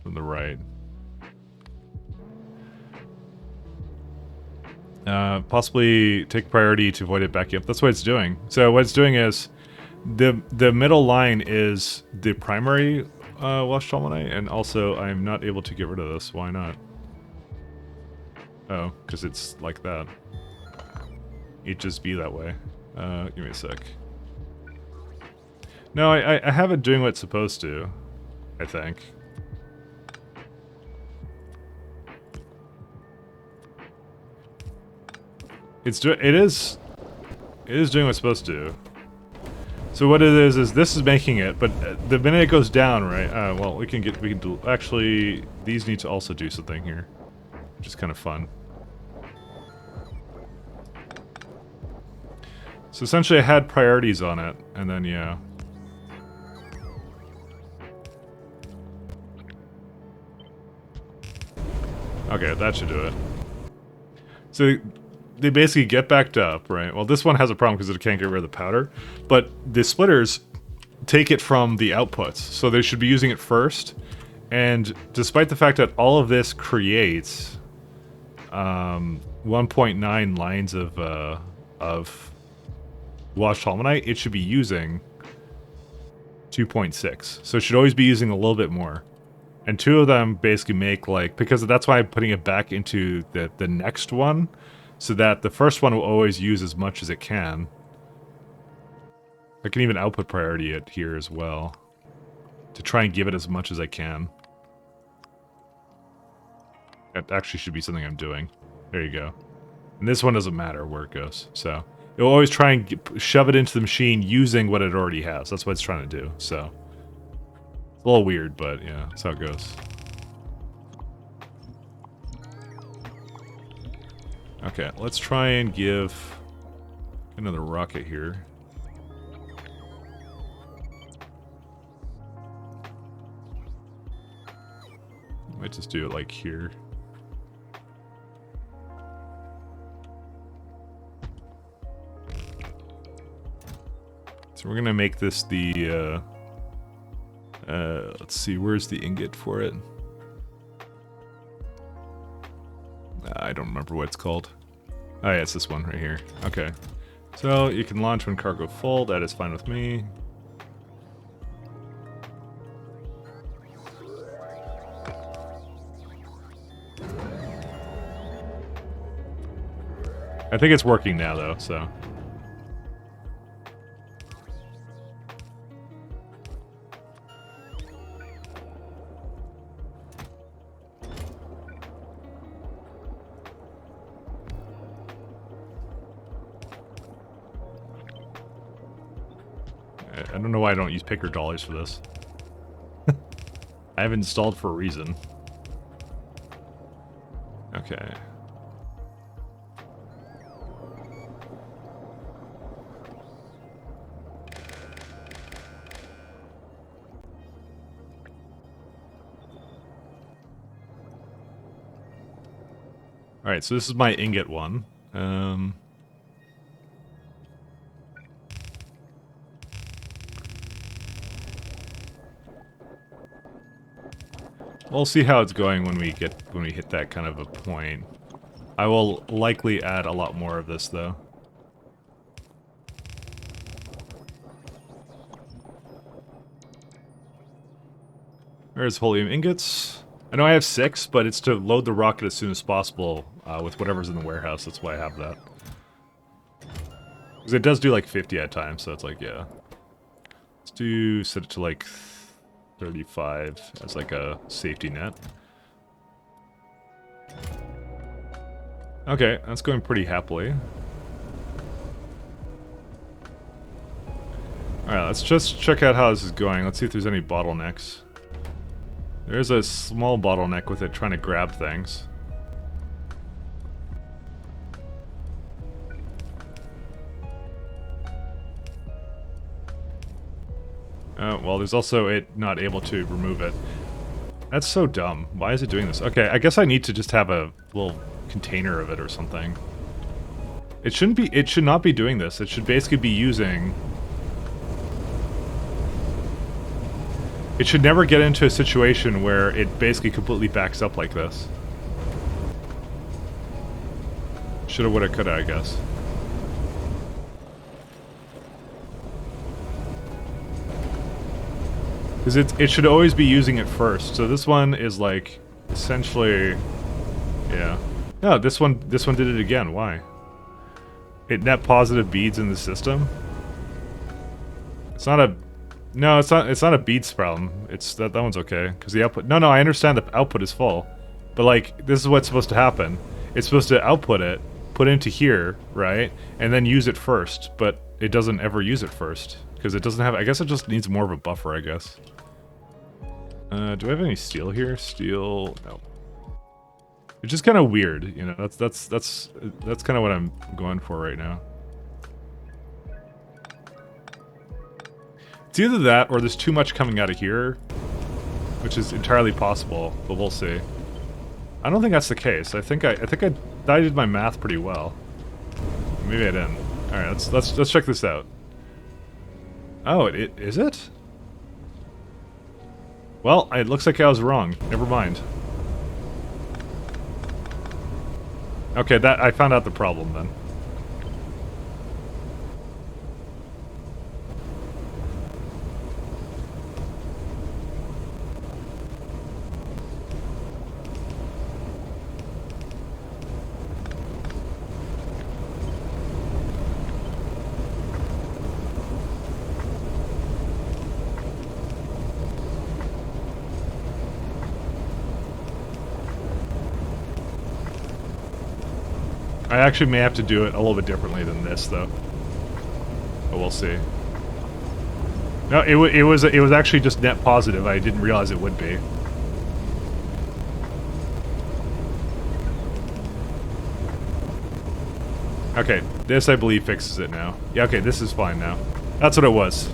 From the right. Possibly take priority to avoid it backing up. That's what it's doing. So what it's doing is the middle line is the primary Wash Tolmanite, and also I'm not able to get rid of this. Why not? Oh, because it's like that. It just be that way. Give me a sec. No, I have it doing what it's supposed to, I think. It is doing what it's supposed to. So what it is this is making it, but the minute it goes down, right? Well, we can do, actually, these need to also do something here, which is kind of fun. So essentially I had priorities on it, and then, yeah. Okay, that should do it. So they basically get backed up, right? Well, this one has a problem because it can't get rid of the powder, but the splitters take it from the outputs, so they should be using it first. And despite the fact that all of this creates 1.9 lines of Wash Tolmanite, it should be using 2.6. So it should always be using a little bit more. And two of them basically make, like, because that's why I'm putting it back into the next one, so that the first one will always use as much as it can. I can even output priority it here as well, to try and give it as much as I can. That actually should be something I'm doing. There you go. And this one doesn't matter where it goes, so it'll always try and shove it into the machine using what it already has. That's what it's trying to do, so. It's a little weird, but yeah, that's how it goes. Okay, let's try and give another rocket here. Might just do it like here. So we're gonna make this the, let's see, where's the ingot for it? I don't remember what it's called. Oh yeah, it's this one right here. Okay. So you can launch when cargo full, that is fine with me. I think it's working now though, so. I don't know why I don't use picker dollars for this. I have installed for a reason. Okay. Alright, so this is my ingot one. We'll see how it's going when we hit that kind of a point. I will likely add a lot more of this though. There's helium ingots. I know I have 6, but it's to load the rocket as soon as possible with whatever's in the warehouse. That's why I have that. Because it does do like 50 at times, so it's like, yeah. Let's set it to like 35 as like a safety net. Okay, that's going pretty happily. Alright, let's just check out how this is going. Let's see if there's any bottlenecks. There's a small bottleneck with it trying to grab things. Well, there's also it not able to remove it. That's so dumb. Why is it doing this? Okay, I guess I need to just have a little container of it or something. It should not be doing this. It should basically be using... It should never get into a situation where it basically completely backs up like this. Shoulda, woulda, coulda, I guess. Because it should always be using it first. So this one is like essentially, yeah. No, this one did it again. Why? It net positive beads in the system. It's not a, no, it's not a beads problem. It's that one's okay because the output. No, I understand the output is full, but like this is what's supposed to happen. It's supposed to output it, put it into here, right, and then use it first. But it doesn't ever use it first because it doesn't have. I guess it just needs more of a buffer. I guess. Do I have any steel here? Steel, no. It's just kind of weird, you know. That's kind of what I'm going for right now. It's either that or there's too much coming out of here, which is entirely possible, but we'll see. I don't think that's the case. I think I did my math pretty well. Maybe I didn't. All right, let's check this out. Oh, is it? Well, it looks like I was wrong. Never mind. Okay, I found out the problem then. I actually may have to do it a little bit differently than this, though. But we'll see. No, it was actually just net positive. I didn't realize it would be. Okay, this I believe fixes it now. Yeah, okay, this is fine now. That's what it was.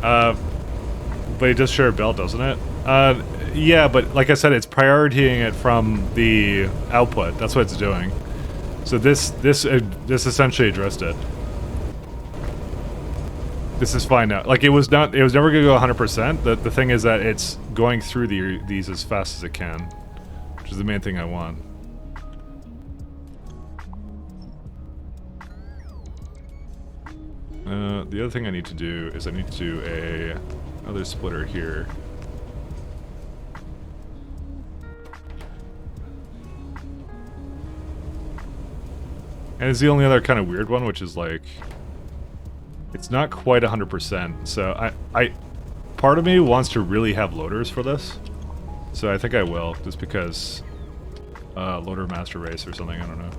But it does share a belt, doesn't it? Yeah, but like I said, it's prioritying it from the output. That's what it's doing. So this essentially addressed it. This is fine now. Like it was never gonna go 100%. The thing is that it's going through these as fast as it can, which is the main thing I want. The other thing I need to do is I need to do another splitter here. And it's the only other kind of weird one, which is like, it's not quite 100%. So part of me wants to really have loaders for this. So I think I will, just because loader master race or something, I don't know.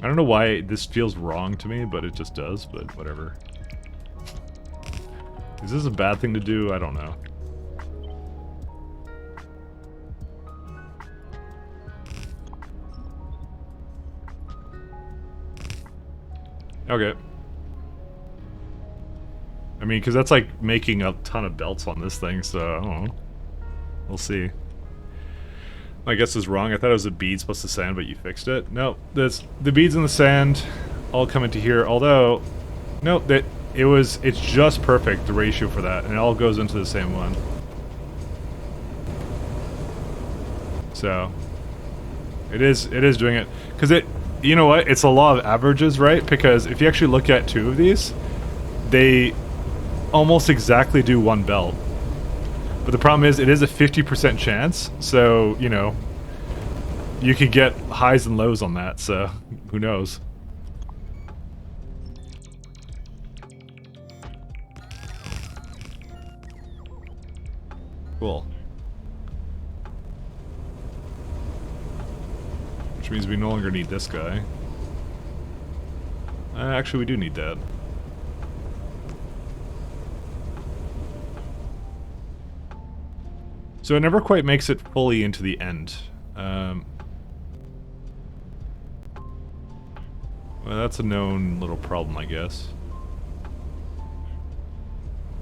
I don't know why this feels wrong to me, but it just does, but whatever. Is this a bad thing to do? I don't know. Okay. I mean, because that's like making a ton of belts on this thing, so I don't know. We'll see. I guess is wrong. I thought it was the beads plus the sand, but you fixed it. No, the beads and the sand all come into here. Although, no, it's just perfect, the ratio for that, and it all goes into the same one. So it is doing it because you know what? It's a law of averages, right? Because if you actually look at two of these, they almost exactly do one belt. But the problem is, it is a 50% chance, so, you know, you could get highs and lows on that, so who knows. Cool. Which means we no longer need this guy. Actually, we do need that. So it never quite makes it fully into the end. Well, that's a known little problem, I guess.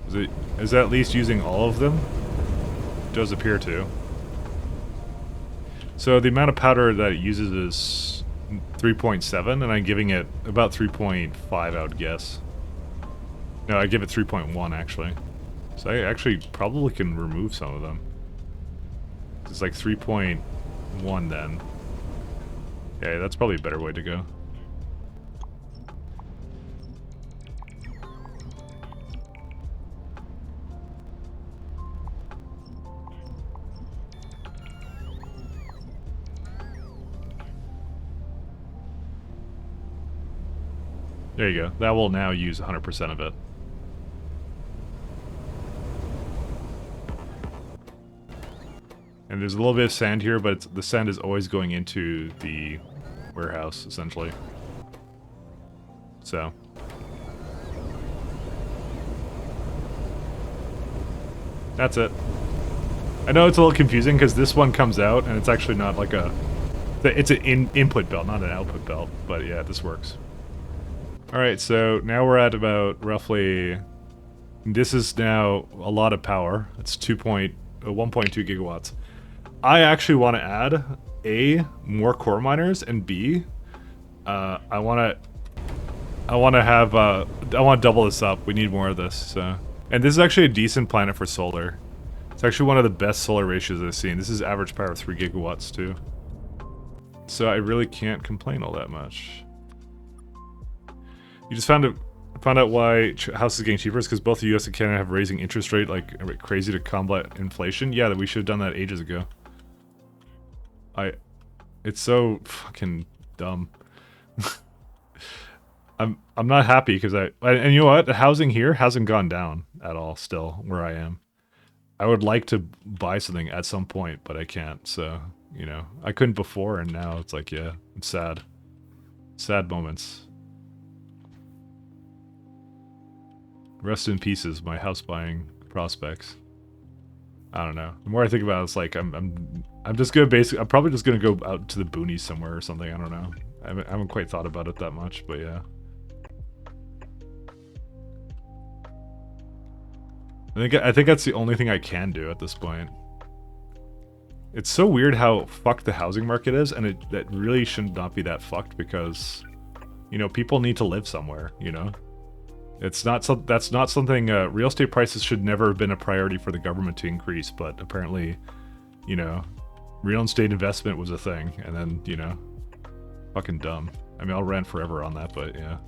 Is it at least using all of them? It does appear to. So the amount of powder that it uses is 3.7, and I'm giving it about 3.5, I would guess. No, I give it 3.1 actually. So I actually probably can remove some of them. It's like 3.1 then. Yeah, that's probably a better way to go. There you go. That will now use 100% of it. And there's a little bit of sand here, but the sand is always going into the warehouse, essentially. So. That's it. I know it's a little confusing because this one comes out and it's actually not like a... It's an input belt, not an output belt. But yeah, this works. Alright, so now we're at about roughly... This is now a lot of power. It's 1.2 gigawatts. I actually want to add A, more core miners, and B, I want to double this up. We need more of this. So, and this is actually a decent planet for solar. It's actually one of the best solar ratios I've seen. This is average power of 3 gigawatts too. So I really can't complain all that much. You just found out why houses getting cheaper is because both the U.S. and Canada have raising interest rate like crazy to combat inflation. Yeah, that we should have done that ages ago. It's so fucking dumb. I'm not happy because and you know what? The housing here hasn't gone down at all. Still where I am. I would like to buy something at some point, but I can't. So you know, I couldn't before, and now it's like, yeah, it's sad. Sad moments. Rest in pieces, my house buying prospects. I don't know. The more I think about it, it's like I'm just gonna I'm probably just gonna go out to the boonies somewhere or something. I don't know. I haven't quite thought about it that much, but yeah. I think that's the only thing I can do at this point. It's so weird how fucked the housing market is, and that really should not be that fucked because, you know, people need to live somewhere. You know. That's not something, real estate prices should never have been a priority for the government to increase, but apparently, you know, real estate investment was a thing, and then, you know, fucking dumb. I mean, I'll rant forever on that, but yeah.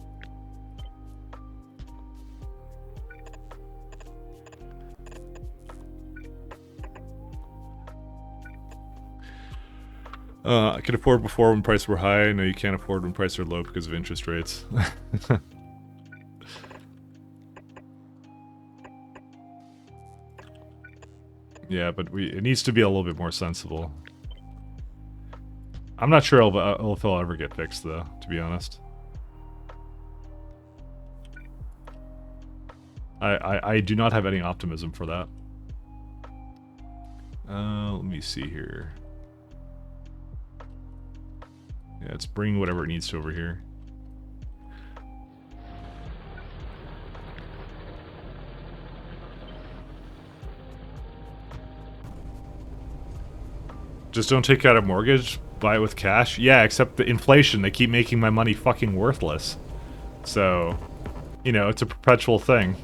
I could afford before when prices were high. No, you can't afford when prices are low because of interest rates. Yeah, but it needs to be a little bit more sensible. I'm not sure if it'll ever get fixed, though, to be honest. I do not have any optimism for that. Let me see here. Yeah, it's bringing whatever it needs to over here. Just don't take out a mortgage, buy it with cash? Yeah, except the inflation, they keep making my money fucking worthless. So, you know, it's a perpetual thing.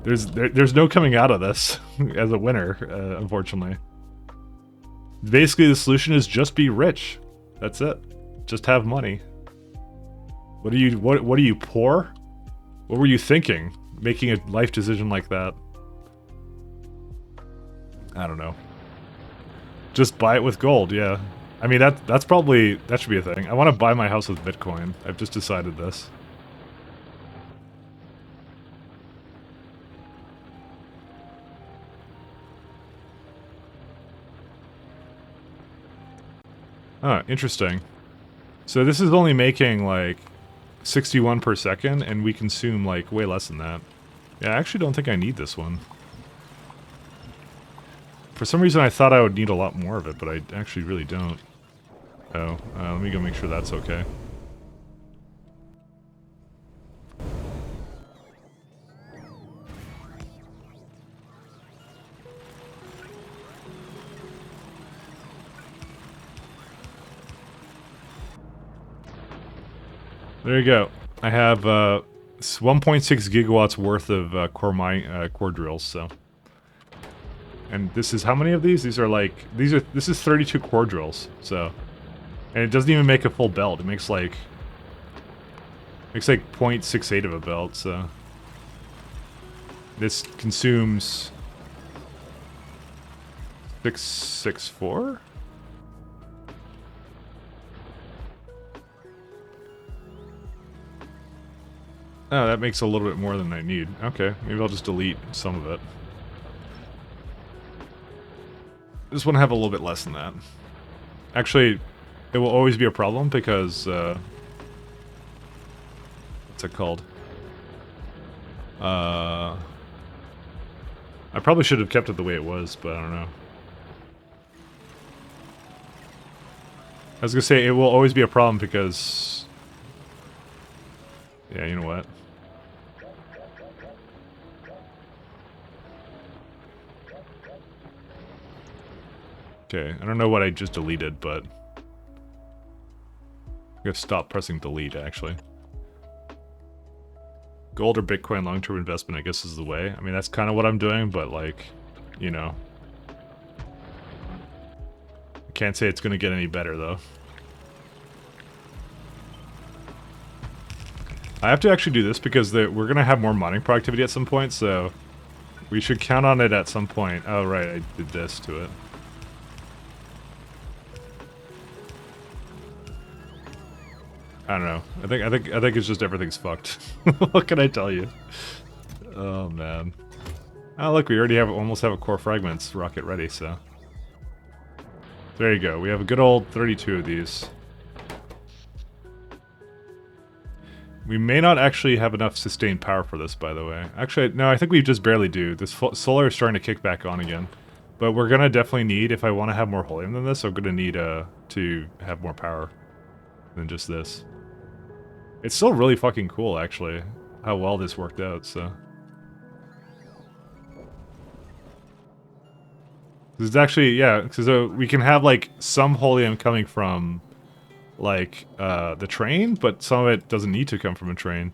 There's no coming out of this as a winner, unfortunately. Basically, the solution is just be rich. That's it. Just have money. What are you poor? What were you thinking? Making a life decision like that? I don't know. Just buy it with gold, yeah. I mean, that should be a thing. I want to buy my house with Bitcoin. I've just decided this. Oh, interesting. So this is only making like 61 per second, and we consume like way less than that. Yeah, I actually don't think I need this one. For some reason I thought I would need a lot more of it, but I actually really don't. Oh, let me go make sure that's okay. There you go. I have 1.6 gigawatts worth of core drills. So, and this is how many of these? These are like this is 32 core drills. So, and it doesn't even make a full belt. It makes like 0.68 of a belt. So, this consumes 664. Oh, that makes a little bit more than I need. Okay, maybe I'll just delete some of it. This one have a little bit less than that. Actually, it will always be a problem because, what's it called? I probably should have kept it the way it was, but I don't know. I was gonna say, it will always be a problem because... Yeah, you know what? Okay, I don't know what I just deleted, but... I'm gonna stop pressing delete, actually. Gold or Bitcoin long-term investment, I guess, is the way. I mean, that's kind of what I'm doing, but, like, you know. I can't say it's gonna get any better, though. I have to actually do this because we're gonna have more mining productivity at some point, so... We should count on it at some point. Oh, right, I did this to it. I don't know. I think it's just everything's fucked. What can I tell you? Oh man. Oh look, we already almost have a core fragments rocket ready, so. There you go. We have a good old 32 of these. We may not actually have enough sustained power for this, by the way. Actually, no, I think we just barely do. This solar is starting to kick back on again. But we're gonna definitely need, if I want to have more helium than this, I'm gonna need to have more power than just this. It's still really fucking cool, actually, how well this worked out, so. This is actually, yeah, because we can have, like, some helium coming from, like, the train, but some of it doesn't need to come from a train.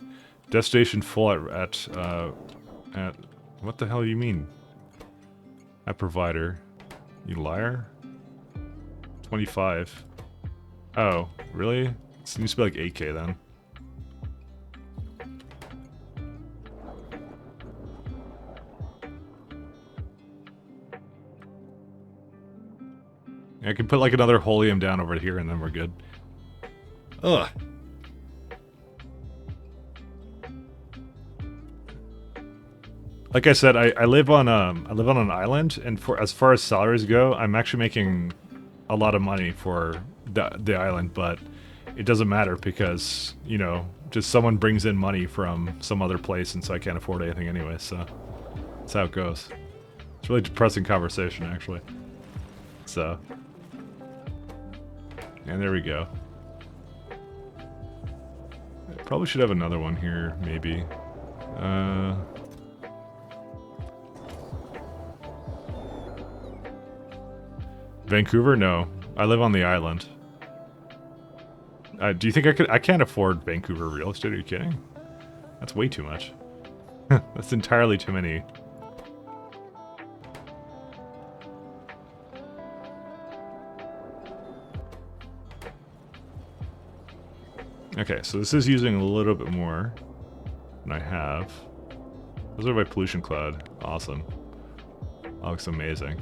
Destination full at what the hell do you mean? At provider. You liar? 25. Oh, really? It seems to be like 8K then. I can put like another helium down over here and then we're good. Ugh. Like I said, I live on an island, and as far as salaries go, I'm actually making a lot of money for the island, but it doesn't matter because, you know, just someone brings in money from some other place, and so I can't afford anything anyway, so that's how it goes. It's a really depressing conversation, actually. So. And there we go. I probably should have another one here, maybe. Vancouver? No. I live on the island. Do you think I could? I can't afford Vancouver real estate, are you kidding? That's way too much. That's entirely too many. Okay, so this is using a little bit more than I have. Those are my pollution cloud. Awesome. That looks amazing.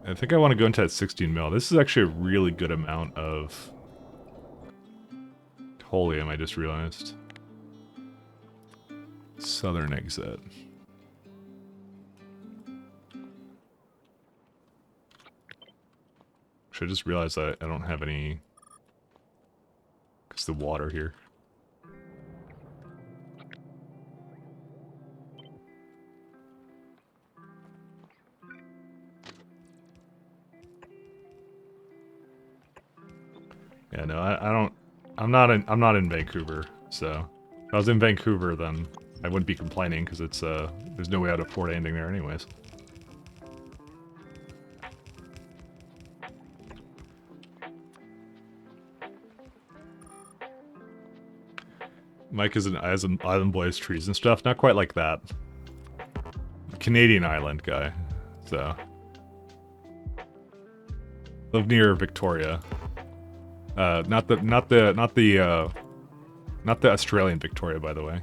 I think I want to go into that 16 mil. This is actually a really good amount of helium, I just realized. Southern exit. Actually, I just realized that I don't have any... Because the water here. Yeah, no, I don't... I'm not in Vancouver, so... If I was in Vancouver, then I wouldn't be complaining, because it's, there's no way I'd afford anything there anyways. Mike is an island boy, has trees and stuff. Not quite like that. Canadian island guy. So. Live near Victoria. Not the Australian Victoria, by the way.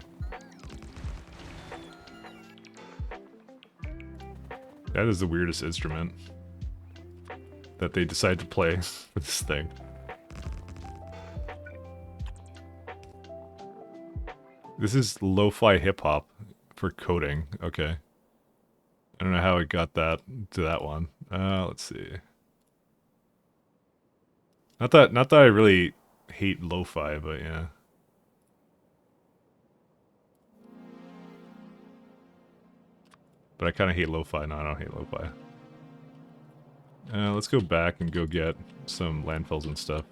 That is the weirdest instrument that they decided to play with this thing. This is lo-fi hip-hop for coding. Okay. I don't know how it got that to that one. Let's see. Not that I really hate lo-fi, but yeah. But I kind of hate lo-fi. No, I don't hate lo-fi. Let's go back and go get some landfills and stuff.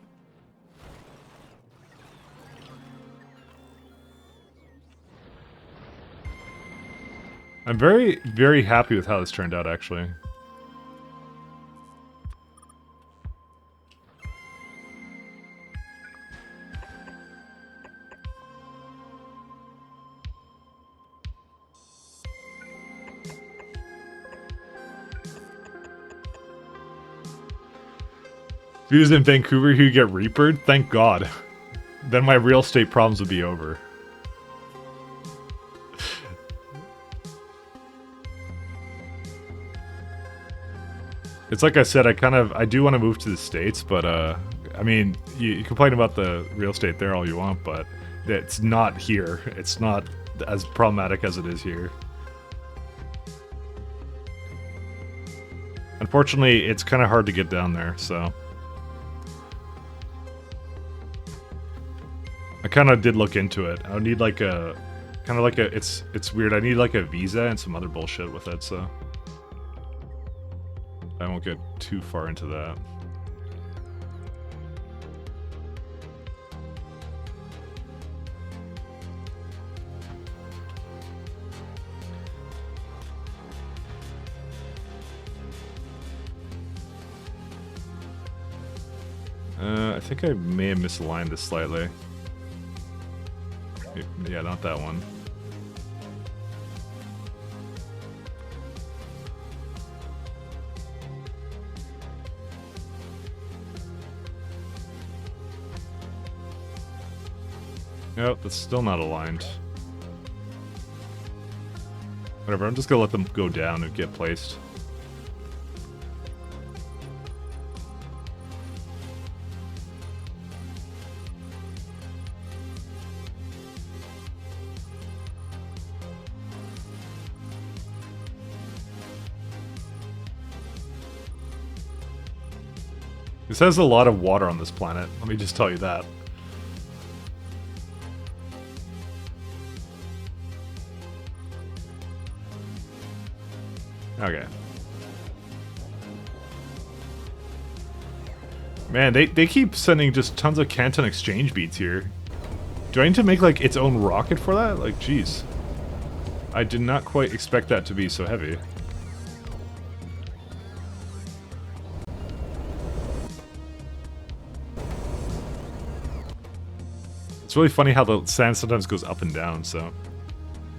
I'm very, very happy with how this turned out, actually. If he was in Vancouver, he'd get reapered? Thank God. Then my real estate problems would be over. It's like I said, I do want to move to the States, but, I mean, you complain about the real estate there all you want, but it's not here. It's not as problematic as it is here. Unfortunately, it's kind of hard to get down there, so... I kind of did look into it. I would need like a... kind of like a... It's weird. I need like a visa and some other bullshit with it, so... I won't get too far into that. I think I may have misaligned this slightly. Yeah, not that one. Nope, that's still not aligned. Whatever, I'm just gonna let them go down and get placed. This has a lot of water on this planet, let me just tell you that. Okay. Man, they keep sending just tons of Canton exchange beats here. Do I need to make, like, its own rocket for that? Like, jeez. I did not quite expect that to be so heavy. It's really funny how the sand sometimes goes up and down, so...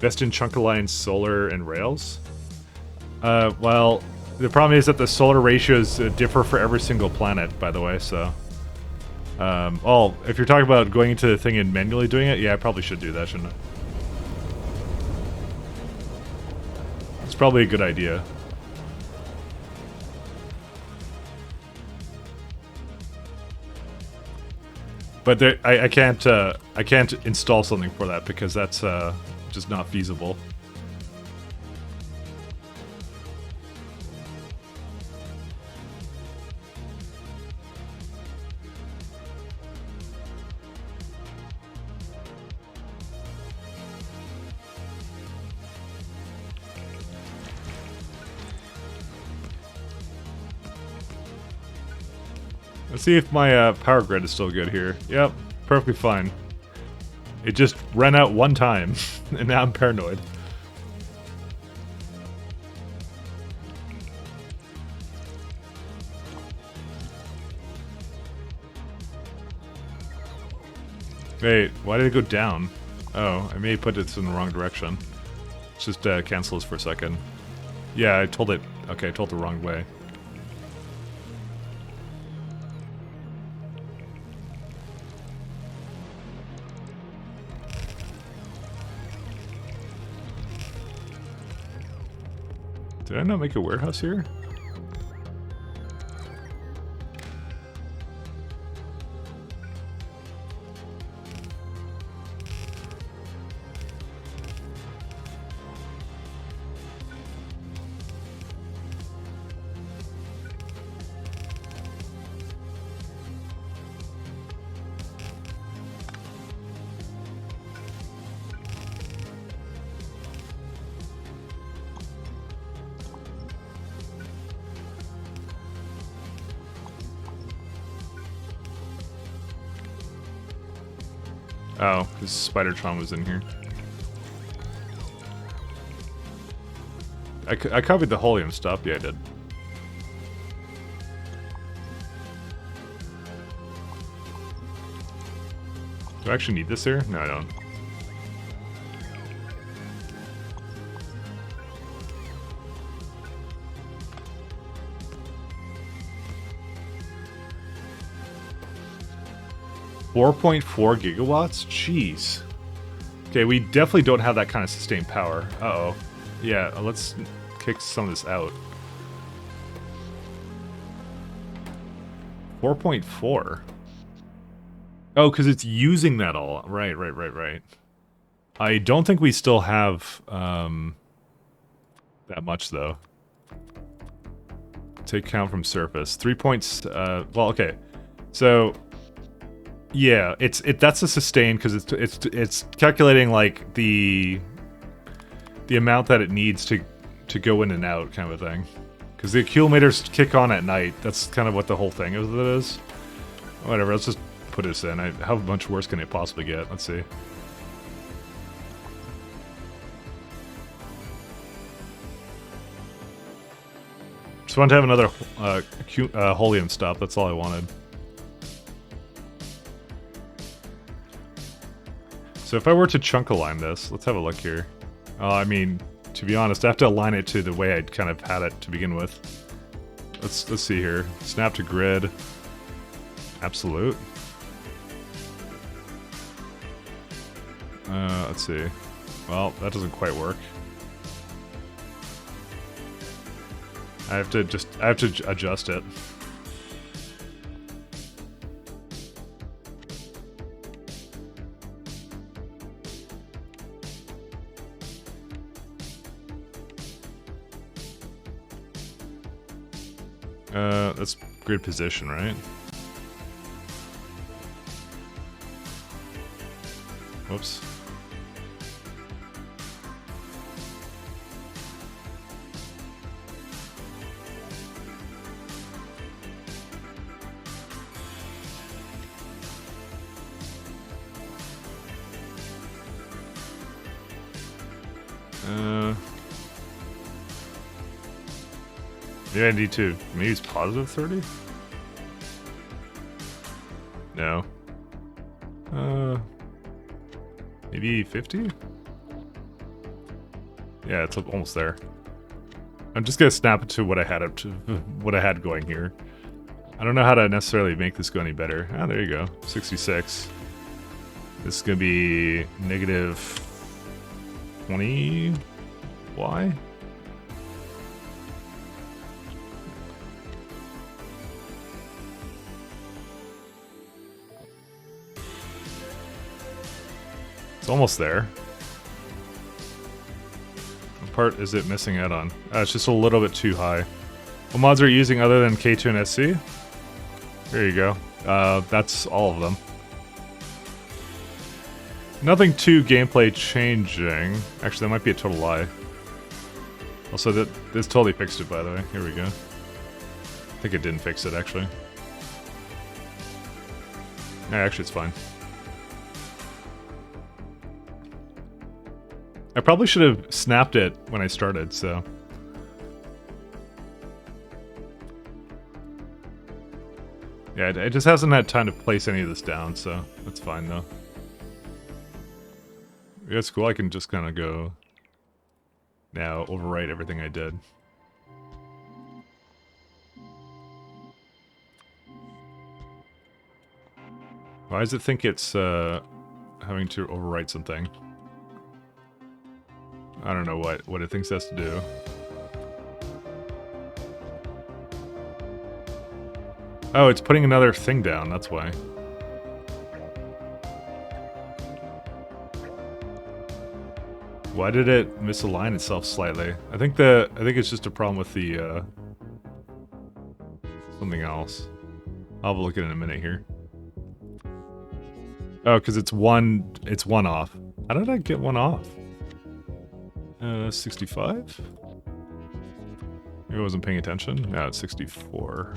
Best in Chunk Alliance solar and rails? Well, the problem is that the solar ratios differ for every single planet, by the way, so... well, if you're talking about going into the thing and manually doing it, yeah, I probably should do that, shouldn't I? It's probably a good idea. But there, I can't install something for that because that's just not feasible. Let's see if my power grid is still good here. Yep, perfectly fine. It just ran out one time, and now I'm paranoid. Wait, why did it go down? Oh, I may put it in the wrong direction. Let's just cancel this for a second. Yeah, I told it. Okay, I told the wrong way. Did I not make a warehouse here? Oh, because Spider-Tron was in here. I copied the Holium stuff. Yeah, I did. Do I actually need this here? No, I don't. $4.4 gigawatts? Jeez. Okay, we definitely don't have that kind of sustained power. Uh-oh. Yeah, let's kick some of this out. 4.4. Oh, because it's using that all. Right. I don't think we still have that much, though. Take count from surface. 3 points. Well, okay. So... yeah, that's a sustain because it's calculating like the amount that it needs to go in and out kind of a thing. Because the accumulators kick on at night. That's kind of what the whole thing is. Whatever. Let's just put this in. How much worse can it possibly get? Let's see. Just wanted to have another Holium stop. That's all I wanted. So if I were to chunk align this, let's have a look here. I mean, to be honest, I have to align it to the way I'd kind of had it to begin with. Let's see here. Snap to grid. Absolute. Let's see. Well, that doesn't quite work. I have to adjust it. That's grid position, right? Whoops. Maybe I need to. Maybe it's positive 30? No. Maybe 50? Yeah, it's almost there. I'm just gonna snap it to what I had going here. I don't know how to necessarily make this go any better. Ah, there you go. 66. This is gonna be negative 20 Y. It's almost there. What part is it missing out on? It's just a little bit too high. What mods are you using other than K2 and SC? There you go. That's all of them. Nothing too gameplay changing. Actually, that might be a total lie. Also, this totally fixed it, by the way. Here we go. I think it didn't fix it, actually. Yeah, actually, it's fine. I probably should have snapped it when I started, so... yeah, it just hasn't had time to place any of this down, so that's fine, though. Yeah, it's cool. I can just kind of go now, overwrite everything I did. Why does it think it's having to overwrite something? I don't know what it thinks it has to do. Oh, it's putting another thing down, that's why. Why did it misalign itself slightly? I think it's just a problem with the something else. I'll have a look at it in a minute here. Oh, because it's one off. How did I get one off? 65? Maybe I wasn't paying attention. No, it's 64.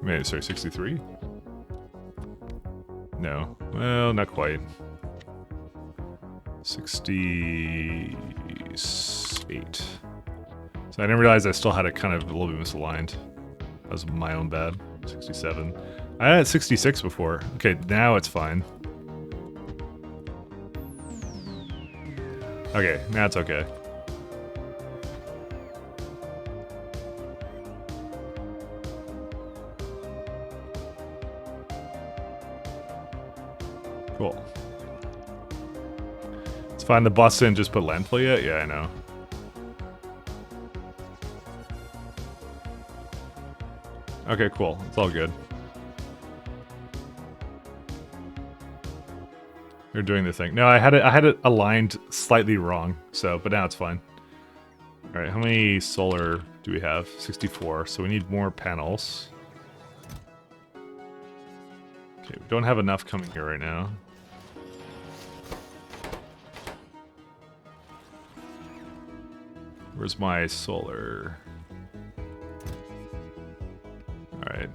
Wait, sorry, 63? No. Well, not quite. 68. So I didn't realize I still had it kind of a little bit misaligned. That was my own bad. 67. I had 66 before. Okay, now it's fine. Okay, now it's okay. Cool. It's fine. The bus didn't just put landfill yet? Yeah, I know. Okay, cool. It's all good. They're doing the thing. No, I had it aligned slightly wrong. So, but now it's fine. All right, how many solar do we have? 64. So we need more panels. Okay, we don't have enough coming here right now. Where's my solar? Alright.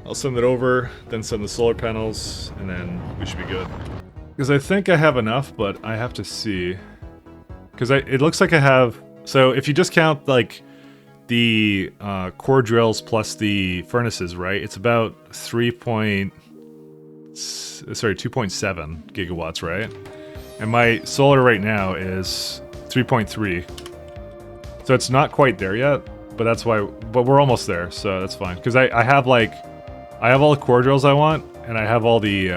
I'll send it over, then send the solar panels, and then we should be good. Because I think I have enough, but I have to see. Because it looks like I have... So if you just count, like, the core drills plus the furnaces, right? It's about 2.7 gigawatts, right? And my solar right now is 3.3. So it's not quite there yet, but that's why, but we're almost there, so that's fine. Because I have like, I have all the core drills I want, and I have all the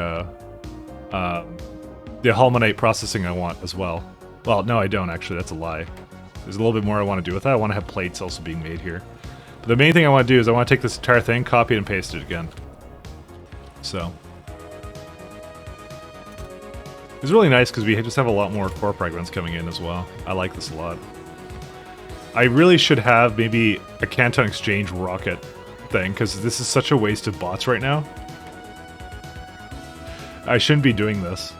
Halmonite processing I want as well. Well, no I don't actually, that's a lie. There's a little bit more I want to do with that. I want to have plates also being made here. But the main thing I want to do is I want to take this entire thing, copy it and paste it again. So. It's really nice because we just have a lot more core fragments coming in as well. I like this a lot. I really should have maybe a Canton Exchange rocket thing, because this is such a waste of bots right now. I shouldn't be doing this.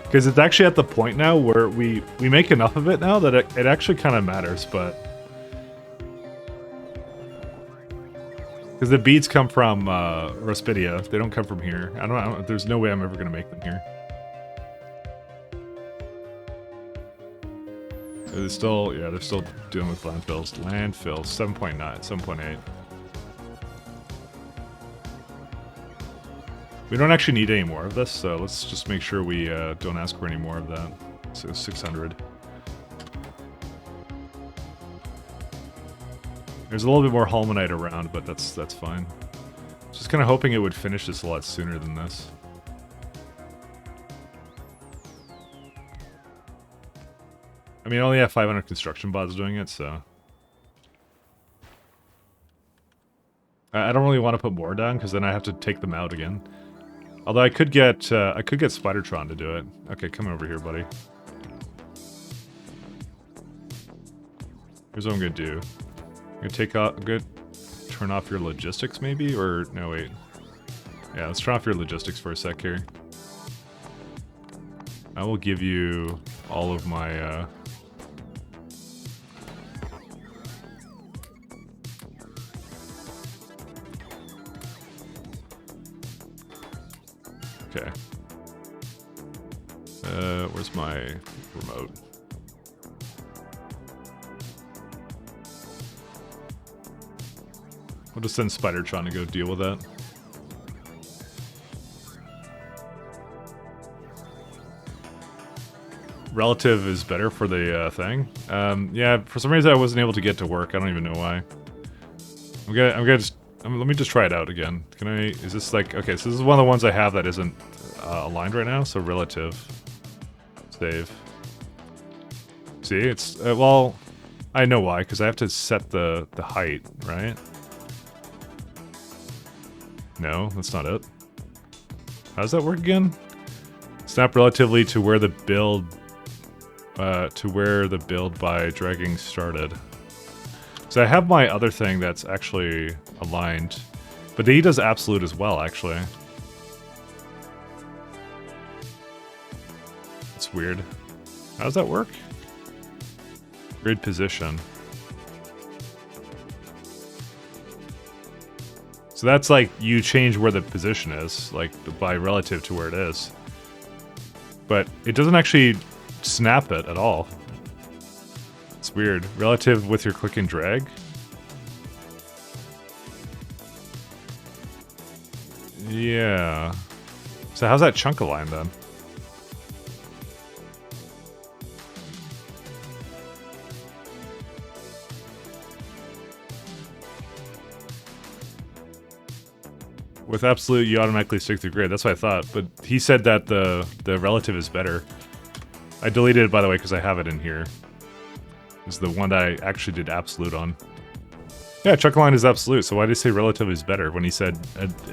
Because it's actually at the point now where we make enough of it now that it actually kind of matters, but... Because the beads come from Rospidia, they don't come from here. I don't, there's no way I'm ever going to make them here. They're still, yeah, they're still dealing with landfills. Landfills, 7.9, 7.8. We don't actually need any more of this, so let's just make sure we don't ask for any more of that. So 600. There's a little bit more Halmonite around, but that's fine. Just kind of hoping it would finish this a lot sooner than this. I mean, I only have 500 construction bots doing it, so... I don't really want to put more down, because then I have to take them out again. Although I could get Spidertron to do it. Okay, come over here, buddy. Here's what I'm gonna do. I'm gonna turn off your logistics, maybe? Or, no, wait. Yeah, let's turn off your logistics for a sec here. I will give you all of my, Okay. Where's my remote? We'll just send Spider-Tron to go deal with that. Relative is better for the thing. Yeah, for some reason I wasn't able to get to work. I don't even know why. Let me just try it out again. Can I, is this like, okay, so this is one of the ones I have that isn't aligned right now, so relative. Save. See, it's, well, I know why, because I have to set the height, right? No, that's not it. How does that work again? Snap relatively to where the build by dragging started. So I have my other thing that's actually aligned, but he does absolute as well, actually. It's weird. How does that work? Grid position. So that's like you change where the position is, like by relative to where it is. But it doesn't actually snap it at all. It's weird. Relative with your click and drag. Yeah. So how's that chunk aligned then? With absolute, you automatically stick to grid. That's what I thought. But he said that the relative is better. I deleted it, by the way, because I have it in here. It's the one that I actually did absolute on. Yeah, chunk line is absolute, so why did he say relative is better when he said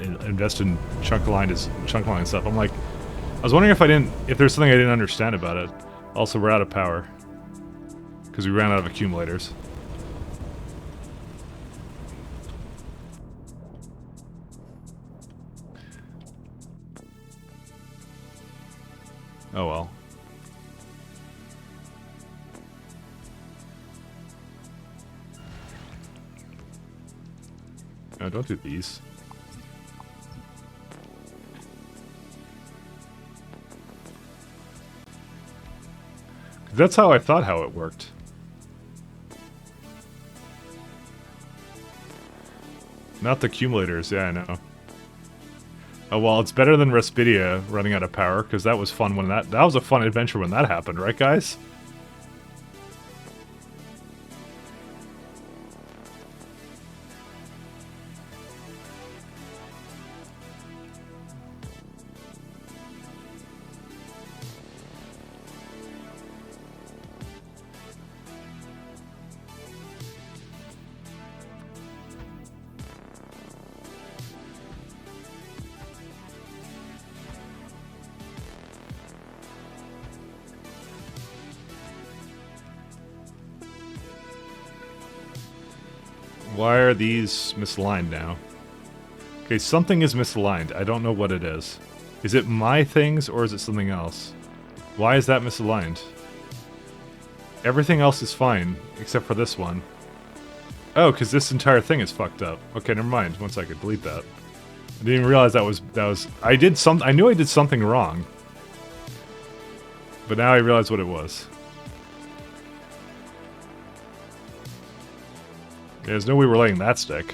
invest in chunk line stuff? I'm like, I was wondering if there's something I didn't understand about it. Also, we're out of power. Because we ran out of accumulators. Oh well. No, don't do these. That's how I thought how it worked. Not the accumulators, yeah, I know. Oh well, it's better than Respidia running out of power, because that was fun when that was a fun adventure when that happened, right guys? Why are these misaligned now? Okay, something is misaligned. I don't know what it is. Is it my things or is it something else? Why is that misaligned? Everything else is fine, except for this one. Oh, because this entire thing is fucked up. Okay, never mind. One second, delete that. I didn't even realize that was... I knew I did something wrong. But now I realize what it was. Yeah, there's no way we're letting that stick.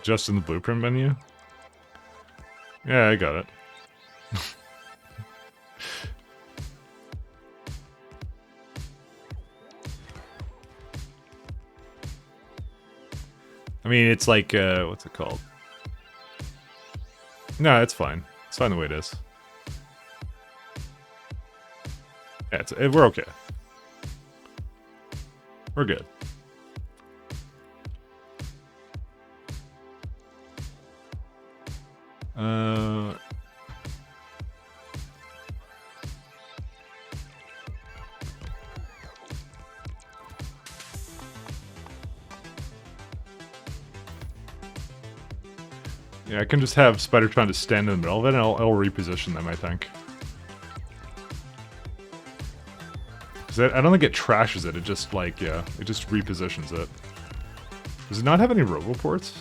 Just in the blueprint menu? Yeah, I got it. I mean, it's like, what's it called? No, it's fine. It's fine the way it is. Yeah, we're okay. We're good. Yeah, I can just have Spider trying to stand in the middle of it, and I'll reposition them, I think. Because I don't think it trashes it. It just, like, yeah, it just repositions it. Does it not have any roboports?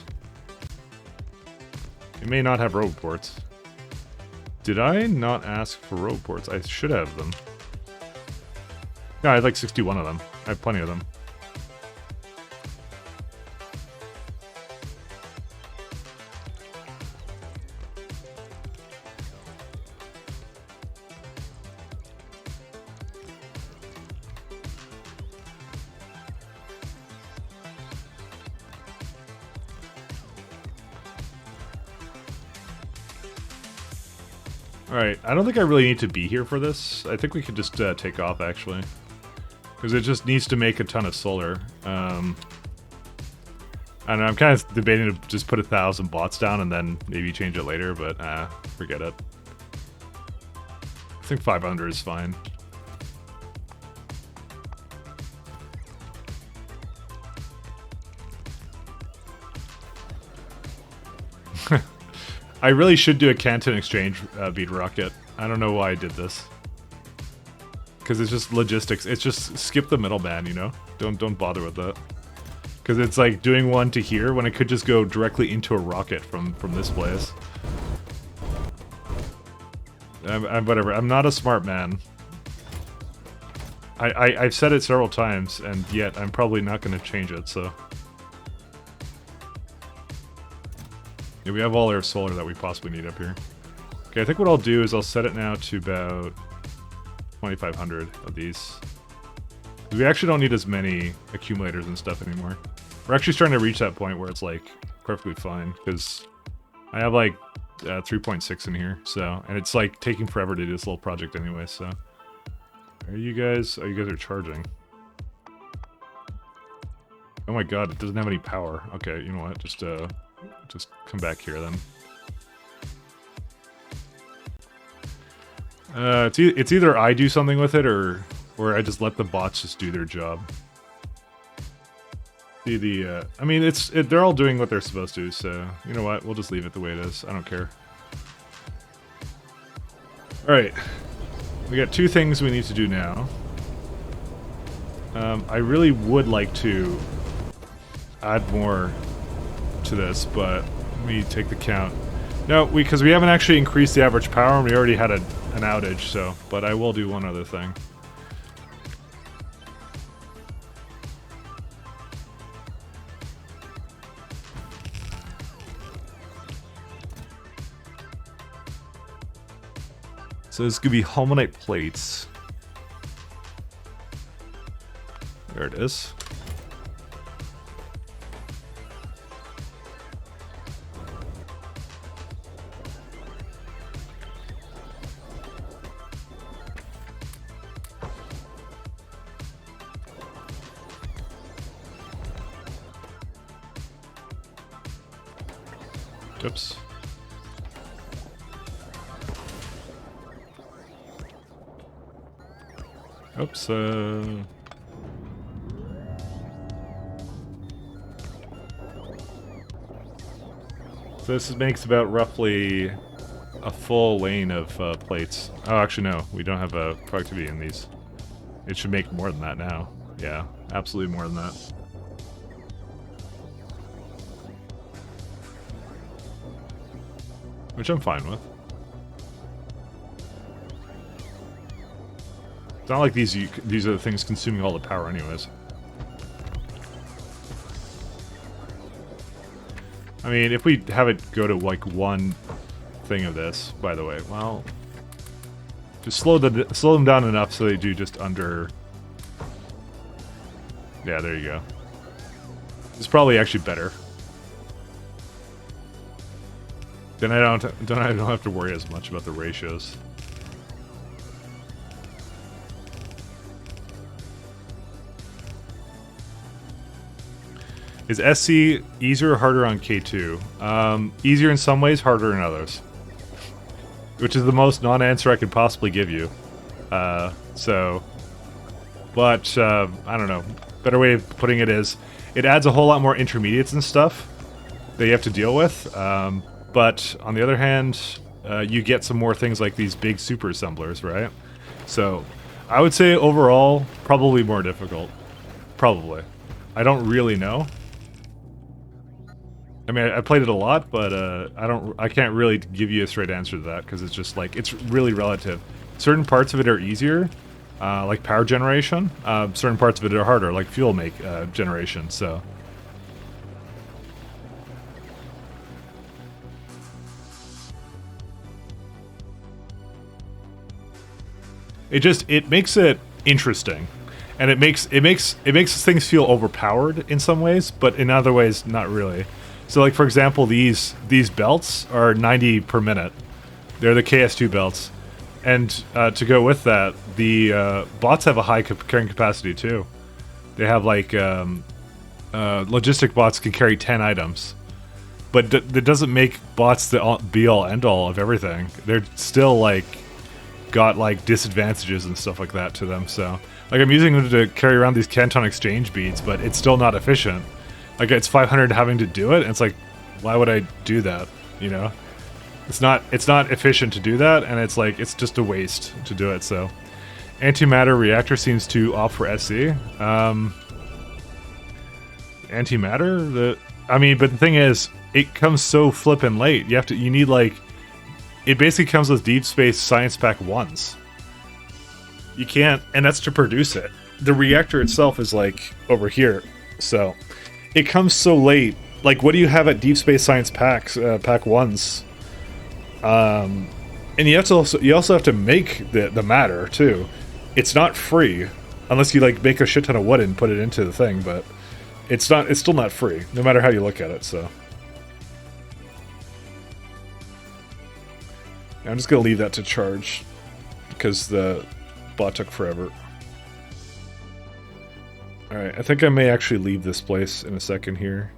It may not have roboports. Did I not ask for roboports? I should have them. No, I had like 61 of them. I have plenty of them. Alright, I don't think I really need to be here for this. I think we could just take off, actually. Because it just needs to make a ton of solar. I don't know, I'm kind of debating to just put 1,000 bots down and then maybe change it later, but forget it. I think 500 is fine. I really should do a Canton exchange bead rocket. I don't know why I did this. Because it's just logistics. It's just skip the middleman, you know? Don't bother with that. Because it's like doing one to here when it could just go directly into a rocket from this place. Whatever. I'm not a smart man. I've said it several times, and yet I'm probably not going to change it, so... Yeah, we have all our solar that we possibly need up here. Okay, I think what I'll do is I'll set it now to about 2,500 of these. We actually don't need as many accumulators and stuff anymore. We're actually starting to reach that point where it's like perfectly fine, because I have like 3.6 in here, so, and it's like taking forever to do this little project anyway, so. Are you guys, oh, you guys are charging. Oh my god, it doesn't have any power. Okay, you know what, just come back here then. It's either I do something with it or I just let the bots just do their job. I mean, they're all doing what they're supposed to, so you know what? We'll just leave it the way it is. I don't care. All right, we got two things we need to do now. I really would like to add more to this, but let me take the count. No, because we haven't actually increased the average power, and we already had an outage, so, but I will do one other thing. So this could be Holmonite plates. There it is. Oops. Oops, So this makes about roughly a full lane of plates. Oh, actually no, we don't have productivity in these. It should make more than that now. Yeah, absolutely more than that. Which I'm fine with. It's not like these are the things consuming all the power anyways. I mean, if we have it go to like one thing of this, by the way, well, just slow them down enough so they do just under. Yeah, there you go. It's probably actually better. Then I don't have to worry as much about the ratios. Is SC easier or harder on K2? Easier in some ways, harder in others. Which is the most non-answer I could possibly give you. But, I don't know. Better way of putting it is, it adds a whole lot more intermediates and stuff that you have to deal with. But, on the other hand, you get some more things like these big super assemblers, right? So, I would say overall, probably more difficult. Probably. I don't really know. I mean, I played it a lot, but I can't really give you a straight answer to that because it's just like it's really relative. Certain parts of it are easier, like power generation. Certain parts of it are harder, like fuel generation. So. It makes it interesting, and it makes things feel overpowered in some ways, but in other ways not really. So like for example, these belts are 90 per minute. They're the KS2 belts, and to go with that, the bots have a high carrying capacity too. They have like logistic bots can carry 10 items, but that doesn't make bots the be all end all of everything. They're still like got like disadvantages and stuff like that to them. So like I'm using them to carry around these Canton exchange beads, but it's still not efficient. Like it's 500 having to do it, and it's like, why would I do that? You know, it's not efficient to do that, and it's like it's just a waste to do it. So antimatter reactor seems to opt for SC. Antimatter, but the thing is, it comes so flippin' late. You need like. It basically comes with Deep Space Science Pack 1s. You can't, and that's to produce it. The reactor itself is like over here, so it comes so late. Like, what do you have at Deep Space Science Pack 1s? And you also have to make the matter too. It's not free unless you like make a shit ton of wood and put it into the thing, but it's still not free, no matter how you look at it. So. I'm just going to leave that to charge because the bot took forever. Alright, I think I may actually leave this place in a second here.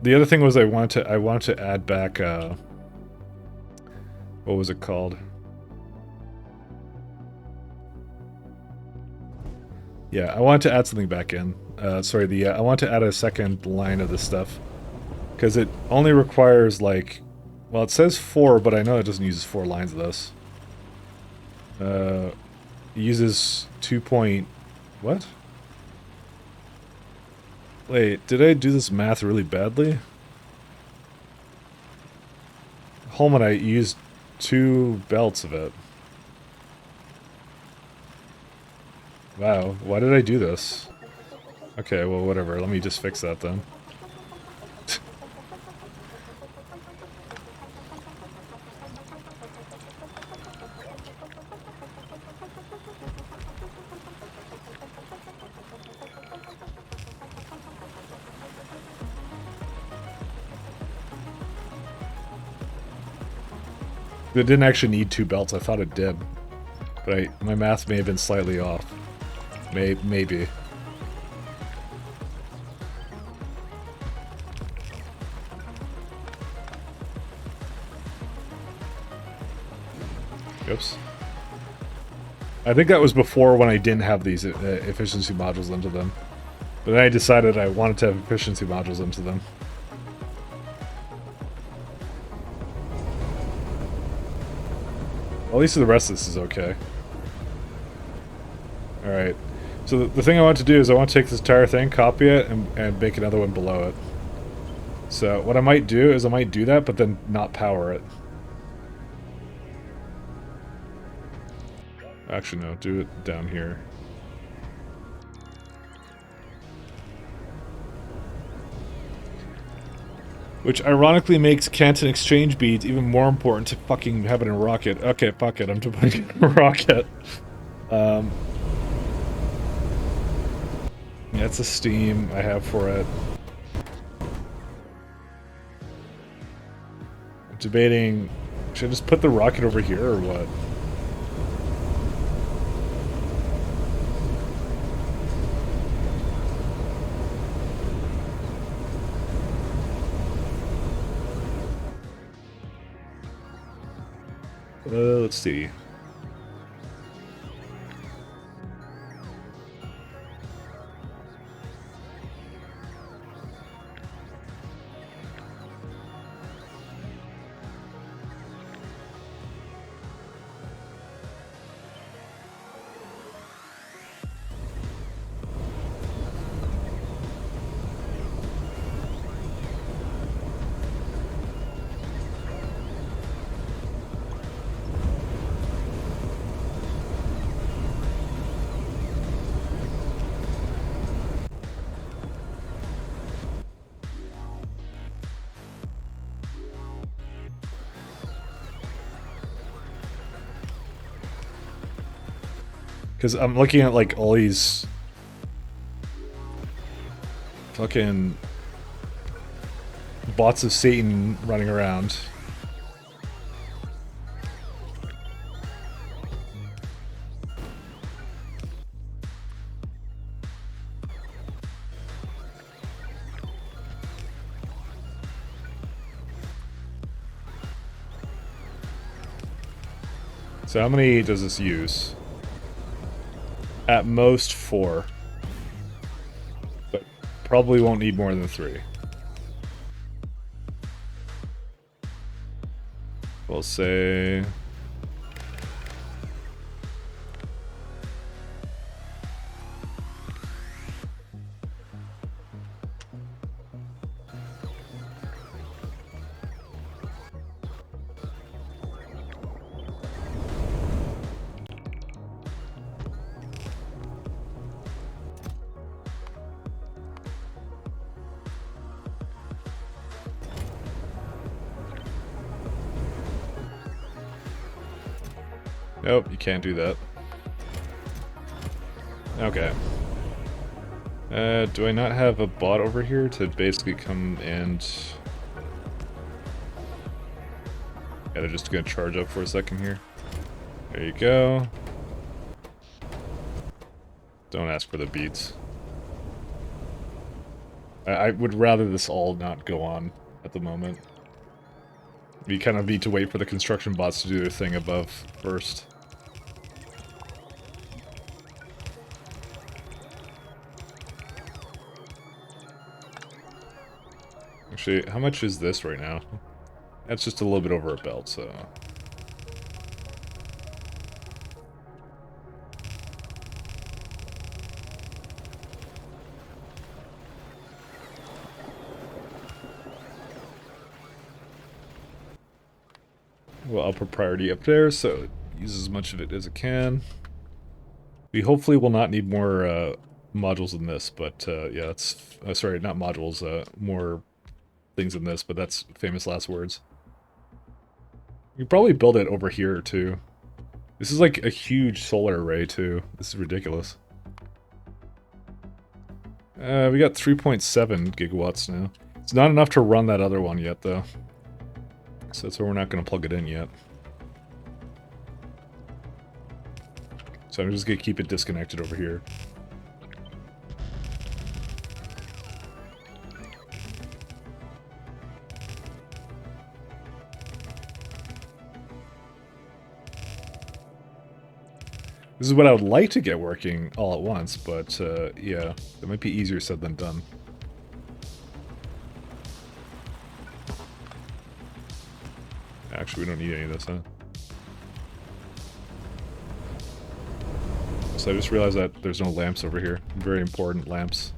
The other thing was I wanted to add back what was it called? Yeah, I wanted to add something back in. I want to add a second line of this stuff because it only requires like. Well, it says 4, but I know it doesn't use 4 lines of this. It uses 2 point... What? Wait, did I do this math really badly? Holman, I used 2 belts of it. Wow, why did I do this? Okay, well, whatever. Let me just fix that then. It didn't actually need 2 belts. I thought it did. But my math may have been slightly off. Maybe. Oops. I think that was before when I didn't have these efficiency modules into them. But then I decided I wanted to have efficiency modules into them. At least the rest of this is okay. Alright. So the thing I want to do is I want to take this entire thing, copy it, and make another one below it. So what I might do is I might do that, but then not power it. Actually, no. Do it down here. Which ironically makes Canton exchange beads even more important to fucking have it in rocket. Okay, fuck it. I'm just putting it in rocket. Yeah, it's a Steam I have for it. I'm debating, should I just put the rocket over here or what? Let's see. Because I'm looking at like all these fucking bots of Satan running around. So how many does this use? At most 4. But probably won't need more than 3. We'll say... Nope, you can't do that. Okay. Do I not have a bot over here to basically come and... Yeah, they're just gonna charge up for a second here. There you go. Don't ask for the beats. I would rather this all not go on at the moment. We kind of need to wait for the construction bots to do their thing above first. Actually, how much is this right now? That's just a little bit over a belt, so... Well, I'll put priority up there, so use as much of it as it can. We hopefully will not need more modules than this, but yeah, that's... sorry, not modules, more things than this, but that's famous last words. You could probably build it over here, too. This is like a huge solar array, too. This is ridiculous. We got 3.7 gigawatts now. It's not enough to run that other one yet, though. So that's why we're not going to plug it in yet. So I'm just going to keep it disconnected over here. This is what I would like to get working all at once, but yeah, that might be easier said than done. Actually, we don't need any of this, huh? So I just realized that there's no lamps over here. Very important lamps.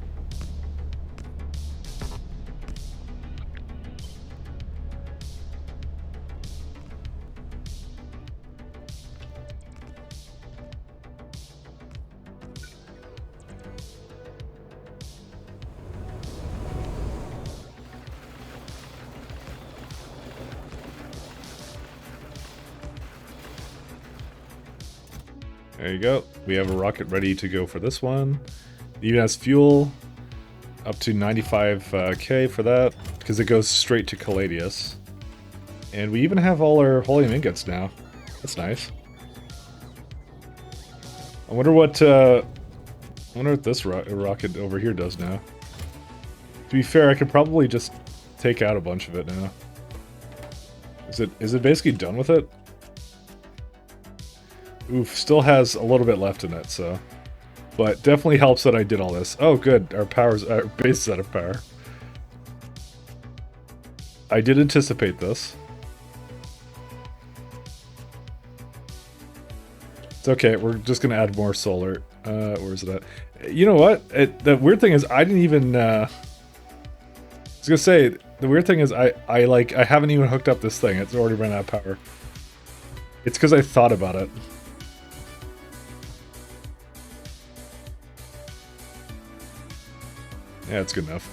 There you go. We have a rocket ready to go for this one. It even has fuel. Up to 95K for that, because it goes straight to Caladius. And we even have all our helium ingots now. That's nice. I wonder what this rocket over here does now. To be fair, I could probably just take out a bunch of it now. Is it basically done with it? Oof, still has a little bit left in it, so... But definitely helps that I did all this. Oh, good. Our base is out of power. I did anticipate this. It's okay. We're just going to add more solar. Where's it at? You know what? The weird thing is I didn't even... I was going to say, the weird thing is I haven't even hooked up this thing. It's already run out of power. It's because I thought about it. Yeah, it's good enough.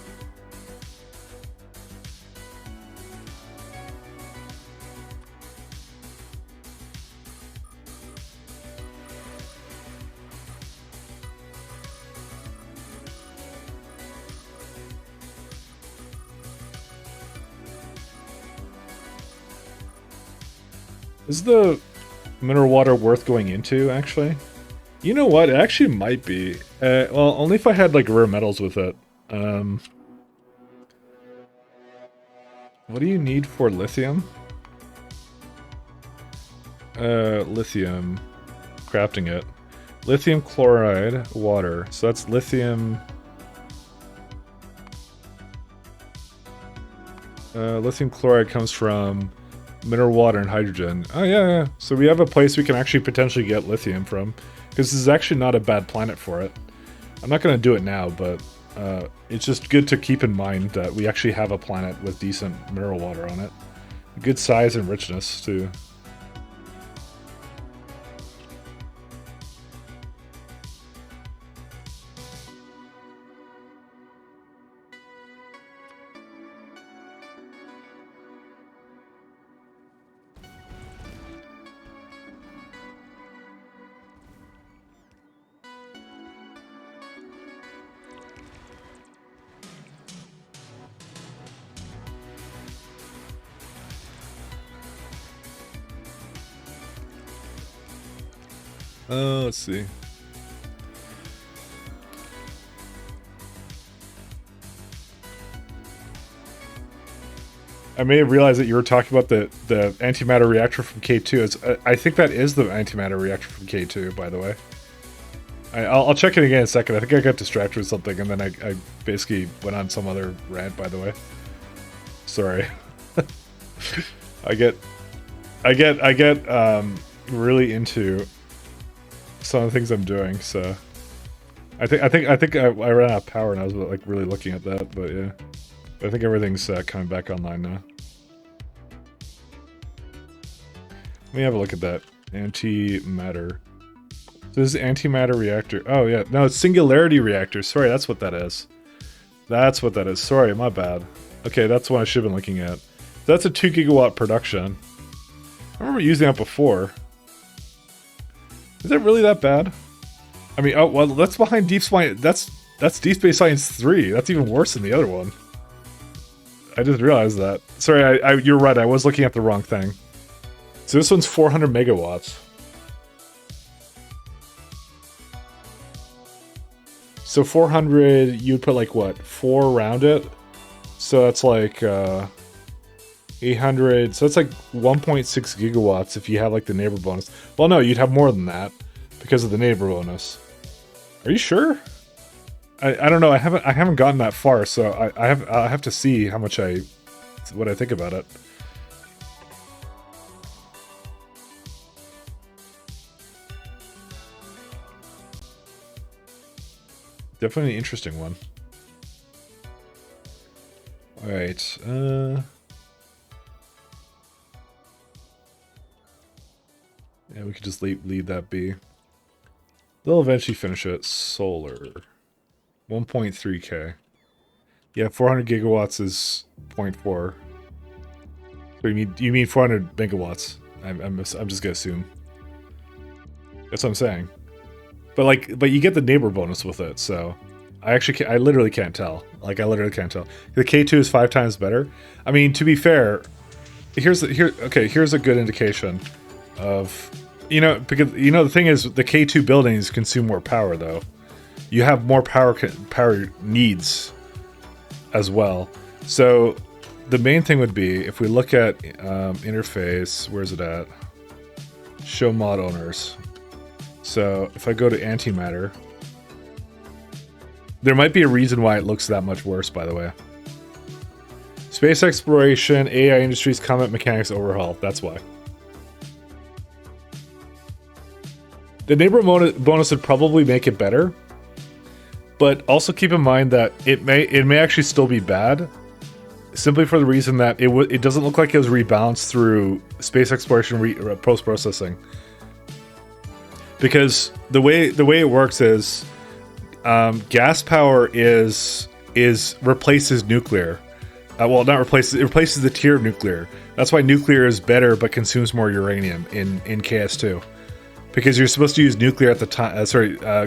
Is the mineral water worth going into, actually? You know what? It actually might be. Well, only if I had, like, rare metals with it. What do you need for lithium? Lithium. Crafting it. Lithium chloride, water. So that's lithium... lithium chloride comes from mineral water and hydrogen. Oh, yeah. So we have a place we can actually potentially get lithium from. Because this is actually not a bad planet for it. I'm not going to do it now, but it's just good to keep in mind that we actually have a planet with decent mineral water on it. Good size and richness, too. Let's see. I may have realized that you were talking about the antimatter reactor from K2. I think that is the antimatter reactor from K2, by the way. I'll check it again in a second. I think I got distracted with something, and then I basically went on some other rant, by the way. Sorry. I get really into some of the things I'm doing, so I think I ran out of power and I was like really looking at that, but yeah. I think everything's coming back online now. Let me have a look at that. Antimatter. So this is antimatter reactor. Oh yeah, no, it's singularity reactor. Sorry, that's what that is. That's what that is. Sorry, my bad. Okay, that's what I should have been looking at. That's a 2 gigawatt production. I remember using that before. Is that really that bad? I mean, oh well, that's behind Deep Space. That's Deep Space Science 3. That's even worse than the other one. I just realized that. Sorry, you're right. I was looking at the wrong thing. So this one's 400 megawatts. So 400, you'd put like what? 4 around it. So that's like 800. So that's like 1.6 gigawatts if you have like the neighbor bonus. Well, no, you'd have more than that because of the neighbor bonus. Are you sure? I don't know. I haven't gotten that far, so I have to see how much what I think about it. Definitely an interesting one. All right. Yeah, we could just leave that be. They'll eventually finish it. Solar. 1.3k. Yeah, 400 gigawatts is 0.4. So you mean 400 megawatts? I'm just gonna assume. That's what I'm saying. But you get the neighbor bonus with it, so I literally can't tell. Like I literally can't tell. The K2 is 5 times better. I mean, to be fair, here's a good indication of, because the thing is the K2 buildings consume more power though. You have more power needs as well. So the main thing would be if we look at interface, where's it at? Show mod owners. So if I go to antimatter, there might be a reason why it looks that much worse, by the way. Space exploration, AI industries, combat mechanics overhaul. That's why. The neighbor bonus would probably make it better. But also keep in mind that it may actually still be bad, simply for the reason that it doesn't look like it was rebalanced through space exploration post-processing. Because the way it works is gas power replaces nuclear. Well, not replaces, it replaces the tier of nuclear. That's why nuclear is better but consumes more uranium in KS2. Because you're supposed to use nuclear at the time,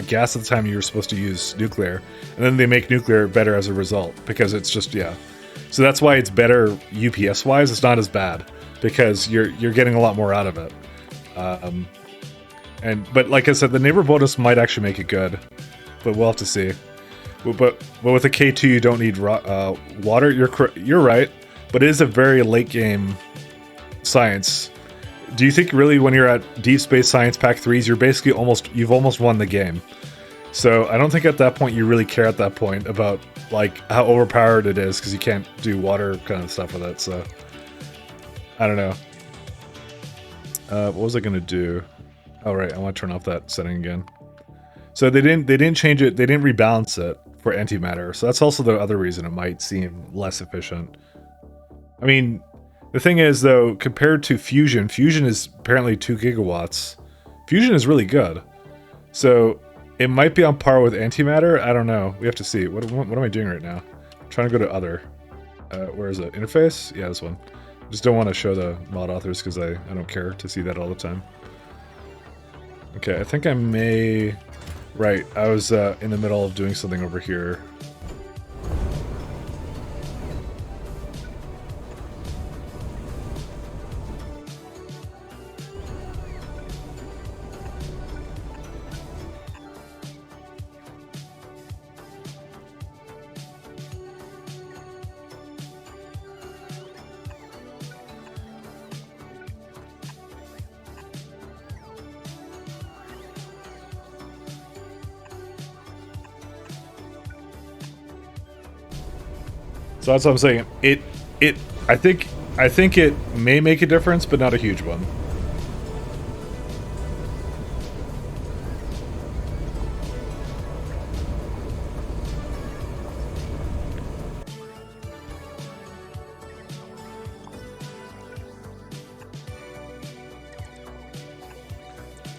gas at the time you were supposed to use nuclear. And then they make nuclear better as a result. Because it's just, yeah. So that's why it's better UPS-wise. It's not as bad. because you're getting a lot more out of it. But like I said, the neighbor bonus might actually make it good, but we'll have to see. But with a K2, you don't need water. You're right, but it is a very late game science. Do you think really when you're at Deep Space Science Pack 3s, you've almost won the game? So I don't think at that point you really care at that point about like how overpowered it is because you can't do water kind of stuff with it. So I don't know. What was I gonna do? Oh right, I want to turn off that setting again. So they didn't change it. They didn't rebalance it for antimatter. So that's also the other reason it might seem less efficient. I mean, the thing is though, compared to fusion is apparently 2 gigawatts. Fusion is really good. So it might be on par with antimatter. I don't know. We have to see. What am I doing right now? I'm trying to go to other. Where is it? Interface? Yeah, this one. Just don't want to show the mod authors because I don't care to see that all the time. Okay, I think I may... Right, I was in the middle of doing something over here. So that's what I'm saying. I think it may make a difference, but not a huge one.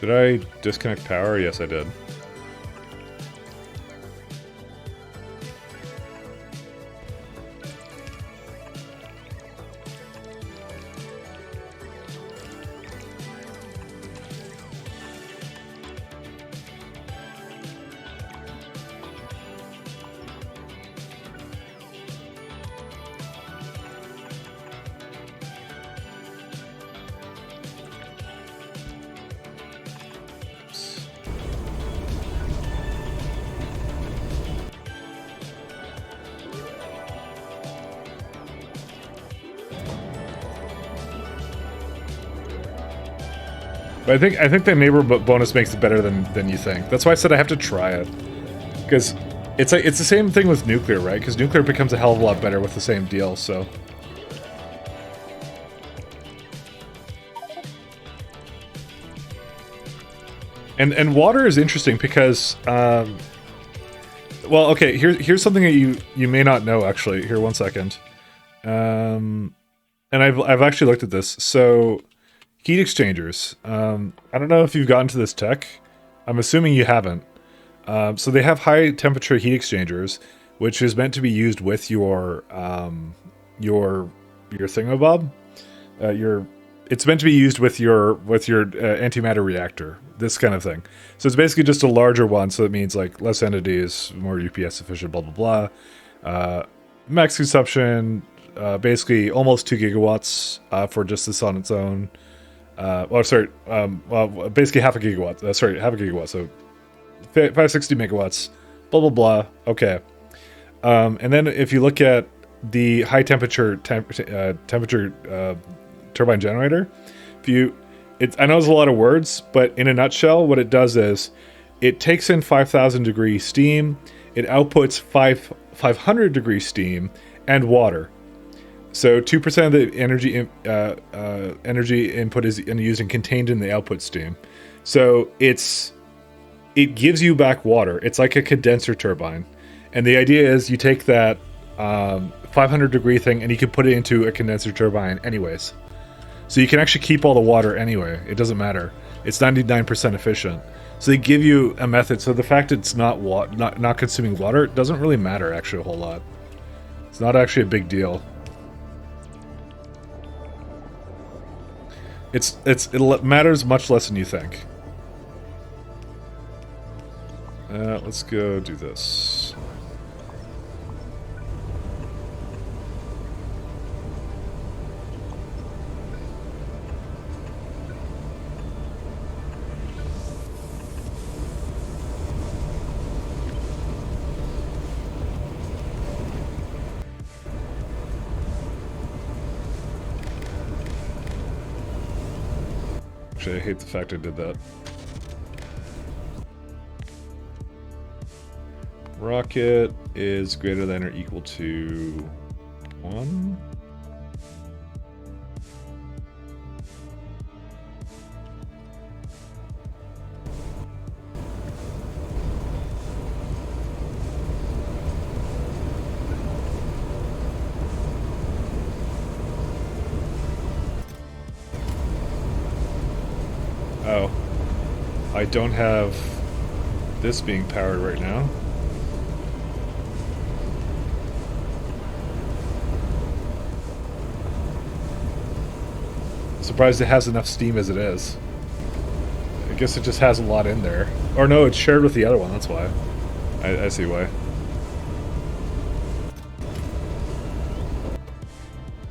Did I disconnect power? Yes, I did. But I think the neighbor bonus makes it better than you think. That's why I said I have to try it, because it's the same thing with nuclear, right? Because nuclear becomes a hell of a lot better with the same deal. So. And water is interesting because, well, okay, here's something that you may not know actually. Here, one second. And I've actually looked at this. So, heat exchangers. I don't know if you've gotten to this tech. I'm assuming you haven't. So they have high temperature heat exchangers, which is meant to be used with your thingamabob. It's meant to be used with your antimatter reactor, this kind of thing. So it's basically just a larger one, so it means like less entities, more UPS efficient, blah blah blah. Max consumption, basically almost 2 gigawatts for just this on its own. Well, basically half a gigawatt. Half a gigawatt. So 560 megawatts. Blah blah blah. Okay. And then if you look at the high temperature turbine generator, I know there's a lot of words, but in a nutshell, what it does is it takes in 5,000 degree steam, it outputs 500 degree steam and water. So 2% of the energy input is used and contained in the output steam. So it gives you back water. It's like a condenser turbine, and the idea is you take that 500 degree thing and you can put it into a condenser turbine anyways. So you can actually keep all the water anyway. It doesn't matter. It's 99% efficient. So they give you a method. So the fact it's not consuming water, it doesn't really matter actually a whole lot. It's not actually a big deal. It matters much less than you think. Let's go do this. Actually, I hate the fact I did that. Rocket is greater than or equal to 1. Oh. I don't have this being powered right now. Surprised it has enough steam as it is. I guess it just has a lot in there. Or no, it's shared with the other one, that's why. I see why.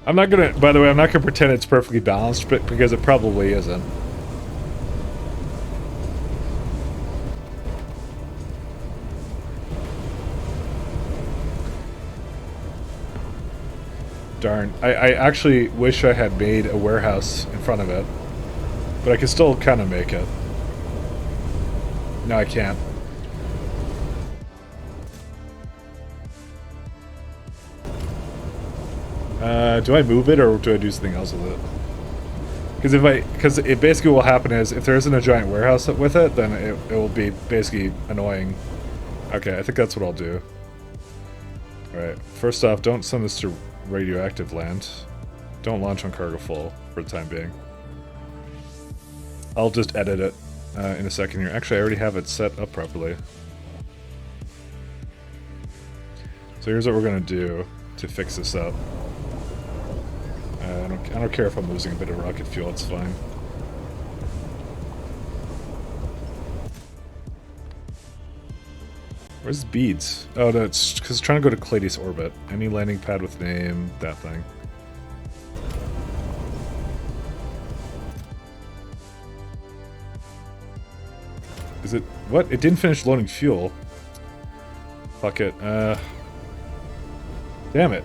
I'm not gonna, by the way, I'm not gonna pretend it's perfectly balanced, but because it probably isn't. Darn. I actually wish I had made a warehouse in front of it. But I can still kind of make it. No, I can't. Do I move it or do I do something else with it? Because it basically will happen is if there isn't a giant warehouse with it, then it will be basically annoying. Okay, I think that's what I'll do. Alright, first off, don't send this to radioactive land. Don't launch on cargo full for the time being. I'll just edit it in a second here. Actually, I already have it set up properly. So here's what we're gonna do to fix this up. I don't care if I'm losing a bit of rocket fuel, it's fine. Where's the beads? Oh, no, it's because it's trying to go to Clades orbit. Any landing pad with name, that thing. Is it... What? It didn't finish loading fuel. Fuck it. Damn it.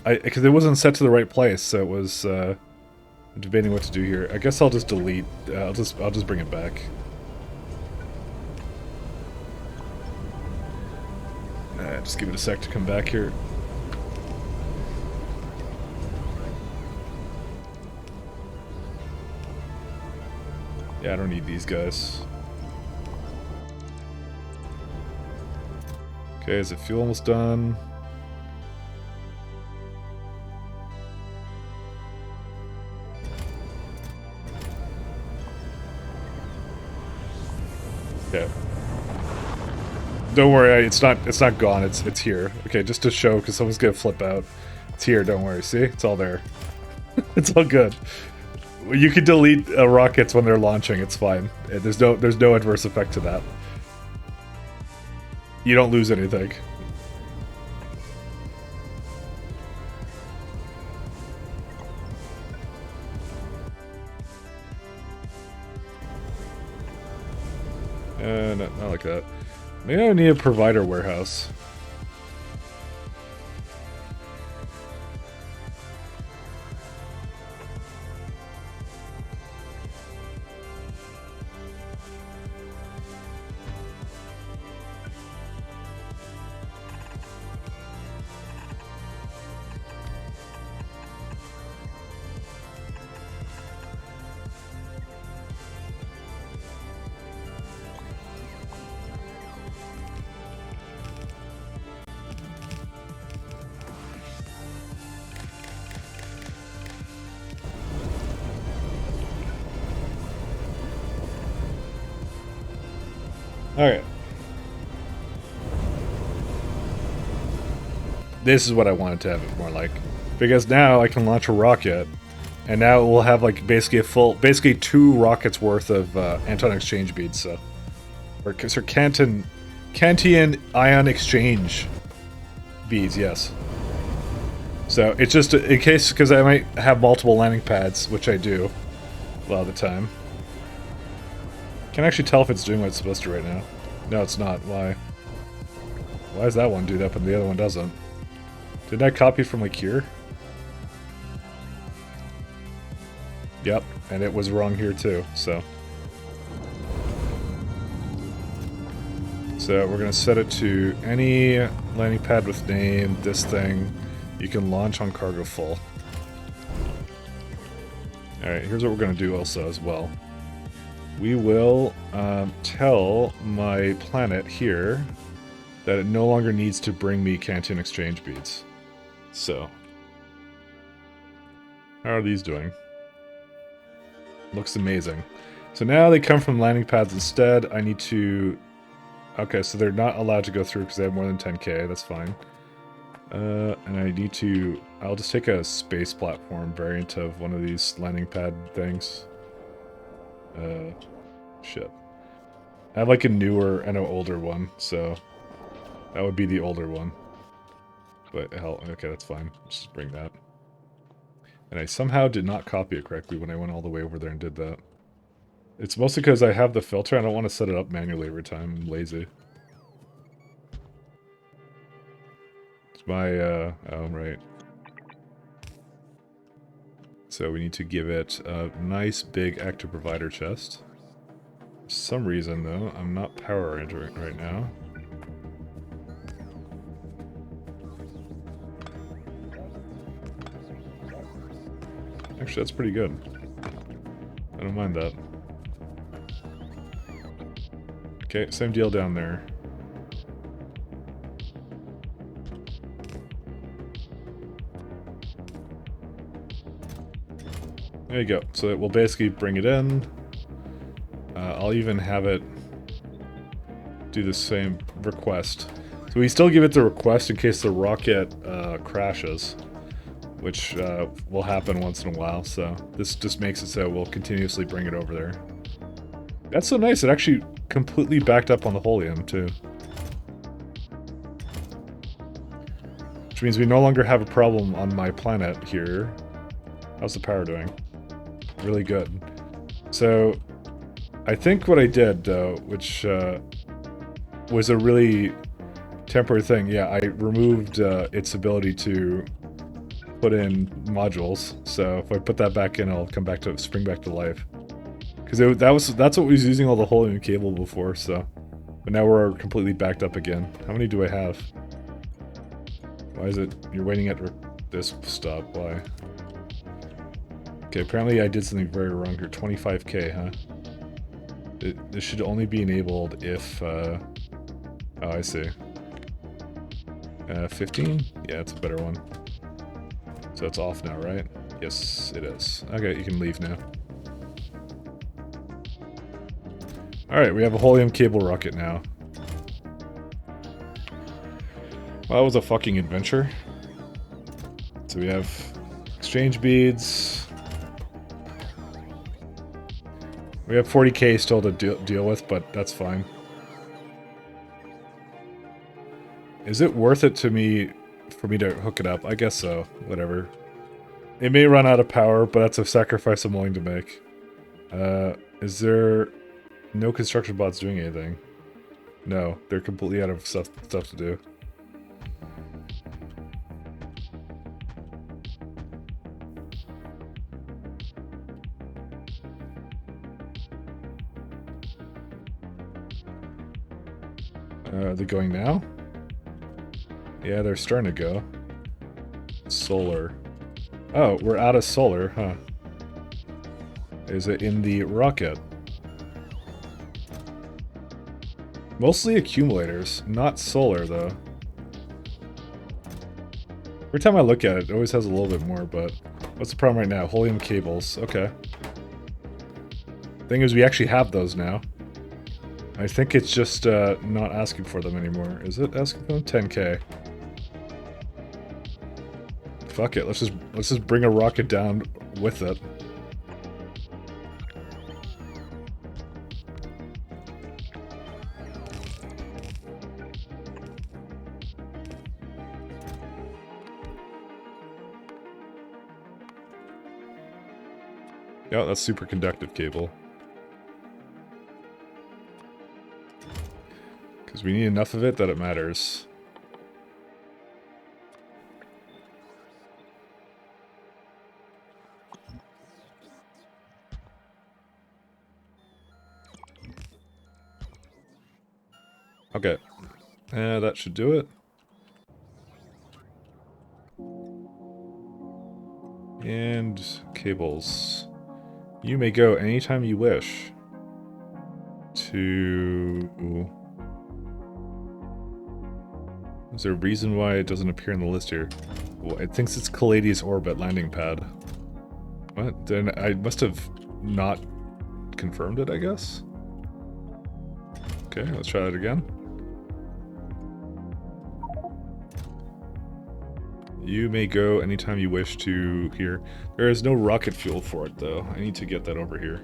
Because it wasn't set to the right place, so it was debating what to do here. I guess I'll just delete. I'll just bring it back. Just give it a sec to come back here. Yeah, I don't need these guys. Okay, is the fuel almost done? Okay. Don't worry, it's not gone. It's here. Okay, just to show, because someone's gonna flip out. It's here. Don't worry. See, it's all there. It's all good. You can delete rockets when they're launching. It's fine. There's no adverse effect to that. You don't lose anything. Not like that. Maybe I need a provider warehouse. Alright. This is what I wanted to have it more like. Because now I can launch a rocket, and now it will have like basically 2 rockets worth of anton exchange beads, so. Or Cantian ion exchange beads, yes. So it's just in case, because I might have multiple landing pads, which I do a lot of the time. Can't actually tell if it's doing what it's supposed to right now. No, it's not. Why? Why does that one do that, but the other one doesn't? Didn't I copy from like here? Yep. And it was wrong here too, so. So we're going to set it to any landing pad with name, this thing. You can launch on cargo full. Alright, here's what we're going to do also as well. We will tell my planet here that it no longer needs to bring me Canton exchange beads. So, how are these doing? Looks amazing. So now they come from landing pads instead. I need to... Okay, so they're not allowed to go through because they have more than 10k. That's fine. And I need to... I'll just take a space platform variant of one of these landing pad things. Shit. I have like a newer and an older one, so... That would be the older one. But hell, okay, that's fine. Let's just bring that. And I somehow did not copy it correctly when I went all the way over there and did that. It's mostly because I have the filter. I don't want to set it up manually every time. I'm lazy. It's my, oh, right. So we need to give it a nice big active provider chest. For some reason, though, I'm not power entering right now. Actually, that's pretty good. I don't mind that. Okay, same deal down there. There you go. So it will basically bring it in. I'll even have it do the same request. So we still give it the request in case the rocket crashes, which will happen once in a while. So this just makes it so we'll continuously bring it over there. That's so nice. It actually completely backed up on the helium too. Which means we no longer have a problem on my planet here. How's the power doing? Really good. So, I think what I did, though, which was a really temporary thing, yeah, I removed its ability to put in modules. So if I put that back in, I'll come back to spring back to life. Because that's what was using all the helium cable before. So, but now we're completely backed up again. How many do I have? Why is it you're waiting at this stop? Why? Okay, apparently I did something very wrong here. 25k, huh? This should only be enabled if, oh, I see. 15? Yeah, it's a better one. So it's off now, right? Yes, it is. Okay, you can leave now. Alright, we have a helium cable rocket now. Well, that was a fucking adventure. So we have exchange beads. We have 40k still to deal with, but that's fine. Is it worth it to me for me to hook it up? I guess so. Whatever. It may run out of power, but that's a sacrifice I'm willing to make. Is there no construction bots doing anything? No, they're completely out of stuff to do. Are they going now? Yeah, they're starting to go. Solar. Oh, we're out of solar, huh? Is it in the rocket? Mostly accumulators, not solar, though. Every time I look at it, it always has a little bit more, but... What's the problem right now? Helium cables. Okay. Thing is, we actually have those now. I think it's just not asking for them anymore. Is it asking for them? 10k. Fuck it. Let's just bring a rocket down with it. Yeah, that's superconductive cable. Because we need enough of it that it matters. Okay. That should do it. And cables. You may go anytime you wish to... Is there a reason why it doesn't appear in the list here? Well, it thinks it's Caladius orbit landing pad. What? Then I must have not confirmed it, I guess? Okay, let's try that again. You may go anytime you wish to here. There is no rocket fuel for it, though. I need to get that over here.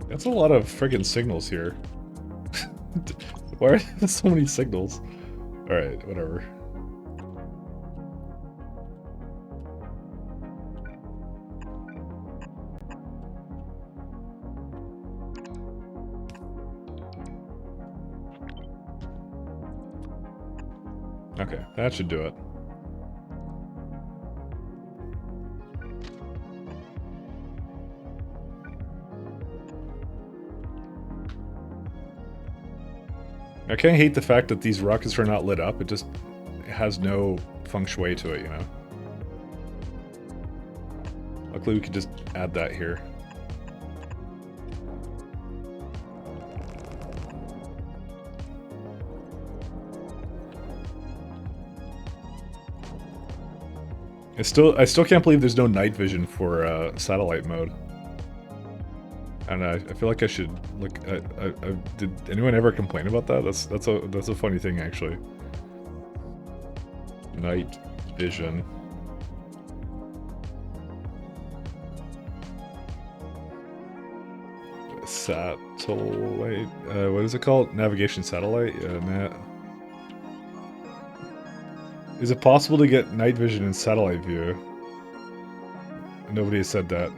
That's a lot of friggin' signals here. Why are there so many signals? Alright, whatever. Okay, that should do it. I kind of hate the fact that these rockets are not lit up. It just has no feng shui to it, you know? Luckily we could just add that here. I still can't believe there's no night vision for satellite mode. And I feel like I should look. Did anyone ever complain about that? That's a funny thing, actually. Night vision. Satellite. What is it called? Navigation satellite. Is it possible to get night vision in satellite view? Nobody has said that.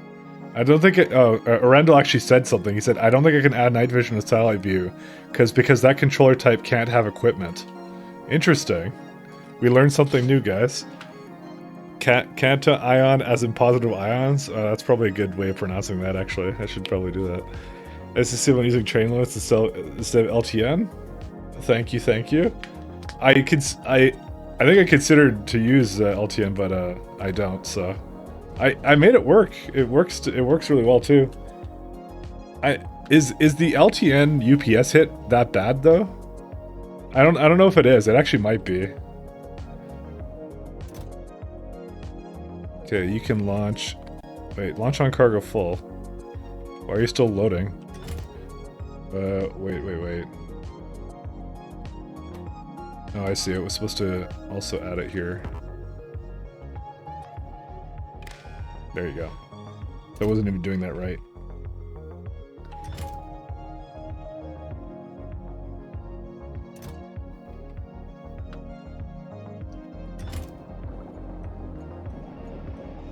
I don't think it... Oh, Arendelle actually said something. He said, I don't think I can add night vision with satellite view because that controller type can't have equipment. Interesting. We learned something new, guys. Can't ion as in positive ions? That's probably a good way of pronouncing that, actually. I should probably do that. Is this when using train limits instead of LTN? Thank you, thank you. I think I considered to use LTN, but I don't, so... I made it work. It works really well too. Is the LTN UPS hit that bad though? I don't know if it is. It actually might be. Okay, you can launch. Wait, launch on cargo full. Why are you still loading? Wait. Oh, I see. It was supposed to also add it here. There you go. I wasn't even doing that right.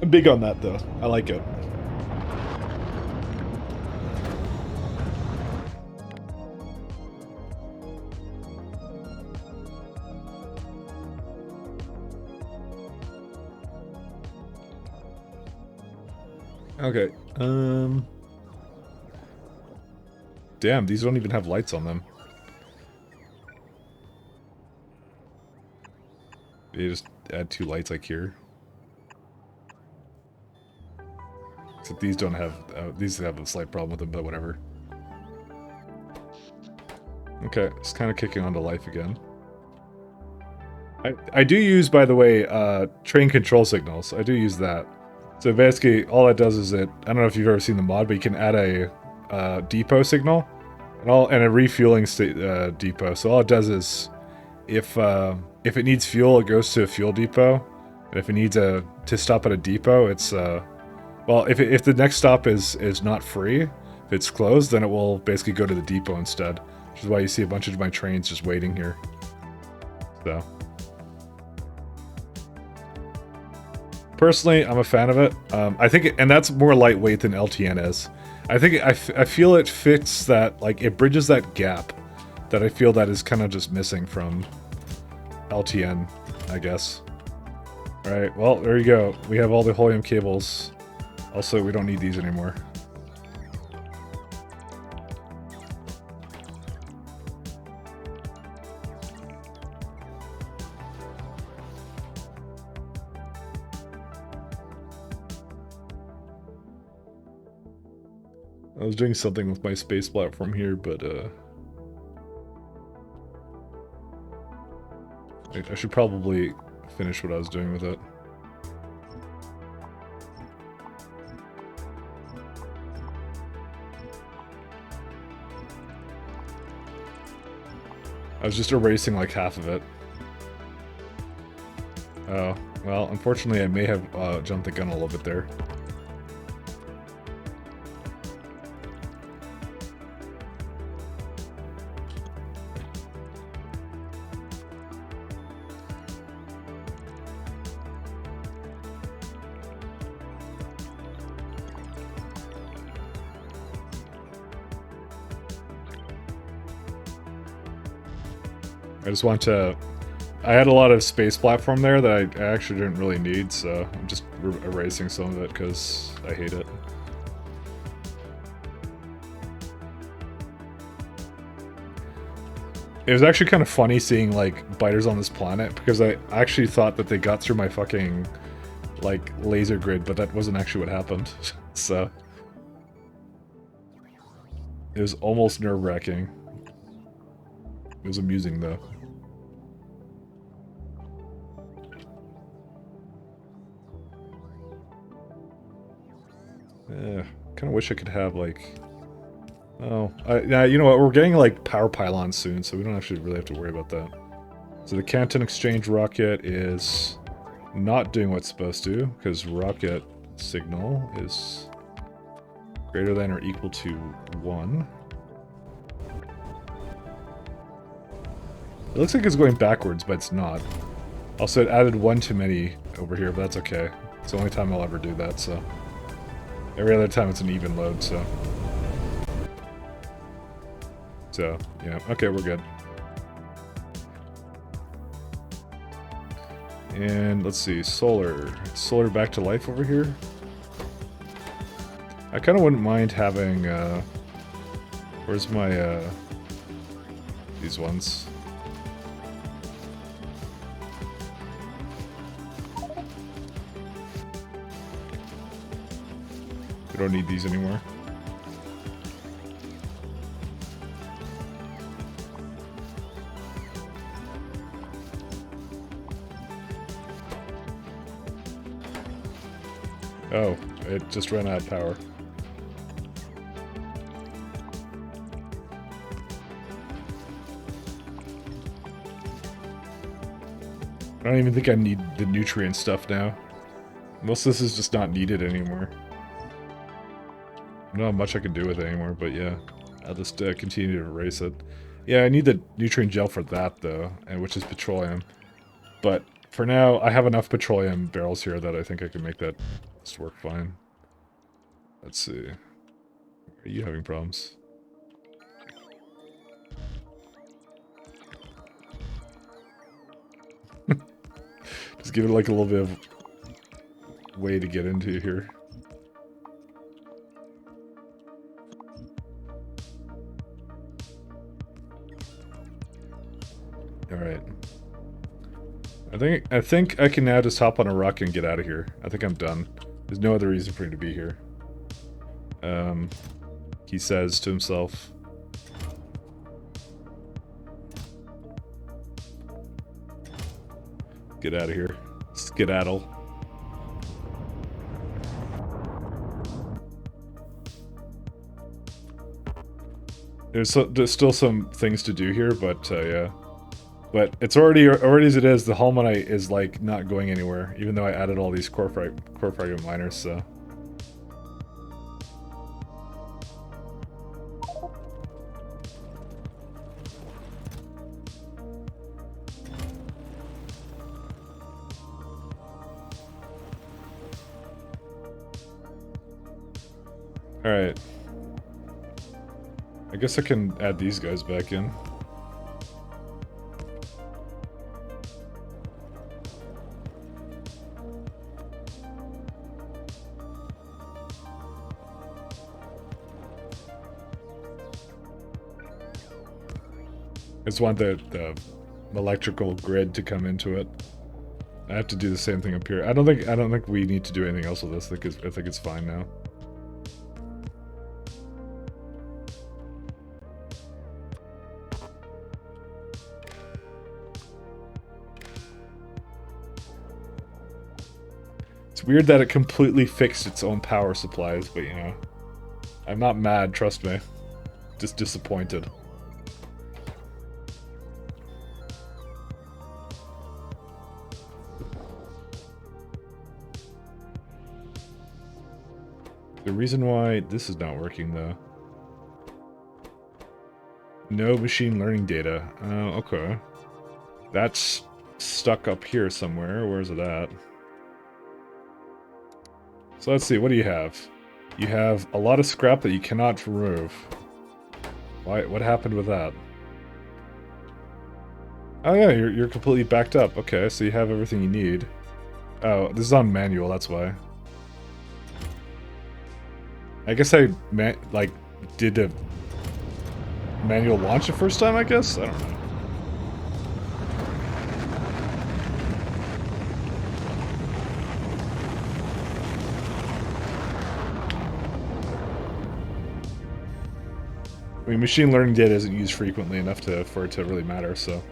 I'm big on that though. I like it. Okay, damn, these don't even have lights on them. You just add 2 lights like here. Except these don't have, these have a slight problem with them, but whatever. Okay, it's kind of kicking on to life again. I do use, by the way, train control signals. I do use that. So basically, all it does is I don't know if you've ever seen the mod, but you can add a depot signal and a refueling depot. So all it does is, if it needs fuel, it goes to a fuel depot, and if it needs to stop at a depot, it's well, if the next stop is not free, if it's closed, then it will basically go to the depot instead. Which is why you see a bunch of my trains just waiting here. So Personally, I'm a fan of it. I think, and that's more lightweight than LTN is. I think I feel it fits that, like, it bridges that gap that I feel that is kind of just missing from LTN, I guess. All right, well, there you go. We have all the Holium cables. Also, we don't need these anymore. I was doing something with my space platform here, but I should probably finish what I was doing with it. I was just erasing like half of it. Oh, well, unfortunately I may have jumped the gun a little bit there. I just want to... I had a lot of space platform there that I actually didn't really need, so I'm just erasing some of it because I hate it. It was actually kind of funny seeing, like, biters on this planet, because I actually thought that they got through my fucking, like, laser grid, but that wasn't actually what happened, so... It was almost nerve-wracking. It was amusing, though. Kind of wish I could have, like... Oh, you know what, we're getting, like, power pylons soon, so we don't actually really have to worry about that. So the Canton Exchange rocket is not doing what it's supposed to, because rocket signal is greater than or equal to 1. It looks like it's going backwards, but it's not. Also, it added 1 too many over here, but that's okay. It's the only time I'll ever do that, so... Every other time it's an even load, so... So, yeah, okay, we're good. And let's see, solar. Solar back to life over here. I kind of wouldn't mind having, where's my, these ones? We don't need these anymore. Oh, it just ran out of power. I don't even think I need the nutrient stuff now. Most of this is just not needed anymore. I don't have much I can do with it anymore, but yeah. I'll just continue to erase it. Yeah, I need the nutrient gel for that, though, and which is petroleum. But for now, I have enough petroleum barrels here that I think I can make that just work fine. Let's see. Are you having problems? Just give it like a little bit of way to get into here. Alright. I think I can now just hop on a rock and get out of here. I think I'm done. There's no other reason for me to be here. He says to himself. Get out of here. Skedaddle. There's still some things to do here, but yeah. But it's already as it is, the Holmonite is like not going anywhere, even though I added all these core fragment miners, so. Alright. I guess I can add these guys back in. I just want the electrical grid to come into it. I have to do the same thing up here. I don't think we need to do anything else with this. I think it's fine now. It's weird that it completely fixed its own power supplies, but you know, I'm not mad, trust me. Just disappointed. The reason why this is not working, though. No machine learning data. Oh, okay. That's stuck up here somewhere. Where's it at? So let's see, what do you have? You have a lot of scrap that you cannot remove. Why? What happened with that? Oh yeah, you're completely backed up. Okay, so you have everything you need. Oh, this is on manual, that's why. I guess I did a manual launch the first time, I guess? I don't know. I mean, machine learning data isn't used frequently enough for it to really matter, so...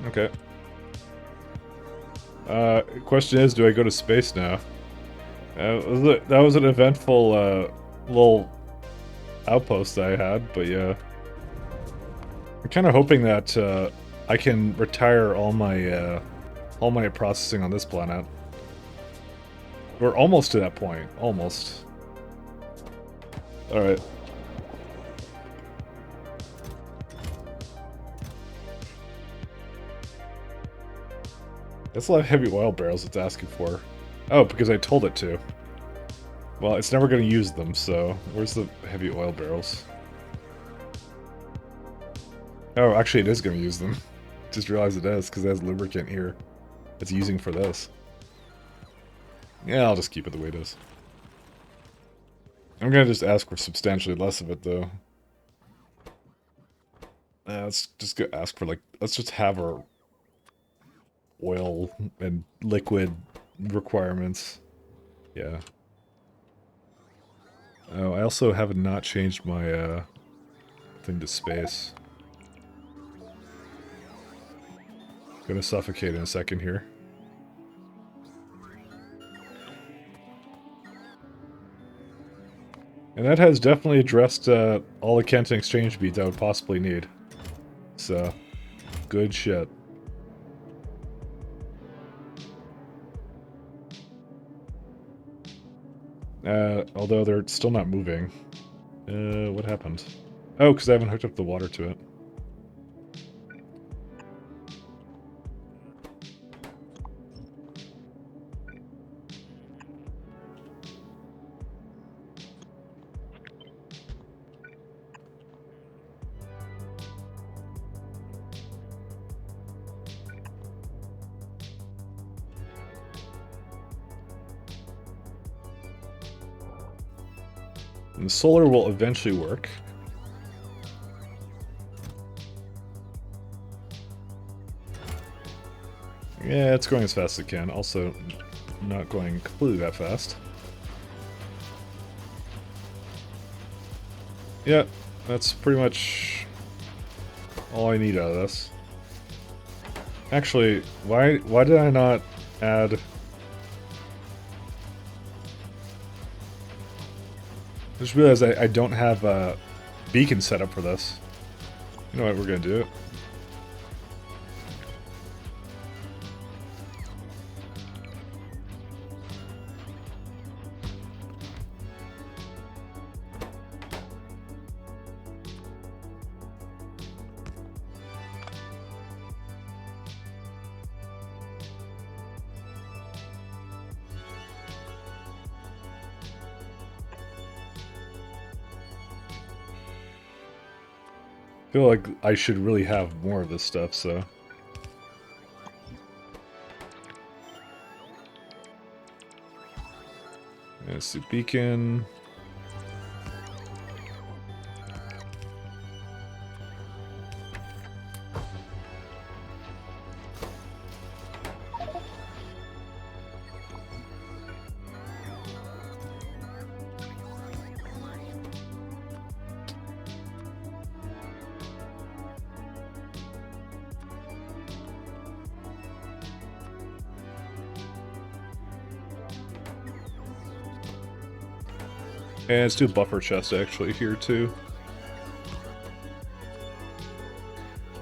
Okay. Question is, do I go to space now? That was an eventful, little outpost I had, but yeah. I'm kind of hoping that, I can retire all my processing on this planet. We're almost to that point. Almost. Alright. That's a lot of heavy oil barrels it's asking for. Oh, because I told it to. Well, it's never going to use them, so... Where's the heavy oil barrels? Oh, actually it is going to use them. Just realized it is, because it has lubricant here. It's using for this. Yeah, I'll just keep it the way it is. I'm going to just ask for substantially less of it, though. Let's just go ask for, like... Let's just have our... oil and liquid requirements. Yeah. Oh, I also have not changed my thing to space. Gonna suffocate in a second here. And that has definitely addressed all the Kenton exchange beads I would possibly need. So, good shit. Although they're still not moving. What happened? Oh, because I haven't hooked up the water to it. And the solar will eventually work. Yeah, it's going as fast as it can. Also, not going completely that fast. Yeah, that's pretty much all I need out of this. Actually, why did I not add... I just realized I don't have a beacon set up for this. You know what, we're gonna do it. I feel like I should really have more of this stuff, so... There's the beacon. And let's do a buffer chest actually here too.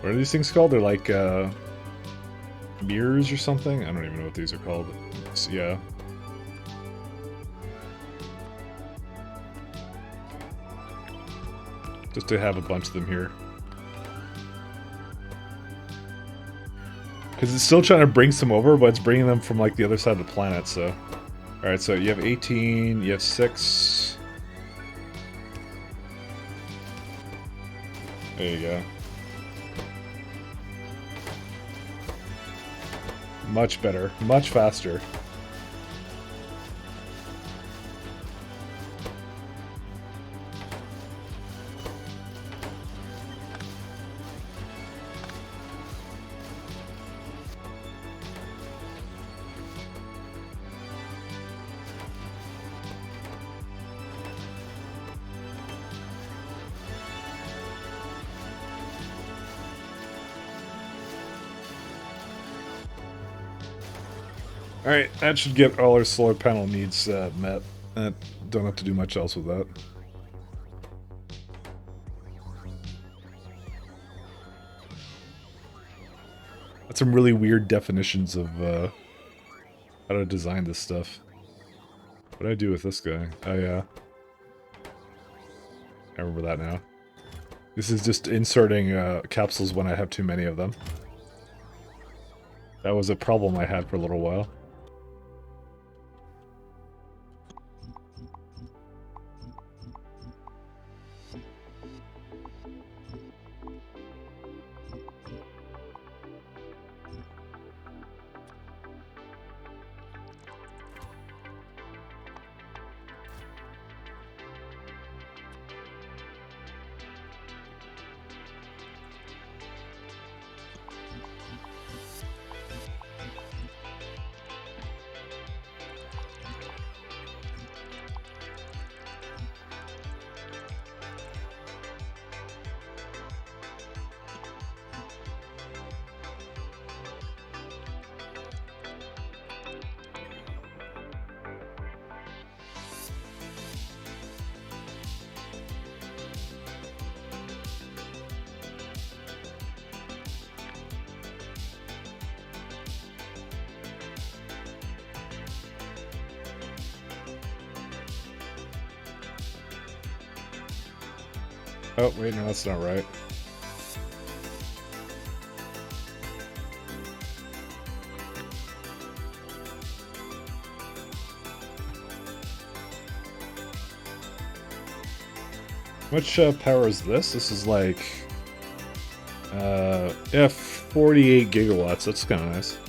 What are these things called? They're like mirrors or something? I don't even know what these are called. Yeah. Just to have a bunch of them here. Because it's still trying to bring some over, but it's bringing them from like the other side of the planet, so... Alright, so you have 18, you have 6... There you go. Much better. Much faster. Alright, that should get all our solar panel needs met. Don't have to do much else with that. That's some really weird definitions of how to design this stuff. What do I do with this guy? Oh yeah. I remember that now. This is just inserting capsules when I have too many of them. That was a problem I had for a little while. Oh, wait, no, that's not right. How much power is this? This is like... yeah, 48 gigawatts. That's kind of nice.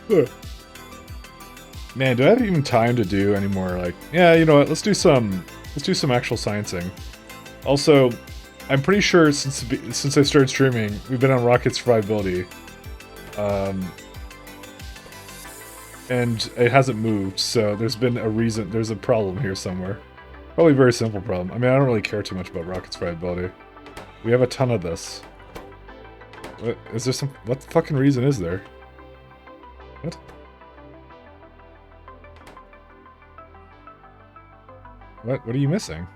Huh. Man, do I have even time to do any more, like... Yeah, you know what, let's do some actual sciencing. Also, I'm pretty sure since I started streaming, we've been on rocket survivability. and it hasn't moved, so there's been a reason, there's a problem here somewhere. Probably a very simple problem. I mean, I don't really care too much about rockets' friability. We have a ton of this. What, is there some, what fucking reason is there? What? What are you missing?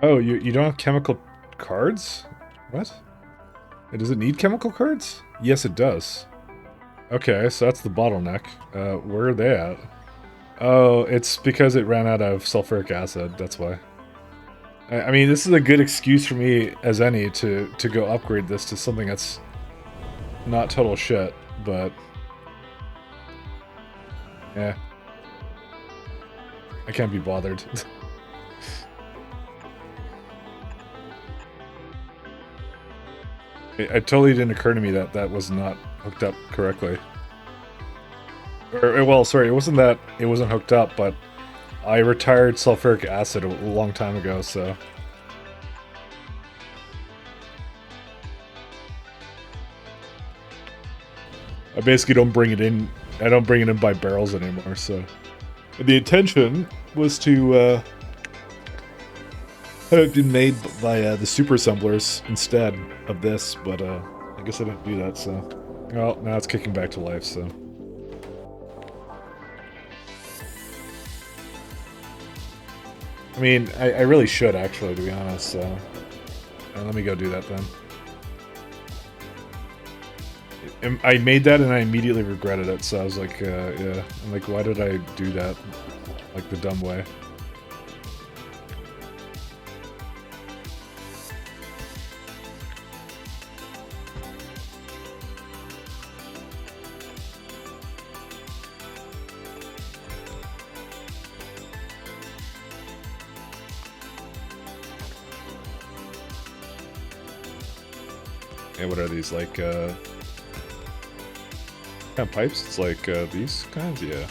Oh, you don't have chemical cards? What? Does it need chemical cards? Yes, it does. Okay, so that's the bottleneck. Where are they at? Oh, it's because it ran out of sulfuric acid, that's why. I mean, this is a good excuse for me as any to go upgrade this to something that's not total shit, but... yeah. I can't be bothered. It totally didn't occur to me that that was not hooked up correctly. Well, sorry, it wasn't that it wasn't hooked up, but I retired sulfuric acid a long time ago, so... I basically don't bring it in, I don't bring it in by barrels anymore, so... The intention was to have it been made by the super assemblers instead of this, but I guess I didn't do that, so... Well, now it's kicking back to life, so... I mean, I really should, actually, to be honest, so... let me go do that, then. I made that and I immediately regretted it, so I was like, yeah. I'm like, why did I do that? Like, the dumb way. Hey, what are these, like, kind of pipes? It's like, these kinds? Yeah.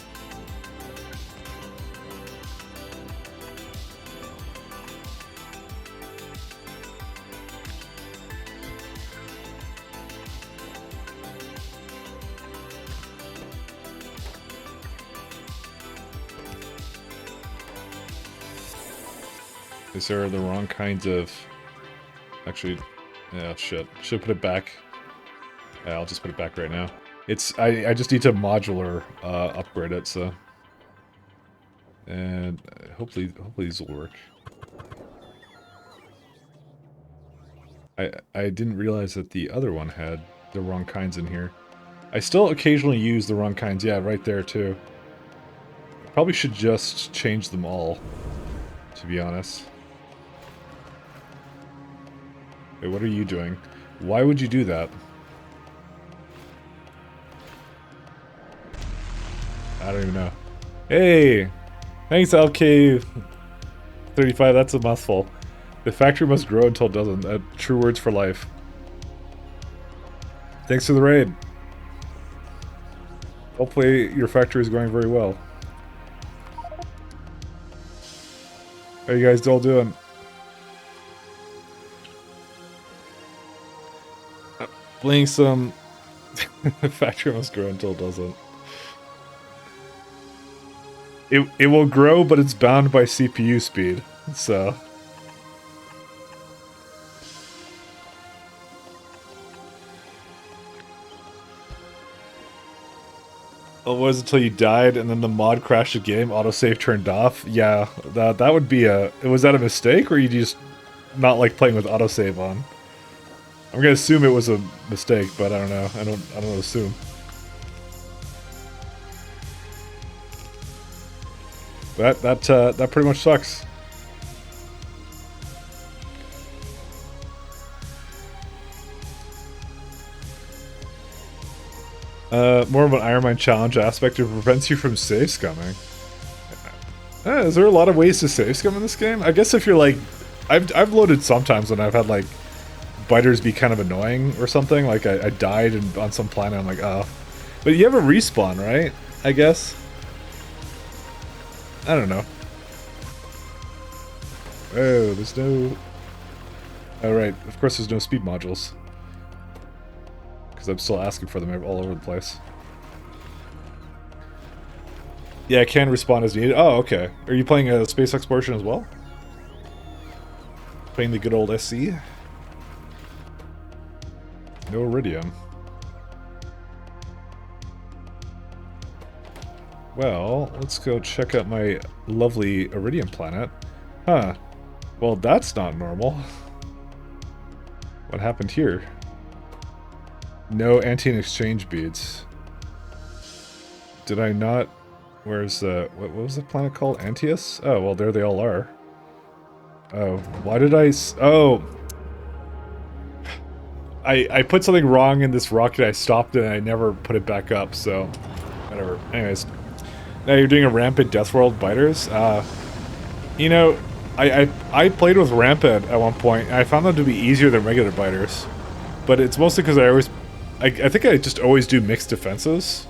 These are the wrong kinds of... Actually... Yeah, shit. Should put it back. Yeah, I'll just put it back right now. It's I just need to modular upgrade it, so. And hopefully these will work. I didn't realize that the other one had the wrong kinds in here. I still occasionally use the wrong kinds. Yeah, right there too. Probably should just change them all, to be honest. Wait, what are you doing? Why would you do that? I don't even know. Hey! Thanks, LK35, that's a mouthful. The factory must grow until it doesn't. True words for life. Thanks for the raid. Hopefully your factory is going very well. How you guys all doing? Playing some... The factory must grow until it doesn't. It will grow, but it's bound by CPU speed, so... Oh, it was until you died and then the mod crashed the game, autosave turned off? Yeah, that would be a... Was that a mistake, or you just not like playing with autosave on? I'm gonna assume it was a mistake, but I don't know. I don't assume. That pretty much sucks. More of an Iron Man challenge aspect. It prevents you from save scumming. Is there a lot of ways to save scum in this game? I guess if you're like, I've loaded sometimes when I've had like biters be kind of annoying or something. Like I died on some planet. I'm like, oh, but you have a respawn, right? I guess. I don't know. Oh, there's no... Oh, right. Of course there's no speed modules. Because I'm still asking for them all over the place. Yeah, it can respawn as needed. Oh, okay. Are you playing a space exploration as well? Playing the good old SC? No iridium. Well, let's go check out my lovely iridium planet. Huh. Well, that's not normal. What happened here? No anti-exchange beads. Did I not... Where's the... What was the planet called? Antius? Oh, well, there they all are. Oh, why did I... Oh! I put something wrong in this rocket, I stopped it, and I never put it back up, so... Whatever. Anyways. Now you're doing a Rampant Death World Biters? You know, I played with Rampant at one point, and I found them to be easier than regular biters. But it's mostly because I think I just always do mixed defenses.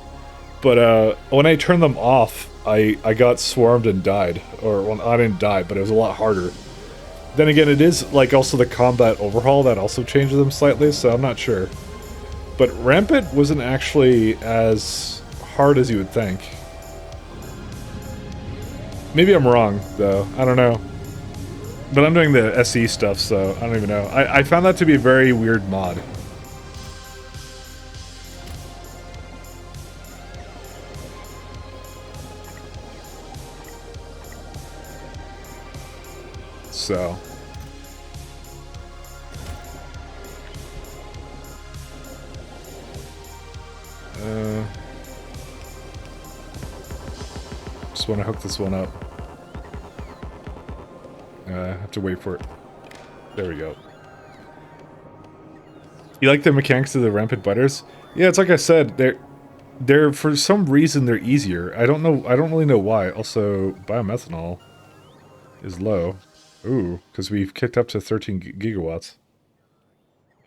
But when I turned them off, I got swarmed and died. Or, well, I didn't die, but it was a lot harder. Then again, it is like also the combat overhaul that also changes them slightly, so I'm not sure. But Rampant wasn't actually as hard as you would think. Maybe I'm wrong, though. I don't know. But I'm doing the SE stuff, so I don't even know. I found that to be a very weird mod. So... just want to hook this one up. I have to wait for it. There we go. You like the mechanics of the Rampant Biters? Yeah, it's like I said, they're for some reason they're easier. I don't really know why. Also, biomethanol is low. Ooh, because we've kicked up to 13 gigawatts.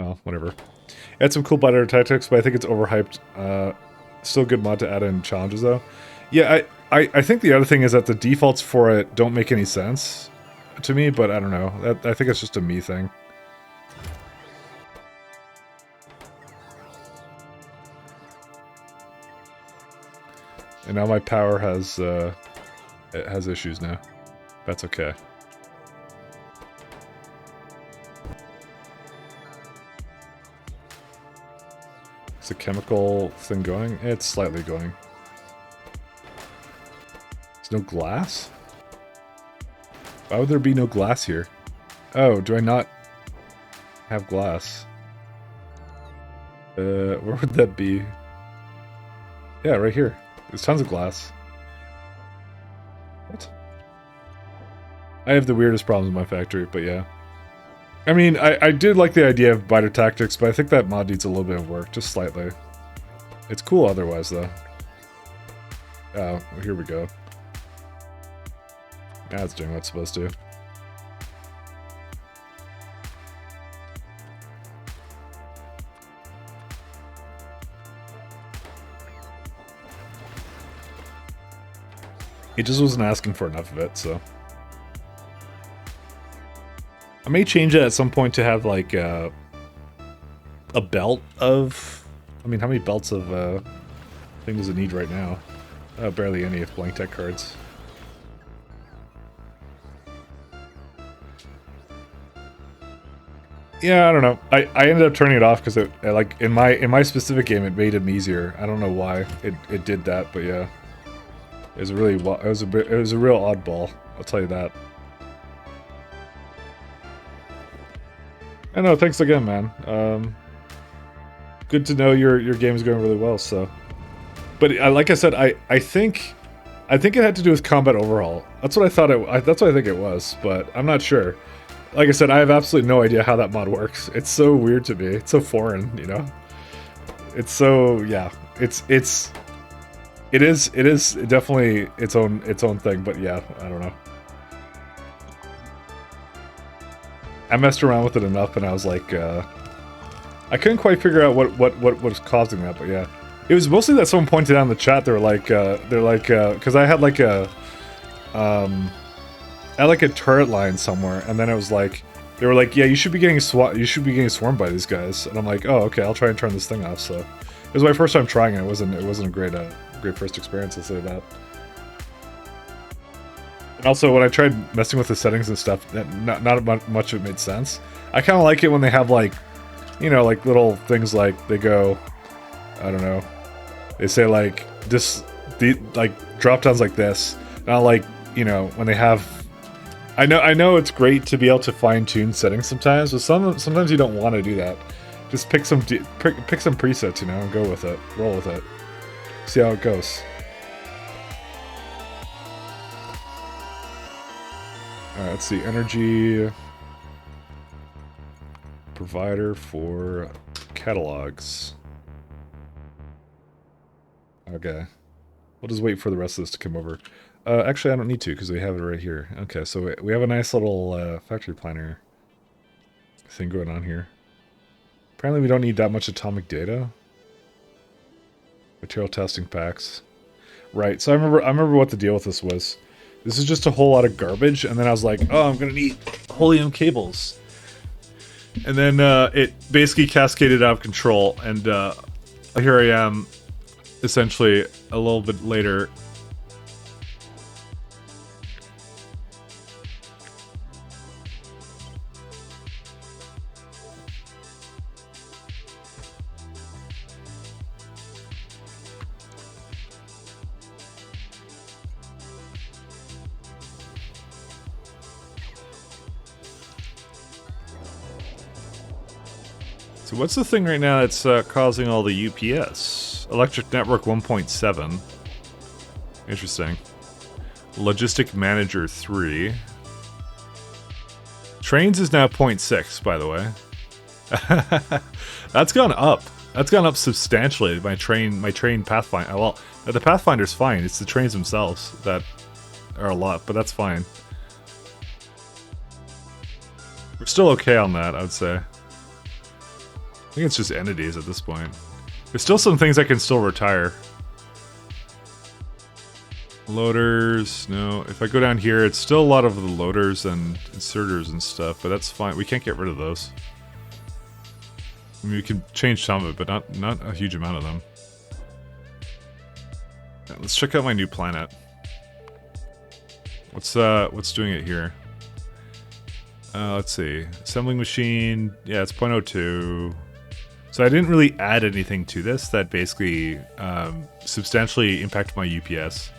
Oh, whatever. Had some cool biter tactics, but I think it's overhyped. Still a good mod to add in challenges, though. Yeah, I think the other thing is that the defaults for it don't make any sense to me, but I don't know. I think it's just a me thing. And now my power has it has issues now. That's okay. Is the chemical thing going? It's slightly going. There's no glass? Why would there be no glass here? Oh, do I not have glass? Where would that be? Yeah, right here. There's tons of glass. What? I have the weirdest problems in my factory, but yeah. I mean, I did like the idea of biter tactics, but I think that mod needs a little bit of work, just slightly. It's cool otherwise, though. Oh, well, here we go. Yeah, it's doing what it's supposed to. It just wasn't asking for enough of it, so... I may change it at some point to have, like, a belt of... I mean, how many belts of, thing does it need right now? Barely any of blank tech cards. Yeah, I don't know. I ended up turning it off because it, like, in my specific game, it made him easier. I don't know why it did that, but yeah. It was a really... it was a real oddball, I'll tell you that. I know, thanks again, man. Good to know your game's going really well, so... But like I said, I think it had to do with combat overhaul. That's what I thought that's what I think it was, but I'm not sure. Like I said, I have absolutely no idea how that mod works. It's so weird to me. It's so foreign, you know? It's so... yeah. It is definitely its own thing, but yeah, I don't know. I messed around with it enough, and I was like, I couldn't quite figure out what was causing that, but yeah, it was mostly that someone pointed out in the chat. They're like, because I had like a turret line somewhere, and then it was like, they were like, yeah, you should be getting swarmed by these guys, and I'm like, oh, okay, I'll try and turn this thing off. So it was my first time trying it. It wasn't a great first experience, I'll say that. And also, when I tried messing with the settings and stuff, not much of it made sense. I kind of like it when they have, like, you know, like little things like they go, I don't know, they say like like drop downs like this. Not like, you know, when they have. I know it's great to be able to fine tune settings sometimes, but sometimes you don't want to do that. Just pick some presets, you know, and go with it, roll with it, see how it goes. All right, let's see, energy provider for catalogs. Okay, we'll just wait for the rest of this to come over. Actually, I don't need to because we have it right here. Okay, so we have a nice little factory planner thing going on here. Apparently, we don't need that much atomic data. Material testing packs. Right. So I remember what the deal with this was. This is just a whole lot of garbage, and then I was like, oh, I'm gonna need helium cables. And then it basically cascaded out of control, and here I am, essentially a little bit later. So what's the thing right now that's causing all the UPS? Electric Network 1.7. Interesting. Logistic Manager 3. Trains is now 0.6, by the way. That's gone up. That's gone up substantially. My train Pathfinder. Well, the Pathfinder's fine. It's the trains themselves that are a lot, but that's fine. We're still okay on that, I would say. I think it's just entities at this point. There's still some things I can still retire. Loaders, no. If I go down here, it's still a lot of the loaders and inserters and stuff, but that's fine. We can't get rid of those. I mean, we can change some of it, but not a huge amount of them. Yeah, let's check out my new planet. What's doing it here? Let's see. Assembling machine, yeah, it's 0.02. So I didn't really add anything to this that basically substantially impacted my UPS.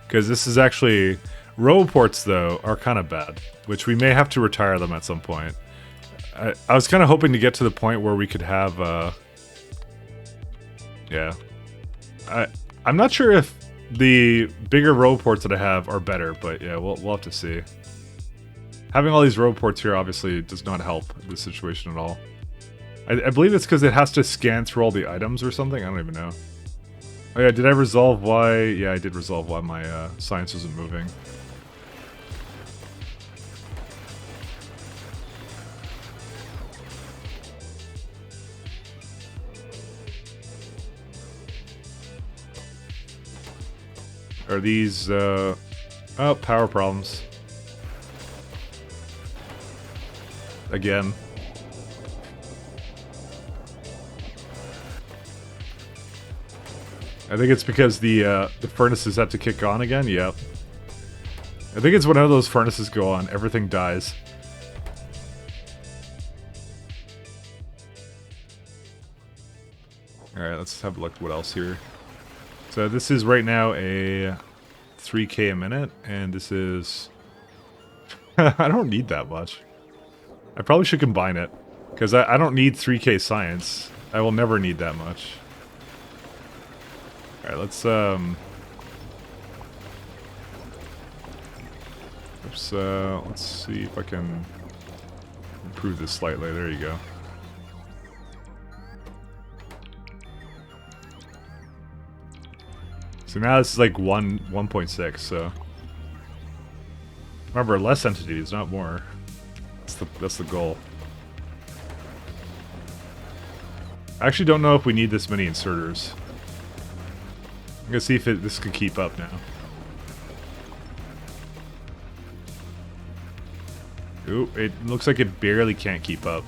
Because this is actually... Roboports, though, are kind of bad. Which we may have to retire them at some point. I was kind of hoping to get to the point where we could have... yeah. I'm not sure if the bigger roboports that I have are better, but yeah, we'll have to see. Having all these roboports here obviously does not help the situation at all. I believe it's because it has to scan through all the items or something. I don't even know. Oh yeah, did I resolve why... Yeah, I did resolve why my science wasn't moving. Are these... oh, power problems. Again. I think it's because the furnaces have to kick on again. Yep. I think it's whenever those furnaces go on, everything dies. Alright, let's have a look at what else here. So this is right now a 3K a minute, and this is... I don't need that much. I probably should combine it, because I don't need 3K science. I will never need that much. Alright, let's let's see if I can improve this slightly. There you go. So now this is like 1.6, so... Remember, less entities, not more. That's the goal. I actually don't know if we need this many inserters. I'm gonna see if this can keep up now. Ooh, it looks like it barely can't keep up.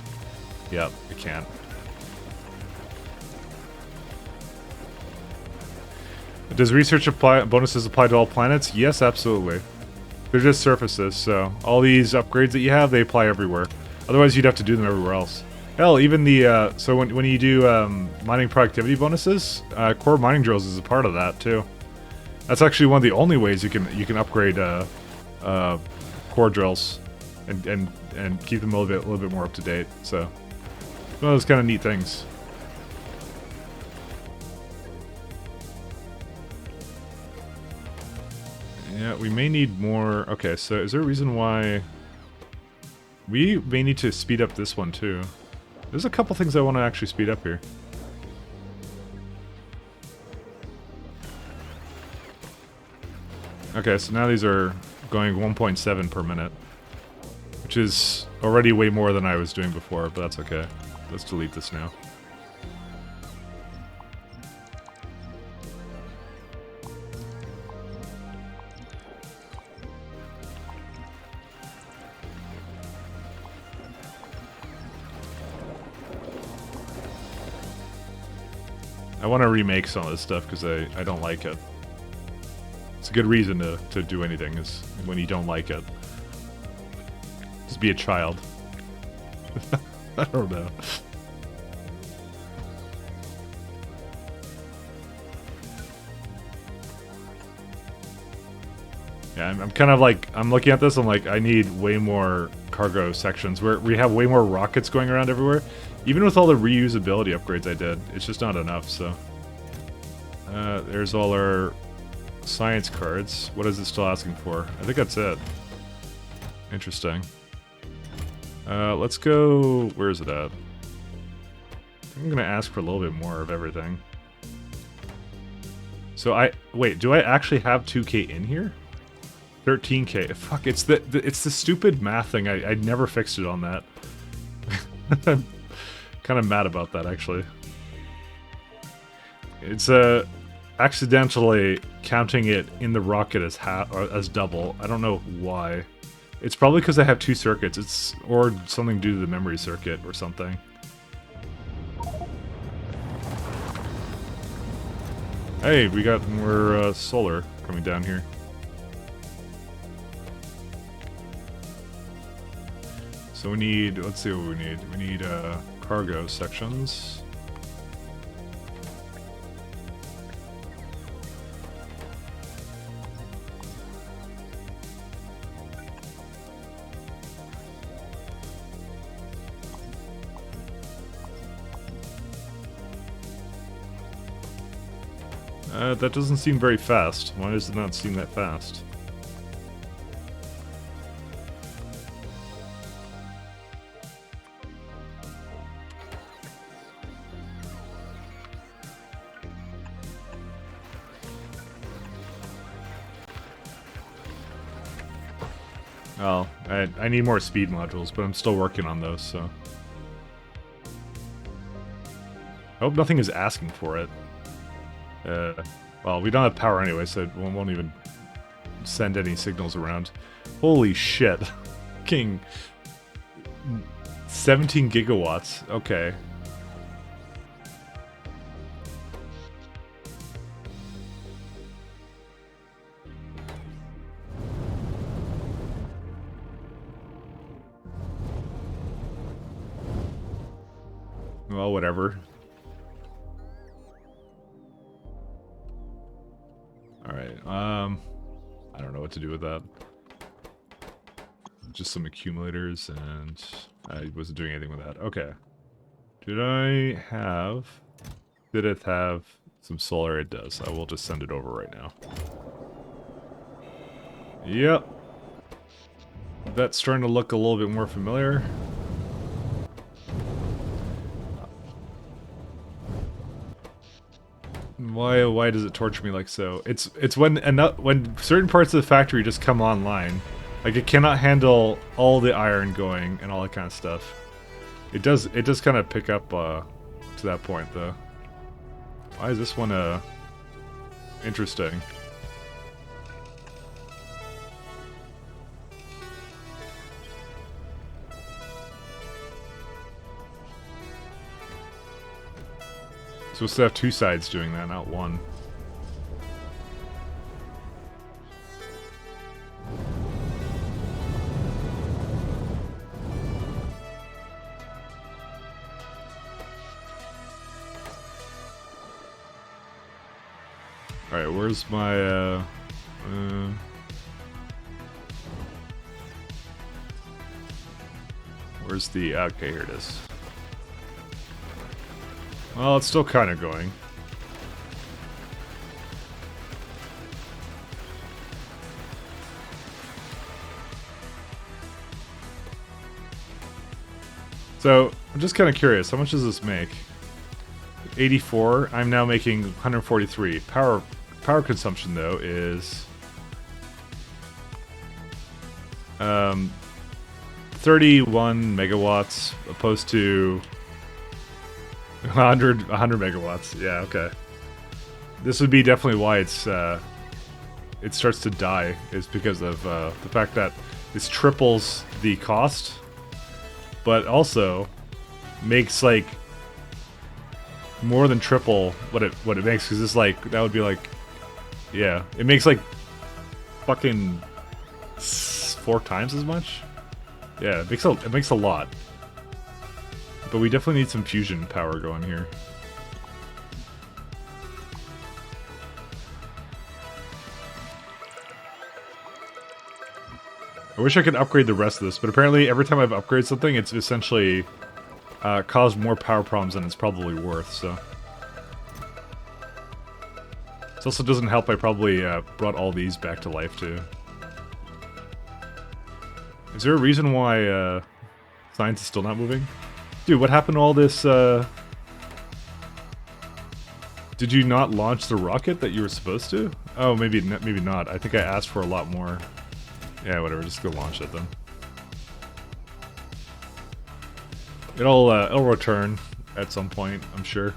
Yep, it can't. Does research bonuses apply to all planets? Yes, absolutely. They're just surfaces, so all these upgrades that you have, they apply everywhere. Otherwise, you'd have to do them everywhere else. Hell, even the, so when you do mining productivity bonuses, core mining drills is a part of that, too. That's actually one of the only ways you can upgrade core drills and keep them a little bit more up to date. So, it's one of those kind of neat things. Yeah, we may need more. Okay, so is there a reason why we may need to speed up this one too? There's a couple things I want to actually speed up here. Okay, so now these are going 1.7 per minute, which is already way more than I was doing before, but that's okay. Let's delete this now. I want to remake some of this stuff because I don't like it. It's a good reason to do anything, is when you don't like it. Just be a child. I don't know. Yeah, I'm kind of like, I'm looking at this, I'm like, I need way more cargo sections where we have way more rockets going around everywhere. Even with all the reusability upgrades I did, it's just not enough, so. There's all our science cards. What is it still asking for? I think that's it. Interesting. Let's go, where is it at? I'm gonna ask for a little bit more of everything. So wait, do I actually have 2K in here? 13K. Fuck, it's the stupid math thing. I never fixed it on that. I'm kind of mad about that, actually. It's accidentally counting it in the rocket as as double. I don't know why. It's probably because I have two circuits. Or something due to the memory circuit or something. Hey, we got more solar coming down here. So we need, let's see what we need. We need cargo sections. That doesn't seem very fast. Why does it not seem that fast? Well, I need more speed modules, but I'm still working on those, so. I hope nothing is asking for it. Well, we don't have power anyway, so it won't even send any signals around. Holy shit. King. 17 gigawatts. Okay. Well, whatever. Alright, I don't know what to do with that. Just some accumulators, and I wasn't doing anything with that. Okay. Did it have some solar? It does. I will just send it over right now. Yep. That's starting to look a little bit more familiar. Why does it torture me like so? It's when certain parts of the factory just come online, like it cannot handle all the iron going and all that kind of stuff. It does kind of pick up to that point though. Why is this one interesting? Supposed to have two sides doing that, not one. Alright, where's my, where's the... Okay, here it is. Well, it's still kind of going. So, I'm just kind of curious, how much does this make? 84, I'm now making 143. Power consumption, though, is... 31 megawatts, opposed to 100 megawatts. Yeah, okay. This would be definitely why it's, it starts to die, is because of the fact that this triples the cost, but also makes like more than triple what it makes, because it's like, that would be like, yeah, it makes like fucking 4 times as much. Yeah, it makes a lot. But we definitely need some fusion power going here. I wish I could upgrade the rest of this, but apparently every time I've upgraded something, it's essentially caused more power problems than it's probably worth, so... This also doesn't help I probably brought all these back to life, too. Is there a reason why science is still not moving? Dude, what happened to all this, Did you not launch the rocket that you were supposed to? Oh, maybe not. I think I asked for a lot more. Yeah, whatever, just go launch it then. It'll return at some point, I'm sure.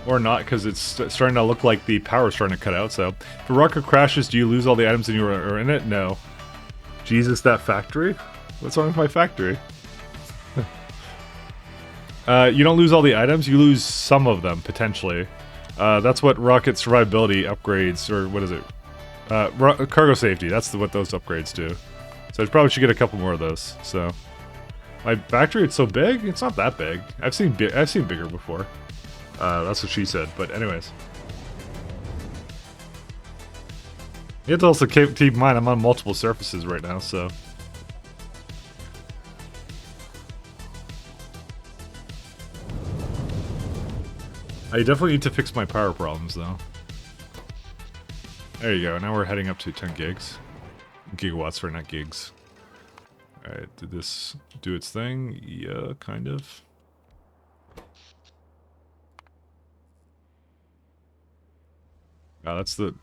Or not, because it's starting to look like the power's starting to cut out, so... If a rocket crashes, do you lose all the items that are in it? No. Jesus, that factory? What's wrong with my factory? You don't lose all the items, you lose some of them, potentially. That's what rocket survivability upgrades, or what is it? Cargo safety, that's what those upgrades do. So I probably should get a couple more of those, so... My factory, it's so big? It's not that big. I've seen bigger before. That's what she said, but anyways. You have to also keep in mind I'm on multiple surfaces right now, so... I definitely need to fix my power problems, though. There you go, now we're heading up to 10 gigs. Gigawatts, sorry, not gigs. Alright, did this do its thing? Yeah, kind of. Wow, that's the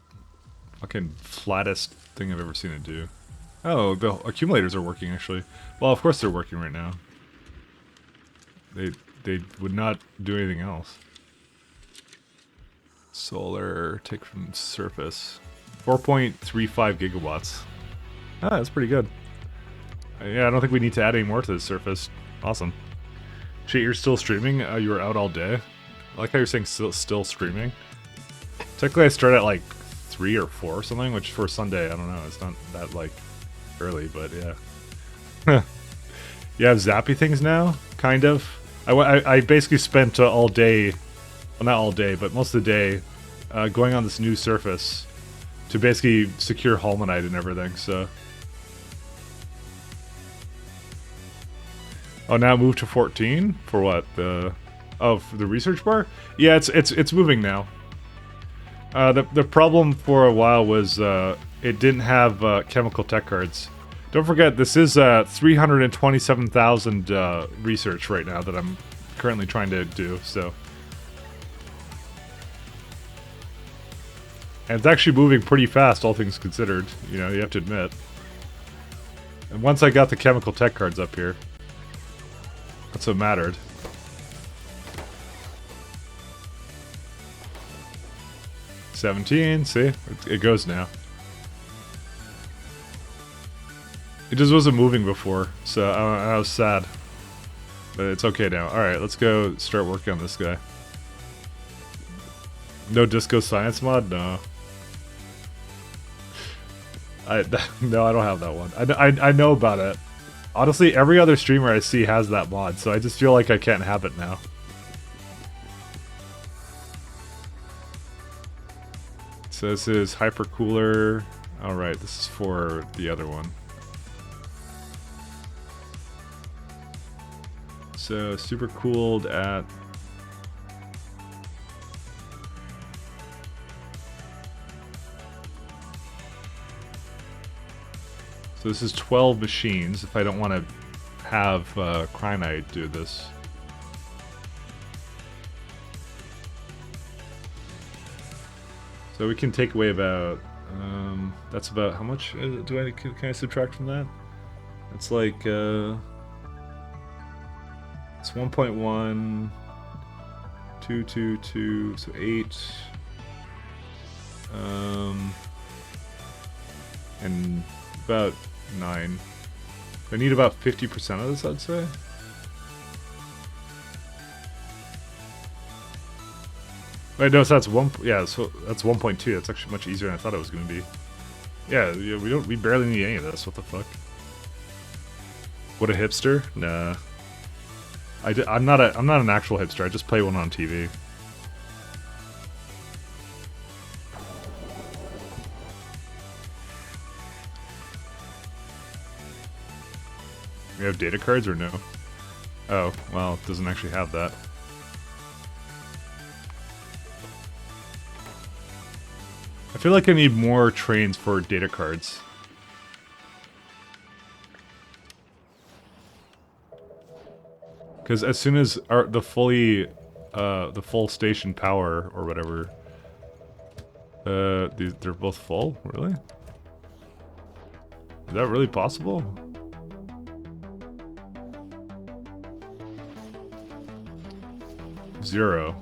fucking flattest thing I've ever seen it do. Oh, the accumulators are working, actually. Well, of course they're working right now. They would not do anything else. Solar, take from surface. 4.35 gigawatts. Ah, that's pretty good. Yeah, I don't think we need to add any more to the surface. Awesome. Cheat, you're still streaming? You were out all day? I like how you're saying still streaming. Technically I start at like 3 or 4 or something, which for Sunday, I don't know, it's not that like early, but yeah. You have zappy things now? Kind of. I basically spent all day, well not all day, but most of the day going on this new surface to basically secure Holmanite and everything, so... Oh, now move to 14? For what? Oh, for the research bar? Yeah, it's moving now. The problem for a while was it didn't have chemical tech cards. Don't forget, this is 327,000 research right now that I'm currently trying to do, so... And it's actually moving pretty fast, all things considered, you know, you have to admit. And once I got the chemical tech cards up here, that's what mattered. $17, see? It goes now. It just wasn't moving before, so I was sad. But it's okay now. Alright, let's go start working on this guy. No disco science mod? No. No, I don't have that one. I know about it. Honestly, every other streamer I see has that mod, so I just feel like I can't have it now. So this is hypercooler. Alright, this is for the other one. So super cooled at... So this is 12 machines if I don't want to have Cryonite do this. So we can take away about, that's about, how much can I subtract from that? It's like, it's 1.1, 2, 2, 2, so 8, and about 9. I need about 50% of this, I'd say. Wait, no, so that's one. Yeah, so that's 1.2. That's actually much easier than I thought it was going to be. Yeah, we barely need any of this. What the fuck? What a hipster? Nah. I'm not an actual hipster. I just play one on TV. We have data cards or no? Oh, well, it doesn't actually have that. I feel like I need more trains for data cards. Because as soon as the full station power or whatever, they're both full. Really? Is that really possible? Zero.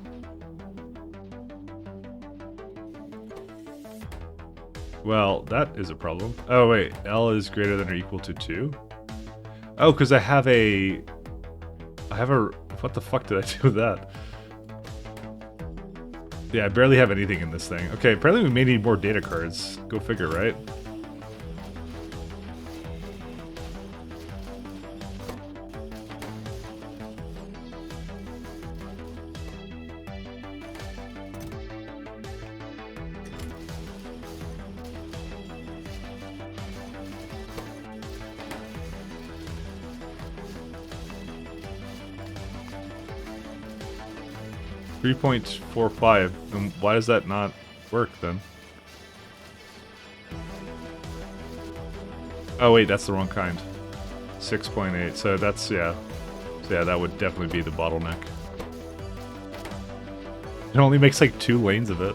Well, that is a problem. Oh wait, L is greater than or equal to 2? Oh, because I have a... What the fuck did I do with that? Yeah, I barely have anything in this thing. Okay, apparently we may need more data cards. Go figure, right? .45. And why does that not work then? Oh wait, that's the wrong kind. 6.8. So that's, yeah. So yeah, that would definitely be the bottleneck. It only makes like 2 lanes of it.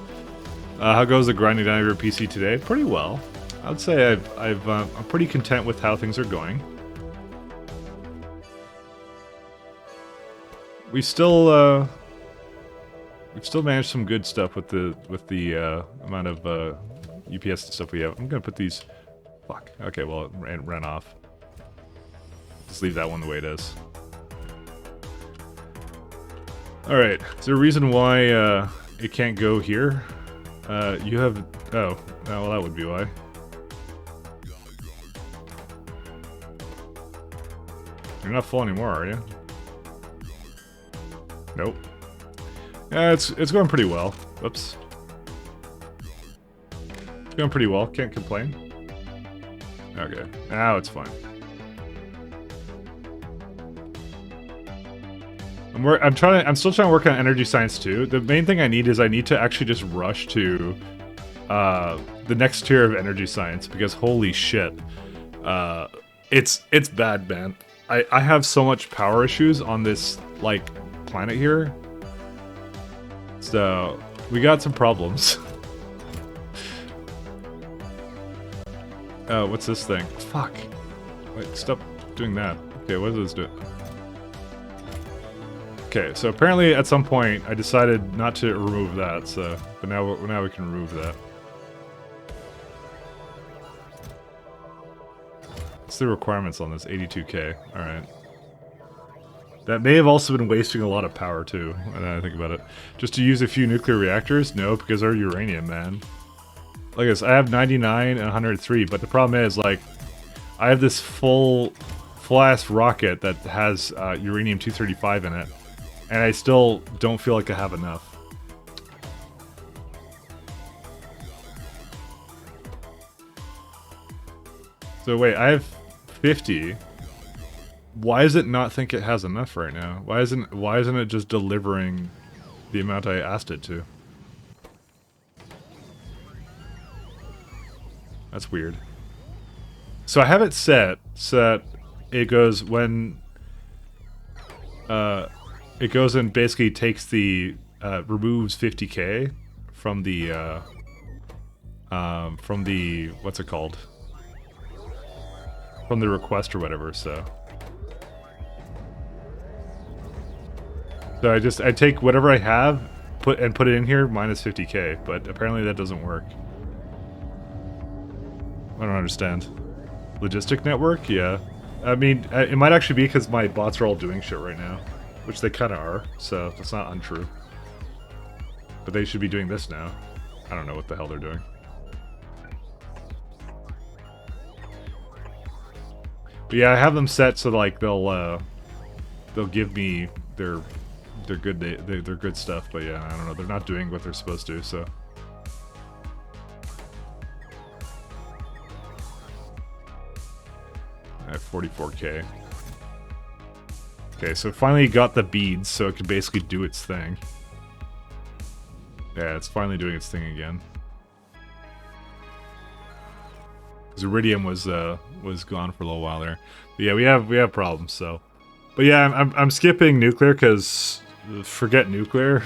How goes the grinding down of your PC today? Pretty well. I would say I'm pretty content with how things are going. We've still managed some good stuff with the amount of UPS stuff we have. I'm gonna put these. Fuck. Okay, well it ran off. Just leave that one the way it is. All right. Is there a reason why it can't go here? You have. Oh, well that would be why. You're not full anymore, are you? Nope. Yeah, it's going pretty well. Whoops. It's going pretty well. Can't complain. Okay. Now it's fine. I'm still trying to work on energy science too. The main thing I need to actually just rush to the next tier of energy science because holy shit. It's bad, man. I have so much power issues on this like planet here. So, we got some problems. What's this thing? Fuck. Wait, stop doing that. Okay, what does this do? Okay, so apparently at some point I decided not to remove that, so... But now we can remove that. What's the requirements on this? 82k. Alright. That may have also been wasting a lot of power too, and then I think about it. Just to use a few nuclear reactors? No, because they're uranium, man. Like this, I have 99 and 103, but the problem is, like, I have this full full-ass rocket that has uranium-235 in it, and I still don't feel like I have enough. So wait, I have 50. Why does it not think it has enough right now? Why isn't it just delivering the amount I asked it to? That's weird. So I have it set so that it goes when it goes and basically takes the removes 50k from the what's it called? From the request or whatever, so I take whatever I have, put it in here minus 50k, but apparently that doesn't work. I don't understand. Logistic network? Yeah. I mean, it might actually be because my bots are all doing shit right now, which they kind of are, so that's not untrue. But they should be doing this now. I don't know what the hell they're doing. But yeah, I have them set so like they'll give me their good stuff. But yeah, I don't know. They're not doing what they're supposed to. So I have 44k. Okay, so finally got the beads, so it can basically do its thing. Yeah, it's finally doing its thing again. Iridium was gone for a little while there. But yeah, we have problems. So, but yeah, I'm skipping nuclear because forget nuclear.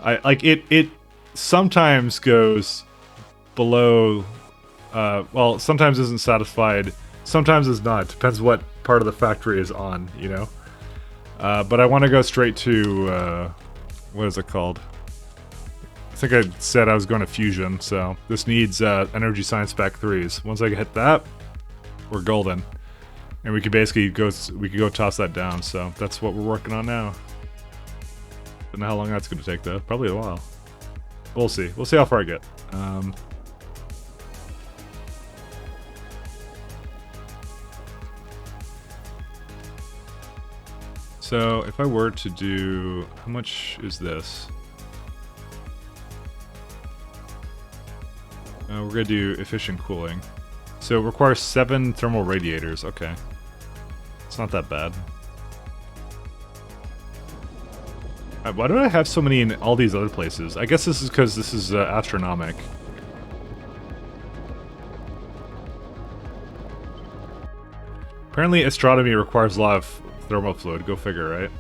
I like it sometimes goes below. Well, sometimes isn't satisfied. Sometimes it's not. Depends what part of the factory is on, you know. But I want to go straight to what is it called? I think I said I was going to fusion, so this needs energy science spec 3s. Once I hit that, we're golden, and we could basically go toss that down. So that's what we're working on now. Don't know how long that's going to take though. Probably a while. We'll see. We'll see how far I get. So if I were to do, how much is this? We're gonna do efficient cooling. So it requires 7 thermal radiators. Okay. It's not that bad. Why do I have so many in all these other places? I guess this is because this is astronomic. Apparently astronomy requires a lot of thermal fluid. Go figure, right?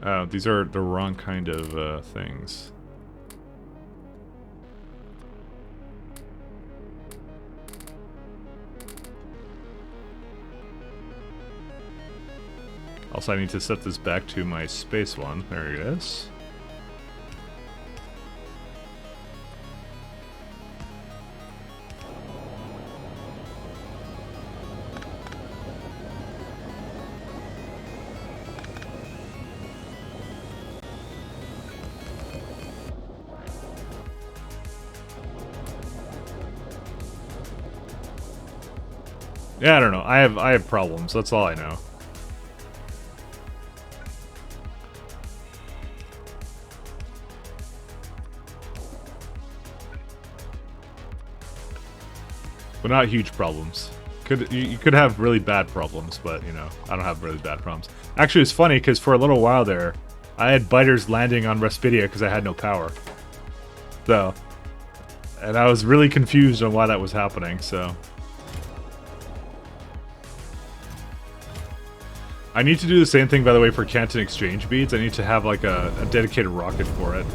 Oh, these are the wrong kind of things. Also, I need to set this back to my space one. There it is. Yeah, I don't know. I have problems. That's all I know. But not huge problems. You could have really bad problems, but you know, I don't have really bad problems. Actually, it's funny because for a little while there, I had biters landing on Respidia because I had no power. So, and I was really confused on why that was happening. So. I need to do the same thing, by the way, for Canton exchange beads. I need to have like a dedicated rocket for it.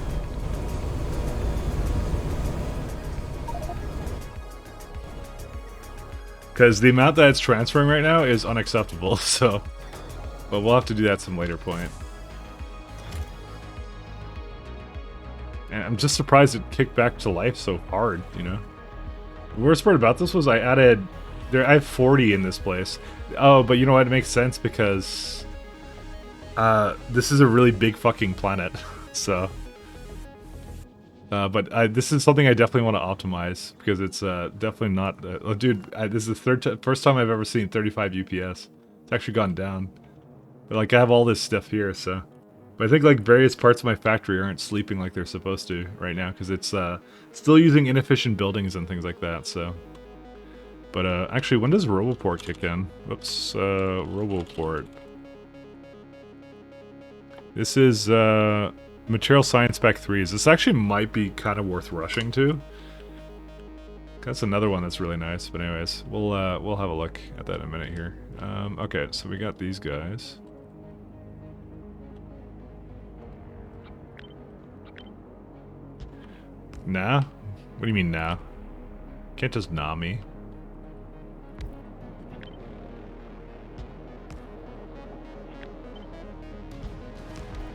Because the amount that it's transferring right now is unacceptable, so... But we'll have to do that some later point. And I'm just surprised it kicked back to life so hard, you know? The worst part about this was I added There, I have 40 in this place. Oh, but you know what? It makes sense because this is a really big fucking planet. So, but this is something I definitely want to optimize because it's definitely not. Oh, dude, this is the first time I've ever seen 35 UPS. It's actually gone down. But like, I have all this stuff here, so. But I think like various parts of my factory aren't sleeping like they're supposed to right now because it's still using inefficient buildings and things like that. So. But actually, when does Roboport kick in? Whoops, Roboport. This is Material Science Spec 3s. This actually might be kind of worth rushing to. That's another one that's really nice. But anyways, we'll have a look at that in a minute here. Okay, so we got these guys. Nah? What do you mean nah? Can't just nah me.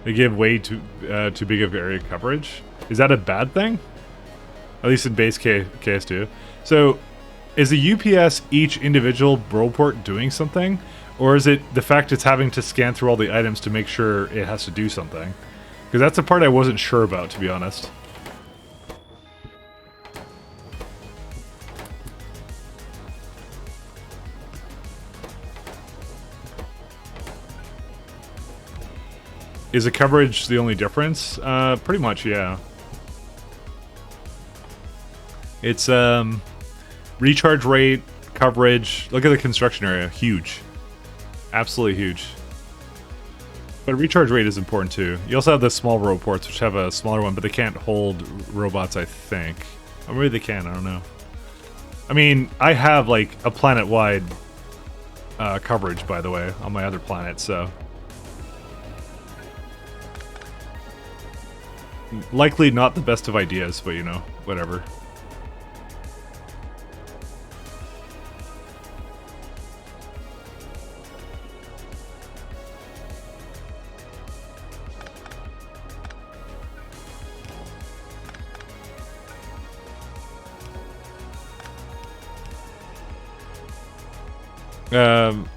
They give way too big of area coverage. Is that a bad thing? At least in base KS2. So, is the UPS each individual Roboport doing something? Or is it the fact it's having to scan through all the items to make sure it has to do something? Because that's the part I wasn't sure about, to be honest. Is the coverage the only difference? Pretty much, yeah. It's, recharge rate, coverage. Look at the construction area. Huge. Absolutely huge. But recharge rate is important too. You also have the small Roboports, which have a smaller one, but they can't hold robots, I think. Or maybe they can, I don't know. I mean, I have, like, a planet-wide coverage, by the way, on my other planet, so... Likely not the best of ideas, but you know, whatever.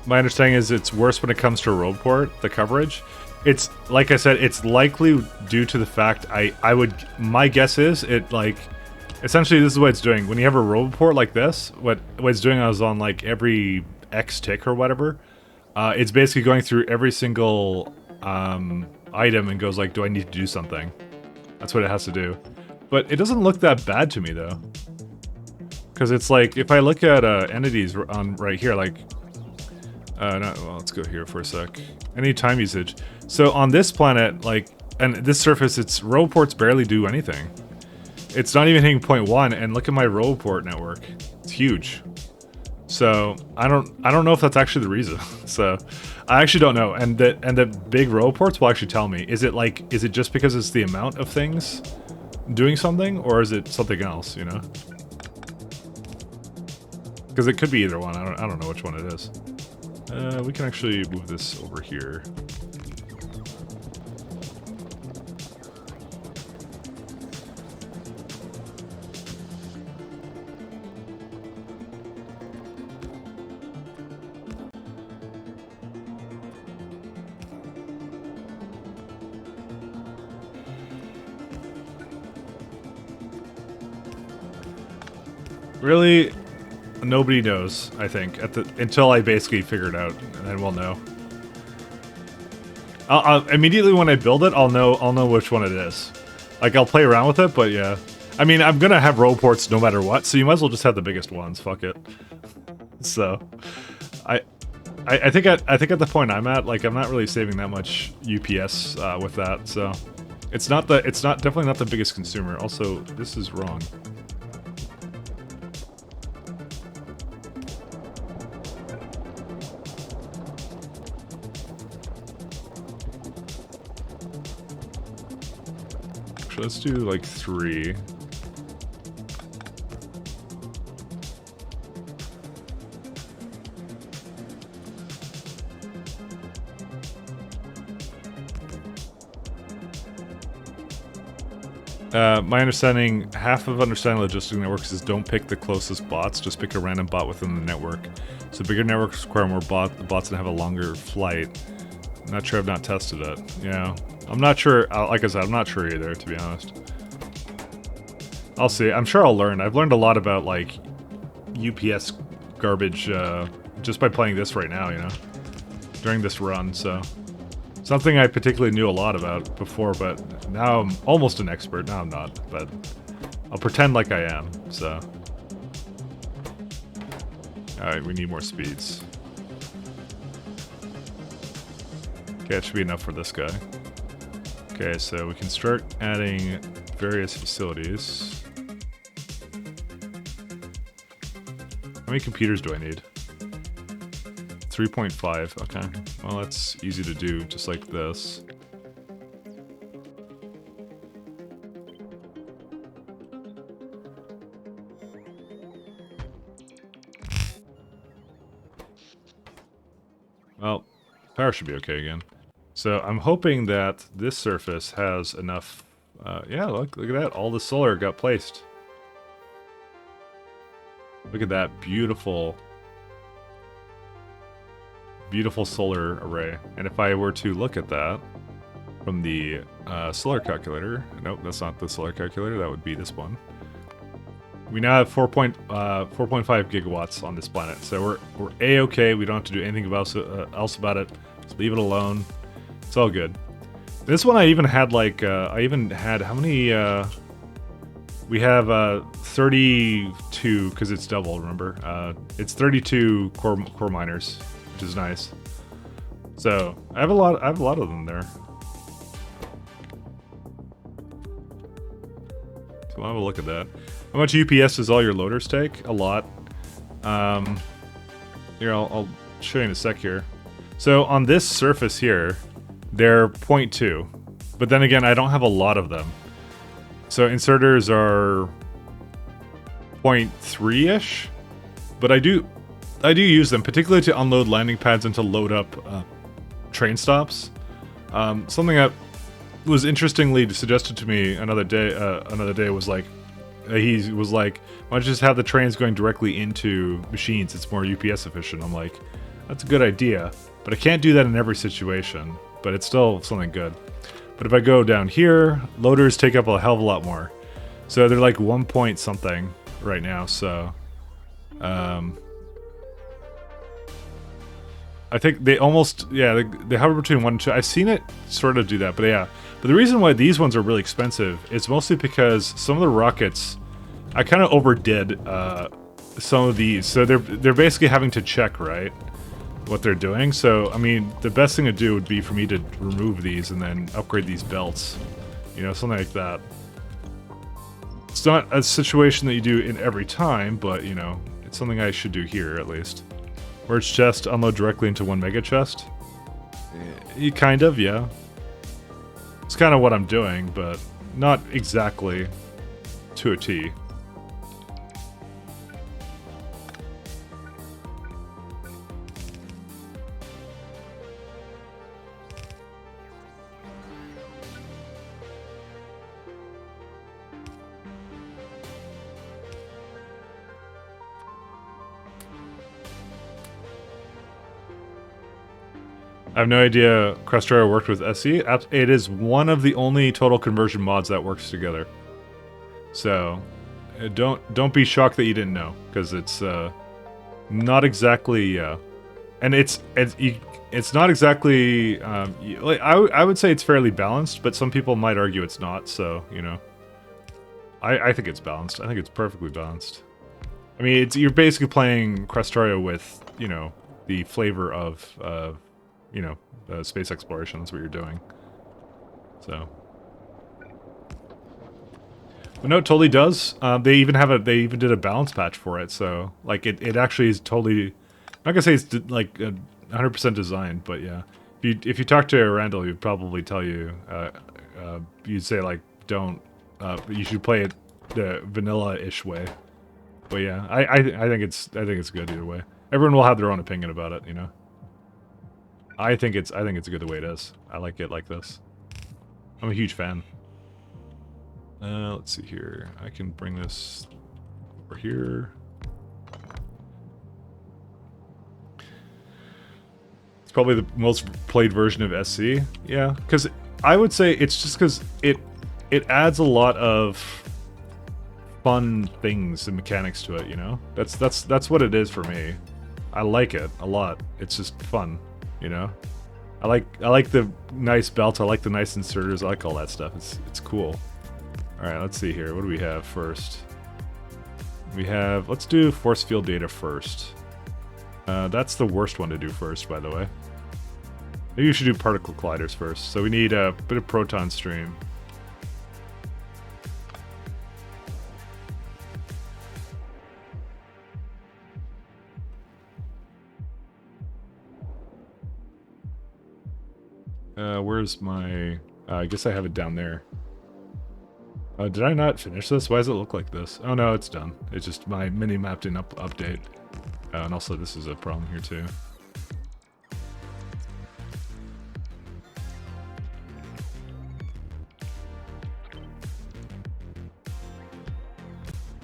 My understanding is it's worse when it comes to Roboport, the coverage. It's, like I said, it's likely due to the fact my guess is it, like, essentially this is what it's doing. When you have a Roboport like this, what it's doing is on, like, every X tick or whatever, it's basically going through every single item and goes like, do I need to do something? That's what it has to do. But it doesn't look that bad to me, though. Because it's like, if I look at entities on right here, like, well, let's go here for a sec. Any time usage. So on this planet, like, and this surface, its Roboports barely do anything. It's not even hitting 0.1, and look at my Roboport network. It's huge. So I don't know if that's actually the reason. So I actually don't know. And the big Roboports will actually tell me. Is it just because it's the amount of things doing something, or is it something else, you know? Because it could be either one. I don't know which one it is. We can actually move this over here. Really? Nobody knows, I think, until I basically figure it out, and then we'll know. I'll immediately when I build it, I'll know which one it is. Like, I'll play around with it, but yeah. I mean, I'm gonna have Roboports no matter what, so you might as well just have the biggest ones. Fuck it. So, I think at the point I'm at, like, I'm not really saving that much UPS with that. So, it's definitely not the biggest consumer. Also, this is wrong. Let's do like 3. My understanding, half of understanding logistic networks is don't pick the closest bots, just pick a random bot within the network. So bigger networks require more bots and have a longer flight. I'm not sure, I've not tested it. Yeah, I'm not sure, like I said, I'm not sure either, to be honest. I'll see, I'm sure I'll learn. I've learned a lot about, like, UPS garbage just by playing this right now, you know? During this run, so... Something I particularly knew a lot about before, but now I'm almost an expert. Now I'm not, but I'll pretend like I am, so... Alright, we need more speeds. Okay, that should be enough for this guy. Okay, so we can start adding various facilities. How many computers do I need? 3.5, okay. Well, that's easy to do, just like this. Well, power should be okay again. So I'm hoping that this surface has enough... yeah, look at that. All the solar got placed. Look at that beautiful... beautiful solar array. And if I were to look at that from the solar calculator, nope, that's not the solar calculator, that would be this one. We now have 4.5 gigawatts on this planet, so we're a-okay. We don't have to do anything else about it. Just leave it alone. It's all good. This one I even had like how many? We have 32 because it's double. Remember, it's 32 core miners, which is nice. So I have a lot of them there. So I'll have a look at that. How much UPS does all your loaders take? A lot. Here, I'll show you in a sec here. So on this surface here, they're 0.2. But then again, I don't have a lot of them. So inserters are 0.3-ish. But I do use them, particularly to unload landing pads and to load up train stops. Something that was interestingly suggested to me another day was like, he was like, why don't you just have the trains going directly into machines? It's more UPS efficient. I'm like, that's a good idea, but I can't do that in every situation, but it's still something good. But if I go down here, loaders take up a hell of a lot more. So they're like 1 point something right now, so... I think they almost, yeah, they hover between 1 and 2. I've seen it sort of do that, but yeah. But the reason why these ones are really expensive is mostly because some of the rockets, I kind of overdid some of these. So they're basically having to check, right, what they're doing. So, I mean, the best thing to do would be for me to remove these and then upgrade these belts. You know, something like that. It's not a situation that you do in every time, but, you know, it's something I should do here, at least. Merge chest, unload directly into 1 mega chest? Kind of, yeah. It's kind of what I'm doing, but not exactly to a T. I have no idea Crestero worked with SE. It is one of the only total conversion mods that works together. So, don't be shocked that you didn't know, because it's not exactly, and it's not exactly. Like I would say it's fairly balanced, but some people might argue it's not. So you know, I think it's balanced. I think it's perfectly balanced. I mean, you're basically playing Crestero with, you know, the flavor of you know, space exploration. That's what you're doing. So, but no, it totally does. They even did a balance patch for it. So, like, it actually is totally. I'm not gonna say it's like 100% designed, but yeah. If you talk to Randall, he'd probably tell you. You'd say like, don't. You should play it the vanilla-ish way. But yeah, I think it's good either way. Everyone will have their own opinion about it, you know. I think it's good the way it is. I like it like this. I'm a huge fan. Let's see here. I can bring this over here. It's probably the most played version of SC. Yeah, because I would say it's just because it adds a lot of fun things and mechanics to it. You know, that's what it is for me. I like it a lot. It's just fun. You know, I like the nice belt. I like the nice inserters. I like all that stuff. It's cool. All right, let's see here. What do we have first? We have, let's do force field data first. That's the worst one to do first, by the way. Maybe you should do particle colliders first. So we need a bit of proton stream. Where's my... I guess I have it down there. Did I not finish this? Why does it look like this? Oh no, it's done. It's just my mini-map didn't update. And also this is a problem here too.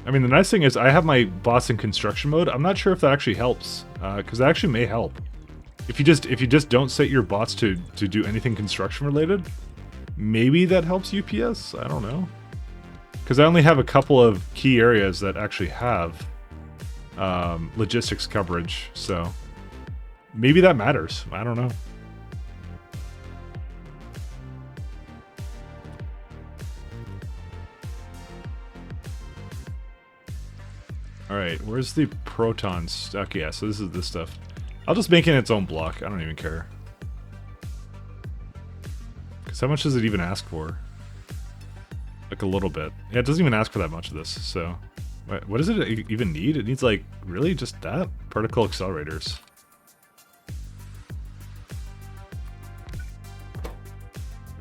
I mean, the nice thing is I have my boss in construction mode. I'm not sure if that actually helps, because that actually may help. If you just don't set your bots to do anything construction related, maybe that helps UPS. I don't know, because I only have a couple of key areas that actually have logistics coverage, so maybe that matters. I don't know. Alright, where's the protons? Okay, yeah, so this is this stuff. I'll just make it its own block. I don't even care. Because how much does it even ask for? Like a little bit. Yeah, it doesn't even ask for that much of this, so... What does it even need? It needs, like, really just that? Particle accelerators.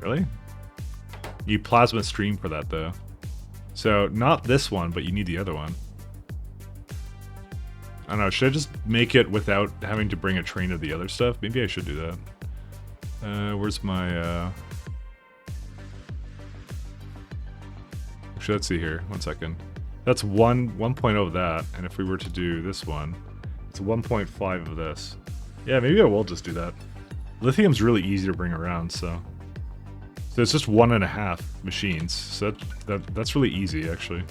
Really? You plasma stream for that, though. So, not this one, but you need the other one. I don't know, should I just make it without having to bring a train of the other stuff? Maybe I should do that. Where's my, Actually, let's see here. 1 second. That's 1.0 of that, and if we were to do this one, it's 1.5 of this. Yeah, maybe I will just do that. Lithium's really easy to bring around, so... So it's just 1.5 machines, so that's really easy, actually.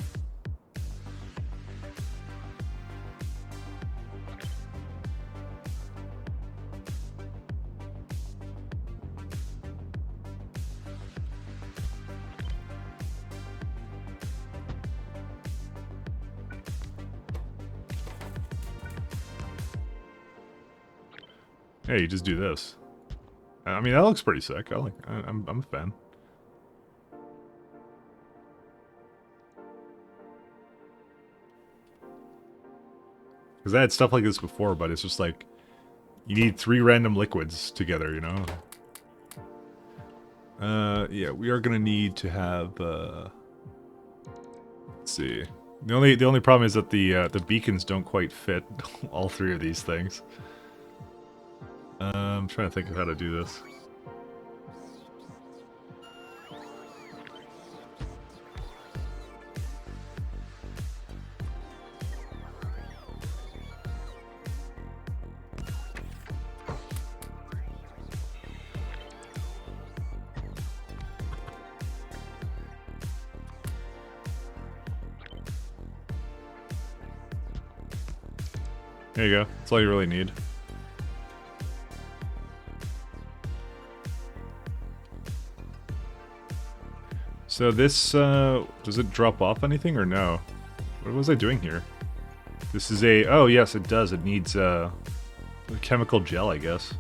Hey, you just do this. I mean, that looks pretty sick. I'm a fan. Because I had stuff like this before, but it's just like you need 3 random liquids together, you know. Yeah, we are gonna need to have. Let's see. The only problem is that the beacons don't quite fit all 3 of these things. I'm trying to think of how to do this. There you go. That's all you really need. So this, does it drop off anything or no? What was I doing here? This is a, oh yes it does, it needs a chemical gel, I guess.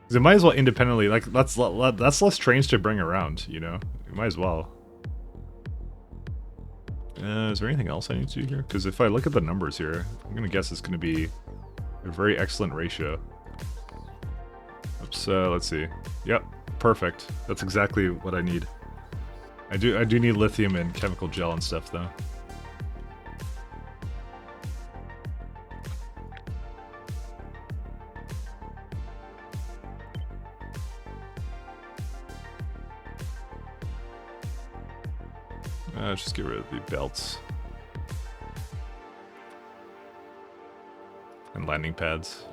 Because it might as well independently, like, that's less trains to bring around, you know? You might as well. Is there anything else I need to do here? Because if I look at the numbers here, I'm gonna guess it's gonna be a very excellent ratio. Oops, let's see. Yep, perfect. That's exactly what I need. I do need lithium and chemical gel and stuff though. Let's just get rid of the belts. And landing pads.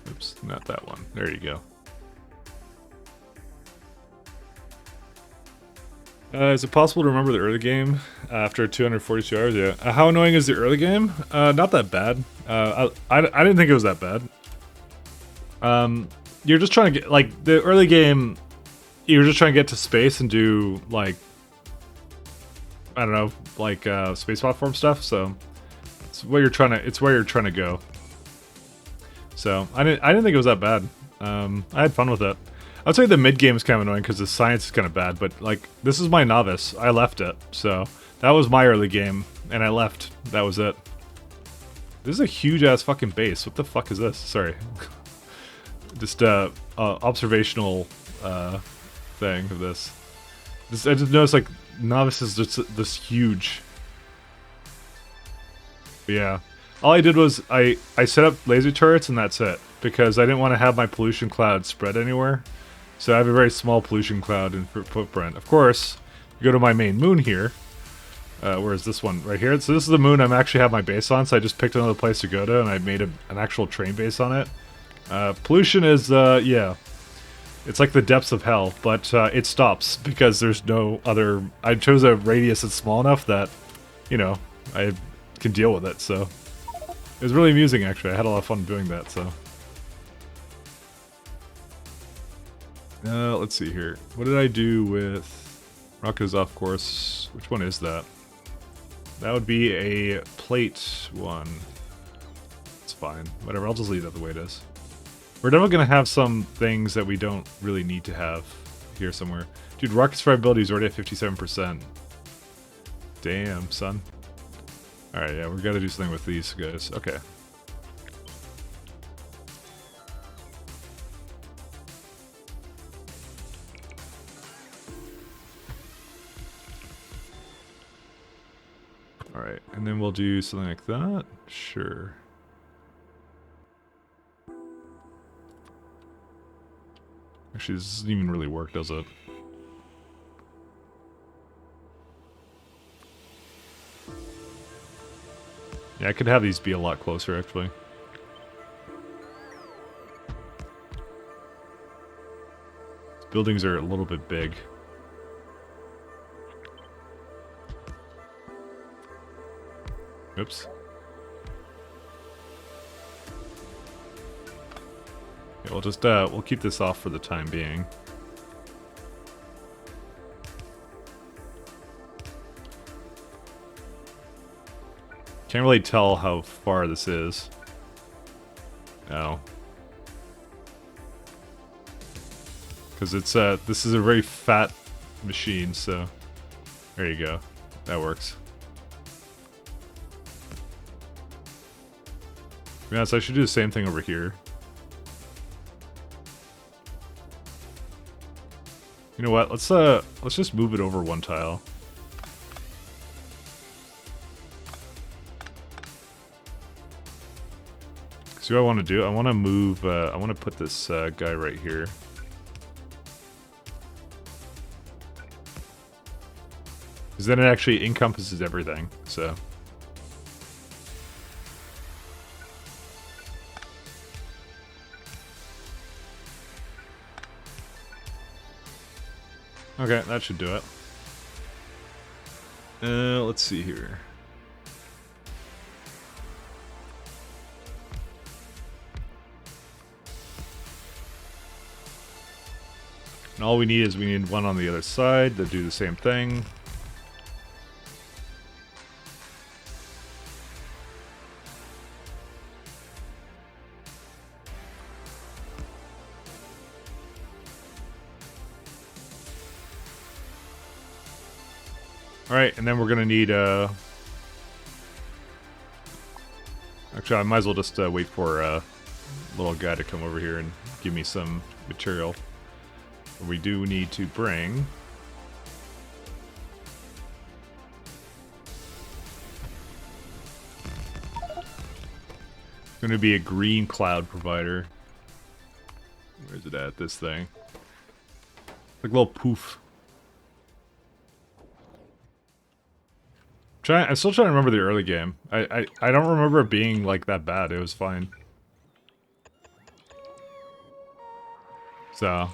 Oops, not that one. There you go. Is it possible to remember the early game after 242 hours? Yeah. How annoying is the early game? Not that bad. I didn't think it was that bad. You're just trying to get, like, the early game, you're just trying to get to space and do, like, I don't know, like, space platform stuff, so it's where you're trying to go. So, I didn't think it was that bad. I had fun with it. I'd say the mid game is kind of annoying because the science is kind of bad, but like, this is my novice. I left it, so that was my early game, and I left. That was it. This is a huge ass fucking base. What the fuck is this? Sorry. Just observational thing of this. I just noticed like novice is just this huge. But yeah. All I did was I set up laser turrets and that's it, because I didn't want to have my pollution cloud spread anywhere. So I have a very small pollution cloud and footprint. Of course, you go to my main moon here. Where is this one? Right here. So this is the moon I'm actually have my base on, so I just picked another place to go to, and I made an actual train base on it. Pollution is, yeah. It's like the depths of hell, but it stops because there's no other... I chose a radius that's small enough that, you know, I can deal with it, so... It was really amusing, actually. I had a lot of fun doing that, so... Let's see here. What did I do with Rocket's off course? Which one is that? That would be a plate one. It's fine. Whatever, I'll just leave that the way it is. We're definitely going to have some things that we don't really need to have here somewhere. Dude, Rocket's survivability is already at 57%. Damn, son. Alright, yeah, we're going to do something with these guys. Okay. Alright, and then we'll do something like that? Sure. Actually, this doesn't even really work, does it? Yeah, I could have these be a lot closer, actually. These buildings are a little bit big. Oops. Yeah, we'll just, we'll keep this off for the time being. Can't really tell how far this is. No. Because it's, this is a very fat machine, so... There you go. That works. Yeah, so I should do the same thing over here. You know what? Let's just move it over one tile. So what I want to do, I want to move, I want to put this guy right here. Because then it actually encompasses everything, so. Okay, that should do it. Let's see here. And all we need is we need one on the other side to do the same thing. Alright, and then we're gonna need Actually, I might as well just wait for a little guy to come over here and give me some material. We do need to bring... Going to be a green cloud provider. Where's it at, this thing? Like a little poof. I'm still trying to remember the early game. I don't remember it being like that bad. It was fine. So,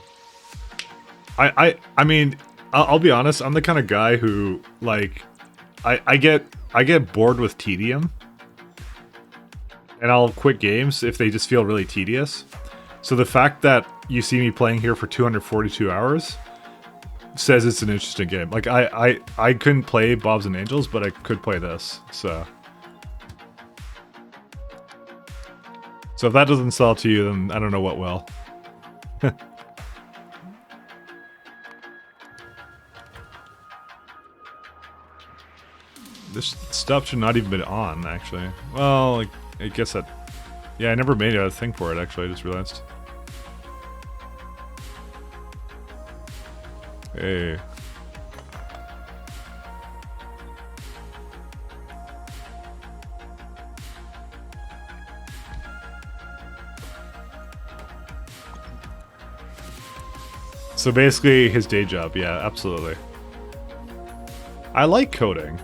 I mean, I'll be honest. I'm the kind of guy who like, I get bored with tedium, and I'll quit games if they just feel really tedious. So the fact that you see me playing here for 242 hours says it's an interesting game. Like, I couldn't play Bobs and Angels, but I could play this, so... So if that doesn't sell to you, then I don't know what will. This stuff should not even been on, actually. Well, like, I guess that... Yeah, I never made a thing for it, actually, I just realized. Hey. So basically, his day job, yeah, absolutely. I like coding.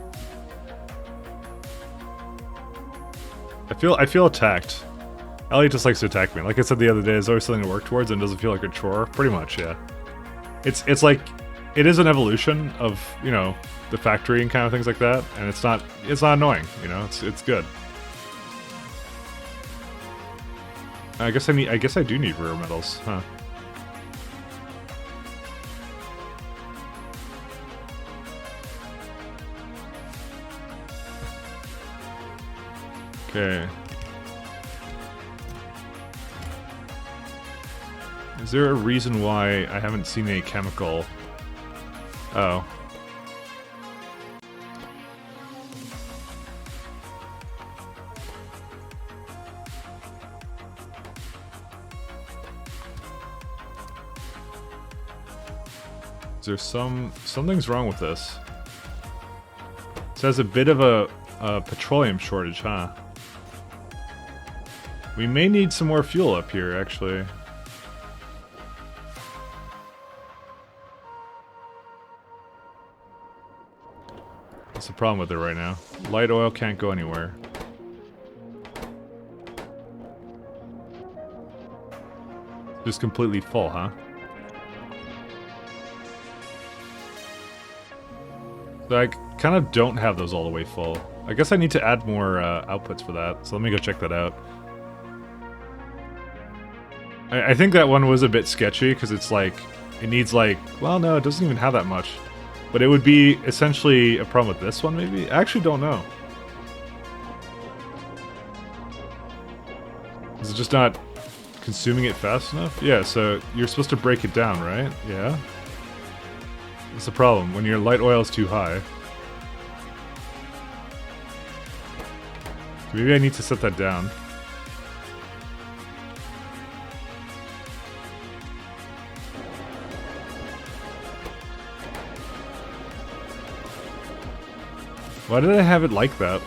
I feel attacked. Elliot just likes to attack me. Like I said the other day, there's always something to work towards and it doesn't feel like a chore. Pretty much, yeah. It's like, it is an evolution of, you know, the factory and kind of things like that, and it's not annoying, you know, it's good. I guess I do need rare metals, huh? Okay. Is there a reason why I haven't seen a chemical? Oh. Is there something's wrong with this? It has a bit of a petroleum shortage, huh? We may need some more fuel up here, actually. That's the problem with it right now. Light oil can't go anywhere. Just completely full, huh? So I kind of don't have those all the way full. I guess I need to add more outputs for that, so let me go check that out. I think that one was a bit sketchy, because it's like, it needs like, well no, it doesn't even have that much. But it would be essentially a problem with this one, maybe? I actually don't know. Is it just not consuming it fast enough? Yeah, so you're supposed to break it down, right? Yeah. That's the problem, when your light oil is too high. Maybe I need to set that down. Why did I have it like that?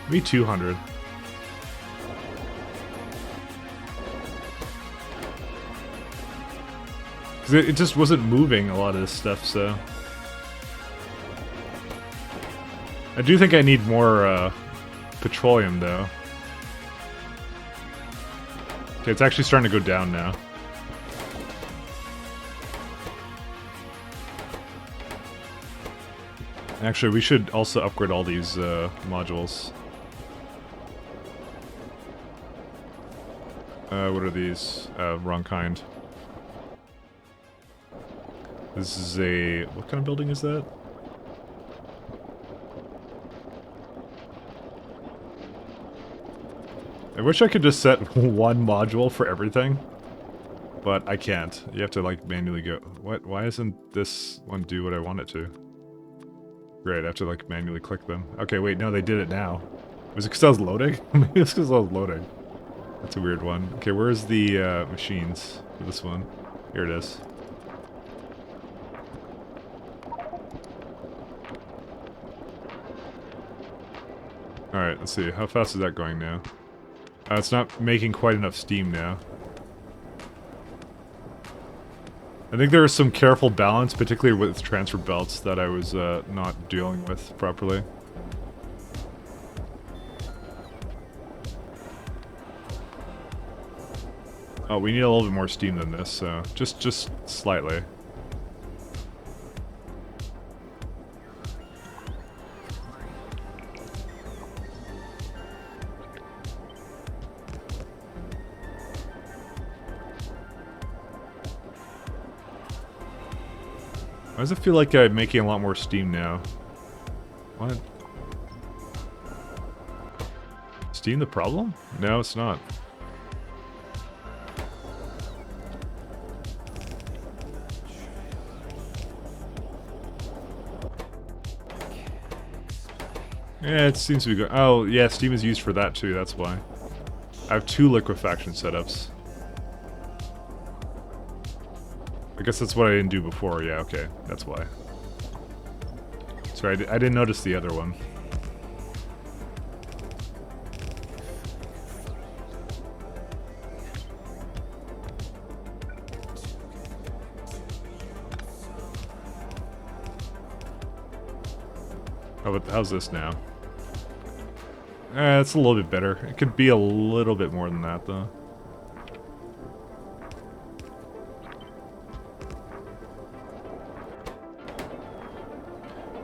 Maybe 200. Because it just wasn't moving a lot of this stuff, so... I do think I need more petroleum, though. Okay, it's actually starting to go down now. Actually, we should also upgrade all these modules. What are these? Wrong kind. This is a... what kind of building is that? I wish I could just set one module for everything. But I can't. You have to, like, manually go... What? Why doesn't this one do what I want it to? Great, I have to, like, manually click them. Okay, wait, no, they did it now. Was it because I was loading? Maybe it's because I was loading. That's a weird one. Okay, where's the machines for this one? Here it is. Alright, let's see. How fast is that going now? It's not making quite enough steam now. I think there was some careful balance, particularly with transfer belts, that I was not dealing with properly. Oh, we need a little bit more steam than this, so just slightly. Why does it feel like I'm making a lot more steam now? What? Steam the problem? No, it's not. Yeah, it seems to be good. Oh, yeah, steam is used for that too, that's why. I have 2 liquefaction setups. I guess that's what I didn't do before. Yeah, okay. That's why. Sorry, I didn't notice the other one. How's this now? It's a little bit better. It could be a little bit more than that, though.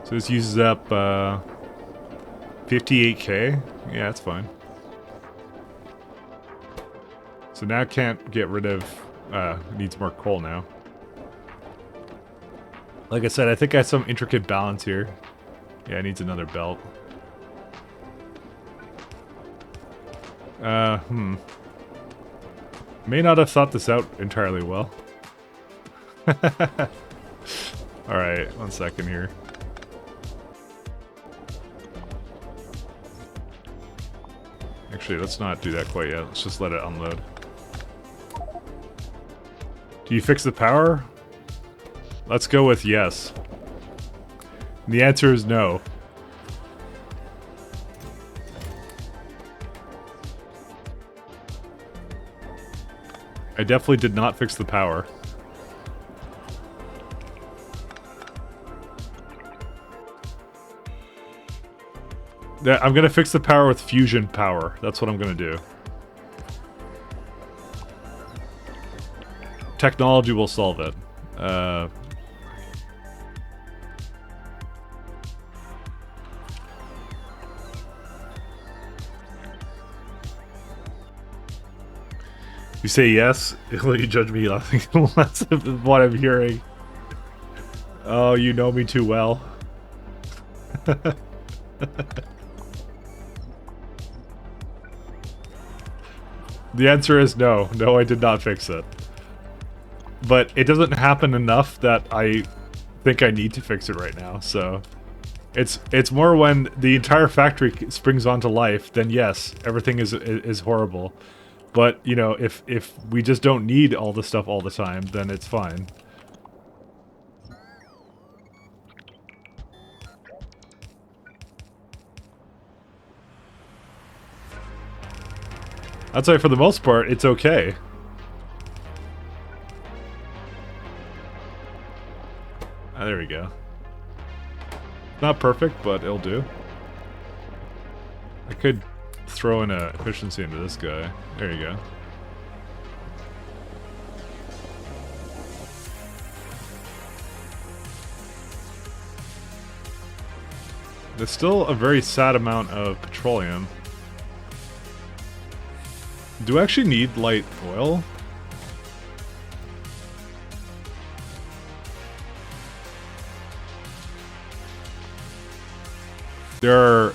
So this uses up 58k. Yeah, that's fine. So now I can't get rid of... needs more coal now. Like I said, I think I have some intricate balance here. Yeah, it needs another belt. May not have thought this out entirely well. Alright, 1 second here. Actually, let's not do that quite yet. Let's just let it unload. Do you fix the power? Let's go with yes. And the answer is no. I definitely did not fix the power. I'm gonna fix the power with fusion power. That's what I'm gonna do. Technology will solve it. You say yes, will you judge me laughing less of what I'm hearing? Oh, you know me too well. The answer is no. No, I did not fix it. But it doesn't happen enough that I think I need to fix it right now, so... It's more when the entire factory springs onto life, then yes, everything is horrible. But, you know, if we just don't need all this stuff all the time, then it's fine. I'd say for the most part, it's okay. Ah, there we go. Not perfect, but it'll do. I could throw in a efficiency into this guy. There you go. There's still a very sad amount of petroleum. Do I actually need light oil? There's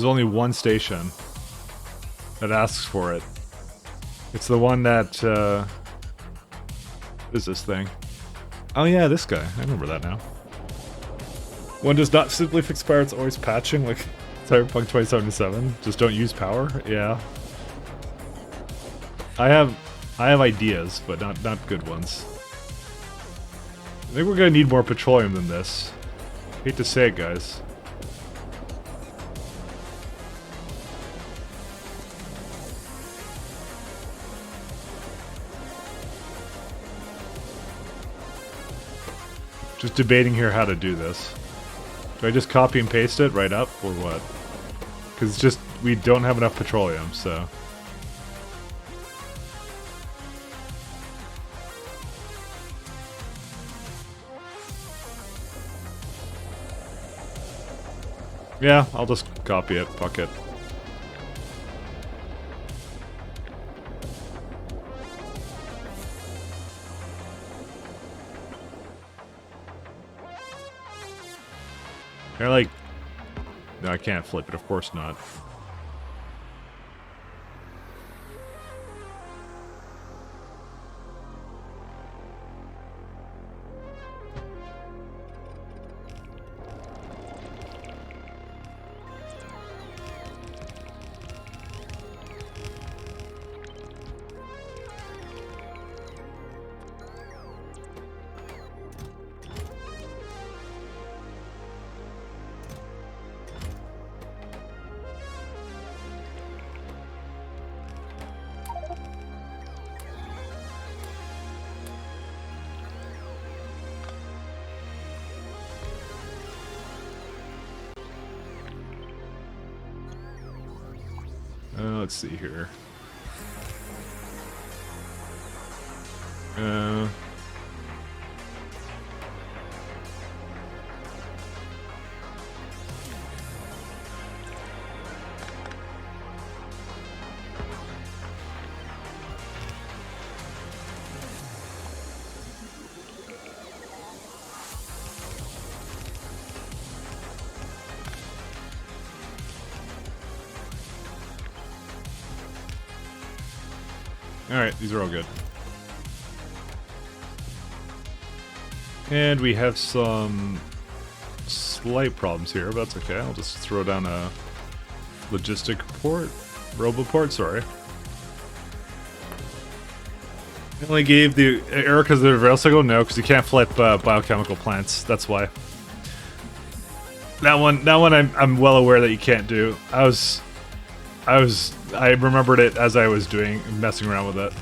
only one station that asks for it. It's the one that, what is this thing? Oh yeah, this guy. I remember that now. One does not simply fix power, it's always patching, like... Cyberpunk 2077. Just don't use power. Yeah. I have ideas, but not good ones. I think we're gonna need more petroleum than this. Hate to say it, guys. Just debating here how to do this. Do I just copy and paste it right up, or what? Because it's just, we don't have enough petroleum, so... Yeah, I'll just copy it. Fuck it. They're like... No, I can't flip it. Of course not. Let's see here. Alright, these are all good. And we have some slight problems here, but that's okay. I'll just throw down a logistic port. Roboport, sorry. I only gave the error because of the rail cycle? No, because you can't flip biochemical plants. That's why. That one I'm well aware that you can't do. I remembered it as I was messing around with it.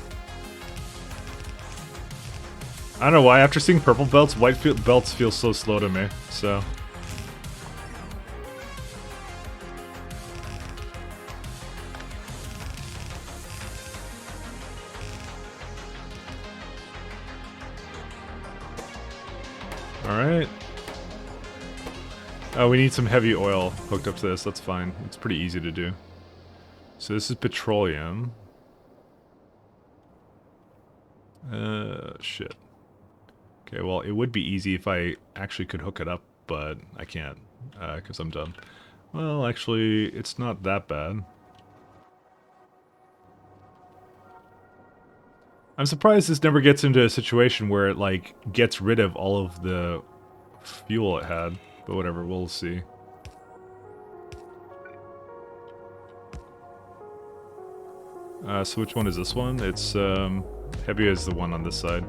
I don't know why, after seeing purple belts, white belts feel so slow to me, so... Alright. Oh, we need some heavy oil hooked up to this, that's fine. It's pretty easy to do. So this is petroleum. Shit. Okay, well, it would be easy if I actually could hook it up, but I can't, because I'm dumb. Well, actually, it's not that bad. I'm surprised this never gets into a situation where it, like, gets rid of all of the fuel it had, but whatever, we'll see. So which one is this one? It's, heavy as the one on this side.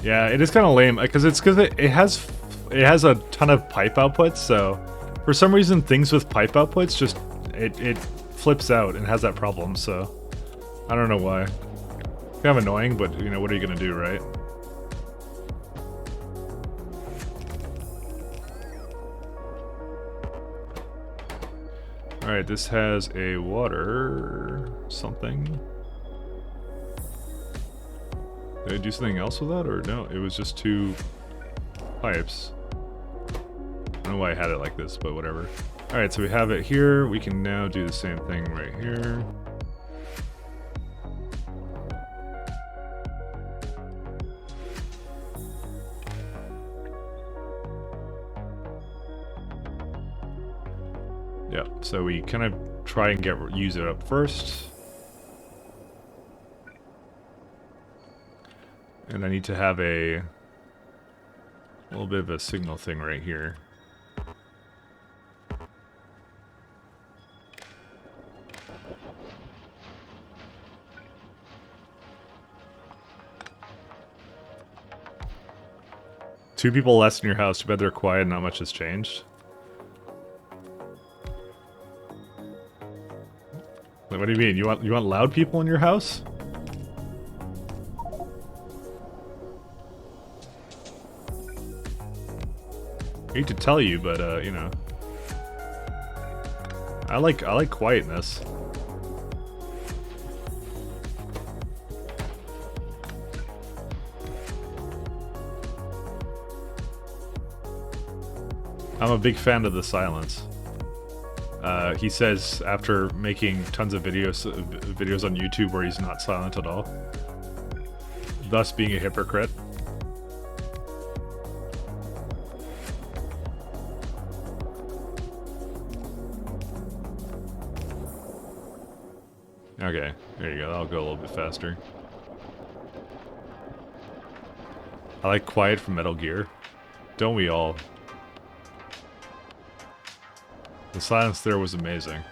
Yeah, it is kind of lame, because it has a ton of pipe outputs, so for some reason things with pipe outputs just, it flips out and has that problem, so I don't know why. Kind of annoying, but you know, what are you gonna do, right? Alright, this has a water... something. Did I do something else with that, or no? It was just two pipes. I don't know why I had it like this, but whatever. Alright, so we have it here. We can now do the same thing right here. Yeah, so we kind of try and use it up first. And I need to have a little bit of a signal thing right here. Two people less in your house, too bad they're quiet and not much has changed. What do you mean? You want loud people in your house? I hate to tell you, but you know, I like quietness. I'm a big fan of the silence. He says after making tons of videos on YouTube where he's not silent at all, thus being a hypocrite. Okay, there you go. That'll go a little bit faster. I like quiet from Metal Gear. Don't we all? The silence there was amazing.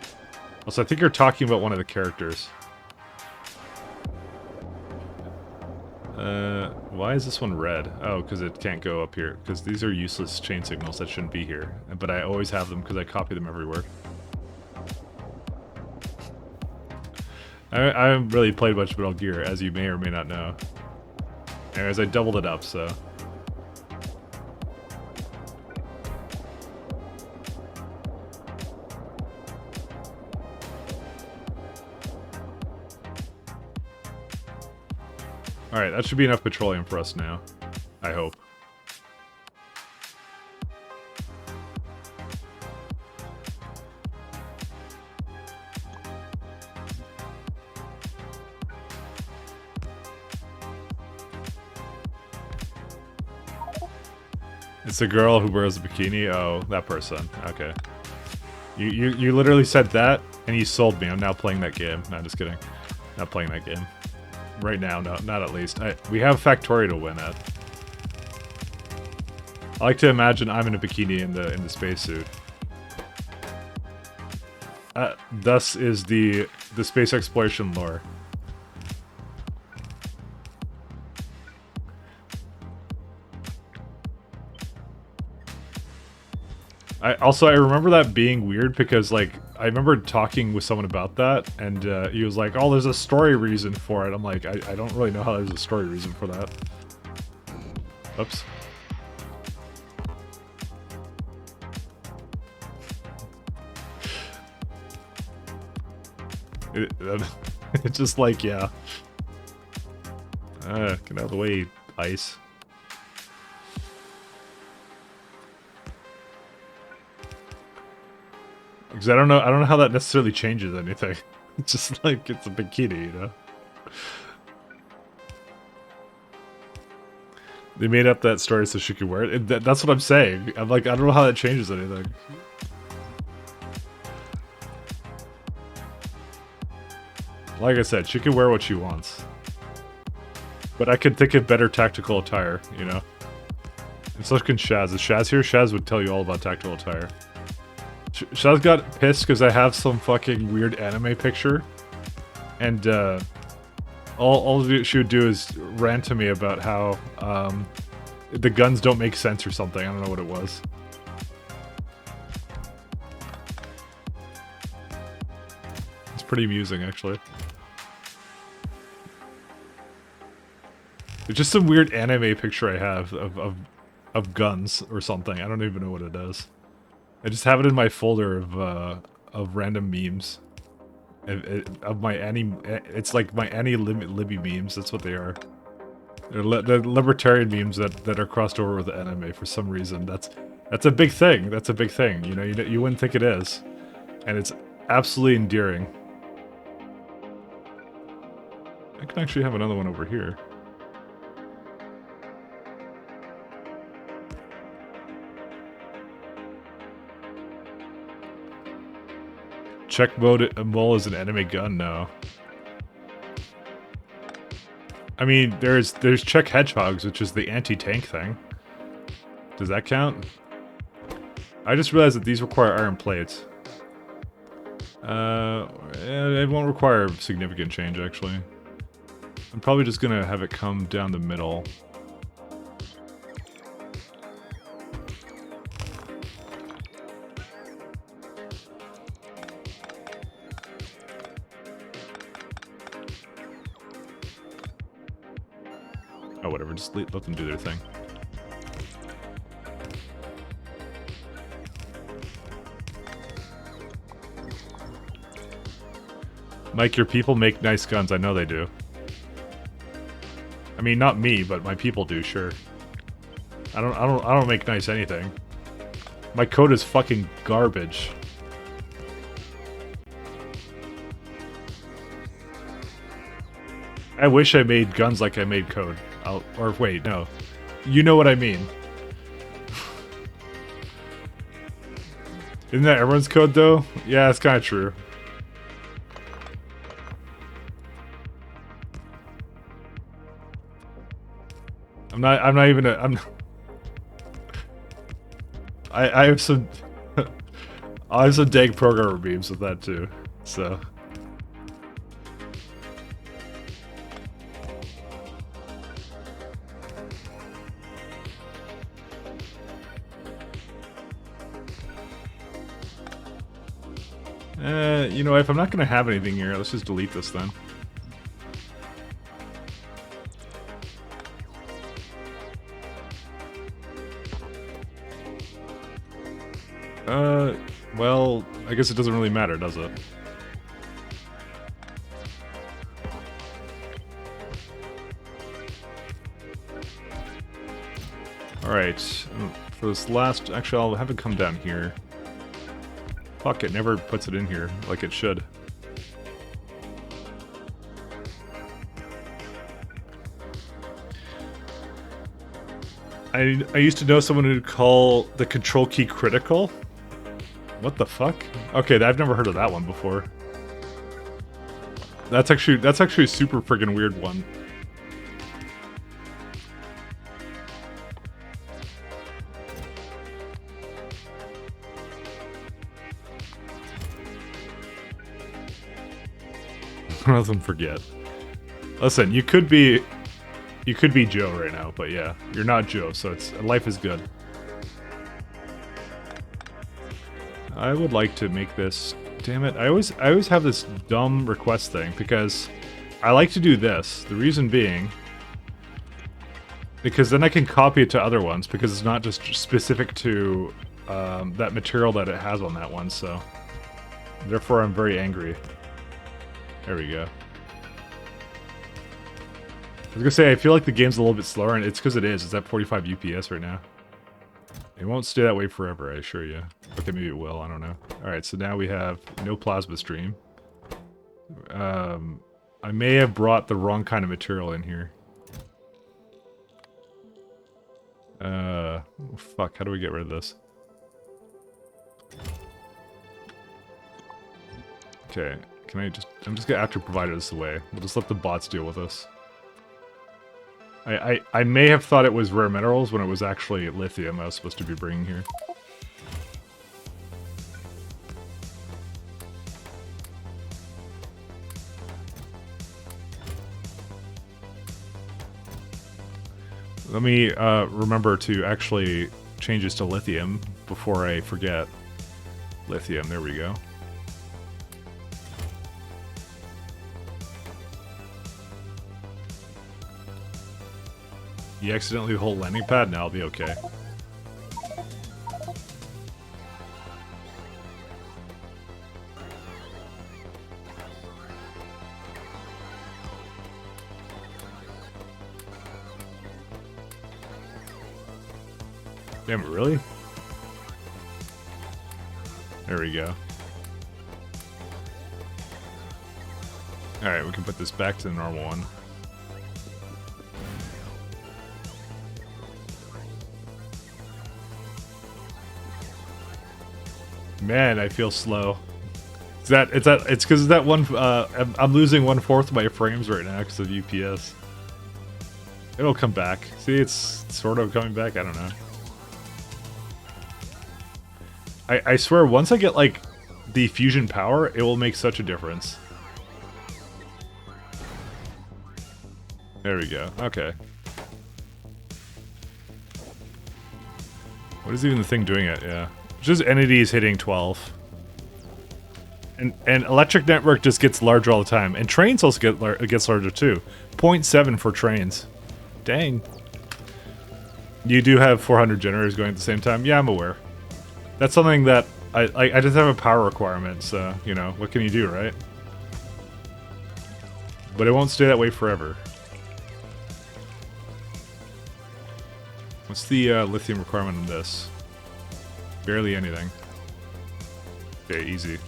Also, I think you're talking about one of the characters. Why is this one red? Oh, because it can't go up here. Because these are useless chain signals that shouldn't be here. But I always have them because I copy them everywhere. I haven't really played much Metal Gear, as you may or may not know. Anyways, I doubled it up, so... Alright, that should be enough petroleum for us now. I hope. It's a girl who wears a bikini? Oh, that person. Okay. You literally said that, and you sold me. I'm now playing that game. No, I'm just kidding. Not playing that game. Right now, no, not at least. We have Factorio to win at. I like to imagine I'm in a bikini in the spacesuit. Thus is the space exploration lore. I remember that being weird because, like, I remember talking with someone about that, and he was like, oh, there's a story reason for it. I'm like, I don't really know how there's a story reason for that. Oops. It's just like, yeah. Get out of the way, ice. Because I don't know how that necessarily changes anything. It's just like, it's a bikini, you know? They made up that story so she could wear it. That's what I'm saying. I'm like, I don't know how that changes anything. Like I said, she can wear what she wants. But I could think of better tactical attire, you know? And so can Shaz. Is Shaz here? Shaz would tell you all about tactical attire. Shaz got pissed because I have some fucking weird anime picture. And, all she would do is rant to me about how, the guns don't make sense or something. I don't know what it was. It's pretty amusing, actually. It's just some weird anime picture I have of guns or something. I don't even know what it is. I just have it in my folder of random memes. Of my it's like my Libby memes. That's what they are. They're libertarian memes that are crossed over with anime for some reason. That's a big thing. That's a big thing. You know, you wouldn't think it is, and it's absolutely endearing. I can actually have another one over here. Check mode mole is an enemy gun? No. I mean, there's check hedgehogs, which is the anti-tank thing. Does that count? I just realized that these require iron plates. It won't require significant change, actually. I'm probably just gonna have it come down the middle. Oh, whatever, just let them do their thing. Mike, your people make nice guns. I know they do. I mean, not me, but my people do, sure. I don't make nice anything. My code is fucking garbage. I wish I made guns like I made code. Or wait, no. You know what I mean. Isn't that everyone's code, though? Yeah, it's kind of true. I'm not even I have some I have some dang programmer memes with that too, so. You know, if I'm not gonna have anything here, let's just delete this then. Well, I guess it doesn't really matter, does it? Alright, for this last... Actually, I'll have it come down here. Fuck, it never puts it in here like it should. I used to know someone who'd call the control key critical. What the fuck? Okay, I've never heard of that one before. That's actually a super friggin' weird one. Let them forget. Listen, you could be Joe right now, but yeah, you're not Joe, so life is good. I would like to make this. Damn it! I always have this dumb request thing because I like to do this. The reason being, because then I can copy it to other ones because it's not just specific to that material that it has on that one. So therefore, I'm very angry. There we go. I was gonna say, I feel like the game's a little bit slower, and it's because it is. It's at 45 UPS right now. It won't stay that way forever, I assure you. Okay, maybe it will, I don't know. Alright, so now we have no plasma stream. I may have brought the wrong kind of material in here. Fuck, how do we get rid of this? Okay, I'm just gonna have to provide this away. We'll just let the bots deal with this. I may have thought it was rare minerals when it was actually lithium I was supposed to be bringing here. Let me remember to actually change this to lithium before I forget. Lithium, there we go. You accidentally hold landing pad? Now I'll be okay. Damn it, really? There we go. Alright, we can put this back to the normal one. Man, I feel slow. It's because that one. I'm losing 1/4 of my frames right now because of UPS. It'll come back. See, it's sort of coming back. I don't know. I swear, once I get like the fusion power, it will make such a difference. There we go. Okay. What is even the thing doing it? Yeah. Just entities hitting 12. And electric network just gets larger all the time. And trains also gets larger too. 0.7 for trains. Dang. You do have 400 generators going at the same time? Yeah, I'm aware. That's something that I just have a power requirement, so, you know, what can you do, right? But it won't stay that way forever. What's the lithium requirement on this? Barely anything. Okay, easy.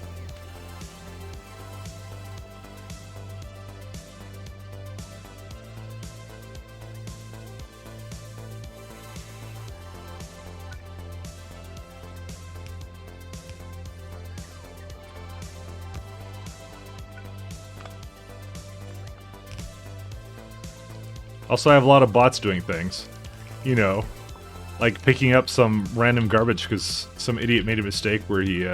Also, I have a lot of bots doing things. You know, like picking up some random garbage because some idiot made a mistake where he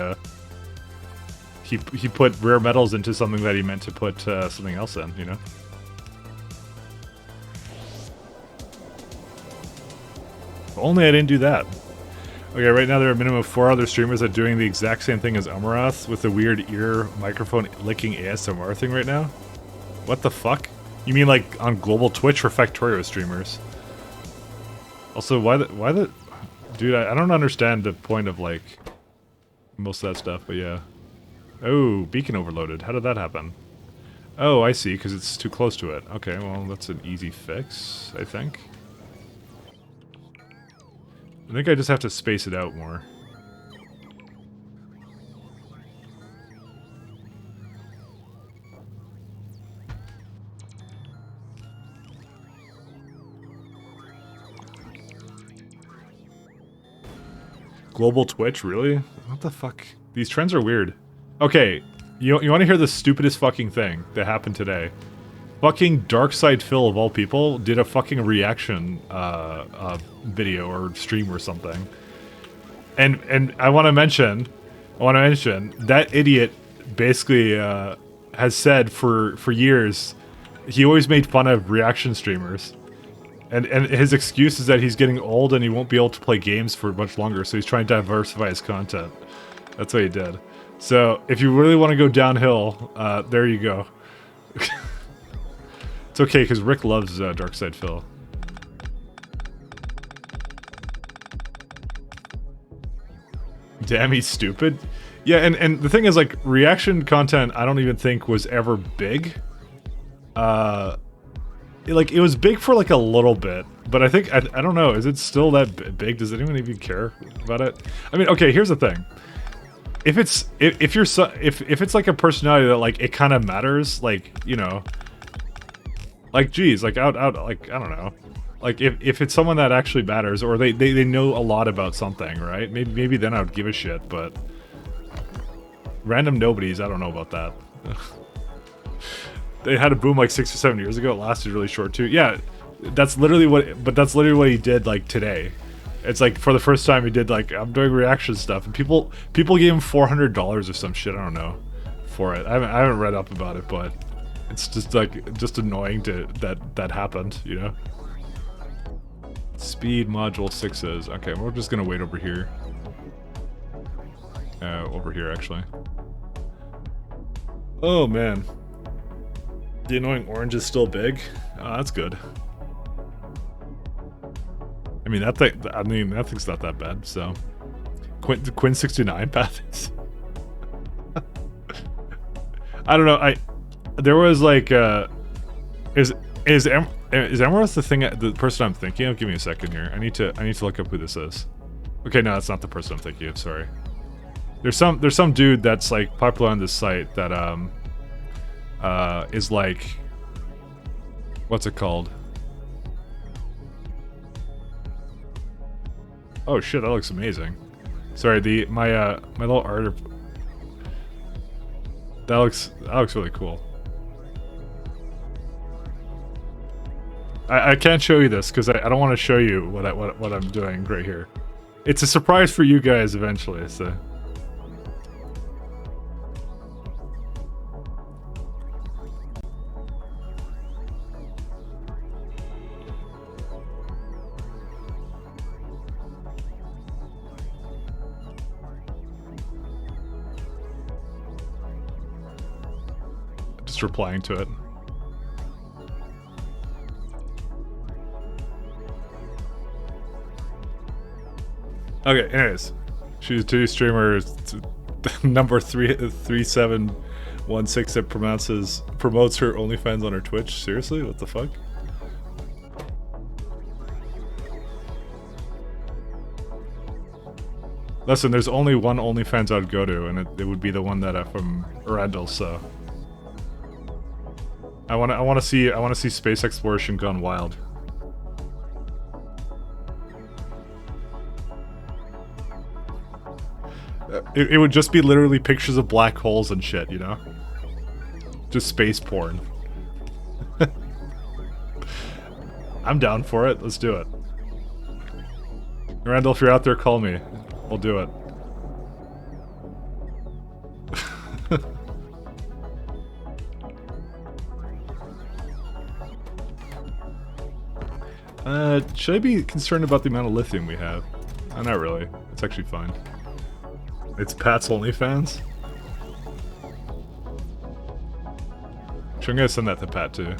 put rare metals into something that he meant to put something else in, you know? If only I didn't do that. Okay, right now there are a minimum of 4 other streamers that are doing the exact same thing as Amarath with the weird ear microphone licking ASMR thing right now. What the fuck? You mean like on global Twitch for Factorio streamers? Also, why the... Dude, I don't understand the point of, like, most of that stuff, but yeah. Oh, beacon overloaded. How did that happen? Oh, I see, because it's too close to it. Okay, well, that's an easy fix, I think. I think I just have to space it out more. Global Twitch, really? What the fuck? These trends are weird. Okay, you want to hear the stupidest fucking thing that happened today? Fucking Darkside Phil, of all people, did a fucking reaction video or stream or something. And I want to mention that idiot basically has said for years he always made fun of reaction streamers. And his excuse is that he's getting old and he won't be able to play games for much longer, so he's trying to diversify his content. That's what he did. So, if you really want to go downhill, there you go. It's okay, because Rick loves Darkside Phil. Damn, he's stupid? Yeah, and the thing is, like, reaction content I don't even think was ever big. Like, it was big for, like, a little bit, but I think, I don't know, is it still that big? Does anyone even care about it? I mean, okay, here's the thing. If it's, if it's, like, a personality that, like, it kind of matters, like, you know, like, geez, like, like, I don't know. Like, if it's someone that actually matters, or they know a lot about something, right? Maybe then I would give a shit, but random nobodies, I don't know about that. They had a boom like 6 or 7 years ago. It lasted really short too. Yeah, that's literally what he did like today. It's like for the first time he did like, I'm doing reaction stuff, and people gave him $400 or some shit. I don't know for it. I haven't read up about it, but it's just like annoying that happened, you know. Speed module 6s. Okay, we're just gonna wait over here. Over here actually. Oh man. The annoying orange is still big. Oh, that's good. I mean that thing's not that bad. So, Quinn 69 path is. I don't know. There was like is Emerald the person I'm thinking of? Give me a second here. I need to look up who this is. Okay, no, that's not the person I'm thinking of. Sorry. There's some dude that's like popular on this site that is like, what's it called? Oh shit, that looks amazing. Sorry, my little art. That looks really cool. I can't show you this because I don't want to show you what I'm doing right here. It's a surprise for you guys eventually, so. Just replying to it. Okay, anyways. She's a 2D streamer, number 3716 that promotes her OnlyFans on her Twitch. Seriously? What the fuck? Listen, there's only one OnlyFans I'd go to, and it would be the one that from Randall, so. I wanna see space exploration gone wild. It would just be literally pictures of black holes and shit, you know? Just space porn. I'm down for it. Let's do it. Randall, if you're out there, call me. We'll do it. Should I be concerned about the amount of lithium we have? Not really. It's actually fine. It's Pat's OnlyFans? I'm gonna send that to Pat too.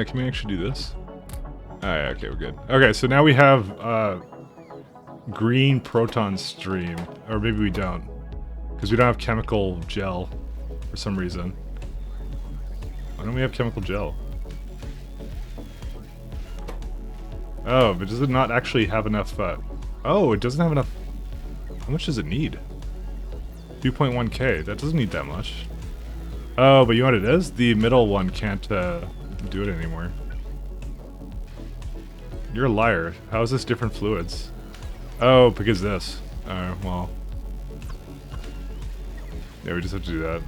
Can we actually do this? Alright, okay, we're good. Okay, so now we have green proton stream. Or maybe we don't. Because we don't have chemical gel for some reason. Why don't we have chemical gel? Oh, but does it not actually have enough... oh, it doesn't have enough... How much does it need? 2.1k. That doesn't need that much. Oh, but you know what it is? The middle one can't do it anymore. You're a liar. How is this different fluids? Oh, because this. Well. Yeah, we just have to do that.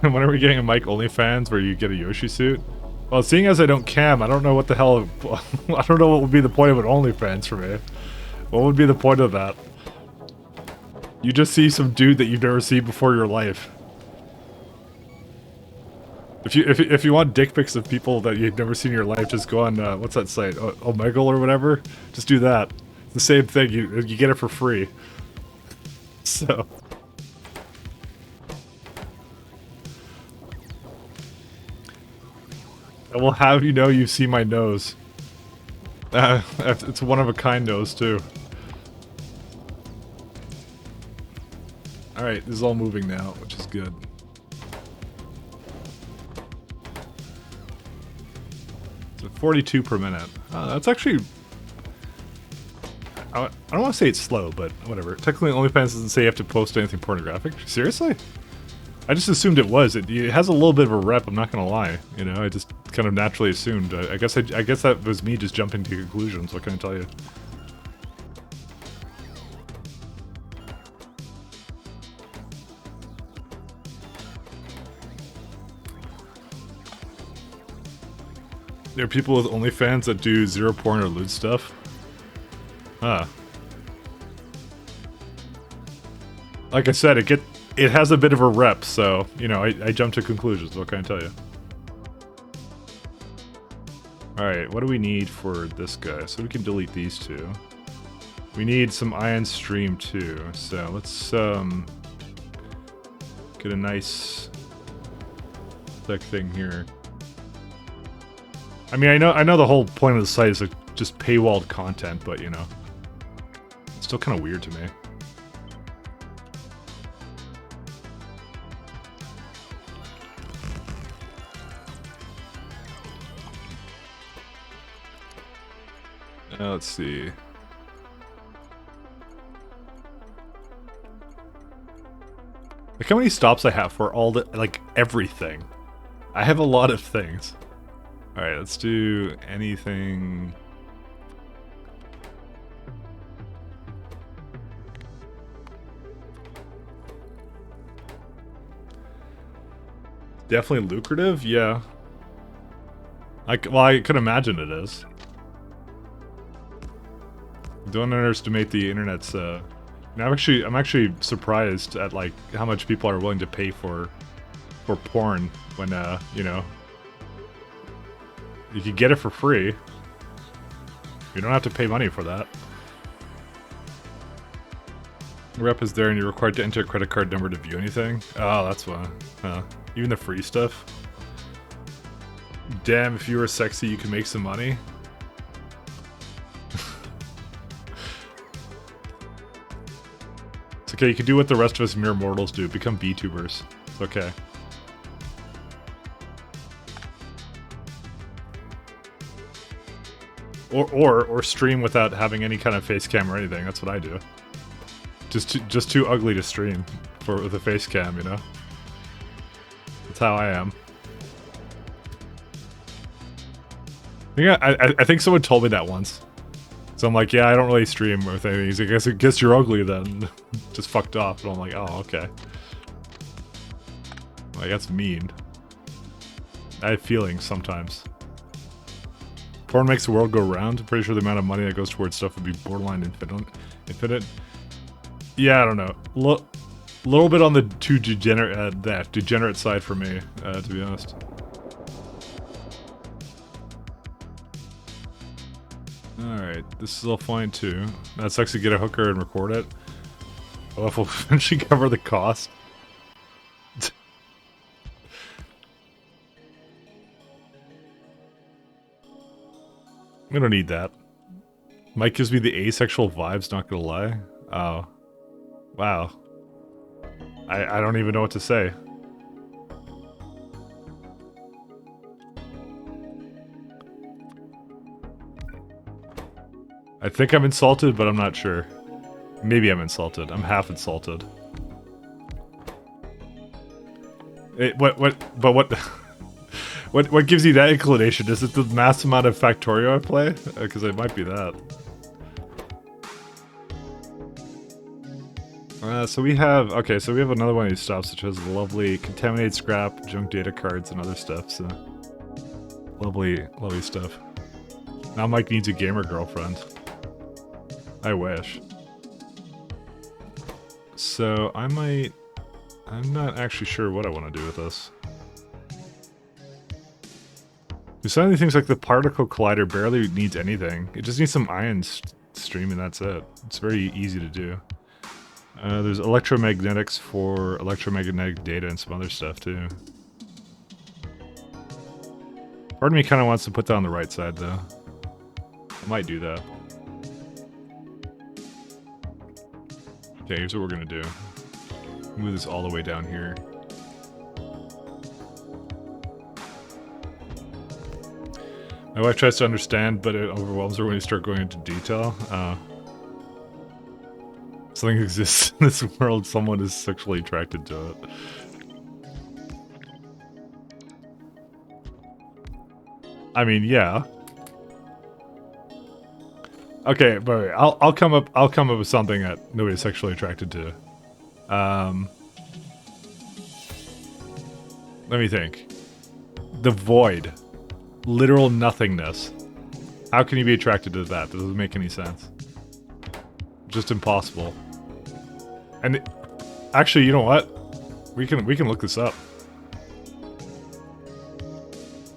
When are we getting a Mike OnlyFans where you get a Yoshi suit? Well, seeing as I don't cam, I don't know what the hell... I don't know what would be the point of an OnlyFans for me. What would be the point of that? You just see some dude that you've never seen before in your life. If you want dick pics of people that you've never seen in your life, just go on, what's that site? Omegle or whatever? Just do that. It's the same thing, you get it for free. So... I will have you know you see my nose. It's one of a kind nose too. Alright, this is all moving now, which is good. So 42 per minute. That's actually... I don't want to say it's slow, but whatever. Technically OnlyFans doesn't say you have to post anything pornographic. Seriously? I just assumed it was. It has a little bit of a rep, I'm not gonna lie. You know, I just kind of naturally assumed. I guess that was me just jumping to conclusions, what can I tell you? There are people with OnlyFans that do zero porn or lewd stuff? Huh. Like I said, it has a bit of a rep, so, you know, I jumped to conclusions, what can I tell you? Alright, what do we need for this guy? So we can delete these two. We need some ion stream too, so let's, get a nice thick thing here. I mean, I know the whole point of the site is like just paywalled content, but you know, it's still kind of weird to me. Let's see. Look how many stops I have for all the, like, everything. I have a lot of things. Alright, let's do anything. Definitely lucrative, yeah. Well, I could imagine it is. Don't underestimate the internet's, I'm actually surprised at, like, how much people are willing to pay for porn when, you know, you can get it for free. You don't have to pay money for that. Rep is there and you're required to enter a credit card number to view anything? Oh, that's why. Even the free stuff? Damn, if you were sexy, you could make some money? It's okay, you can do what the rest of us mere mortals do. Become VTubers. It's okay. Or stream without having any kind of face cam or anything. That's what I do. Just too ugly to stream with a face cam, you know? That's how I am. Yeah, I think someone told me that once. So I'm like, yeah, I don't really stream with anything. He's like, I guess you're ugly then. Just fucked off. And I'm like, oh, okay. Like, that's mean. I have feelings sometimes. Porn makes the world go round. I'm pretty sure the amount of money that goes towards stuff would be borderline infinite. Yeah, I don't know. Little bit on the too degenerate side for me, to be honest. Alright, this is all fine too. That sucks to get a hooker and record it. Well, if we'll eventually cover the cost. We don't need that. Mike gives me the asexual vibes, not gonna lie. Oh. Wow. I don't even know what to say. I think I'm insulted, but I'm not sure. Maybe I'm insulted. I'm half insulted. What gives you that inclination? Is it the mass amount of Factorio I play? Because it might be that. So we have another one of these stops which has lovely contaminated scrap, junk data cards, and other stuff. So lovely stuff. Now Mike needs a gamer girlfriend. I wish. So I'm not actually sure what I want to do with this. Some of the things like the particle collider barely needs anything. It just needs some ion stream and that's it. It's very easy to do. There's electromagnetics for electromagnetic data and some other stuff too. Part of me kind of wants to put that on the right side though. I might do that. Okay, here's what we're gonna do. Move this all the way down here. My wife tries to understand, but it overwhelms her when you start going into detail. Something exists in this world, someone is sexually attracted to it. I mean, yeah. Okay, but wait, I'll come up with something that nobody's sexually attracted to. Let me think. The void. Literal nothingness. How can you be attracted to that? That doesn't make any sense. Just impossible. And actually, you know what? We can look this up.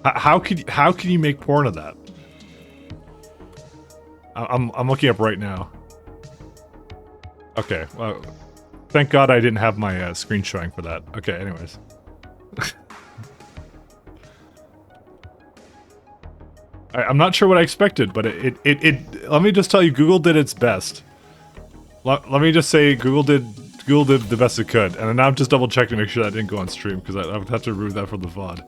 How can you make porn of that? I'm looking up right now. Okay, well, thank God I didn't have my screen showing for that. Okay, anyways. I'm not sure what I expected, but let me just tell you, Google did its best. Let me just say Google did the best it could, and now I'm just double checking to make sure that didn't go on stream, because I would have to remove that from the VOD.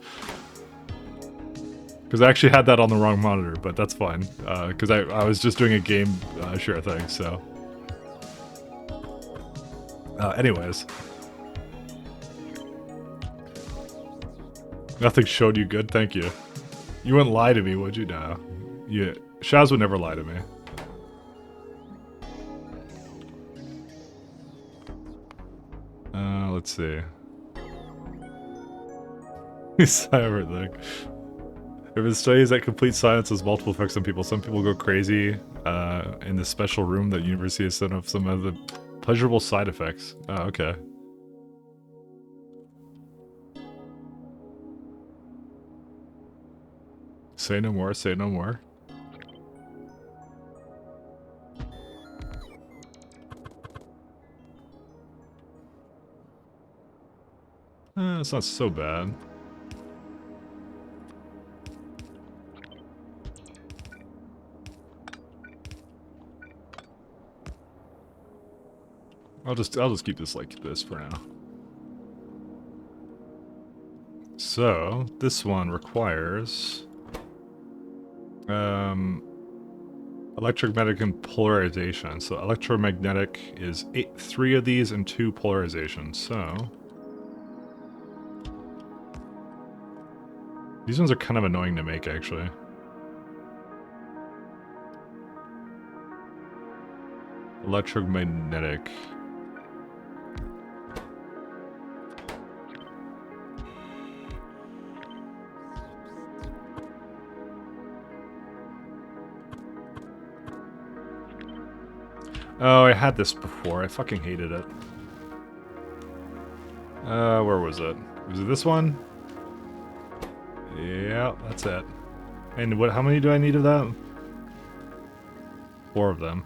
Because I actually had that on the wrong monitor, but that's fine. Because I was just doing a game share thing, so. Anyways. Nothing showed you good, thank you. You wouldn't lie to me, would you? No. Yeah, Shaz would never lie to me. Let's see. Everything. There have been studies that complete silence has multiple effects on people. Some people go crazy in the special room that university has set up some of the pleasurable side effects. Oh, okay. Say no more, say no more. It's not so bad. I'll just keep this like this for now. So this one requires electromagnetic and polarization. So electromagnetic is 3 of these and 2 polarization. So these ones are kind of annoying to make, actually. Electromagnetic. Oh, I had this before. I fucking hated it. Where was it? Was it this one? Yeah, that's it. And what? How many do I need of that? 4 of them.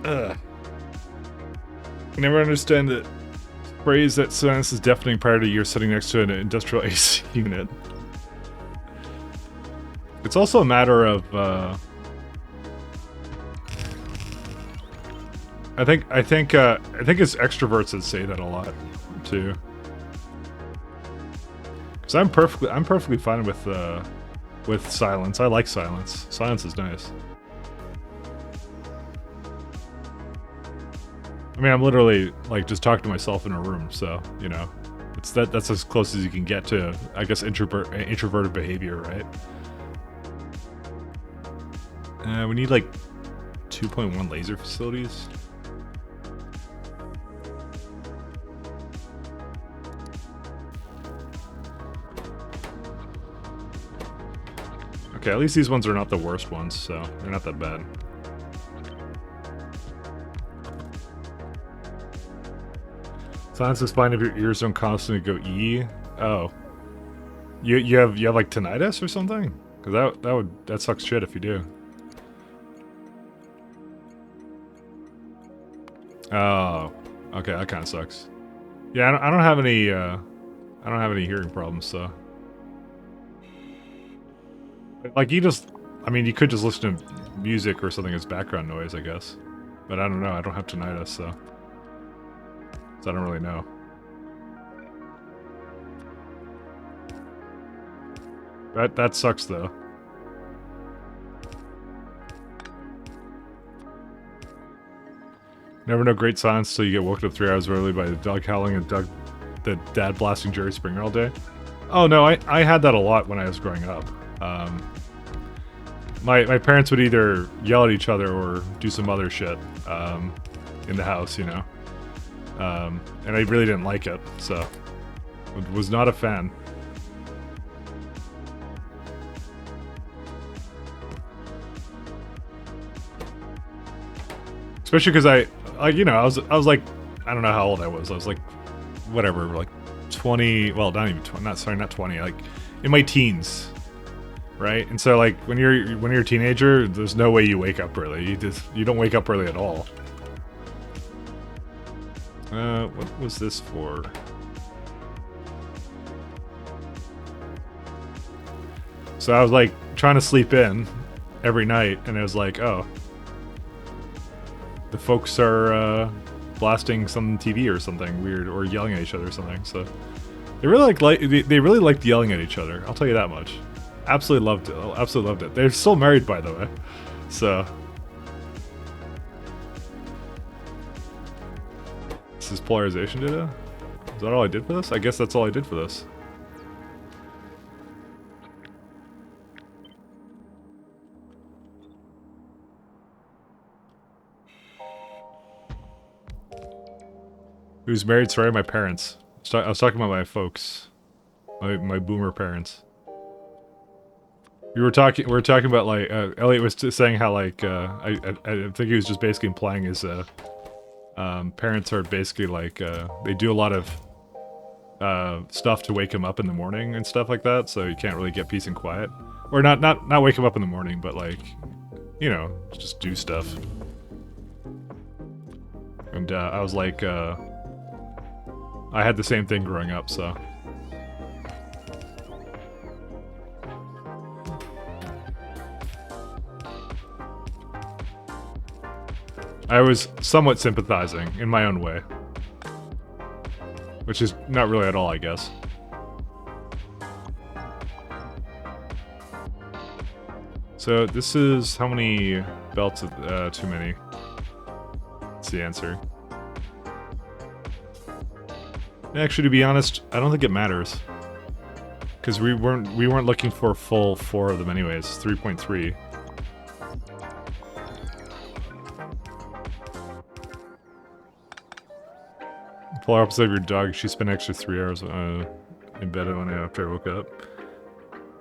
Ugh. I never understand the phrase that silence is deafening prior to you're sitting next to an industrial AC unit. It's also a matter of, I think it's extroverts that say that a lot, too. Because I'm perfectly fine with silence. I like silence. Silence is nice. I mean, I'm literally like just talking to myself in a room, so you know, that's as close as you can get to, I guess, introverted behavior, right? We need like 2.1 laser facilities. Okay, at least these ones are not the worst ones, so they're not that bad. Silence is fine if your ears don't constantly go E. Oh, you have like tinnitus or something? Because that sucks shit if you do. Oh, okay, that kind of sucks. Yeah, I don't have any hearing problems, so. Like you could just listen to music or something as background noise, I guess. But I don't know. I don't have tinnitus, so I don't really know. That sucks though. Never know great silence till you get woken up 3 hours early by the dog howling and the dad blasting Jerry Springer all day. Oh no, I had that a lot when I was growing up. My parents would either yell at each other or do some other shit in the house, you know. And I really didn't like it, so was not a fan. Especially because I was like, I don't know how old I was. I was like, whatever, like 20. Well, not even 20. Not 20. Like in my teens, right? And so like when you're a teenager, there's no way you wake up early. You don't wake up early at all. What was this for? So I was like trying to sleep in every night, and it was like, oh, the folks are blasting some TV or something weird, or yelling at each other or something. So they really they really liked yelling at each other. I'll tell you that much. Absolutely loved it. Absolutely loved it. They're still married, by the way. So this is polarization data. Is that all I did for this? I guess that's all I did for this. Who's married? Sorry, my parents. I was talking about my folks, my boomer parents. We were talking about like Elliot was saying how like I think he was just basically implying his parents are basically like they do a lot of stuff to wake him up in the morning and stuff like that, so you can't really get peace and quiet, or not wake him up in the morning, but like, you know, just do stuff. And I was like, I had the same thing growing up, so. I was somewhat sympathizing in my own way. Which is not really at all, I guess. So this is how many belts? Too many. That's the answer. Actually, to be honest, I don't think it matters. Because we weren't looking for a full 4 of them anyways. 3.3. Polar opposite of your dog. She spent extra 3 hours in bed after I woke up.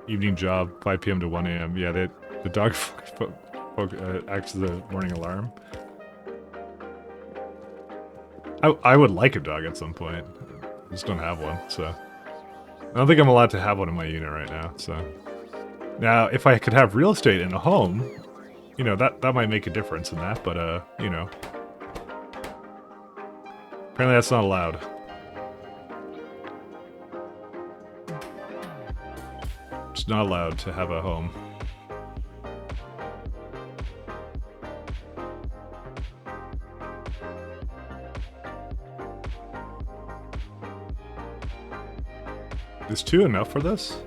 Evening job, 5 p.m. to 1 a.m. Yeah, the dog acts as a morning alarm. I would like a dog at some point. I just don't have one, so. I don't think I'm allowed to have one in my unit right now, so. Now, if I could have real estate in a home, you know, that might make a difference in that, but, you know. Apparently that's not allowed. It's not allowed to have a home. Is 2 enough for this?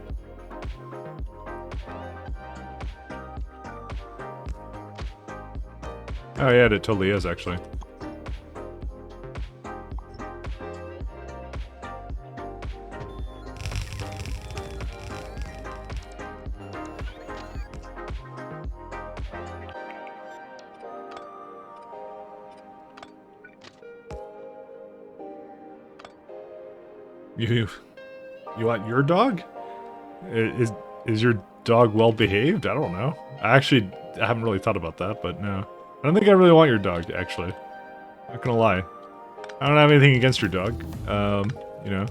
Oh yeah, it totally is, actually. You want your dog? Is your dog well behaved? I don't know. I haven't really thought about that, but no. I don't think I really want your dog, actually. Not gonna lie. I don't have anything against your dog. You know.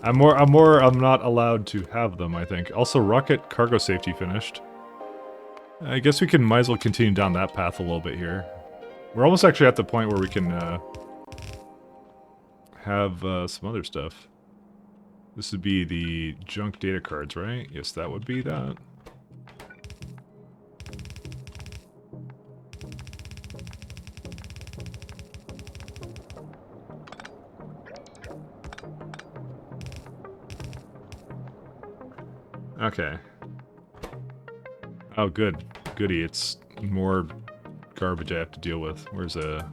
I'm not allowed to have them, I think. Also, rocket cargo safety finished. I guess we might as well continue down that path a little bit here. We're almost actually at the point where we can have some other stuff. This would be the junk data cards, right? Yes, that would be that. Okay. Oh, good. Goody. It's more garbage I have to deal with. Where's a...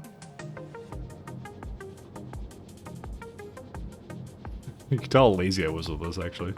You can tell how lazy I was with this, actually.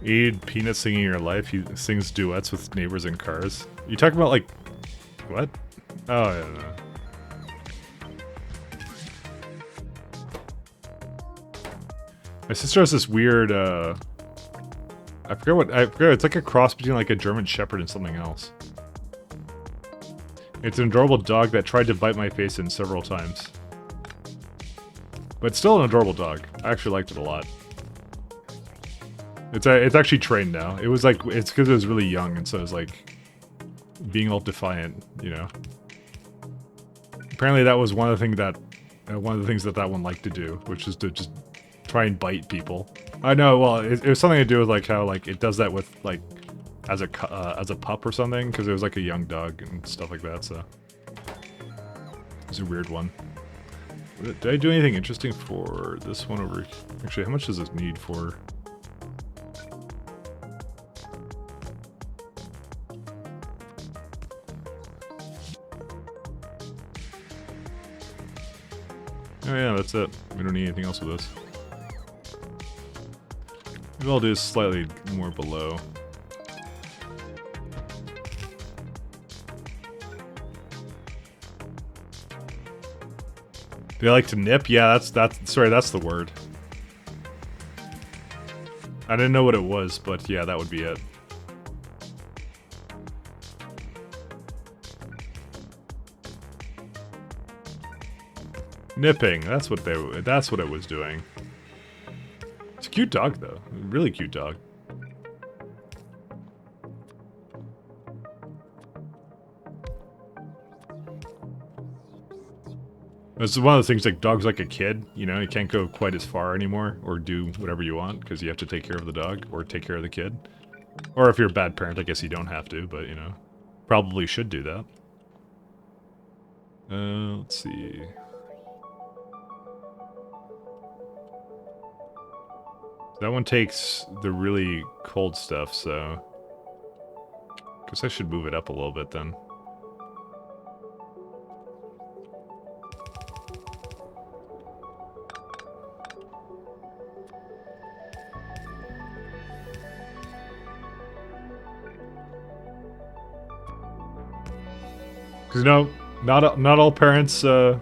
Aid Peanut singing your life. He sings duets with neighbors in cars. You talking about like what? Oh yeah. My sister has this weird, I forget, it's like a cross between like a German Shepherd and something else. It's an adorable dog that tried to bite my face in several times. But it's still an adorable dog. I actually liked it a lot. It's actually trained now. It was like, it's because it was really young, and so it was like being all defiant, you know. Apparently that was one of the things that that one liked to do, which is to just try and bite people. I know, well, it was something to do with like how like it does that with like as a pup or something, because it was like a young dog and stuff like that. So it was a weird one. Did I do anything interesting for this one over? Actually, how much does this need for? Oh yeah, that's it. We don't need anything else with this. Maybe I'll do slightly more below. They like to nip? Yeah, sorry, that's the word. I didn't know what it was, but yeah, that would be it. Nipping, that's what it was doing. It's a cute dog though. Really cute dog. It's one of the things like dogs like a kid, you know, you can't go quite as far anymore or do whatever you want because you have to take care of the dog or take care of the kid. Or if you're a bad parent, I guess you don't have to, but you know, probably should do that. Let's see. That one takes the really cold stuff, so guess I should move it up a little bit then. Because no, not all parents do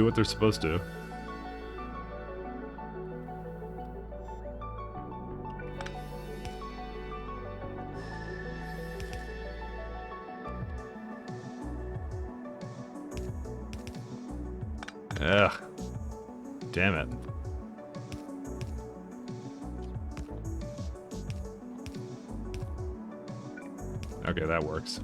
what they're supposed to. Ugh. Damn it. Okay, that works.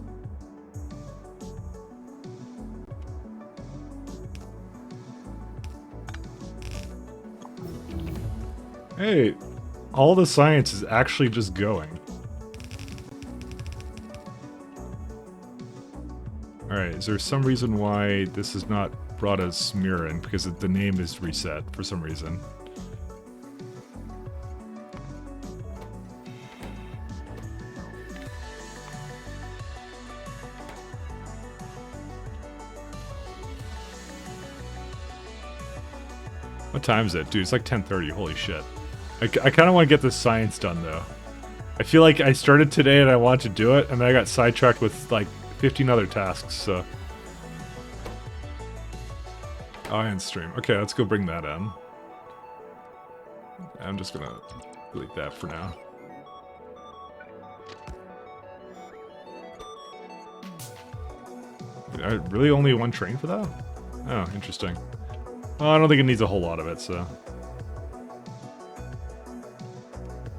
Hey, all the science is actually just going. Alright, is there some reason why this is not brought as Smirin? Because the name is reset for some reason. What time is it? Dude, it's like 10:30, holy shit. I kind of want to get this science done, though. I feel like I started today and I wanted to do it, and then I got sidetracked with, like, 15 other tasks, so... Ion stream. Okay, let's go bring that in. I'm just gonna delete that for now. Really only one train for that? Oh, interesting. Well, I don't think it needs a whole lot of it, so...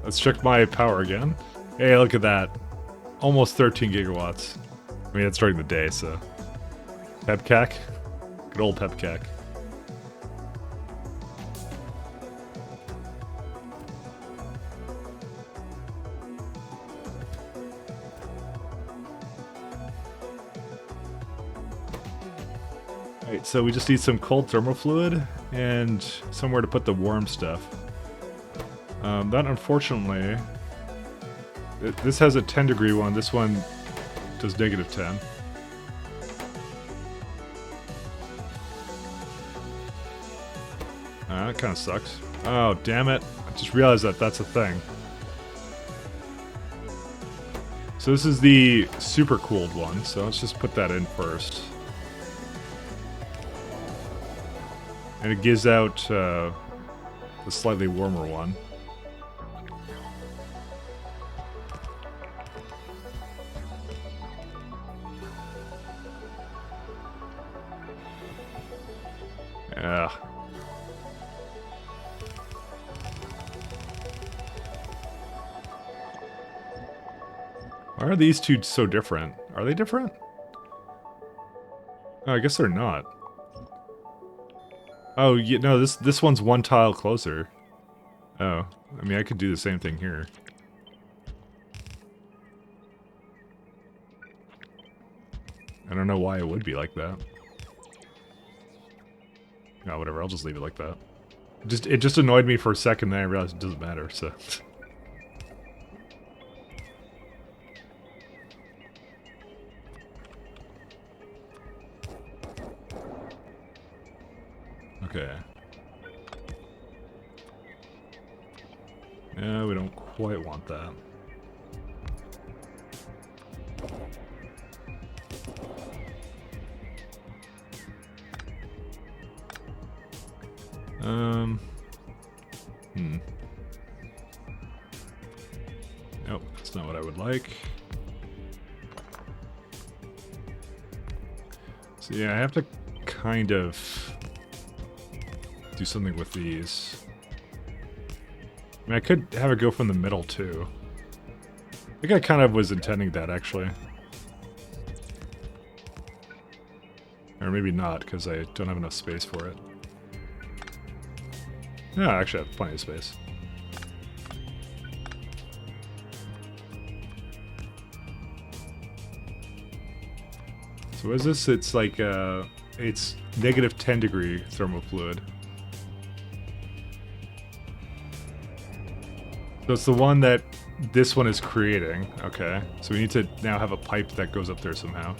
Let's check my power again. Hey, look at that. Almost 13 gigawatts. I mean, it's during the day, so... Pepcac? Good old Pepcac. Alright, so we just need some cold thermal fluid and somewhere to put the warm stuff. That unfortunately... This has a 10 degree one, this one does negative 10. That kind of sucks. Oh, damn it. I just realized that that's a thing. So this is the super cooled one, so let's just put that in first. And it gives out the slightly warmer one. Yeah. Why are these two so different? Are they different? Oh, I guess they're not. Oh, yeah, no, this one's one tile closer. Oh, I mean, I could do the same thing here. I don't know why it would be like that. No, whatever, I'll just leave it like that. It just annoyed me for a second, then I realized it doesn't matter, so... Okay. No, we don't quite want that. Nope, that's not what I would like. So yeah, I have to kind of do something with these. I mean, I could have it go from the middle too. I think I kind of was intending that actually. Or maybe not, because I don't have enough space for it. No, I actually have plenty of space. So what is this? It's like, it's negative 10 degree thermal fluid. So it's the one that this one is creating. Okay. So we need to now have a pipe that goes up there somehow.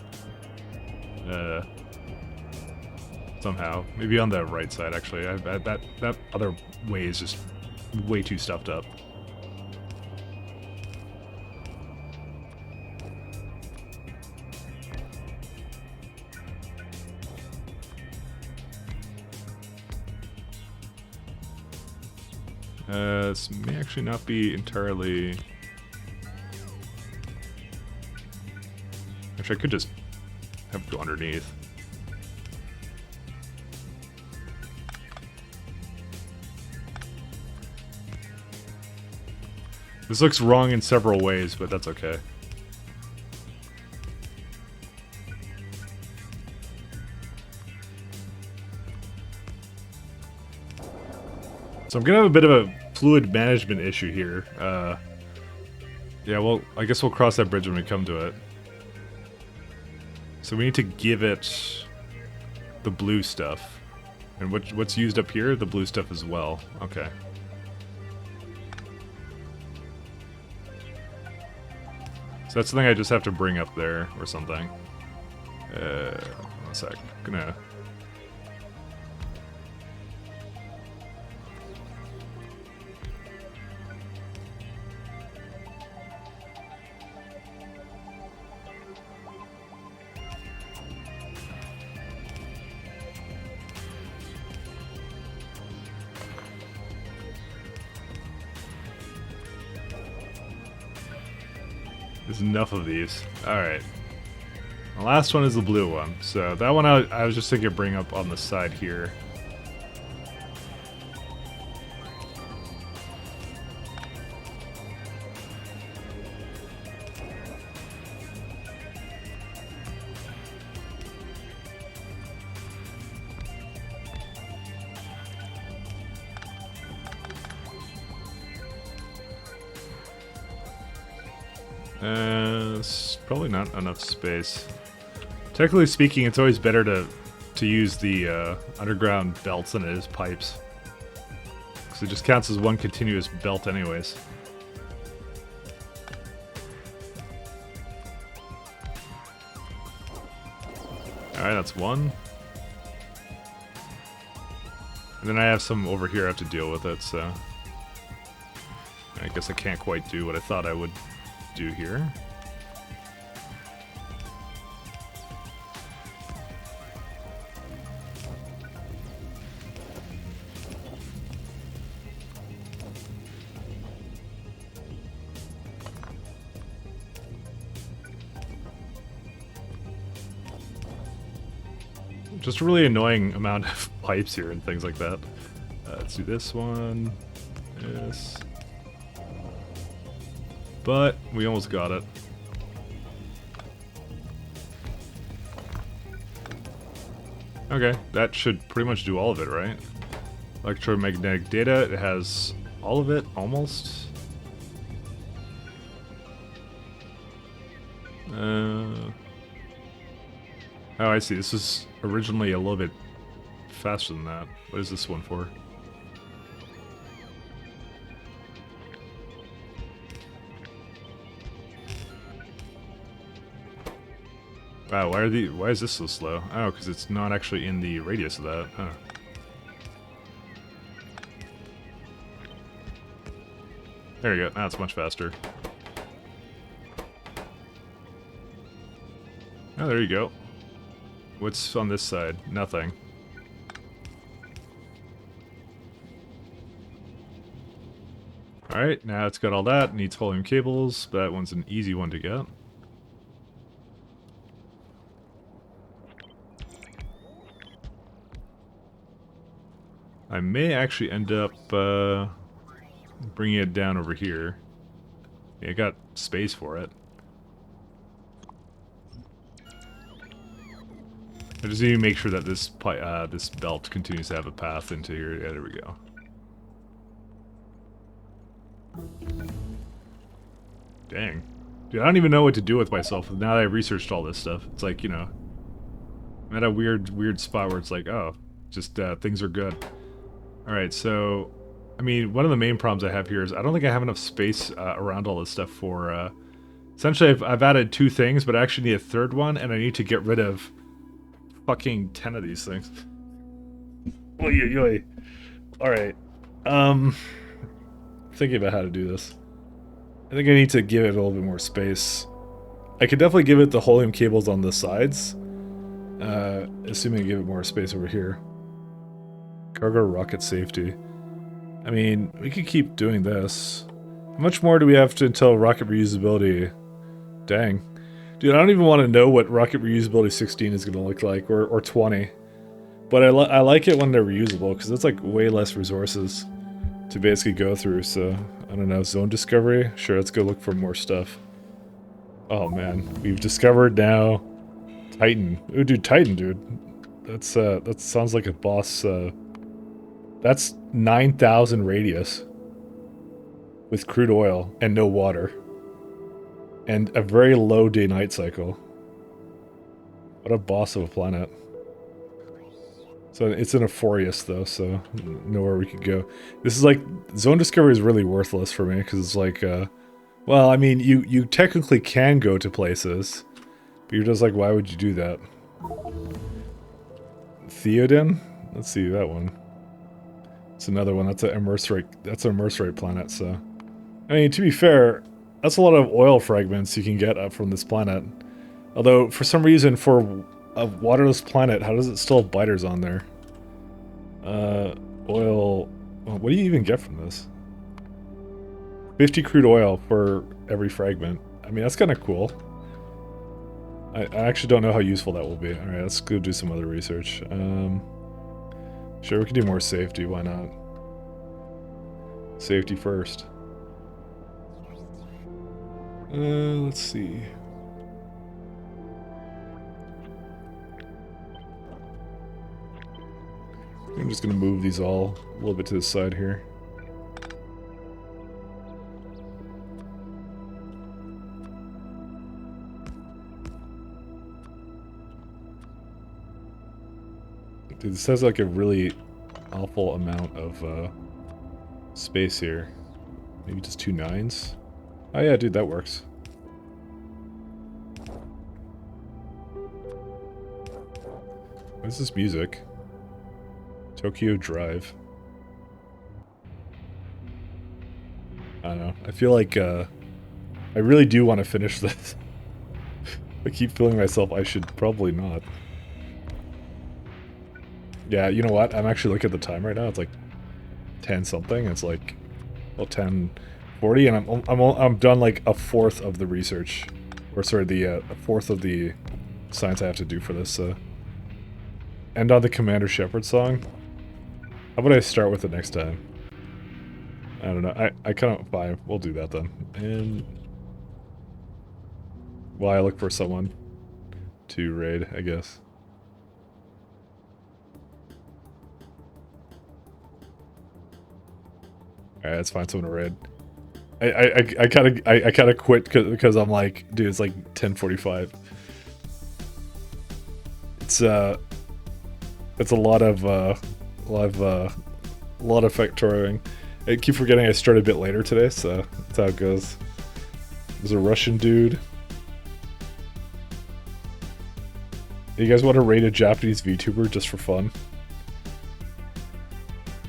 Somehow. Maybe on the right side, actually. That other way is just way too stuffed up. This may actually not be entirely... Actually, I could just have it go underneath. This looks wrong in several ways, but that's okay. So I'm gonna have a bit of a fluid management issue here. Yeah, well, I guess we'll cross that bridge when we come to it. So we need to give it the blue stuff. And what's used up here? The blue stuff as well. Okay. So that's something I just have to bring up there or something. One sec. Gonna... There's enough of these. Alright. The last one is the blue one. So that one I was just thinking of bring up on the side here. It's probably not enough space. Technically speaking, it's always better to use the underground belts than it is pipes. Because it just counts as one continuous belt anyways. Alright, that's one. And then I have some over here I have to deal with it, so... I guess I can't quite do what I thought I would do here. just a really annoying amount of pipes here and things like that. Let's do this one. This. But we almost got it. Okay, that should pretty much do all of it, right? Electromagnetic data, it has all of it, almost. Oh, I see. This is originally a little bit faster than that. What is this one for? Wow, why is this so slow? Oh, because it's not actually in the radius of that. Huh. There you go. Now it's much faster. Oh, there you go. What's on this side? Nothing. Alright, now it's got all that. Needs volume cables. That one's an easy one to get. I may actually end up bringing it down over here. Yeah, I got space for it. I just need to make sure that this this belt continues to have a path into here. Yeah, there we go. Dang. Dude, I don't even know what to do with myself now that I've researched all this stuff. It's like, you know, I'm at a weird spot where it's like, oh, just things are good. Alright, so, I mean, one of the main problems I have here is I don't think I have enough space around all this stuff for, essentially I've added 2 things, but I actually need a third one, and I need to get rid of fucking 10 of these things. Oy. Alright, thinking about how to do this. I think I need to give it a little bit more space. I could definitely give it the helium cables on the sides, assuming I give it more space over here. Cargo rocket safety. I mean, we could keep doing this. How much more do we have to until rocket reusability? Dang. Dude, I don't even want to know what rocket reusability 16 is going to look like, or 20. But I like it when they're reusable, because it's like way less resources to basically go through, so... I don't know, zone discovery? Sure, let's go look for more stuff. Oh man, we've discovered now... Titan. Ooh, dude, Titan, dude. That's, that sounds like a boss, That's 9,000 radius. With crude oil and no water. And a very low day-night cycle. What a boss of a planet. So it's in Euphorius though, so nowhere we could go. This is like, zone discovery is really worthless for me, because it's like, well, I mean, you technically can go to places, but you're just like, why would you do that? Theoden? Let's see, that one. It's another one, that's an immerse planet, so. I mean, to be fair, that's a lot of oil fragments you can get up from this planet. Although, for some reason, for a waterless planet, how does it still have biters on there? Oil... Well, what do you even get from this? 50 crude oil for every fragment. I mean, that's kind of cool. I actually don't know how useful that will be. Alright, let's go do some other research. Sure, we can do more safety, why not? Safety first. Let's see. I'm just gonna move these all a little bit to the side here. Dude, this has like a really awful amount of space here. Maybe just 2 9s? Oh yeah, dude, that works. What is this music? Tokyo Drive. I don't know. I feel like, I really do want to finish this. I keep feeling myself I should probably not. Yeah, you know what? I'm actually looking at the time right now. It's like 10 something. It's like, well, 10:40, and I'm done like a fourth of the research, or sorry, a fourth of the science I have to do for this. end on the Commander Shepard song. How about I start with it next time? I don't know. I kind of fine. We'll do that then. And while I look for someone to raid, I guess. Alright, let's find someone to raid. I kind of quit because I'm like, dude, it's like 10:45. It's a lot of Factorioing. I keep forgetting I started a bit later today, so that's how it goes. There's a Russian dude. You guys want to raid a Japanese VTuber just for fun?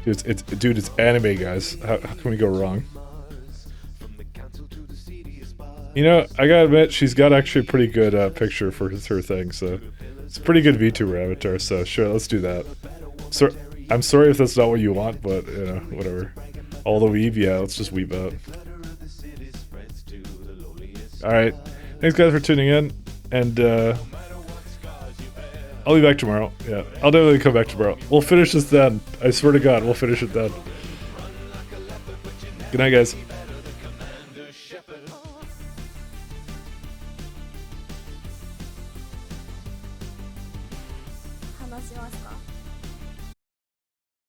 Dude, it's anime, guys. How can we go wrong? You know, I gotta admit, she's got actually a pretty good picture for her thing, so it's a pretty good VTuber avatar. So sure, let's do that. So I'm sorry if that's not what you want, but you know, whatever. All the weeb, yeah, let's just weeb out. All right, thanks guys for tuning in, and I'll be back tomorrow. Yeah, I'll definitely come back tomorrow. We'll finish this then. I swear to God, we'll finish it then. Good night, guys. 話しますか？